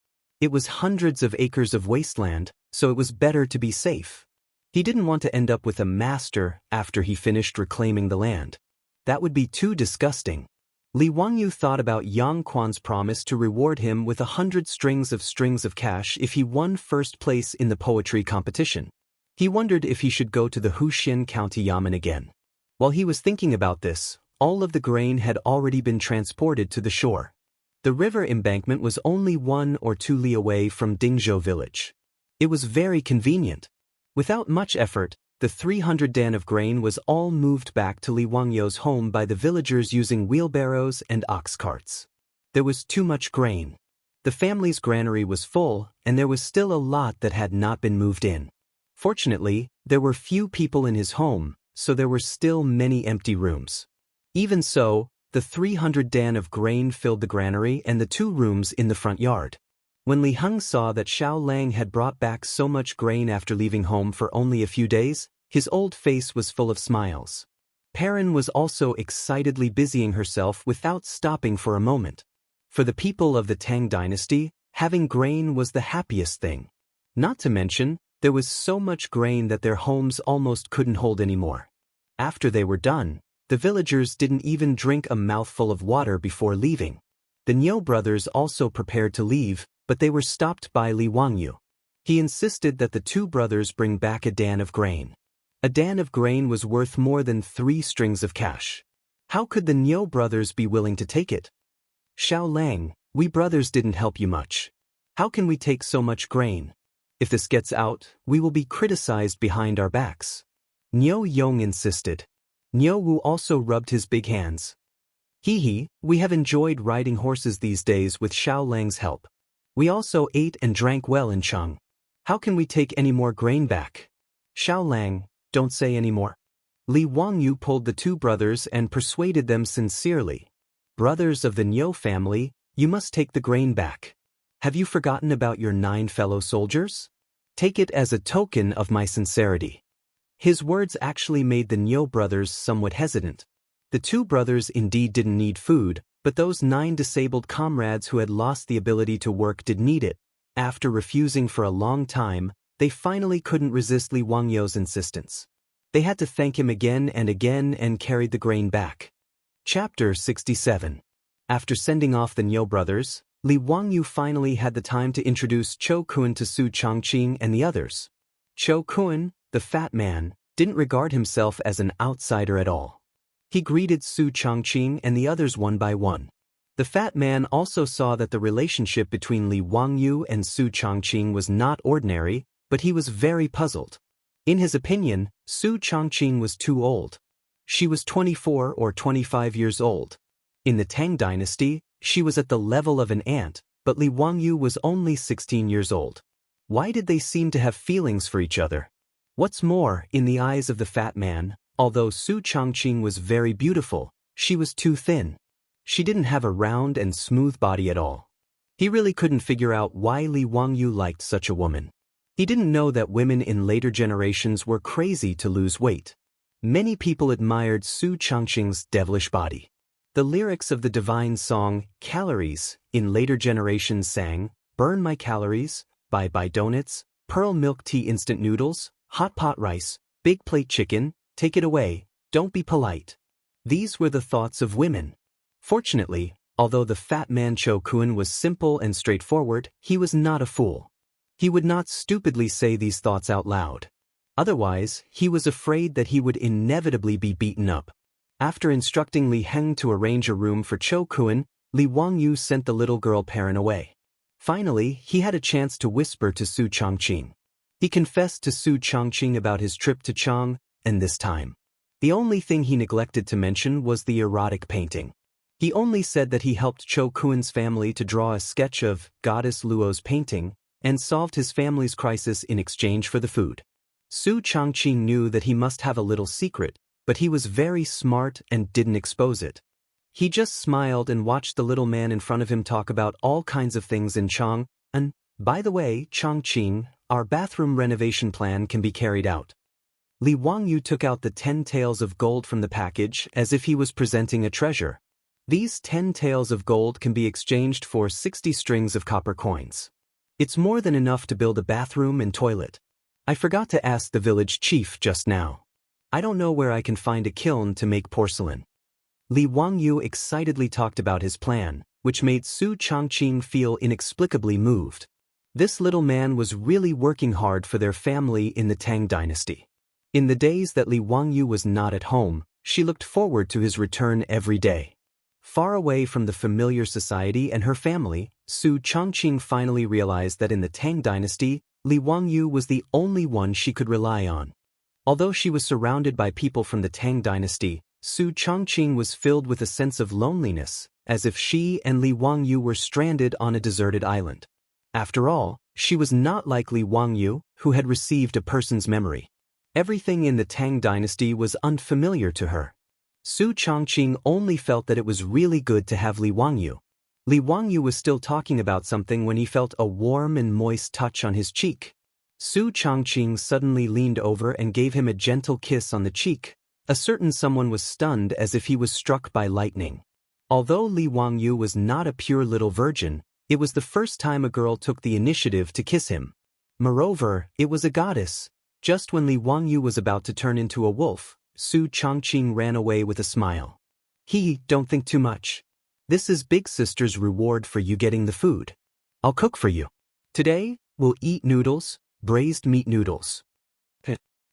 It was hundreds of acres of wasteland, so it was better to be safe. He didn't want to end up with a master after he finished reclaiming the land. That would be too disgusting. Li Wangyu thought about Yang Quan's promise to reward him with 100 strings of cash if he won first place in the poetry competition. He wondered if he should go to the Huxian County Yamen again. While he was thinking about this, all of the grain had already been transported to the shore. The river embankment was only 1 or 2 li away from Dingzhou village. It was very convenient. Without much effort, the 300 dan of grain was all moved back to Li Wangyu's home by the villagers using wheelbarrows and ox carts. There was too much grain. The family's granary was full, and there was still a lot that had not been moved in. Fortunately, there were few people in his home, so there were still many empty rooms. Even so, the 300 dan of grain filled the granary and the 2 rooms in the front yard. When Li Heng saw that Xiao Lang had brought back so much grain after leaving home for only a few days, his old face was full of smiles. Perrin was also excitedly busying herself without stopping for a moment. For the people of the Tang dynasty, having grain was the happiest thing. Not to mention, there was so much grain that their homes almost couldn't hold anymore. After they were done, the villagers didn't even drink a mouthful of water before leaving. The Niu brothers also prepared to leave, but they were stopped by Li Wangyu. He insisted that the 2 brothers bring back a dan of grain. A dan of grain was worth more than 3 strings of cash. How could the Niu brothers be willing to take it? Xiao Lang, we brothers didn't help you much. How can we take so much grain? If this gets out, we will be criticized behind our backs. Niu Yong insisted. Niu Wu also rubbed his big hands. Hee, we have enjoyed riding horses these days with Xiao Lang's help. We also ate and drank well in Chang'an. How can we take any more grain back? Xiao Lang, don't say any more. Li Wangyu pulled the 2 brothers and persuaded them sincerely. Brothers of the Niu family, you must take the grain back. Have you forgotten about your 9 fellow soldiers? Take it as a token of my sincerity. His words actually made the Niu brothers somewhat hesitant. The 2 brothers indeed didn't need food, but those 9 disabled comrades who had lost the ability to work did need it. After refusing for a long time, they finally couldn't resist Li Wangyou's insistence. They had to thank him again and carried the grain back. Chapter 67. After sending off the Niu brothers, Li Wangyou finally had the time to introduce Chou Kun to Su Changqing and the others. Chou Kun, the fat man, didn't regard himself as an outsider at all. He greeted Su Changqing and the others one by one. The fat man also saw that the relationship between Li Wangyou and Su Changqing was not ordinary, but he was very puzzled. In his opinion, Su Changqing was too old. She was 24 or 25 years old. In the Tang dynasty, she was at the level of an aunt, but Li Wangyou was only 16 years old. Why did they seem to have feelings for each other? What's more, in the eyes of the fat man, although Su Changqing was very beautiful, she was too thin. She didn't have a round and smooth body at all. He really couldn't figure out why Li Wangyou liked such a woman. He didn't know that women in later generations were crazy to lose weight. Many people admired Su Changqing's devilish body. The lyrics of the divine song, Calories, in later generations sang, "Burn my calories, buy donuts, pearl milk tea instant noodles, hot pot rice, big plate chicken, take it away, don't be polite." These were the thoughts of women. Fortunately, although the fat man Chou Kun was simple and straightforward, he was not a fool. He would not stupidly say these thoughts out loud. Otherwise, he was afraid that he would inevitably be beaten up. After instructing Li Heng to arrange a room for Chou Kun, Li Wangyou sent the little girl parent away. Finally, he had a chance to whisper to Su Changqing. He confessed to Su Changqing about his trip to Chang, and this time, the only thing he neglected to mention was the erotic painting. He only said that he helped Chou Kun's family to draw a sketch of Goddess Luo's painting, and solved his family's crisis in exchange for the food. Su Changqing knew that he must have a little secret, but he was very smart and didn't expose it. He just smiled and watched the little man in front of him talk about all kinds of things in Chang'an. By the way, Changqing, our bathroom renovation plan can be carried out. Li Wangyou took out the 10 taels of gold from the package as if he was presenting a treasure. These 10 taels of gold can be exchanged for 60 strings of copper coins. It's more than enough to build a bathroom and toilet. I forgot to ask the village chief just now. I don't know where I can find a kiln to make porcelain. Li Wangyou excitedly talked about his plan, which made Su Changqing feel inexplicably moved. This little man was really working hard for their family in the Tang dynasty. In the days that Li Wangyou was not at home, she looked forward to his return every day. Far away from the familiar society and her family, Su Changqing finally realized that in the Tang dynasty, Li Wangyou was the only one she could rely on. Although she was surrounded by people from the Tang dynasty, Su Changqing was filled with a sense of loneliness, as if she and Li Wangyou were stranded on a deserted island. After all, she was not like Li Wangyou, who had received a person's memory. Everything in the Tang dynasty was unfamiliar to her. Su Changqing only felt that it was really good to have Li Wangyou. Li Wangyou was still talking about something when he felt a warm and moist touch on his cheek. Su Changqing suddenly leaned over and gave him a gentle kiss on the cheek. A certain someone was stunned as if he was struck by lightning. Although Li Wangyou was not a pure little virgin, it was the first time a girl took the initiative to kiss him. Moreover, it was a goddess. Just when Li Wangyou was about to turn into a wolf, Su Changqing ran away with a smile. Don't think too much. This is Big Sister's reward for you getting the food. I'll cook for you. Today, we'll eat noodles, braised meat noodles.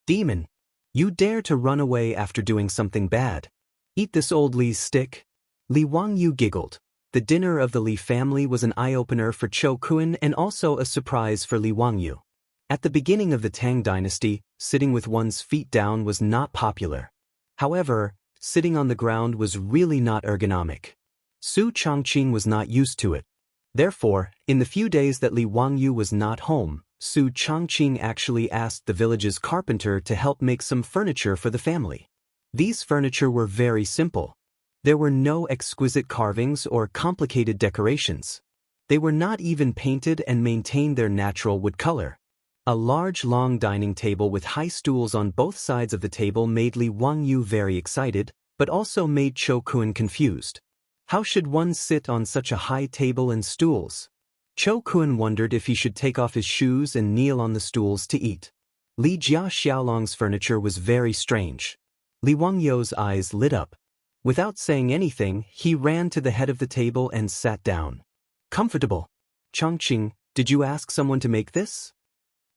Demon, you dare to run away after doing something bad. Eat this old Li's stick. Li Wangyou giggled. The dinner of the Li family was an eye-opener for Chou Kun and also a surprise for Li Wangyou. At the beginning of the Tang dynasty, sitting with one's feet down was not popular. However, sitting on the ground was really not ergonomic. Su Changqing was not used to it. Therefore, in the few days that Li Wangyou was not home, Su Changqing actually asked the village's carpenter to help make some furniture for the family. These furniture were very simple. There were no exquisite carvings or complicated decorations. They were not even painted and maintained their natural wood color. A large long dining table with high stools on both sides of the table made Li Wangyou very excited, but also made Chou Kun confused. How should one sit on such a high table and stools? Cho Kun wondered if he should take off his shoes and kneel on the stools to eat. Li Jia Xiaolong's furniture was very strange. Li Wangyou's eyes lit up. Without saying anything, he ran to the head of the table and sat down. Comfortable. Changqing, did you ask someone to make this?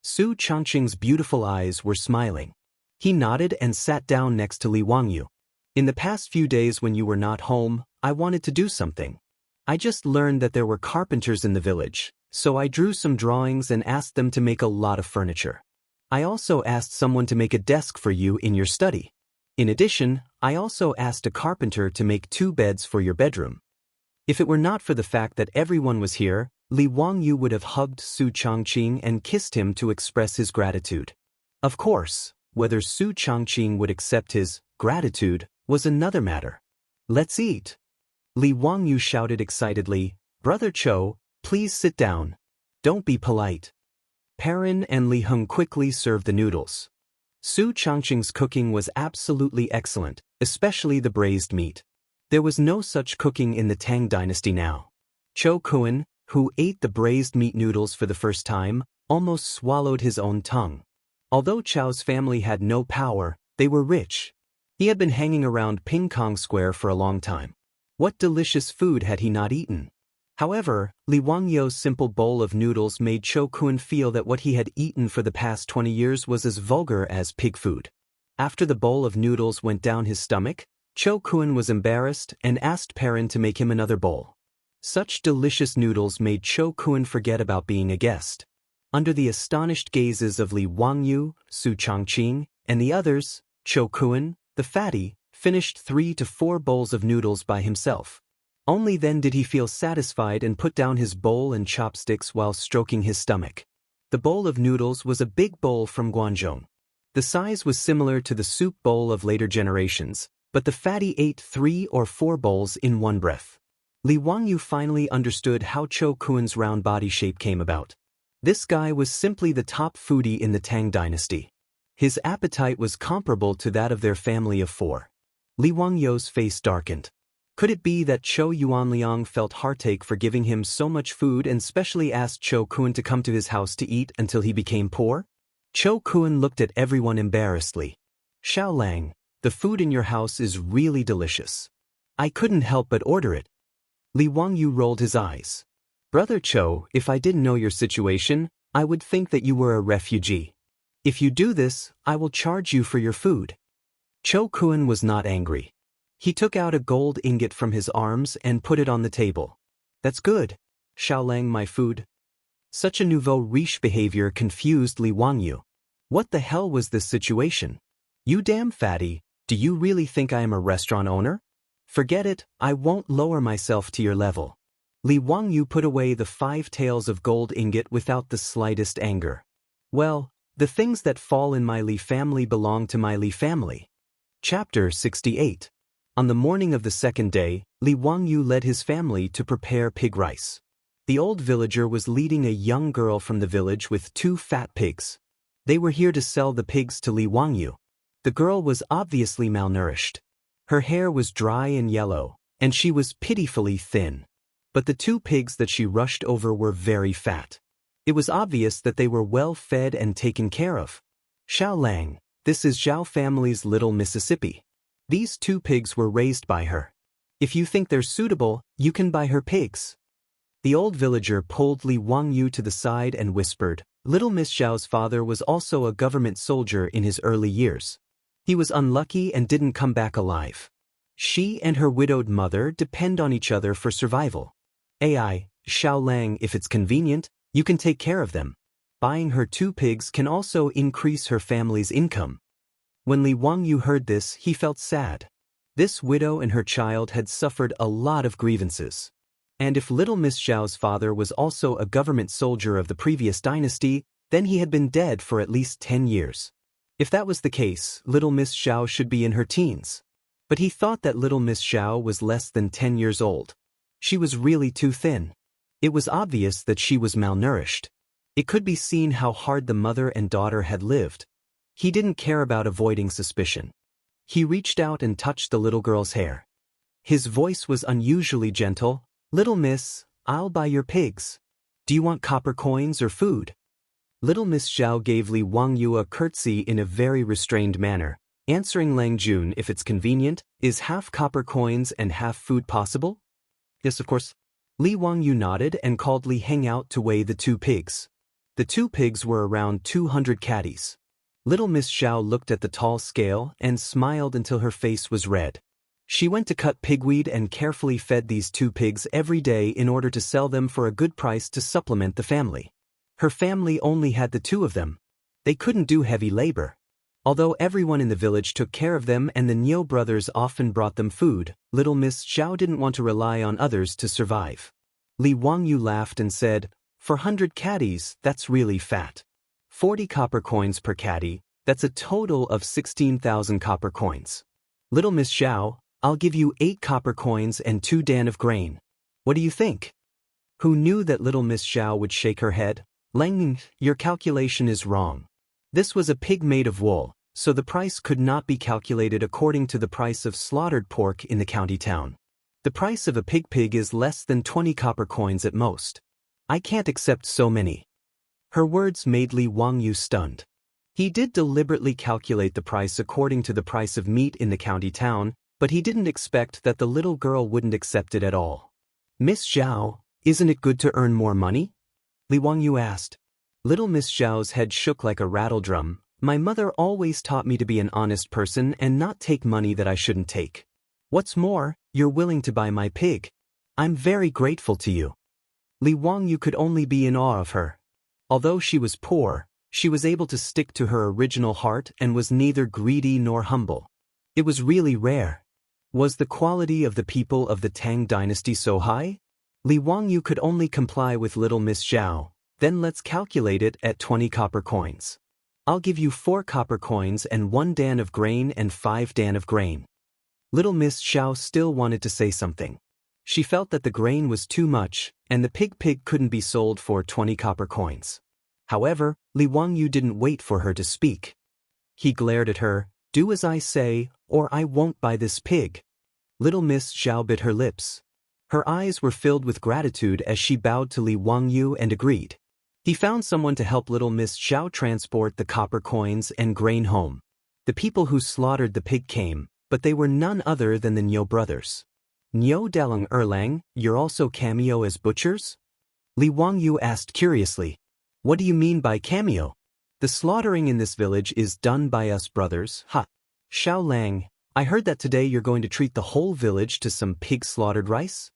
Su Changqing's beautiful eyes were smiling. He nodded and sat down next to Li Wangyu. In the past few days when you were not home, I wanted to do something. I just learned that there were carpenters in the village, so I drew some drawings and asked them to make a lot of furniture. I also asked someone to make a desk for you in your study. In addition, I also asked a carpenter to make 2 beds for your bedroom. If it were not for the fact that everyone was here, Li Wangyu would have hugged Su Changqing and kissed him to express his gratitude. Of course, whether Su Changqing would accept his gratitude was another matter. Let's eat. Li Wangyu shouted excitedly, Brother Cho, please sit down. Don't be polite. Perrin and Li Heng quickly served the noodles. Su Changqing's cooking was absolutely excellent, especially the braised meat. There was no such cooking in the Tang dynasty now. Cho Kun, who ate the braised meat noodles for the first time, almost swallowed his own tongue. Although Chow's family had no power, they were rich. He had been hanging around Ping Kong Square for a long time. What delicious food had he not eaten? However, Li Wangyou's simple bowl of noodles made Cho Kun feel that what he had eaten for the past 20 years was as vulgar as pig food. After the bowl of noodles went down his stomach, Cho Kun was embarrassed and asked Perrin to make him another bowl. Such delicious noodles made Cho Kun forget about being a guest. Under the astonished gazes of Li Wangyu, Su Changqing, and the others, Cho Kun, the fatty, finished 3 to 4 bowls of noodles by himself. Only then did he feel satisfied and put down his bowl and chopsticks while stroking his stomach. The bowl of noodles was a big bowl from Guangzhou. The size was similar to the soup bowl of later generations, but the fatty ate 3 or 4 bowls in one breath. Li Wangyu finally understood how Cho Kun's round body shape came about. This guy was simply the top foodie in the Tang dynasty. His appetite was comparable to that of their family of 4. Li Wangyou's face darkened. Could it be that Cho Yuanliang felt heartache for giving him so much food and specially asked Cho Kun to come to his house to eat until he became poor? Cho Kun looked at everyone embarrassedly. Xiaolang, the food in your house is really delicious. I couldn't help but order it. Li Wangyu rolled his eyes. Brother Cho, if I didn't know your situation, I would think that you were a refugee. If you do this, I will charge you for your food. Cho Kun was not angry. He took out a gold ingot from his arms and put it on the table. That's good. Xiaolang, my food. Such a nouveau riche behavior confused Li Wangyu. What the hell was this situation? You damn fatty, do you really think I am a restaurant owner? Forget it, I won't lower myself to your level. Li Wangyu put away the 5 taels of gold ingot without the slightest anger. Well, the things that fall in my Li family belong to my Li family. Chapter 68. On the morning of the second day, Li Wangyu led his family to prepare pig rice. The old villager was leading a young girl from the village with 2 fat pigs. They were here to sell the pigs to Li Wangyu. The girl was obviously malnourished. Her hair was dry and yellow, and she was pitifully thin. But the 2 pigs that she rushed over were very fat. It was obvious that they were well fed and taken care of. Xiaolang, this is Zhao family's little Mississippi. These 2 pigs were raised by her. If you think they're suitable, you can buy her pigs. The old villager pulled Li Wangyu to the side and whispered, Little Miss Zhao's father was also a government soldier in his early years. He was unlucky and didn't come back alive. She and her widowed mother depend on each other for survival. Ai, Xiaolang, if it's convenient, you can take care of them. Buying her 2 pigs can also increase her family's income. When Li Wangyu heard this, he felt sad. This widow and her child had suffered a lot of grievances. And if little Miss Zhao's father was also a government soldier of the previous dynasty, then he had been dead for at least 10 years. If that was the case, little Miss Zhao should be in her teens. But he thought that little Miss Zhao was less than 10 years old. She was really too thin. It was obvious that she was malnourished. It could be seen how hard the mother and daughter had lived. He didn't care about avoiding suspicion. He reached out and touched the little girl's hair. His voice was unusually gentle. Little miss, I'll buy your pigs. Do you want copper coins or food? Little Miss Zhao gave Li Wangyu a curtsy in a very restrained manner, answering Lang Jun if it's convenient. Is half copper coins and half food possible? Yes, of course. Li Wangyu nodded and called Li Heng out to weigh the 2 pigs. The 2 pigs were around 200 caddies. Little Miss Zhao looked at the tall scale and smiled until her face was red. She went to cut pigweed and carefully fed these 2 pigs every day in order to sell them for a good price to supplement the family. Her family only had the 2 of them. They couldn't do heavy labor. Although everyone in the village took care of them and the Niu brothers often brought them food, Little Miss Zhao didn't want to rely on others to survive. Li Wangyu laughed and said, "For 100 caddies, that's really fat. 40 copper coins per caddy, that's a total of 16,000 copper coins. Little Miss Zhao, I'll give you 8 copper coins and 2 dan of grain. What do you think?" Who knew that Little Miss Zhao would shake her head? "Lang, your calculation is wrong. This was a pig made of wool, so the price could not be calculated according to the price of slaughtered pork in the county town. The price of a pig is less than 20 copper coins at most. I can't accept so many." Her words made Li Wangyu stunned. He did deliberately calculate the price according to the price of meat in the county town, but he didn't expect that the little girl wouldn't accept it at all. "Miss Zhao, isn't it good to earn more money?" Li Wangyu asked. Little Miss Zhao's head shook like a rattle drum. "My mother always taught me to be an honest person and not take money that I shouldn't take. What's more, you're willing to buy my pig. I'm very grateful to you." Li Wangyu could only be in awe of her. Although she was poor, she was able to stick to her original heart and was neither greedy nor humble. It was really rare. Was the quality of the people of the Tang dynasty so high? Li Wangyu could only comply with Little Miss Zhao. "Then let's calculate it at 20 copper coins. I'll give you 4 copper coins and 1 dan of grain and 5 dan of grain." Little Miss Zhao still wanted to say something. She felt that the grain was too much, and the pig couldn't be sold for 20 copper coins. However, Li Wangyu didn't wait for her to speak. He glared at her. "Do as I say, or I won't buy this pig." Little Miss Zhao bit her lips. Her eyes were filled with gratitude as she bowed to Li Wangyu and agreed. He found someone to help Little Miss Zhao transport the copper coins and grain home. The people who slaughtered the pig came, but they were none other than the Niu brothers. "Niu Dalang Erlang, you're also cameo as butchers?" Li Wangyu asked curiously. "What do you mean by cameo?" "The slaughtering in this village is done by us brothers." "Ha! Xiao Lang, I heard that today you're going to treat the whole village to some pig slaughtered rice?"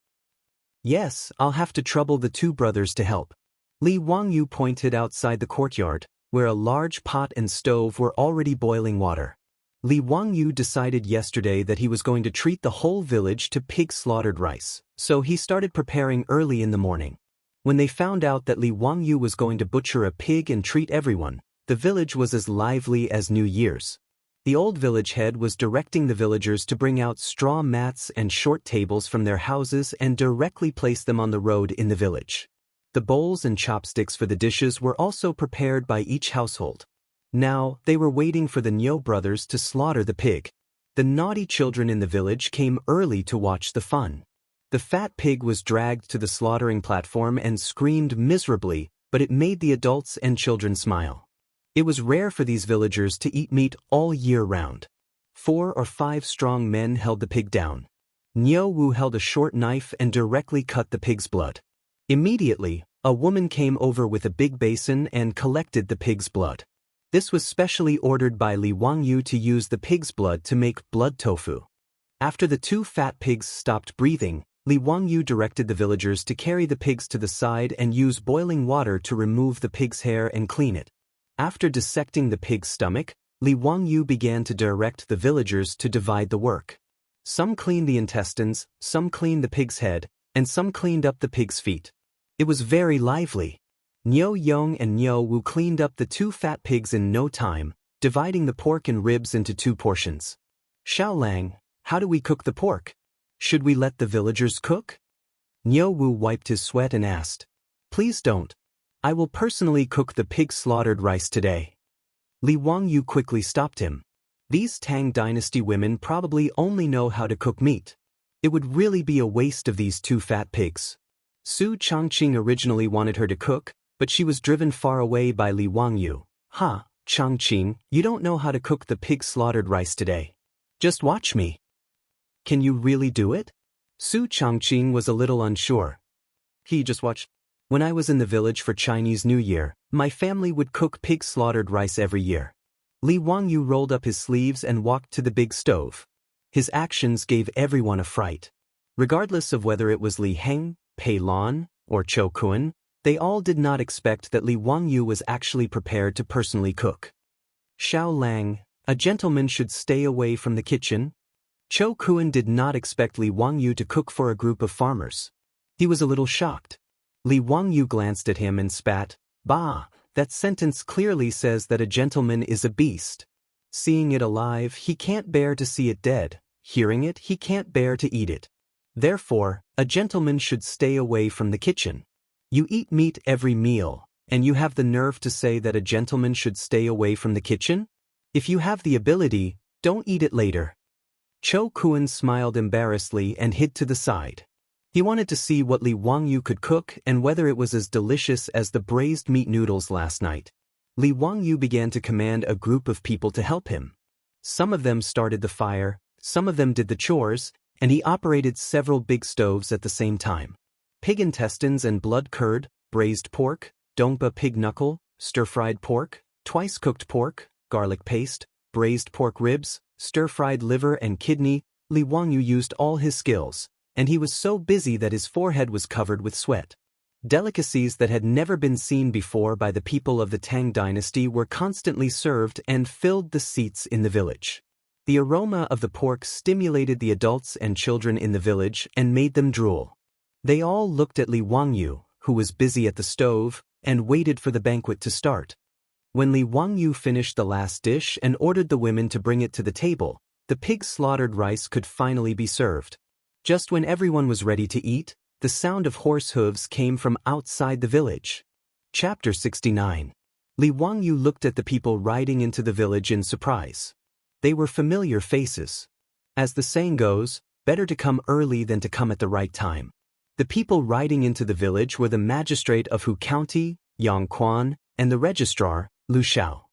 "Yes, I'll have to trouble the 2 brothers to help." Li Wangyu pointed outside the courtyard, where a large pot and stove were already boiling water. Li Wangyu decided yesterday that he was going to treat the whole village to pig slaughtered rice, so he started preparing early in the morning. When they found out that Li Wangyu was going to butcher a pig and treat everyone, the village was as lively as New Year's. The old village head was directing the villagers to bring out straw mats and short tables from their houses and directly place them on the road in the village. The bowls and chopsticks for the dishes were also prepared by each household. Now, they were waiting for the Niu brothers to slaughter the pig. The naughty children in the village came early to watch the fun. The fat pig was dragged to the slaughtering platform and screamed miserably, but it made the adults and children smile. It was rare for these villagers to eat meat all year round. 4 or 5 strong men held the pig down. Niu Wu held a short knife and directly cut the pig's blood. Immediately, a woman came over with a big basin and collected the pig's blood. This was specially ordered by Li Wangyu to use the pig's blood to make blood tofu. After the 2 fat pigs stopped breathing, Li Wangyu directed the villagers to carry the pigs to the side and use boiling water to remove the pig's hair and clean it. After dissecting the pig's stomach, Li Wangyu began to direct the villagers to divide the work. Some cleaned the intestines, some cleaned the pig's head, and some cleaned up the pig's feet. It was very lively. Niu Yong and Niu Wu cleaned up the 2 fat pigs in no time, dividing the pork and ribs into 2 portions. "Xiao Lang, how do we cook the pork? Should we let the villagers cook?" Niu Wu wiped his sweat and asked. "Please don't. I will personally cook the pig slaughtered rice today." Li Wangyu quickly stopped him. These Tang dynasty women probably only know how to cook meat. It would really be a waste of these 2 fat pigs. Su Changqing originally wanted her to cook, but she was driven far away by Li Wangyu. Ha, Changqing, you don't know how to cook the pig slaughtered rice today. Just watch me. Can you really do it? Su Changqing was a little unsure. He just watched. When I was in the village for Chinese New Year, my family would cook pig slaughtered rice every year. Li Wangyu rolled up his sleeves and walked to the big stove. His actions gave everyone a fright. Regardless of whether it was Li Heng, Pei Lan, or Chou Kun, they all did not expect that Li Wangyu was actually prepared to personally cook. Xiao Lang, a gentleman should stay away from the kitchen. Chou Kun did not expect Li Wangyu to cook for a group of farmers. He was a little shocked. Li Wangyu glanced at him and spat, "Bah, that sentence clearly says that a gentleman is a beast. Seeing it alive, he can't bear to see it dead. Hearing it, he can't bear to eat it. Therefore, a gentleman should stay away from the kitchen. You eat meat every meal, and you have the nerve to say that a gentleman should stay away from the kitchen? If you have the ability, don't eat it later." Chou Kun smiled embarrassedly and hid to the side. He wanted to see what Li Wangyu could cook and whether it was as delicious as the braised meat noodles last night. Li Wangyu began to command a group of people to help him. Some of them started the fire, some of them did the chores, and he operated several big stoves at the same time. Pig intestines and blood curd, braised pork, dongpa pig knuckle, stir-fried pork, twice-cooked pork, garlic paste, braised pork ribs, stir-fried liver and kidney. Li Wangyu used all his skills, and he was so busy that his forehead was covered with sweat. Delicacies that had never been seen before by the people of the Tang dynasty were constantly served and filled the seats in the village. The aroma of the pork stimulated the adults and children in the village and made them drool. They all looked at Li Wangyu, who was busy at the stove, and waited for the banquet to start. When Li Wangyu finished the last dish and ordered the women to bring it to the table, the pig slaughtered rice could finally be served. Just when everyone was ready to eat, the sound of horse hooves came from outside the village. Chapter 69. Li Wangyu looked at the people riding into the village in surprise. They were familiar faces. As the saying goes, better to come early than to come at the right time. The people riding into the village were the magistrate of Hu County, Yang Quan, and the registrar, Lu Xiao.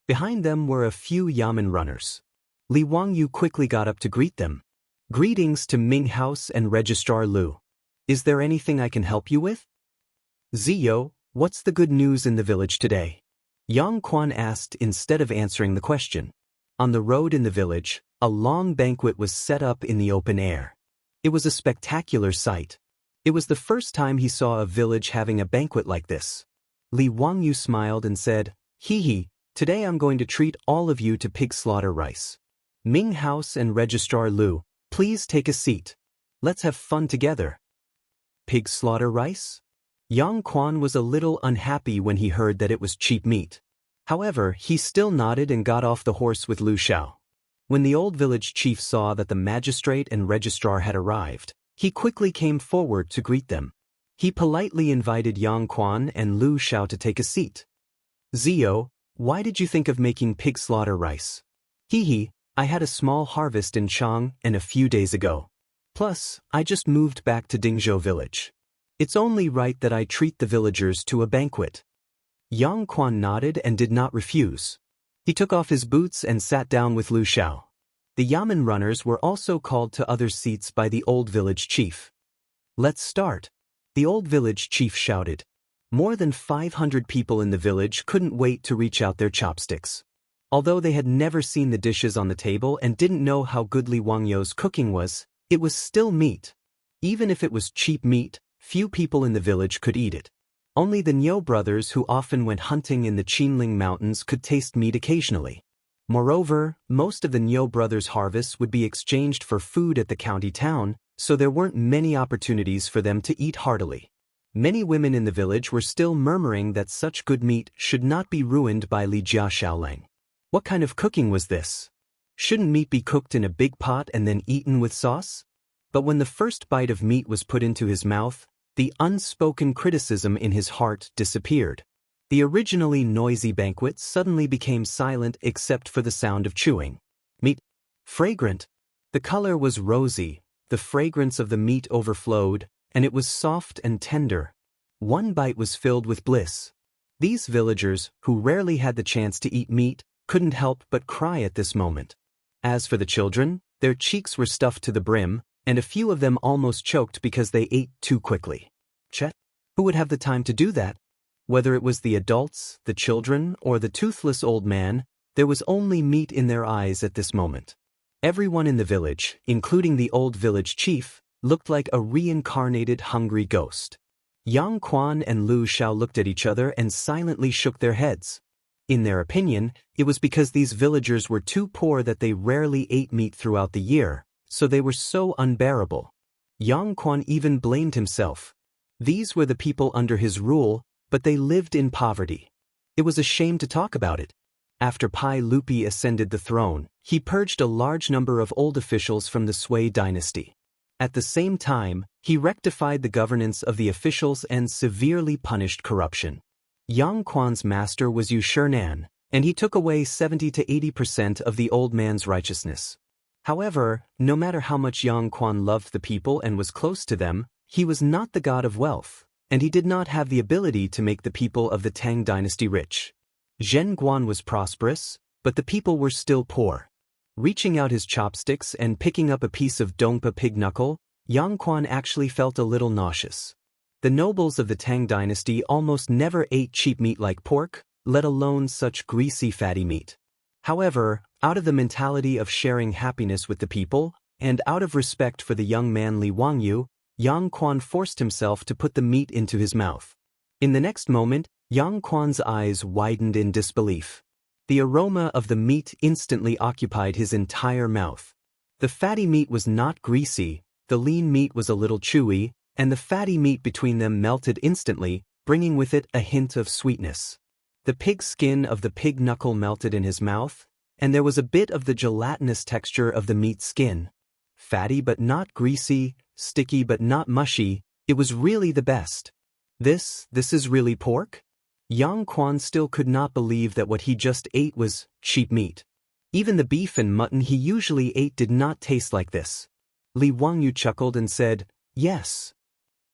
Behind them were a few yamen runners. Li Wangyu quickly got up to greet them. "Greetings to Ming House and Registrar Lu. Is there anything I can help you with?" "Ziyo, what's the good news in the village today?" Yang Quan asked instead of answering the question. On the road in the village, a long banquet was set up in the open air. It was a spectacular sight. It was the first time he saw a village having a banquet like this. Li Wangyu smiled and said, "Hee, today I'm going to treat all of you to pig slaughter rice. Ming House and Registrar Lu, please take a seat. Let's have fun together." Pig slaughter rice? Yang Quan was a little unhappy when he heard that it was cheap meat. However, he still nodded and got off the horse with Lu Xiao. When the old village chief saw that the magistrate and registrar had arrived, he quickly came forward to greet them. He politely invited Yang Quan and Lu Xiao to take a seat. "Ziyo, why did you think of making pig slaughter rice?" "Hee, I had a small harvest in Chang'an a few days ago. Plus, I just moved back to Dingzhou village. It's only right that I treat the villagers to a banquet." Yang Quan nodded and did not refuse. He took off his boots and sat down with Lu Xiao. The yamen runners were also called to other seats by the old village chief. "Let's start," the old village chief shouted. More than 500 people in the village couldn't wait to reach out their chopsticks. Although they had never seen the dishes on the table and didn't know how good Li Wangyu's cooking was, it was still meat. Even if it was cheap meat, few people in the village could eat it. Only the Niu brothers who often went hunting in the Qinling Mountains could taste meat occasionally. Moreover, most of the Niu brothers' harvests would be exchanged for food at the county town, so there weren't many opportunities for them to eat heartily. Many women in the village were still murmuring that such good meat should not be ruined by Li Jia Xiaolang. What kind of cooking was this? Shouldn't meat be cooked in a big pot and then eaten with sauce? But when the first bite of meat was put into his mouth, the unspoken criticism in his heart disappeared. The originally noisy banquet suddenly became silent except for the sound of chewing. Meat. Fragrant. The color was rosy, the fragrance of the meat overflowed, and it was soft and tender. One bite was filled with bliss. These villagers, who rarely had the chance to eat meat, couldn't help but cry at this moment. As for the children, their cheeks were stuffed to the brim, and a few of them almost choked because they ate too quickly. Chet? Who would have the time to do that? Whether it was the adults, the children, or the toothless old man, there was only meat in their eyes at this moment. Everyone in the village, including the old village chief, looked like a reincarnated hungry ghost. Yang Quan and Lu Xiao looked at each other and silently shook their heads. In their opinion, it was because these villagers were too poor that they rarely ate meat throughout the year, so they were so unbearable. Yang Quan even blamed himself. These were the people under his rule, but they lived in poverty. It was a shame to talk about it. After Pai Lupi ascended the throne, he purged a large number of old officials from the Sui dynasty. At the same time, he rectified the governance of the officials and severely punished corruption. Yang Quan's master was Yu Shinan, and he took away 70 to 80% of the old man's righteousness. However, no matter how much Yang Quan loved the people and was close to them, he was not the god of wealth, and he did not have the ability to make the people of the Tang dynasty rich. Zhen Guan was prosperous, but the people were still poor. Reaching out his chopsticks and picking up a piece of Dongpa pig knuckle, Yang Quan actually felt a little nauseous. The nobles of the Tang dynasty almost never ate cheap meat like pork, let alone such greasy fatty meat. However, out of the mentality of sharing happiness with the people, and out of respect for the young man Li Wangyu, Yang Quan forced himself to put the meat into his mouth. In the next moment, Yang Quan's eyes widened in disbelief. The aroma of the meat instantly occupied his entire mouth. The fatty meat was not greasy, the lean meat was a little chewy, and the fatty meat between them melted instantly, bringing with it a hint of sweetness. The pig skin of the pig knuckle melted in his mouth, and there was a bit of the gelatinous texture of the meat skin. Fatty but not greasy, sticky but not mushy, it was really the best. This is really pork? Yang Quan still could not believe that what he just ate was cheap meat. Even the beef and mutton he usually ate did not taste like this. Li Wangyu chuckled and said, "Yes.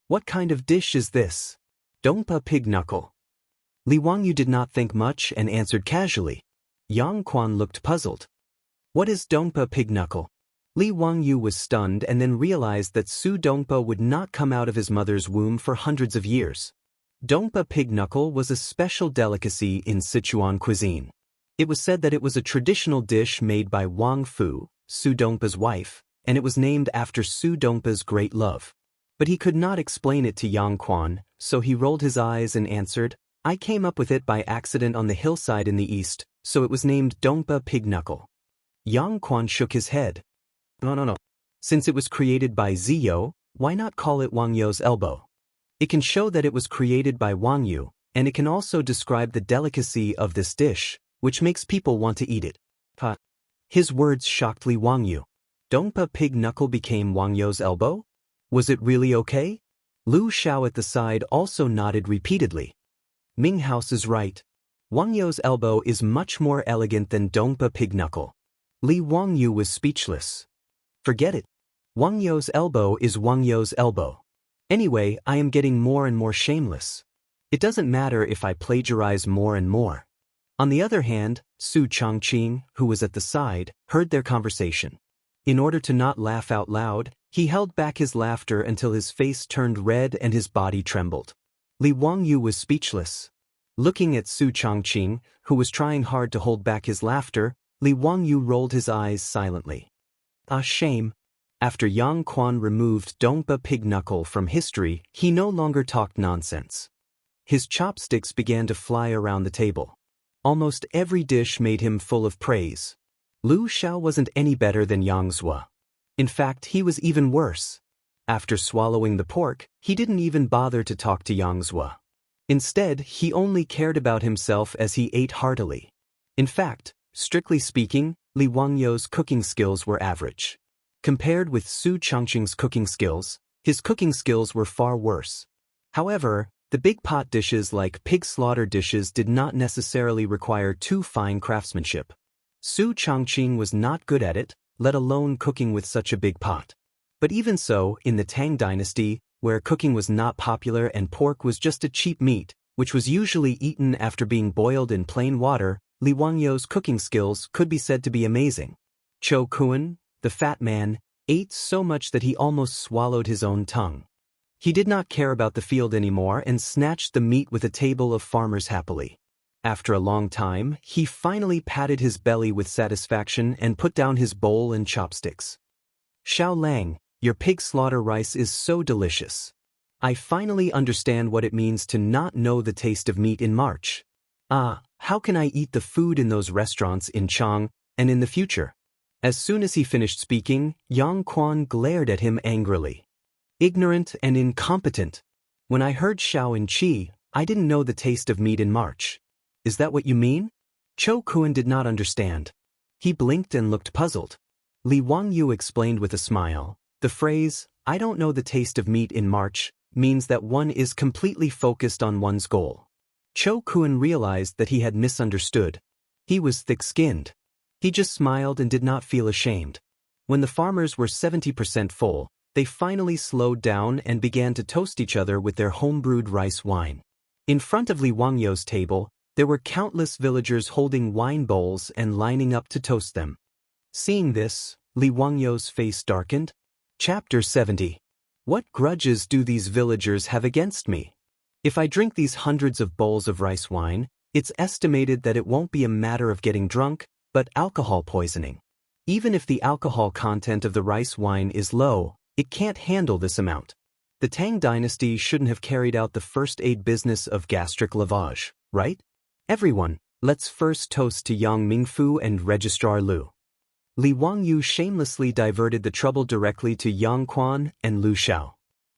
What kind of dish is this?" "Dongpa pig knuckle." Li Wangyu did not think much and answered casually. Yang Quan looked puzzled. "What is Dongpa pig knuckle?" Li Wangyu was stunned and then realized that Su Dongpa would not come out of his mother's womb for hundreds of years. Dongpa pig knuckle was a special delicacy in Sichuan cuisine. It was said that it was a traditional dish made by Wang Fu, Su Dongpa's wife, and it was named after Su Dongpa's great love. But he could not explain it to Yang Quan, so he rolled his eyes and answered, "I came up with it by accident on the hillside in the east, so it was named Dongpa pig knuckle." Yang Quan shook his head. No. Since it was created by Ziyo, why not call it Wang You's elbow? It can show that it was created by Wang Yu, and it can also describe the delicacy of this dish, which makes people want to eat it. His words shocked Li Wangyu. Dongpa pig knuckle became Wang You's elbow? Was it really okay? Lu Xiao at the side also nodded repeatedly. Ming House is right. Wang You's elbow is much more elegant than Dongpa pig knuckle. Li Wangyu was speechless. Forget it. Wang You's elbow is Wang You's elbow. Anyway, I am getting more and more shameless. It doesn't matter if I plagiarize more and more. On the other hand, Su Changqing, who was at the side, heard their conversation. In order to not laugh out loud, he held back his laughter until his face turned red and his body trembled. Li Wangyu was speechless. Looking at Su Changqing, who was trying hard to hold back his laughter, Li Wangyu rolled his eyes silently. Ah, shame. After Yang Quan removed Dongpa pig knuckle from history, he no longer talked nonsense. His chopsticks began to fly around the table. Almost every dish made him full of praise. Lu Xiao wasn't any better than Yang Zua. In fact, he was even worse. After swallowing the pork, he didn't even bother to talk to Yang Zua. Instead, he only cared about himself as he ate heartily. In fact, strictly speaking, Li Wangyou's cooking skills were average. Compared with Su Changqing's cooking skills, his cooking skills were far worse. However, the big pot dishes like pig slaughter dishes did not necessarily require too fine craftsmanship. Su Changqing was not good at it, let alone cooking with such a big pot. But even so, in the Tang dynasty, where cooking was not popular and pork was just a cheap meat, which was usually eaten after being boiled in plain water, Li Wangyo's cooking skills could be said to be amazing. Cho Kuan, the fat man, ate so much that he almost swallowed his own tongue. He did not care about the field anymore and snatched the meat with a table of farmers happily. After a long time, he finally patted his belly with satisfaction and put down his bowl and chopsticks. Xiao Lang, your pig slaughter rice is so delicious. I finally understand what it means to not know the taste of meat in March. How can I eat the food in those restaurants in Chang'an and in the future? As soon as he finished speaking, Yang Quan glared at him angrily. Ignorant and incompetent. When I heard Xiao and Qi, I didn't know the taste of meat in March. Is that what you mean? Cho Kuan did not understand. He blinked and looked puzzled. Li Wangyu explained with a smile. The phrase, I don't know the taste of meat in March, means that one is completely focused on one's goal. Cho Kuan realized that he had misunderstood. He was thick-skinned. He just smiled and did not feel ashamed. When the farmers were 70% full, they finally slowed down and began to toast each other with their home-brewed rice wine. In front of Li Wangyo's table, there were countless villagers holding wine bowls and lining up to toast them. Seeing this, Li Wangyo's face darkened. Chapter 70. What grudges do these villagers have against me? If I drink these hundreds of bowls of rice wine, it's estimated that it won't be a matter of getting drunk, but alcohol poisoning. Even if the alcohol content of the rice wine is low, it can't handle this amount. The Tang dynasty shouldn't have carried out the first aid business of gastric lavage, right? Everyone, let's first toast to Yang Mingfu and Registrar Lu. Li Wangyu shamelessly diverted the trouble directly to Yang Quan and Lu Xiao.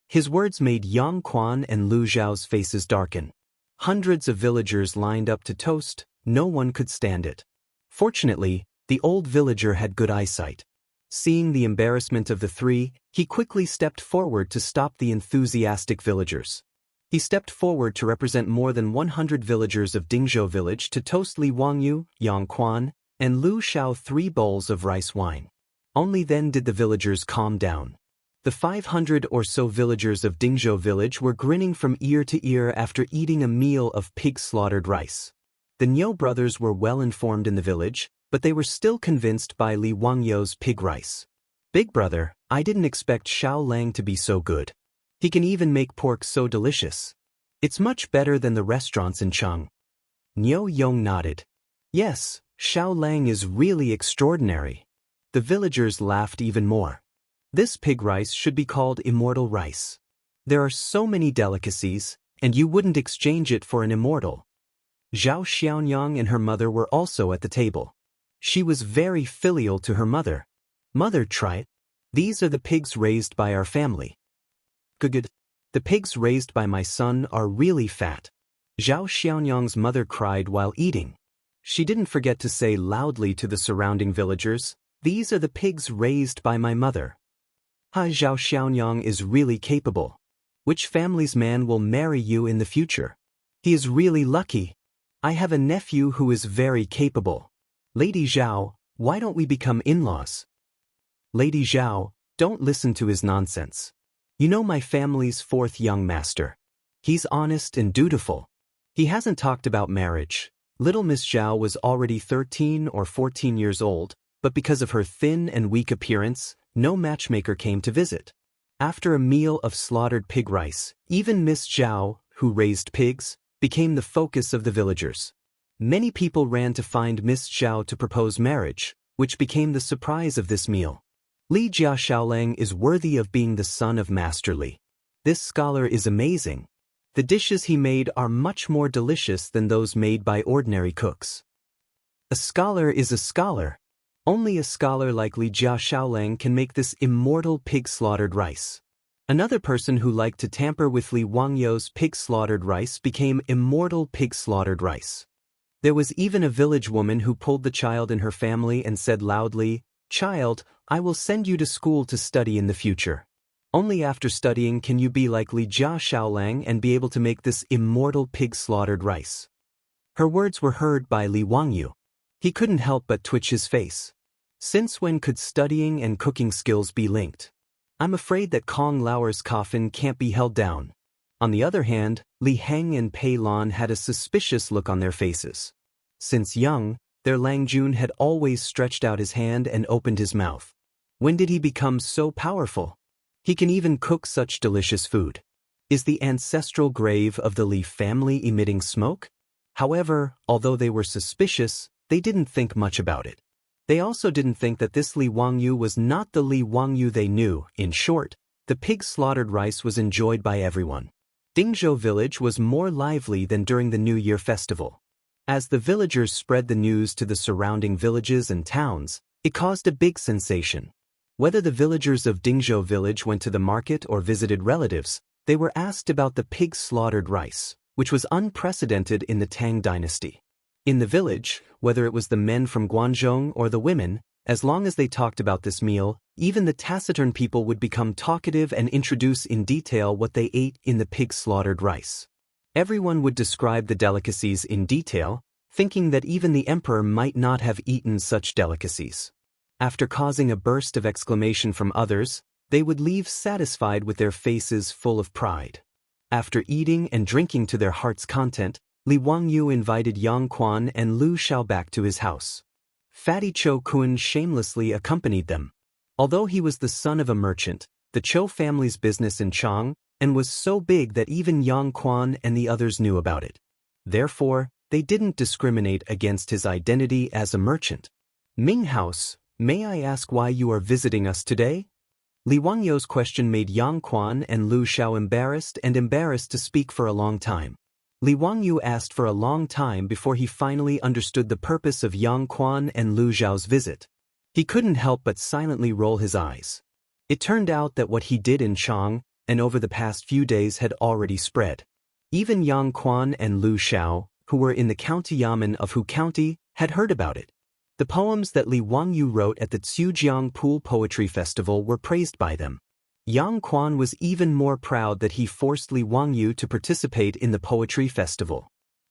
His words made Yang Quan and Lu Xiao's faces darken. Hundreds of villagers lined up to toast, no one could stand it. Fortunately, the old villager had good eyesight. Seeing the embarrassment of the three, he quickly stepped forward to stop the enthusiastic villagers. He stepped forward to represent more than 100 villagers of Dingzhou village to toast Li Wangyu, Yang Quan, and Lu Xiao 3 bowls of rice wine. Only then did the villagers calm down. The 500 or so villagers of Dingzhou village were grinning from ear to ear after eating a meal of pig-slaughtered rice. The Niu brothers were well informed in the village, but they were still convinced by Li Wangyo's pig rice. Big brother, I didn't expect Xiao Lang to be so good. He can even make pork so delicious. It's much better than the restaurants in Chang'an. Niu Yong nodded. Yes, Xiao Lang is really extraordinary. The villagers laughed even more. This pig rice should be called immortal rice. There are so many delicacies, and you wouldn't exchange it for an immortal. Zhao Xiaonyang and her mother were also at the table. She was very filial to her mother. Mother, try it. These are the pigs raised by our family. Good. The pigs raised by my son are really fat. Zhao Xiaonyang's mother cried while eating. She didn't forget to say loudly to the surrounding villagers, these are the pigs raised by my mother. Zhao Xiaonyang is really capable. Which family's man will marry you in the future? He is really lucky. I have a nephew who is very capable. Lady Zhao, why don't we become in-laws? Lady Zhao, don't listen to his nonsense. You know my family's 4th young master. He's honest and dutiful. He hasn't talked about marriage. Little Miss Zhao was already 13 or 14 years old, but because of her thin and weak appearance, no matchmaker came to visit. After a meal of slaughtered pig rice, even Miss Zhao, who raised pigs, became the focus of the villagers. Many people ran to find Miss Zhao to propose marriage, which became the surprise of this meal. Li Jia Xiaolang is worthy of being the son of Master Li. This scholar is amazing. The dishes he made are much more delicious than those made by ordinary cooks. A scholar is a scholar. Only a scholar like Li Jia Xiaolang can make this immortal pig-slaughtered rice. Another person who liked to tamper with Li Wangyo's pig-slaughtered rice became immortal pig-slaughtered rice. There was even a village woman who pulled the child in her family and said loudly, "Child, I will send you to school to study in the future. Only after studying can you be like Li Jia Xiaolang and be able to make this immortal pig-slaughtered rice." Her words were heard by Li Wangyu. He couldn't help but twitch his face. Since when could studying and cooking skills be linked? I'm afraid that Kong Lauer's coffin can't be held down. On the other hand, Li Heng and Pei Lan had a suspicious look on their faces. Since young, their Lang Jun had always stretched out his hand and opened his mouth. When did he become so powerful? He can even cook such delicious food. Is the ancestral grave of the Li family emitting smoke? However, although they were suspicious, they didn't think much about it. They also didn't think that this Li Wangyu was not the Li Wangyu they knew. In short, the pig slaughtered rice was enjoyed by everyone. Dingzhou village was more lively than during the New Year festival. As the villagers spread the news to the surrounding villages and towns, it caused a big sensation. Whether the villagers of Dingzhou village went to the market or visited relatives, they were asked about the pig slaughtered rice, which was unprecedented in the Tang dynasty. In the village, whether it was the men from Guangzhou or the women, as long as they talked about this meal, even the taciturn people would become talkative and introduce in detail what they ate in the pig slaughtered rice. Everyone would describe the delicacies in detail, thinking that even the emperor might not have eaten such delicacies. After causing a burst of exclamation from others, they would leave satisfied with their faces full of pride. After eating and drinking to their heart's content, Li Wangyu invited Yang Quan and Lu Xiao back to his house. Fatty Chou Kun shamelessly accompanied them. Although he was the son of a merchant, the Chou family's business in Chang'an was so big that even Yang Quan and the others knew about it. Therefore, they didn't discriminate against his identity as a merchant. Ming House, may I ask why you are visiting us today? Li Wangyu's question made Yang Quan and Lu Xiao embarrassed to speak for a long time. Li Wangyu asked for a long time before he finally understood the purpose of Yang Quan and Lu Xiao's visit. He couldn't help but silently roll his eyes. It turned out that what he did in Chang'an and over the past few days had already spread. Even Yang Quan and Lu Xiao, who were in the county yamen of Hu County, had heard about it. The poems that Li Wangyu wrote at the Zhujiang Pool Poetry Festival were praised by them. Yang Quan was even more proud that he forced Li Wangyu to participate in the poetry festival.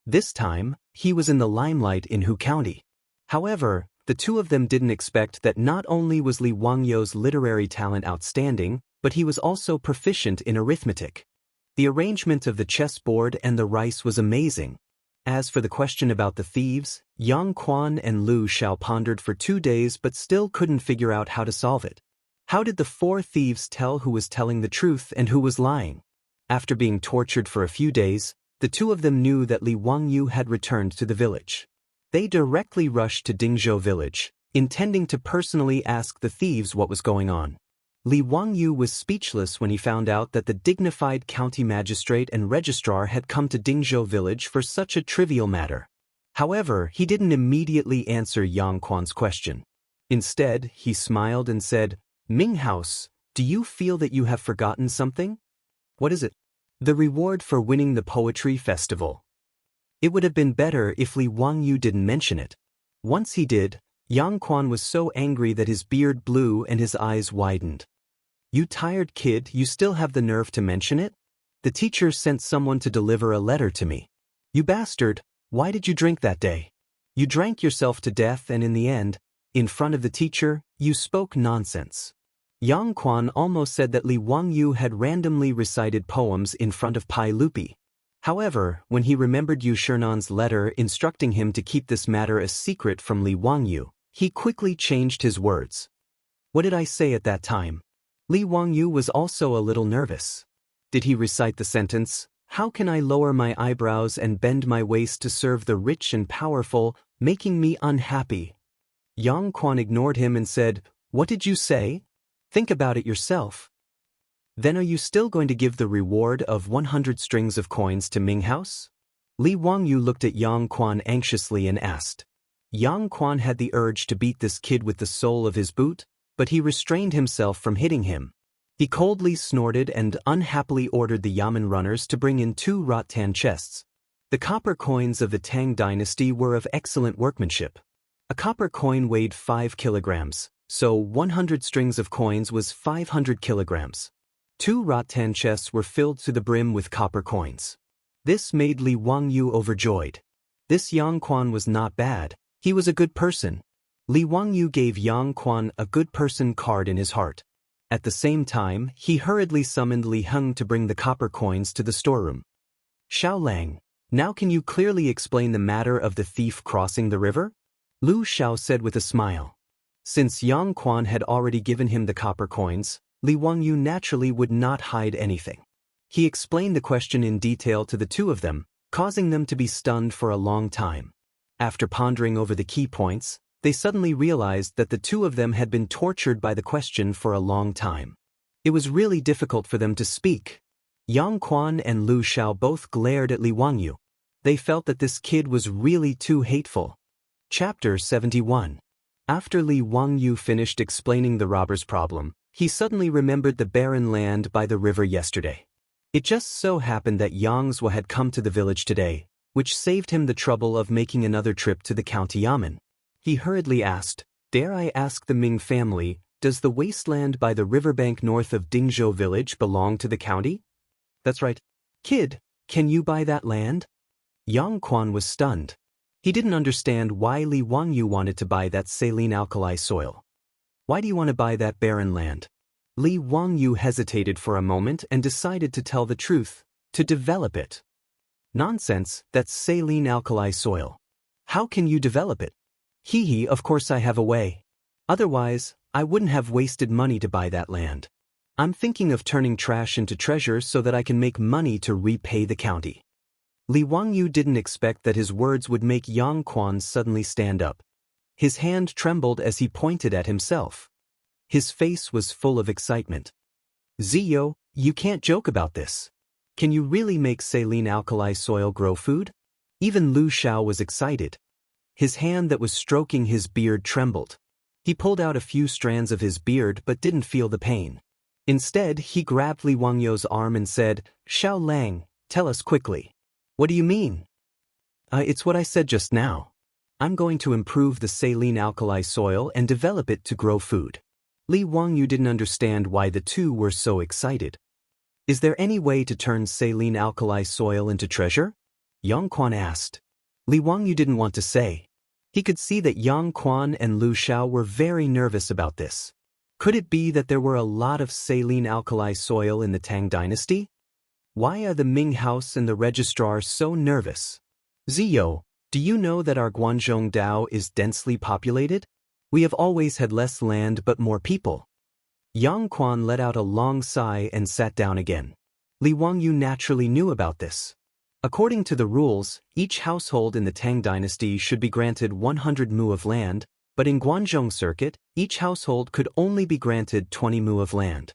This time, he was in the limelight in Hu County. However, the two of them didn't expect that not only was Li Wangyu's literary talent outstanding, but he was also proficient in arithmetic. The arrangement of the chessboard and the rice was amazing. As for the question about the thieves, Yang Quan and Lu Xiao pondered for 2 days but still couldn't figure out how to solve it. How did the 4 thieves tell who was telling the truth and who was lying? After being tortured for a few days, the two of them knew that Li Wangyu had returned to the village. They directly rushed to Dingzhou village, intending to personally ask the thieves what was going on. Li Wangyu was speechless when he found out that the dignified county magistrate and registrar had come to Dingzhou village for such a trivial matter. However, he didn't immediately answer Yang Quan's question. Instead, he smiled and said, Ming House, do you feel that you have forgotten something? What is it? The reward for winning the poetry festival. It would have been better if Li Wangyu didn't mention it. Once he did, Yang Quan was so angry that his beard blew and his eyes widened. You tired kid, you still have the nerve to mention it? The teacher sent someone to deliver a letter to me. You bastard, why did you drink that day? You drank yourself to death and in the end, in front of the teacher, you spoke nonsense. Yang Quan almost said that Li Wangyu had randomly recited poems in front of Pai Lupi. However, when he remembered Yu Shernan's letter instructing him to keep this matter a secret from Li Wangyu, he quickly changed his words. What did I say at that time? Li Wangyu was also a little nervous. Did he recite the sentence, how can I lower my eyebrows and bend my waist to serve the rich and powerful, making me unhappy? Yang Quan ignored him and said, what did you say? Think about it yourself. Then are you still going to give the reward of 100 strings of coins to Ming House? Li Wangyu looked at Yang Quan anxiously and asked. Yang Quan had the urge to beat this kid with the sole of his boot, but he restrained himself from hitting him. He coldly snorted and unhappily ordered the yamen runners to bring in 2 rattan chests. The copper coins of the Tang dynasty were of excellent workmanship. A copper coin weighed 5 kilograms. So 100 strings of coins was 500 kilograms. 2 rattan chests were filled to the brim with copper coins. This made Li Wangyu overjoyed. This Yang Quan was not bad, he was a good person. Li Wangyu gave Yang Quan a good person card in his heart. At the same time, he hurriedly summoned Li Heng to bring the copper coins to the storeroom. Xiao Lang, now can you clearly explain the matter of the thief crossing the river? Lu Xiao said with a smile. Since Yang Quan had already given him the copper coins, Li Wangyu naturally would not hide anything. He explained the question in detail to the two of them, causing them to be stunned for a long time. After pondering over the key points, they suddenly realized that the two of them had been tortured by the question for a long time. It was really difficult for them to speak. Yang Quan and Lu Xiao both glared at Li Wangyu. They felt that this kid was really too hateful. Chapter 71. After Li Wangyu finished explaining the robber's problem, he suddenly remembered the barren land by the river yesterday. It just so happened that Yang Zhou had come to the village today, which saved him the trouble of making another trip to the county yamen. He hurriedly asked, "Dare I ask the Ming family, does the wasteland by the riverbank north of Dingzhou village belong to the county?" "That's right. Kid, can you buy that land?" Yang Quan was stunned. He didn't understand why Li Wangyu wanted to buy that saline alkali soil. "Why do you want to buy that barren land?" Li Wangyu hesitated for a moment and decided to tell the truth, to develop it. "Nonsense, that's saline alkali soil. How can you develop it?" "Hee, of course I have a way. Otherwise, I wouldn't have wasted money to buy that land. I'm thinking of turning trash into treasure so that I can make money to repay the county." Li Wangyu didn't expect that his words would make Yang Quan suddenly stand up. His hand trembled as he pointed at himself. His face was full of excitement. "Ziyo, you can't joke about this. Can you really make saline alkali soil grow food?" Even Lu Xiao was excited. His hand that was stroking his beard trembled. He pulled out a few strands of his beard but didn't feel the pain. Instead, he grabbed Li Wangyu's arm and said, "Xiao Lang, tell us quickly. What do you mean?" It's what I said just now. I'm going to improve the saline alkali soil and develop it to grow food." Li Wangyu didn't understand why the two were so excited. "Is there any way to turn saline alkali soil into treasure?" Yang Quan asked. Li Wangyu didn't want to say. He could see that Yang Quan and Lu Xiao were very nervous about this. Could it be that there were a lot of saline alkali soil in the Tang dynasty? Why are the Ming house and the registrar so nervous? "Ziyo, do you know that our Guanzhong Dao is densely populated? We have always had less land but more people." Yang Quan let out a long sigh and sat down again. Li Wangyu naturally knew about this. According to the rules, each household in the Tang dynasty should be granted 100 mu of land, but in Guanzhong circuit, each household could only be granted 20 mu of land.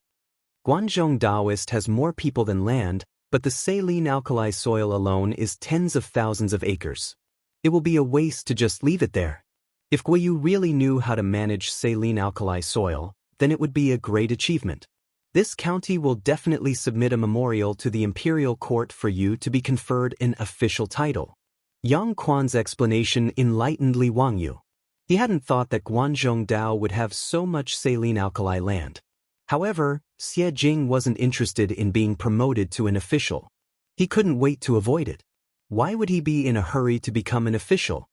Guanzhong Daoist has more people than land, but the saline alkali soil alone is tens of thousands of acres. It will be a waste to just leave it there. If Guiyu really knew how to manage saline alkali soil, then it would be a great achievement. This county will definitely submit a memorial to the imperial court for you to be conferred an official title. Yang Quan's explanation enlightened Li Wangyu. He hadn't thought that Guanzhong Dao would have so much saline alkali land. However, Xie Jing wasn't interested in being promoted to an official. He couldn't wait to avoid it. Why would he be in a hurry to become an official?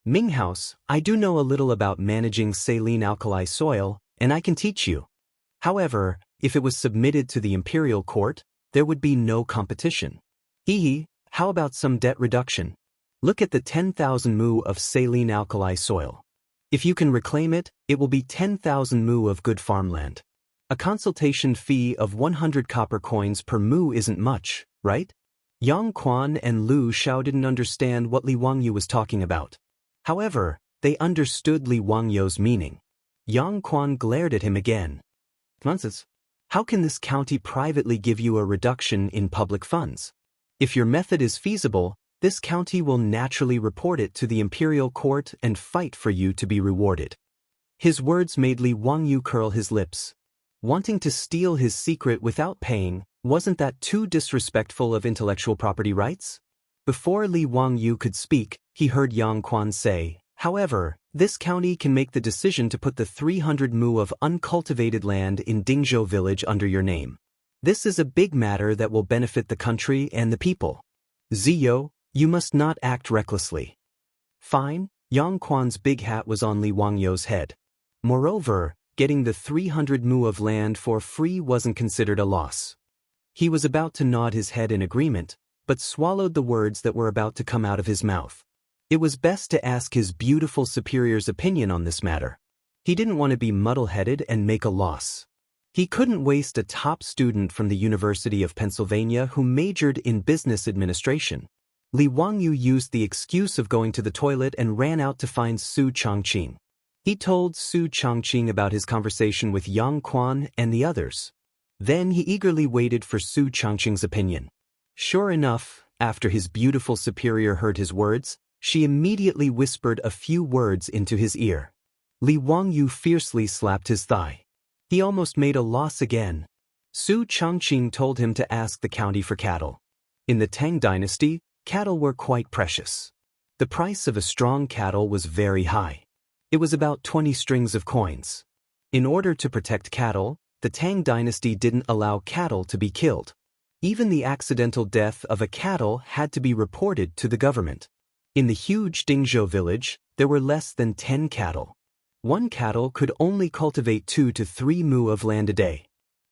"Ming House, I do know a little about managing saline alkali soil, and I can teach you. However, if it was submitted to the imperial court, there would be no competition. How about some debt reduction? Look at the 10,000 mu of saline alkali soil. If you can reclaim it, it will be 10,000 mu of good farmland. A consultation fee of 100 copper coins per mu isn't much, right?" Yang Quan and Lu Xiao didn't understand what Li Wangyu was talking about. However, they understood Li Wangyu's meaning. Yang Quan glared at him again. "Nonsense. How can this county privately give you a reduction in public funds? If your method is feasible, this county will naturally report it to the imperial court and fight for you to be rewarded." His words made Li Wangyu curl his lips. Wanting to steal his secret without paying, wasn't that too disrespectful of intellectual property rights? Before Li Wangyu could speak, he heard Yang Quan say, "However, this county can make the decision to put the 300 mu of uncultivated land in Dingzhou village under your name. This is a big matter that will benefit the country and the people. Ziyo, you must not act recklessly." "Fine." Yang Quan's big hat was on Li Wangyu's head. Moreover, getting the 300 mu of land for free wasn't considered a loss. He was about to nod his head in agreement, but swallowed the words that were about to come out of his mouth. It was best to ask his beautiful superior's opinion on this matter. He didn't want to be muddle-headed and make a loss. He couldn't waste a top student from the University of Pennsylvania who majored in business administration. Li Wangyu used the excuse of going to the toilet and ran out to find Su Changqing. He told Su Changqing about his conversation with Yang Quan and the others. Then he eagerly waited for Su Changqing's opinion. Sure enough, after his beautiful superior heard his words, she immediately whispered a few words into his ear. Li Wangyu fiercely slapped his thigh. He almost made a loss again. Su Changqing told him to ask the county for cattle. In the Tang dynasty, cattle were quite precious. The price of a strong cattle was very high. It was about 20 strings of coins. In order to protect cattle, the Tang dynasty didn't allow cattle to be killed. Even the accidental death of a cattle had to be reported to the government. In the huge Dingzhou village, there were less than 10 cattle. One cattle could only cultivate 2 to 3 mu of land a day.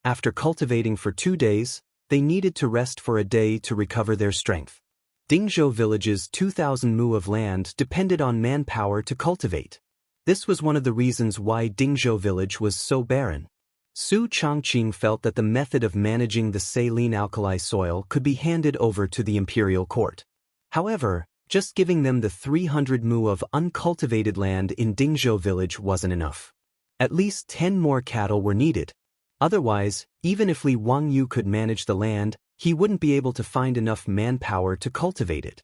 After cultivating for 2 days, they needed to rest for a day to recover their strength. Dingzhou village's 2,000 mu of land depended on manpower to cultivate. This was one of the reasons why Dingzhou village was so barren. Su Changqing felt that the method of managing the saline alkali soil could be handed over to the imperial court. However, just giving them the 300 mu of uncultivated land in Dingzhou village wasn't enough. At least 10 more cattle were needed. Otherwise, even if Li Wangyu could manage the land, he wouldn't be able to find enough manpower to cultivate it.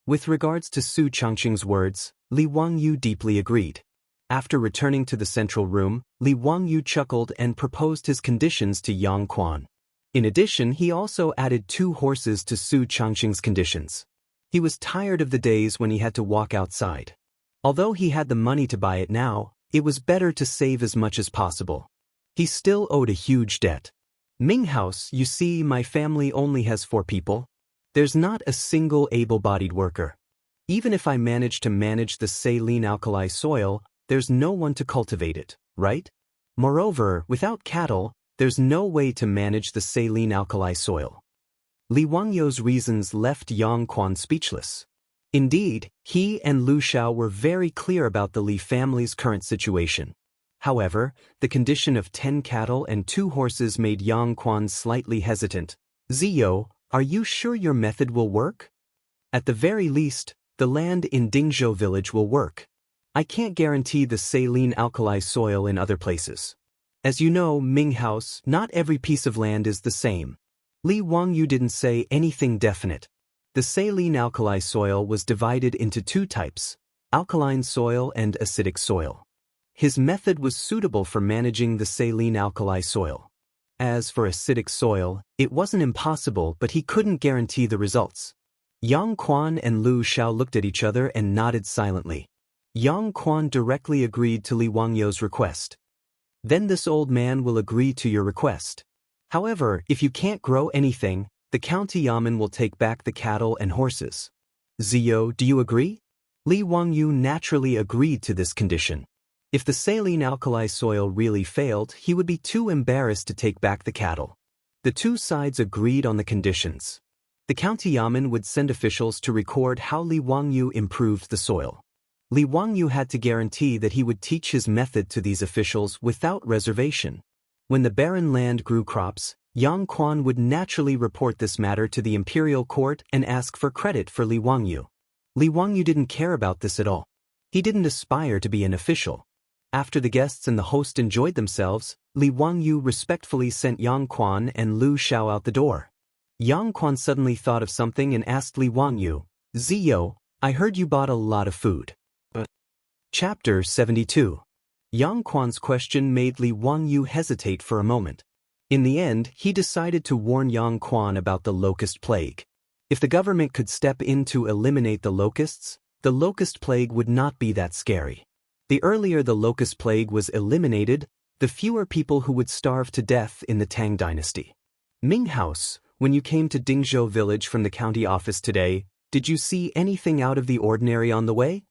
With regards to Su Changqing's words, Li Wangyu deeply agreed. After returning to the central room, Li Wangyu chuckled and proposed his conditions to Yang Quan. In addition, he also added 2 horses to Su Changqing's conditions. He was tired of the days when he had to walk outside. Although he had the money to buy it now, it was better to save as much as possible. He still owed a huge debt. Ming House, you see, my family only has 4 people. There's not a single able-bodied worker. Even if I manage to manage the saline alkali soil, there's no one to cultivate it, right? Moreover, without cattle, there's no way to manage the saline alkali soil. Li Wangyu's reasons left Yang Quan speechless. Indeed, he and Lu Xiao were very clear about the Li family's current situation. However, the condition of 10 cattle and 2 horses made Yang Quan slightly hesitant. Ziyo, are you sure your method will work? At the very least, the land in Dingzhou village will work. I can't guarantee the saline alkali soil in other places. As you know, Ming House, not every piece of land is the same. Li Wangyu didn't say anything definite. The saline alkali soil was divided into 2 types, alkaline soil and acidic soil. His method was suitable for managing the saline alkali soil. As for acidic soil, it wasn't impossible, but he couldn't guarantee the results. Yang Quan and Lu Xiao looked at each other and nodded silently. Yang Quan directly agreed to Li Wangyu's request. Then this old man will agree to your request. However, if you can't grow anything, the county yamen will take back the cattle and horses. Ziyo, do you agree? Li Wangyu naturally agreed to this condition. If the saline alkali soil really failed, he would be too embarrassed to take back the cattle. The 2 sides agreed on the conditions. The county yamen would send officials to record how Li Wangyu improved the soil. Li Wangyu had to guarantee that he would teach his method to these officials without reservation. When the barren land grew crops, Yang Quan would naturally report this matter to the imperial court and ask for credit for Li Wangyu. Li Wangyu didn't care about this at all. He didn't aspire to be an official. After the guests and the host enjoyed themselves, Li Wangyu respectfully sent Yang Quan and Lu Xiao out the door. Yang Quan suddenly thought of something and asked Li Wangyu, Ziyo, I heard you bought a lot of food. Chapter 72. Yang Quan's question made Li Wangyu hesitate for a moment. In the end, he decided to warn Yang Quan about the locust plague. If the government could step in to eliminate the locusts, the locust plague would not be that scary. The earlier the locust plague was eliminated, the fewer people who would starve to death in the Tang dynasty. Ming House, when you came to Dingzhou village from the county office today, did you see anything out of the ordinary on the way?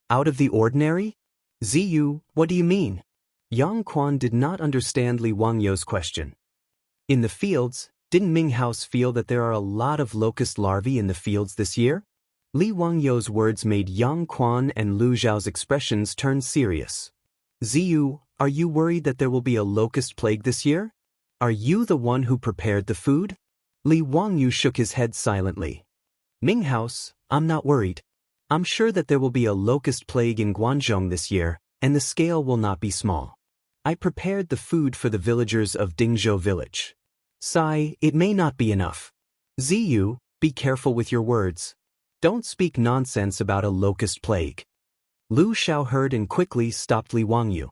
Out of the ordinary? Ziyu, what do you mean? Yang Quan did not understand Li Wangyou's question. In the fields, didn't Ming House feel that there are a lot of locust larvae in the fields this year? Li Wangyou's words made Yang Quan and Lu Zhao's expressions turn serious. Ziyu, are you worried that there will be a locust plague this year? Are you the one who prepared the food? Li Wangyou shook his head silently. Ming House, I'm not worried. I'm sure that there will be a locust plague in Guangzhou this year, and the scale will not be small. I prepared the food for the villagers of Dingzhou village. Sai, it may not be enough. Ziyu, be careful with your words. Don't speak nonsense about a locust plague. Lu Xiao heard and quickly stopped Li Wangyou.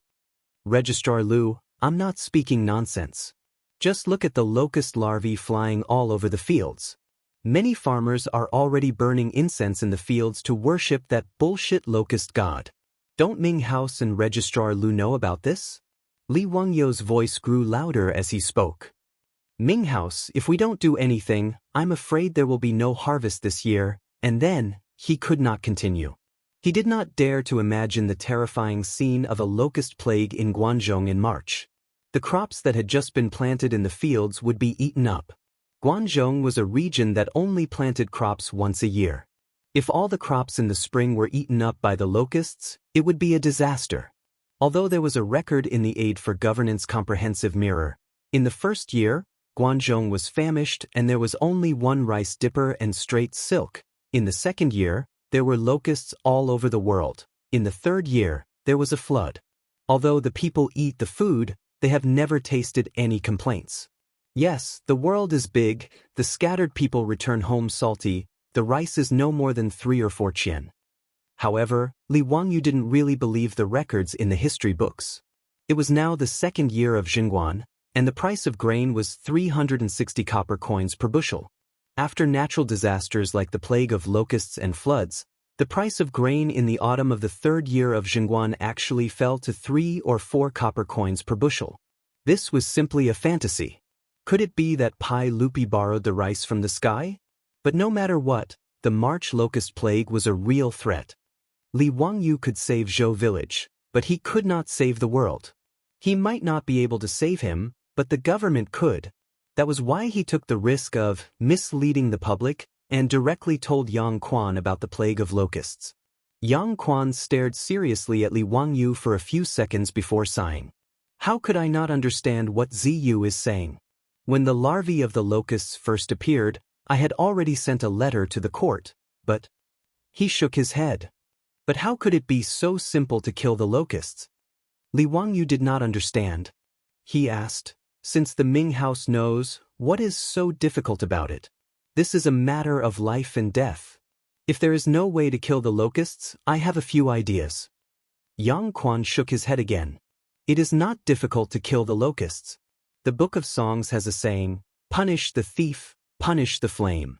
Registrar Lu, I'm not speaking nonsense. Just look at the locust larvae flying all over the fields. Many farmers are already burning incense in the fields to worship that bullshit locust god. Don't Ming House and Registrar Lu know about this? Li Wangyou's voice grew louder as he spoke. Ming House, if we don't do anything, I'm afraid there will be no harvest this year, and then, he could not continue. He did not dare to imagine the terrifying scene of a locust plague in Guangzhou in March. The crops that had just been planted in the fields would be eaten up. Guangzhou was a region that only planted crops once a year. If all the crops in the spring were eaten up by the locusts, it would be a disaster. Although there was a record in the Aid for Governance Comprehensive Mirror, in the first year, Guangzhou was famished and there was only one rice dipper and straight silk. In the second year, there were locusts all over the world. In the third year, there was a flood. Although the people eat the food, they have never tasted any complaints. Yes, the world is big, the scattered people return home salty, the rice is no more than 3 or 4 qian. However, Li Wangyou didn't really believe the records in the history books. It was now the second year of Chang'an, and the price of grain was 360 copper coins per bushel. After natural disasters like the plague of locusts and floods, the price of grain in the autumn of the third year of Chang'an actually fell to 3 or 4 copper coins per bushel. This was simply a fantasy. Could it be that Pai Lupi borrowed the rice from the sky? But no matter what, the March locust plague was a real threat. Li Wangyou could save Zhou village, but he could not save the world. He might not be able to save him, but the government could. That was why he took the risk of misleading the public and directly told Yang Quan about the plague of locusts. Yang Quan stared seriously at Li Wangyou for a few seconds before sighing. How could I not understand what Ziyu is saying? When the larvae of the locusts first appeared, I had already sent a letter to the court, but... He shook his head. But how could it be so simple to kill the locusts? Li Wangyou did not understand. He asked, since the Ming House knows, what is so difficult about it? This is a matter of life and death. If there is no way to kill the locusts, I have a few ideas. Yang Quan shook his head again. It is not difficult to kill the locusts. The Book of Songs has a saying, punish the thief, punish the flame.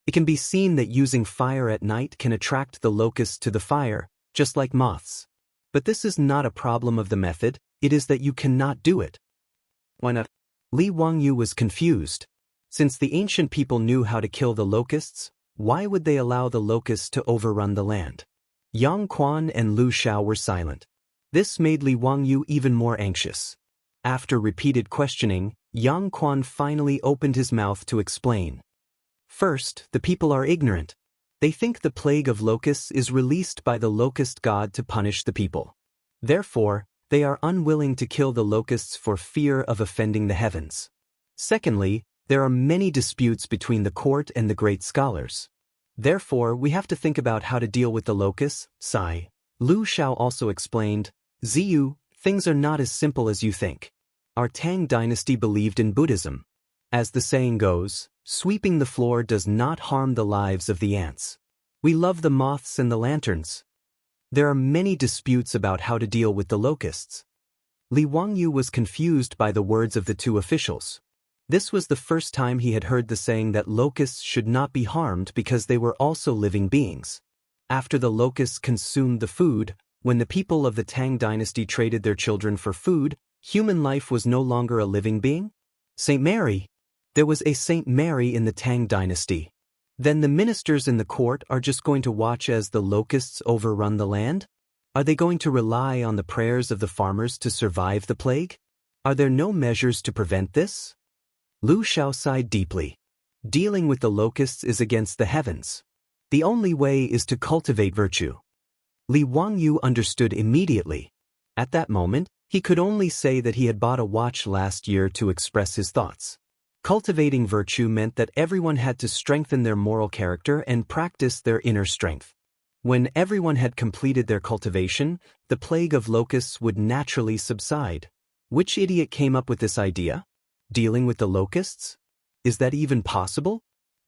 It can be seen that using fire at night can attract the locusts to the fire, just like moths. But this is not a problem of the method, it is that you cannot do it. Why not? Li Wangyou was confused. Since the ancient people knew how to kill the locusts, why would they allow the locusts to overrun the land? Yang Quan and Lu Xiao were silent. This made Li Wangyou even more anxious. After repeated questioning, Yang Quan finally opened his mouth to explain. First, the people are ignorant. They think the plague of locusts is released by the locust god to punish the people. Therefore, they are unwilling to kill the locusts for fear of offending the heavens. Secondly, there are many disputes between the court and the great scholars. Therefore, we have to think about how to deal with the locusts, Sai. Lu Xiao also explained, Ziyu, things are not as simple as you think. Our Tang dynasty believed in Buddhism. As the saying goes, sweeping the floor does not harm the lives of the ants. We love the moths and the lanterns. There are many disputes about how to deal with the locusts. Li Wangyou was confused by the words of the two officials. This was the first time he had heard the saying that locusts should not be harmed because they were also living beings. After the locusts consumed the food, when the people of the Tang dynasty traded their children for food, human life was no longer a living being? Saint Mary. There was a Saint Mary in the Tang dynasty. Then the ministers in the court are just going to watch as the locusts overrun the land? Are they going to rely on the prayers of the farmers to survive the plague? Are there no measures to prevent this? Lu Xiao sighed deeply. Dealing with the locusts is against the heavens. The only way is to cultivate virtue. Li Wangyu understood immediately. At that moment, he could only say that he had bought a watch last year to express his thoughts. Cultivating virtue meant that everyone had to strengthen their moral character and practice their inner strength. When everyone had completed their cultivation, the plague of locusts would naturally subside. Which idiot came up with this idea? Dealing with the locusts? Is that even possible?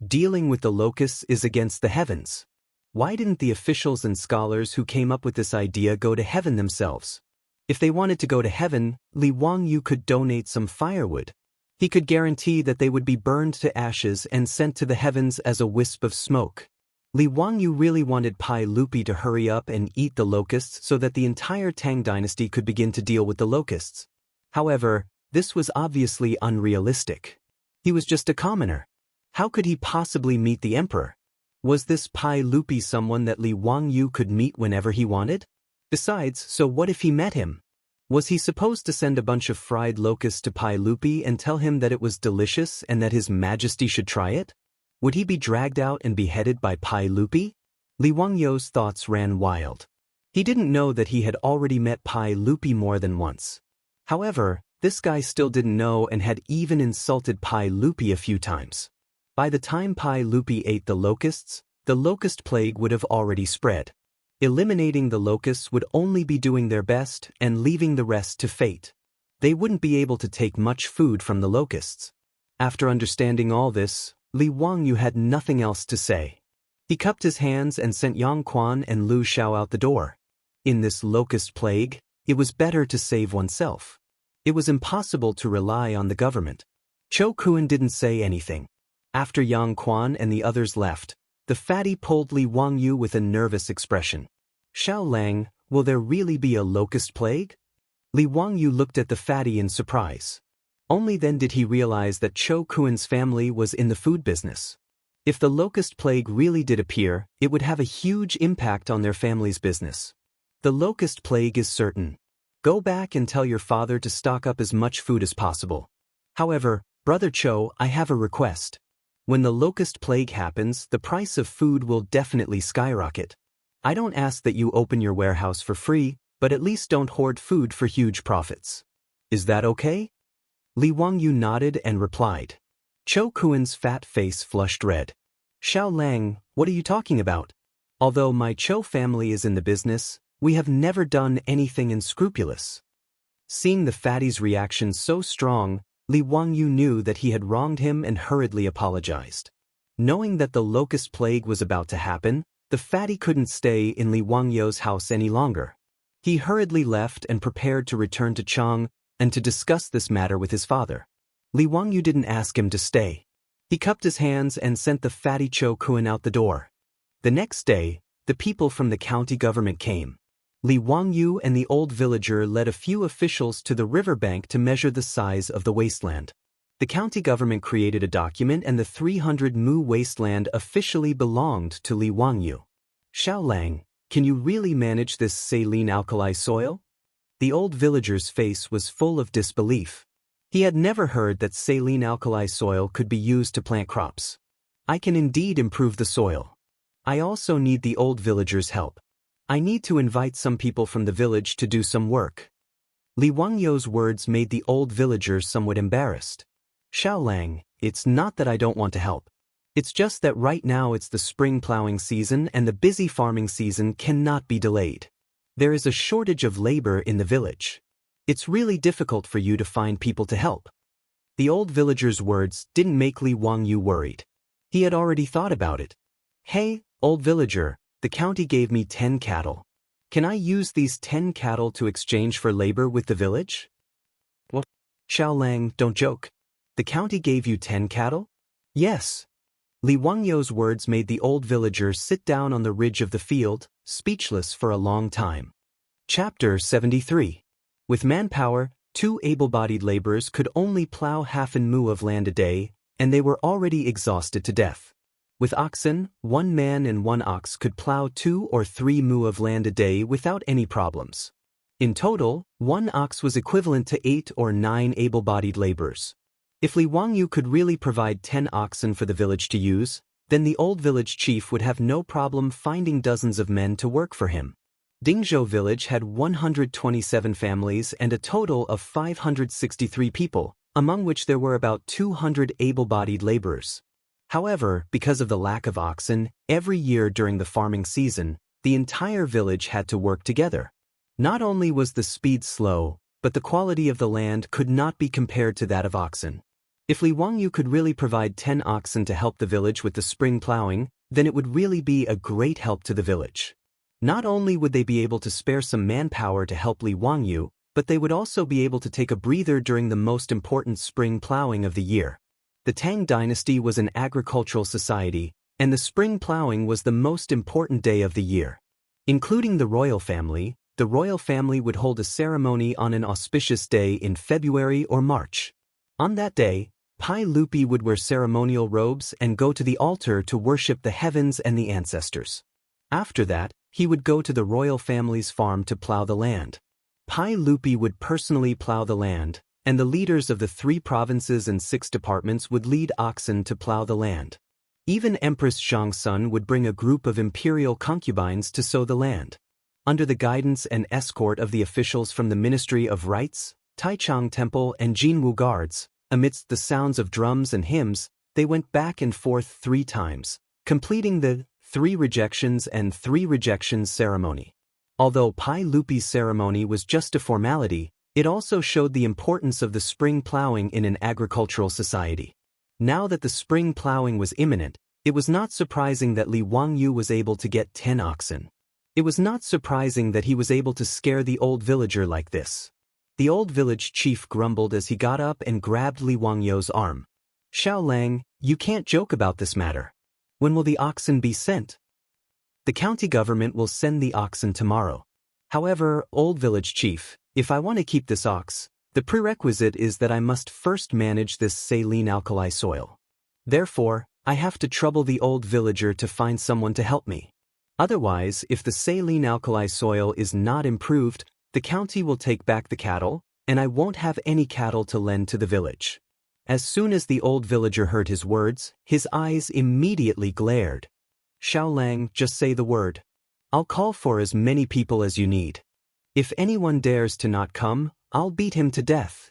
Dealing with the locusts is against the heavens. Why didn't the officials and scholars who came up with this idea go to heaven themselves? If they wanted to go to heaven, Li Wangyu could donate some firewood. He could guarantee that they would be burned to ashes and sent to the heavens as a wisp of smoke. Li Wangyu really wanted Pai Lupi to hurry up and eat the locusts so that the entire Tang dynasty could begin to deal with the locusts. However, this was obviously unrealistic. He was just a commoner. How could he possibly meet the emperor? Was this Pai Lupi someone that Li Wangyu could meet whenever he wanted? Besides, so what if he met him? Was he supposed to send a bunch of fried locusts to Pai Lupi and tell him that it was delicious and that his majesty should try it? Would he be dragged out and beheaded by Pai Lupi? Li Wangyu's thoughts ran wild. He didn't know that he had already met Pai Lupi more than once. However, this guy still didn't know and had even insulted Pai Lupi a few times. By the time Pai Lupi ate the locust plague would have already spread. Eliminating the locusts would only be doing their best and leaving the rest to fate. They wouldn't be able to take much food from the locusts. After understanding all this, Li Wangyu had nothing else to say. He cupped his hands and sent Yang Quan and Lu Xiao out the door. In this locust plague, it was better to save oneself. It was impossible to rely on the government. Cho Kuan didn't say anything. After Yang Quan and the others left, the fatty pulled Li Wangyu with a nervous expression. Xiao Lang, will there really be a locust plague? Li Wangyu looked at the fatty in surprise. Only then did he realize that Cho Kuan's family was in the food business. If the locust plague really did appear, it would have a huge impact on their family's business. The locust plague is certain. Go back and tell your father to stock up as much food as possible. However, Brother Cho, I have a request. When the locust plague happens, the price of food will definitely skyrocket. I don't ask that you open your warehouse for free, but at least don't hoard food for huge profits. Is that okay? Li Wangyu nodded and replied. Cho Kuan's fat face flushed red. Xiao Lang, what are you talking about? Although my Cho family is in the business, we have never done anything unscrupulous. Seeing the fatty's reaction so strong, Li Wangyu knew that he had wronged him and hurriedly apologized. Knowing that the locust plague was about to happen, the fatty couldn't stay in Li Wangyu's house any longer. He hurriedly left and prepared to return to Chang'an and to discuss this matter with his father. Li Wangyu didn't ask him to stay. He cupped his hands and sent the fatty Cho Kuan out the door. The next day, the people from the county government came. Li Wangyu and the old villager led a few officials to the riverbank to measure the size of the wasteland. The county government created a document and the 300 mu wasteland officially belonged to Li Wangyu. Xiao Lang, can you really manage this saline alkali soil? The old villager's face was full of disbelief. He had never heard that saline alkali soil could be used to plant crops. I can indeed improve the soil. I also need the old villager's help. I need to invite some people from the village to do some work. Li Wangyu's words made the old villager somewhat embarrassed. Xiao Lang, it's not that I don't want to help. It's just that right now it's the spring plowing season and the busy farming season cannot be delayed. There is a shortage of labor in the village. It's really difficult for you to find people to help. The old villager's words didn't make Li Wangyu worried. He had already thought about it. Hey, old villager, the county gave me 10 cattle. Can I use these 10 cattle to exchange for labor with the village? What? Xiao Lang, don't joke. The county gave you 10 cattle? Yes. Li Wangyu's words made the old villager sit down on the ridge of the field, speechless for a long time. Chapter 73. With manpower, 2 able-bodied laborers could only plow half an mu of land a day, and they were already exhausted to death. With oxen, 1 man and 1 ox could plow 2 or 3 mu of land a day without any problems. In total, 1 ox was equivalent to 8 or 9 able-bodied laborers. If Li Wangyu could really provide 10 oxen for the village to use, then the old village chief would have no problem finding dozens of men to work for him. Dingzhou village had 127 families and a total of 563 people, among which there were about 200 able-bodied laborers. However, because of the lack of oxen, every year during the farming season, the entire village had to work together. Not only was the speed slow, but the quality of the land could not be compared to that of oxen. If Li Wangyu could really provide 10 oxen to help the village with the spring plowing, then it would really be a great help to the village. Not only would they be able to spare some manpower to help Li Wangyu, but they would also be able to take a breather during the most important spring plowing of the year. The Tang dynasty was an agricultural society, and the spring plowing was the most important day of the year. Including the royal family would hold a ceremony on an auspicious day in February or March. On that day, Pai Lupi would wear ceremonial robes and go to the altar to worship the heavens and the ancestors. After that, he would go to the royal family's farm to plow the land. Pai Lupi would personally plow the land, and the leaders of the 3 provinces and 6 departments would lead oxen to plow the land. Even Empress Zhangsun would bring a group of imperial concubines to sow the land. Under the guidance and escort of the officials from the Ministry of Rites, Taichung Temple and Jinwu Guards, amidst the sounds of drums and hymns, they went back and forth 3 times, completing the 3 rejections and 3 rejections ceremony. Although Pai Lupi's ceremony was just a formality, it also showed the importance of the spring plowing in an agricultural society. Now that the spring plowing was imminent, it was not surprising that Li Wangyu was able to get 10 oxen. It was not surprising that he was able to scare the old villager like this. The old village chief grumbled as he got up and grabbed Li Wangyu's arm. "Xiao Lang, you can't joke about this matter. When will the oxen be sent?" "The county government will send the oxen tomorrow. However, old village chief, if I want to keep this ox, the prerequisite is that I must first manage this saline alkali soil. Therefore, I have to trouble the old villager to find someone to help me. Otherwise, if the saline alkali soil is not improved, the county will take back the cattle, and I won't have any cattle to lend to the village." As soon as the old villager heard his words, his eyes immediately glared. "Xiao Lang, just say the word. I'll call for as many people as you need. If anyone dares to not come, I'll beat him to death."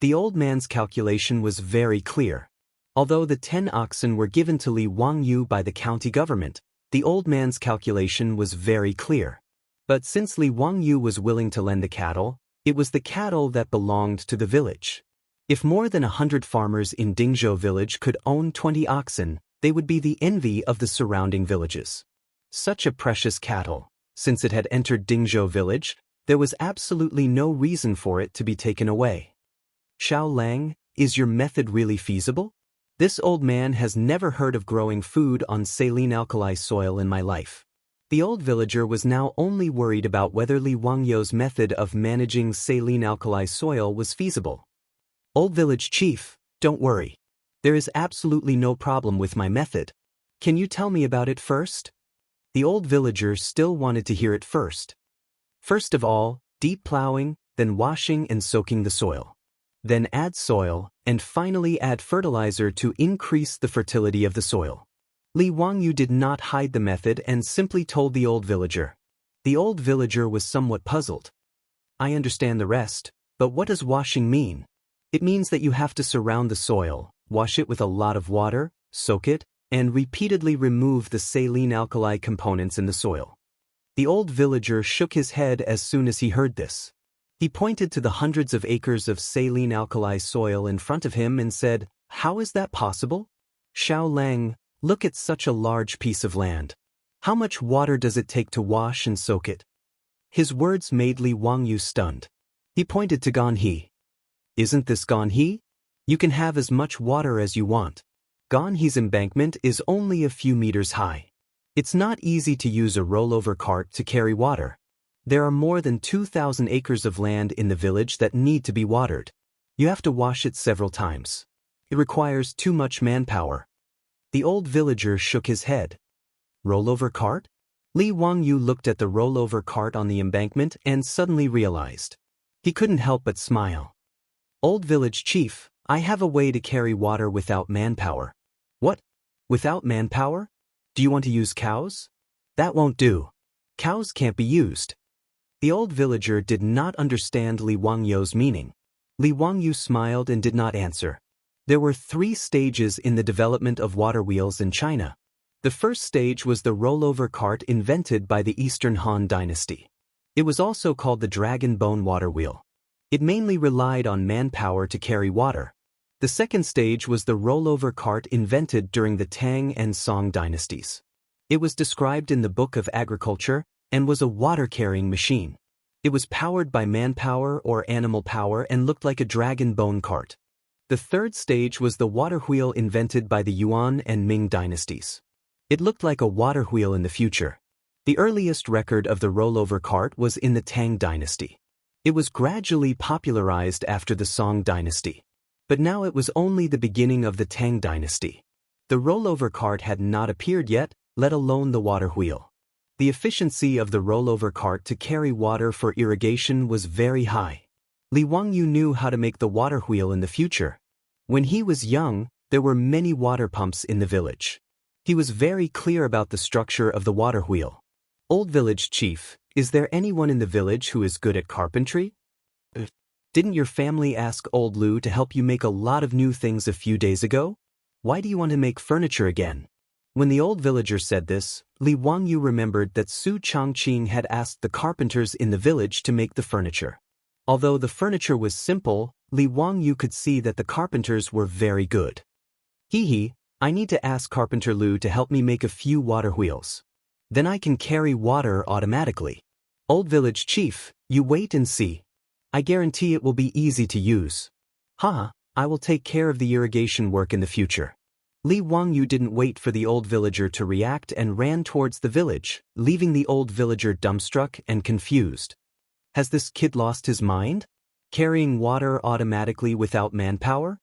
The old man's calculation was very clear. Although the 10 oxen were given to Li Wangyu by the county government, the old man's calculation was very clear. But since Li Wangyu was willing to lend the cattle, it was the cattle that belonged to the village. If more than 100 farmers in Dingzhou village could own 20 oxen, they would be the envy of the surrounding villages. Such a precious cattle, since it had entered Dingzhou village, there was absolutely no reason for it to be taken away. "Xiao Lang, is your method really feasible? This old man has never heard of growing food on saline alkali soil in my life." The old villager was now only worried about whether Li Wangyu's method of managing saline alkali soil was feasible. "Old village chief, don't worry. There is absolutely no problem with my method. Can you tell me about it first?" The old villager still wanted to hear it first. "First of all, deep plowing, then washing and soaking the soil. Then add soil, and finally add fertilizer to increase the fertility of the soil." Li Wangyu did not hide the method and simply told the old villager. The old villager was somewhat puzzled. "I understand the rest, but what does washing mean?" "It means that you have to surround the soil, wash it with a lot of water, soak it, and repeatedly remove the saline alkali components in the soil." The old villager shook his head as soon as he heard this. He pointed to the hundreds of acres of saline alkali soil in front of him and said, "How is that possible? Xiao Lang, look at such a large piece of land. How much water does it take to wash and soak it?" His words made Li Wangyu stunned. He pointed to Ganhe. "Isn't this Ganhe? You can have as much water as you want. Ganhe's embankment is only a few meters high. It's not easy to use a rollover cart to carry water. There are more than 2,000 acres of land in the village that need to be watered. You have to wash it several times. It requires too much manpower." The old villager shook his head. Rollover cart? Li Wangyu looked at the rollover cart on the embankment and suddenly realized. He couldn't help but smile. Old village chief, I have a way to carry water without manpower. What? Without manpower? Do you want to use cows? That won't do. Cows can't be used. The old villager did not understand Li Wangyu's meaning. Li Wangyu smiled and did not answer. There were 3 stages in the development of water wheels in China. The first stage was the rollover cart invented by the Eastern Han Dynasty. It was also called the dragon bone water wheel. It mainly relied on manpower to carry water. The second stage was the rollover cart invented during the Tang and Song dynasties. It was described in the Book of Agriculture and was a water-carrying machine. It was powered by manpower or animal power and looked like a dragon bone cart. The third stage was the water wheel invented by the Yuan and Ming dynasties. It looked like a water wheel in the future. The earliest record of the rollover cart was in the Tang dynasty. It was gradually popularized after the Song dynasty. But now it was only the beginning of the Tang dynasty. The rollover cart had not appeared yet, let alone the water wheel. The efficiency of the rollover cart to carry water for irrigation was very high. Li Wangyu knew how to make the water wheel in the future. When he was young, there were many water pumps in the village. He was very clear about the structure of the water wheel. Old village chief, is there anyone in the village who is good at carpentry? Didn't your family ask old Lu to help you make a lot of new things a few days ago? Why do you want to make furniture again? When the old villager said this, Li Wangyu remembered that Su Changqing had asked the carpenters in the village to make the furniture. Although the furniture was simple, Li Wangyu could see that the carpenters were very good. Hee, I need to ask Carpenter Lu to help me make a few water wheels. Then I can carry water automatically. Old village chief, you wait and see. I guarantee it will be easy to use. I will take care of the irrigation work in the future. Li Wangyu didn't wait for the old villager to react and ran towards the village, leaving the old villager dumbstruck and confused. Has this kid lost his mind? Carrying water automatically without manpower?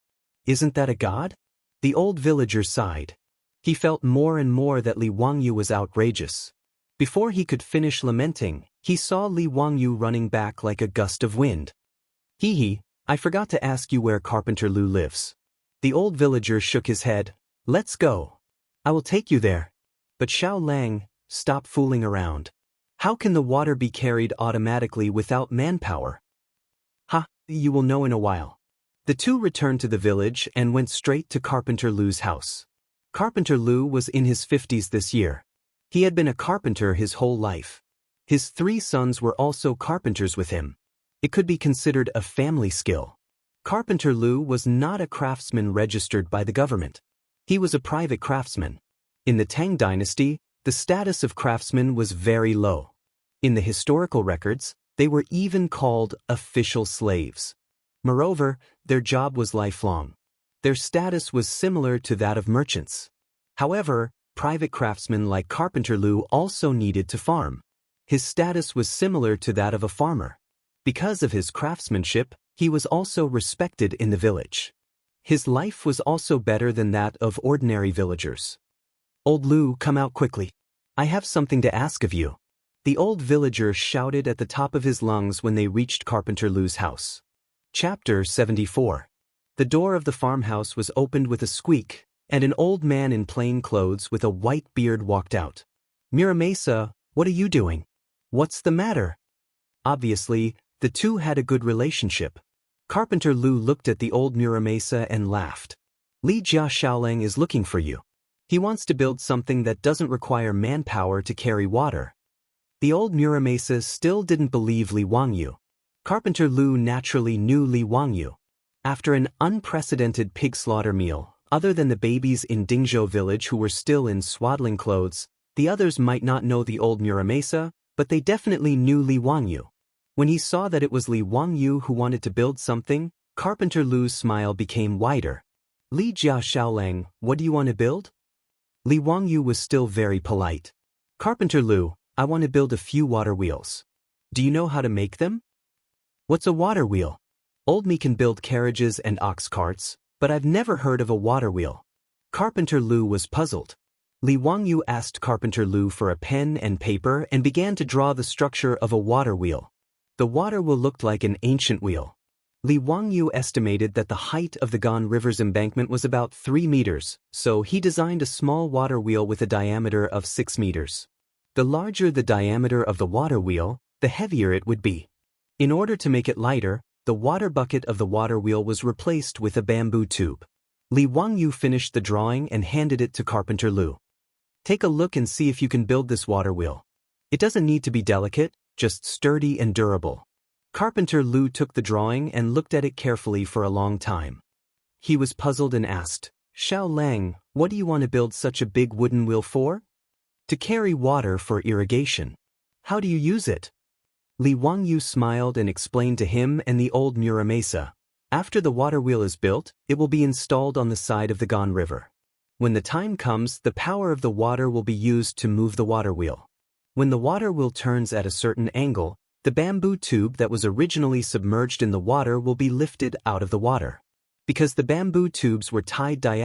Isn't that a god? The old villager sighed. He felt more and more that Li Wangyu was outrageous. Before he could finish lamenting, he saw Li Wangyu running back like a gust of wind. I forgot to ask you where Carpenter Lu lives. The old villager shook his head. Let's go. I will take you there. But Xiao Lang, stop fooling around. How can the water be carried automatically without manpower? You will know in a while. The two returned to the village and went straight to Carpenter Lu's house. Carpenter Lu was in his 50s this year. He had been a carpenter his whole life. His 3 sons were also carpenters with him. It could be considered a family skill. Carpenter Lu was not a craftsman registered by the government. He was a private craftsman. In the Tang dynasty, the status of craftsmen was very low. In the historical records, they were even called official slaves. Moreover, their job was lifelong. Their status was similar to that of merchants. However, private craftsmen like Carpenter Lu also needed to farm. His status was similar to that of a farmer. Because of his craftsmanship, he was also respected in the village. His life was also better than that of ordinary villagers. Old Lu, come out quickly. I have something to ask of you. The old villager shouted at the top of his lungs when they reached Carpenter Lu's house. Chapter 74. The door of the farmhouse was opened with a squeak, and an old man in plain clothes with a white beard walked out. Muramesa, what are you doing? What's the matter? Obviously, the two had a good relationship. Carpenter Lu looked at the old Muramesa and laughed. Li Jia Xiaolang is looking for you. He wants to build something that doesn't require manpower to carry water. The old Muramesa still didn't believe Li Wangyu. Carpenter Lu naturally knew Li Wangyu. After an unprecedented pig slaughter meal, other than the babies in Dingzhou village who were still in swaddling clothes, the others might not know the old Muramesa, but they definitely knew Li Wangyu. When he saw that it was Li Wangyu who wanted to build something, Carpenter Lu's smile became wider. Li Jia Xiaolang, what do you want to build? Li Wangyu was still very polite. Carpenter Lu, I want to build a few water wheels. Do you know how to make them? What's a water wheel? Old me can build carriages and ox carts, but I've never heard of a water wheel. Carpenter Lu was puzzled. Li Wangyu asked Carpenter Lu for a pen and paper and began to draw the structure of a water wheel. The water wheel looked like an ancient wheel. Li Wangyu estimated that the height of the Gan River's embankment was about 3 meters, so he designed a small water wheel with a diameter of 6 meters. The larger the diameter of the water wheel, the heavier it would be. In order to make it lighter, the water bucket of the water wheel was replaced with a bamboo tube. Li Wangyu finished the drawing and handed it to Carpenter Lu. Take a look and see if you can build this water wheel. It doesn't need to be delicate, just sturdy and durable. Carpenter Lu took the drawing and looked at it carefully for a long time. He was puzzled and asked, "Xiao Lang, what do you want to build such a big wooden wheel for?" "To carry water for irrigation." "How do you use it?" Li Wangyu smiled and explained to him and the old Muramesa. After the water wheel is built, it will be installed on the side of the Gan River. When the time comes, the power of the water will be used to move the water wheel. When the water wheel turns at a certain angle, the bamboo tube that was originally submerged in the water will be lifted out of the water. Because the bamboo tubes were tied diagonally,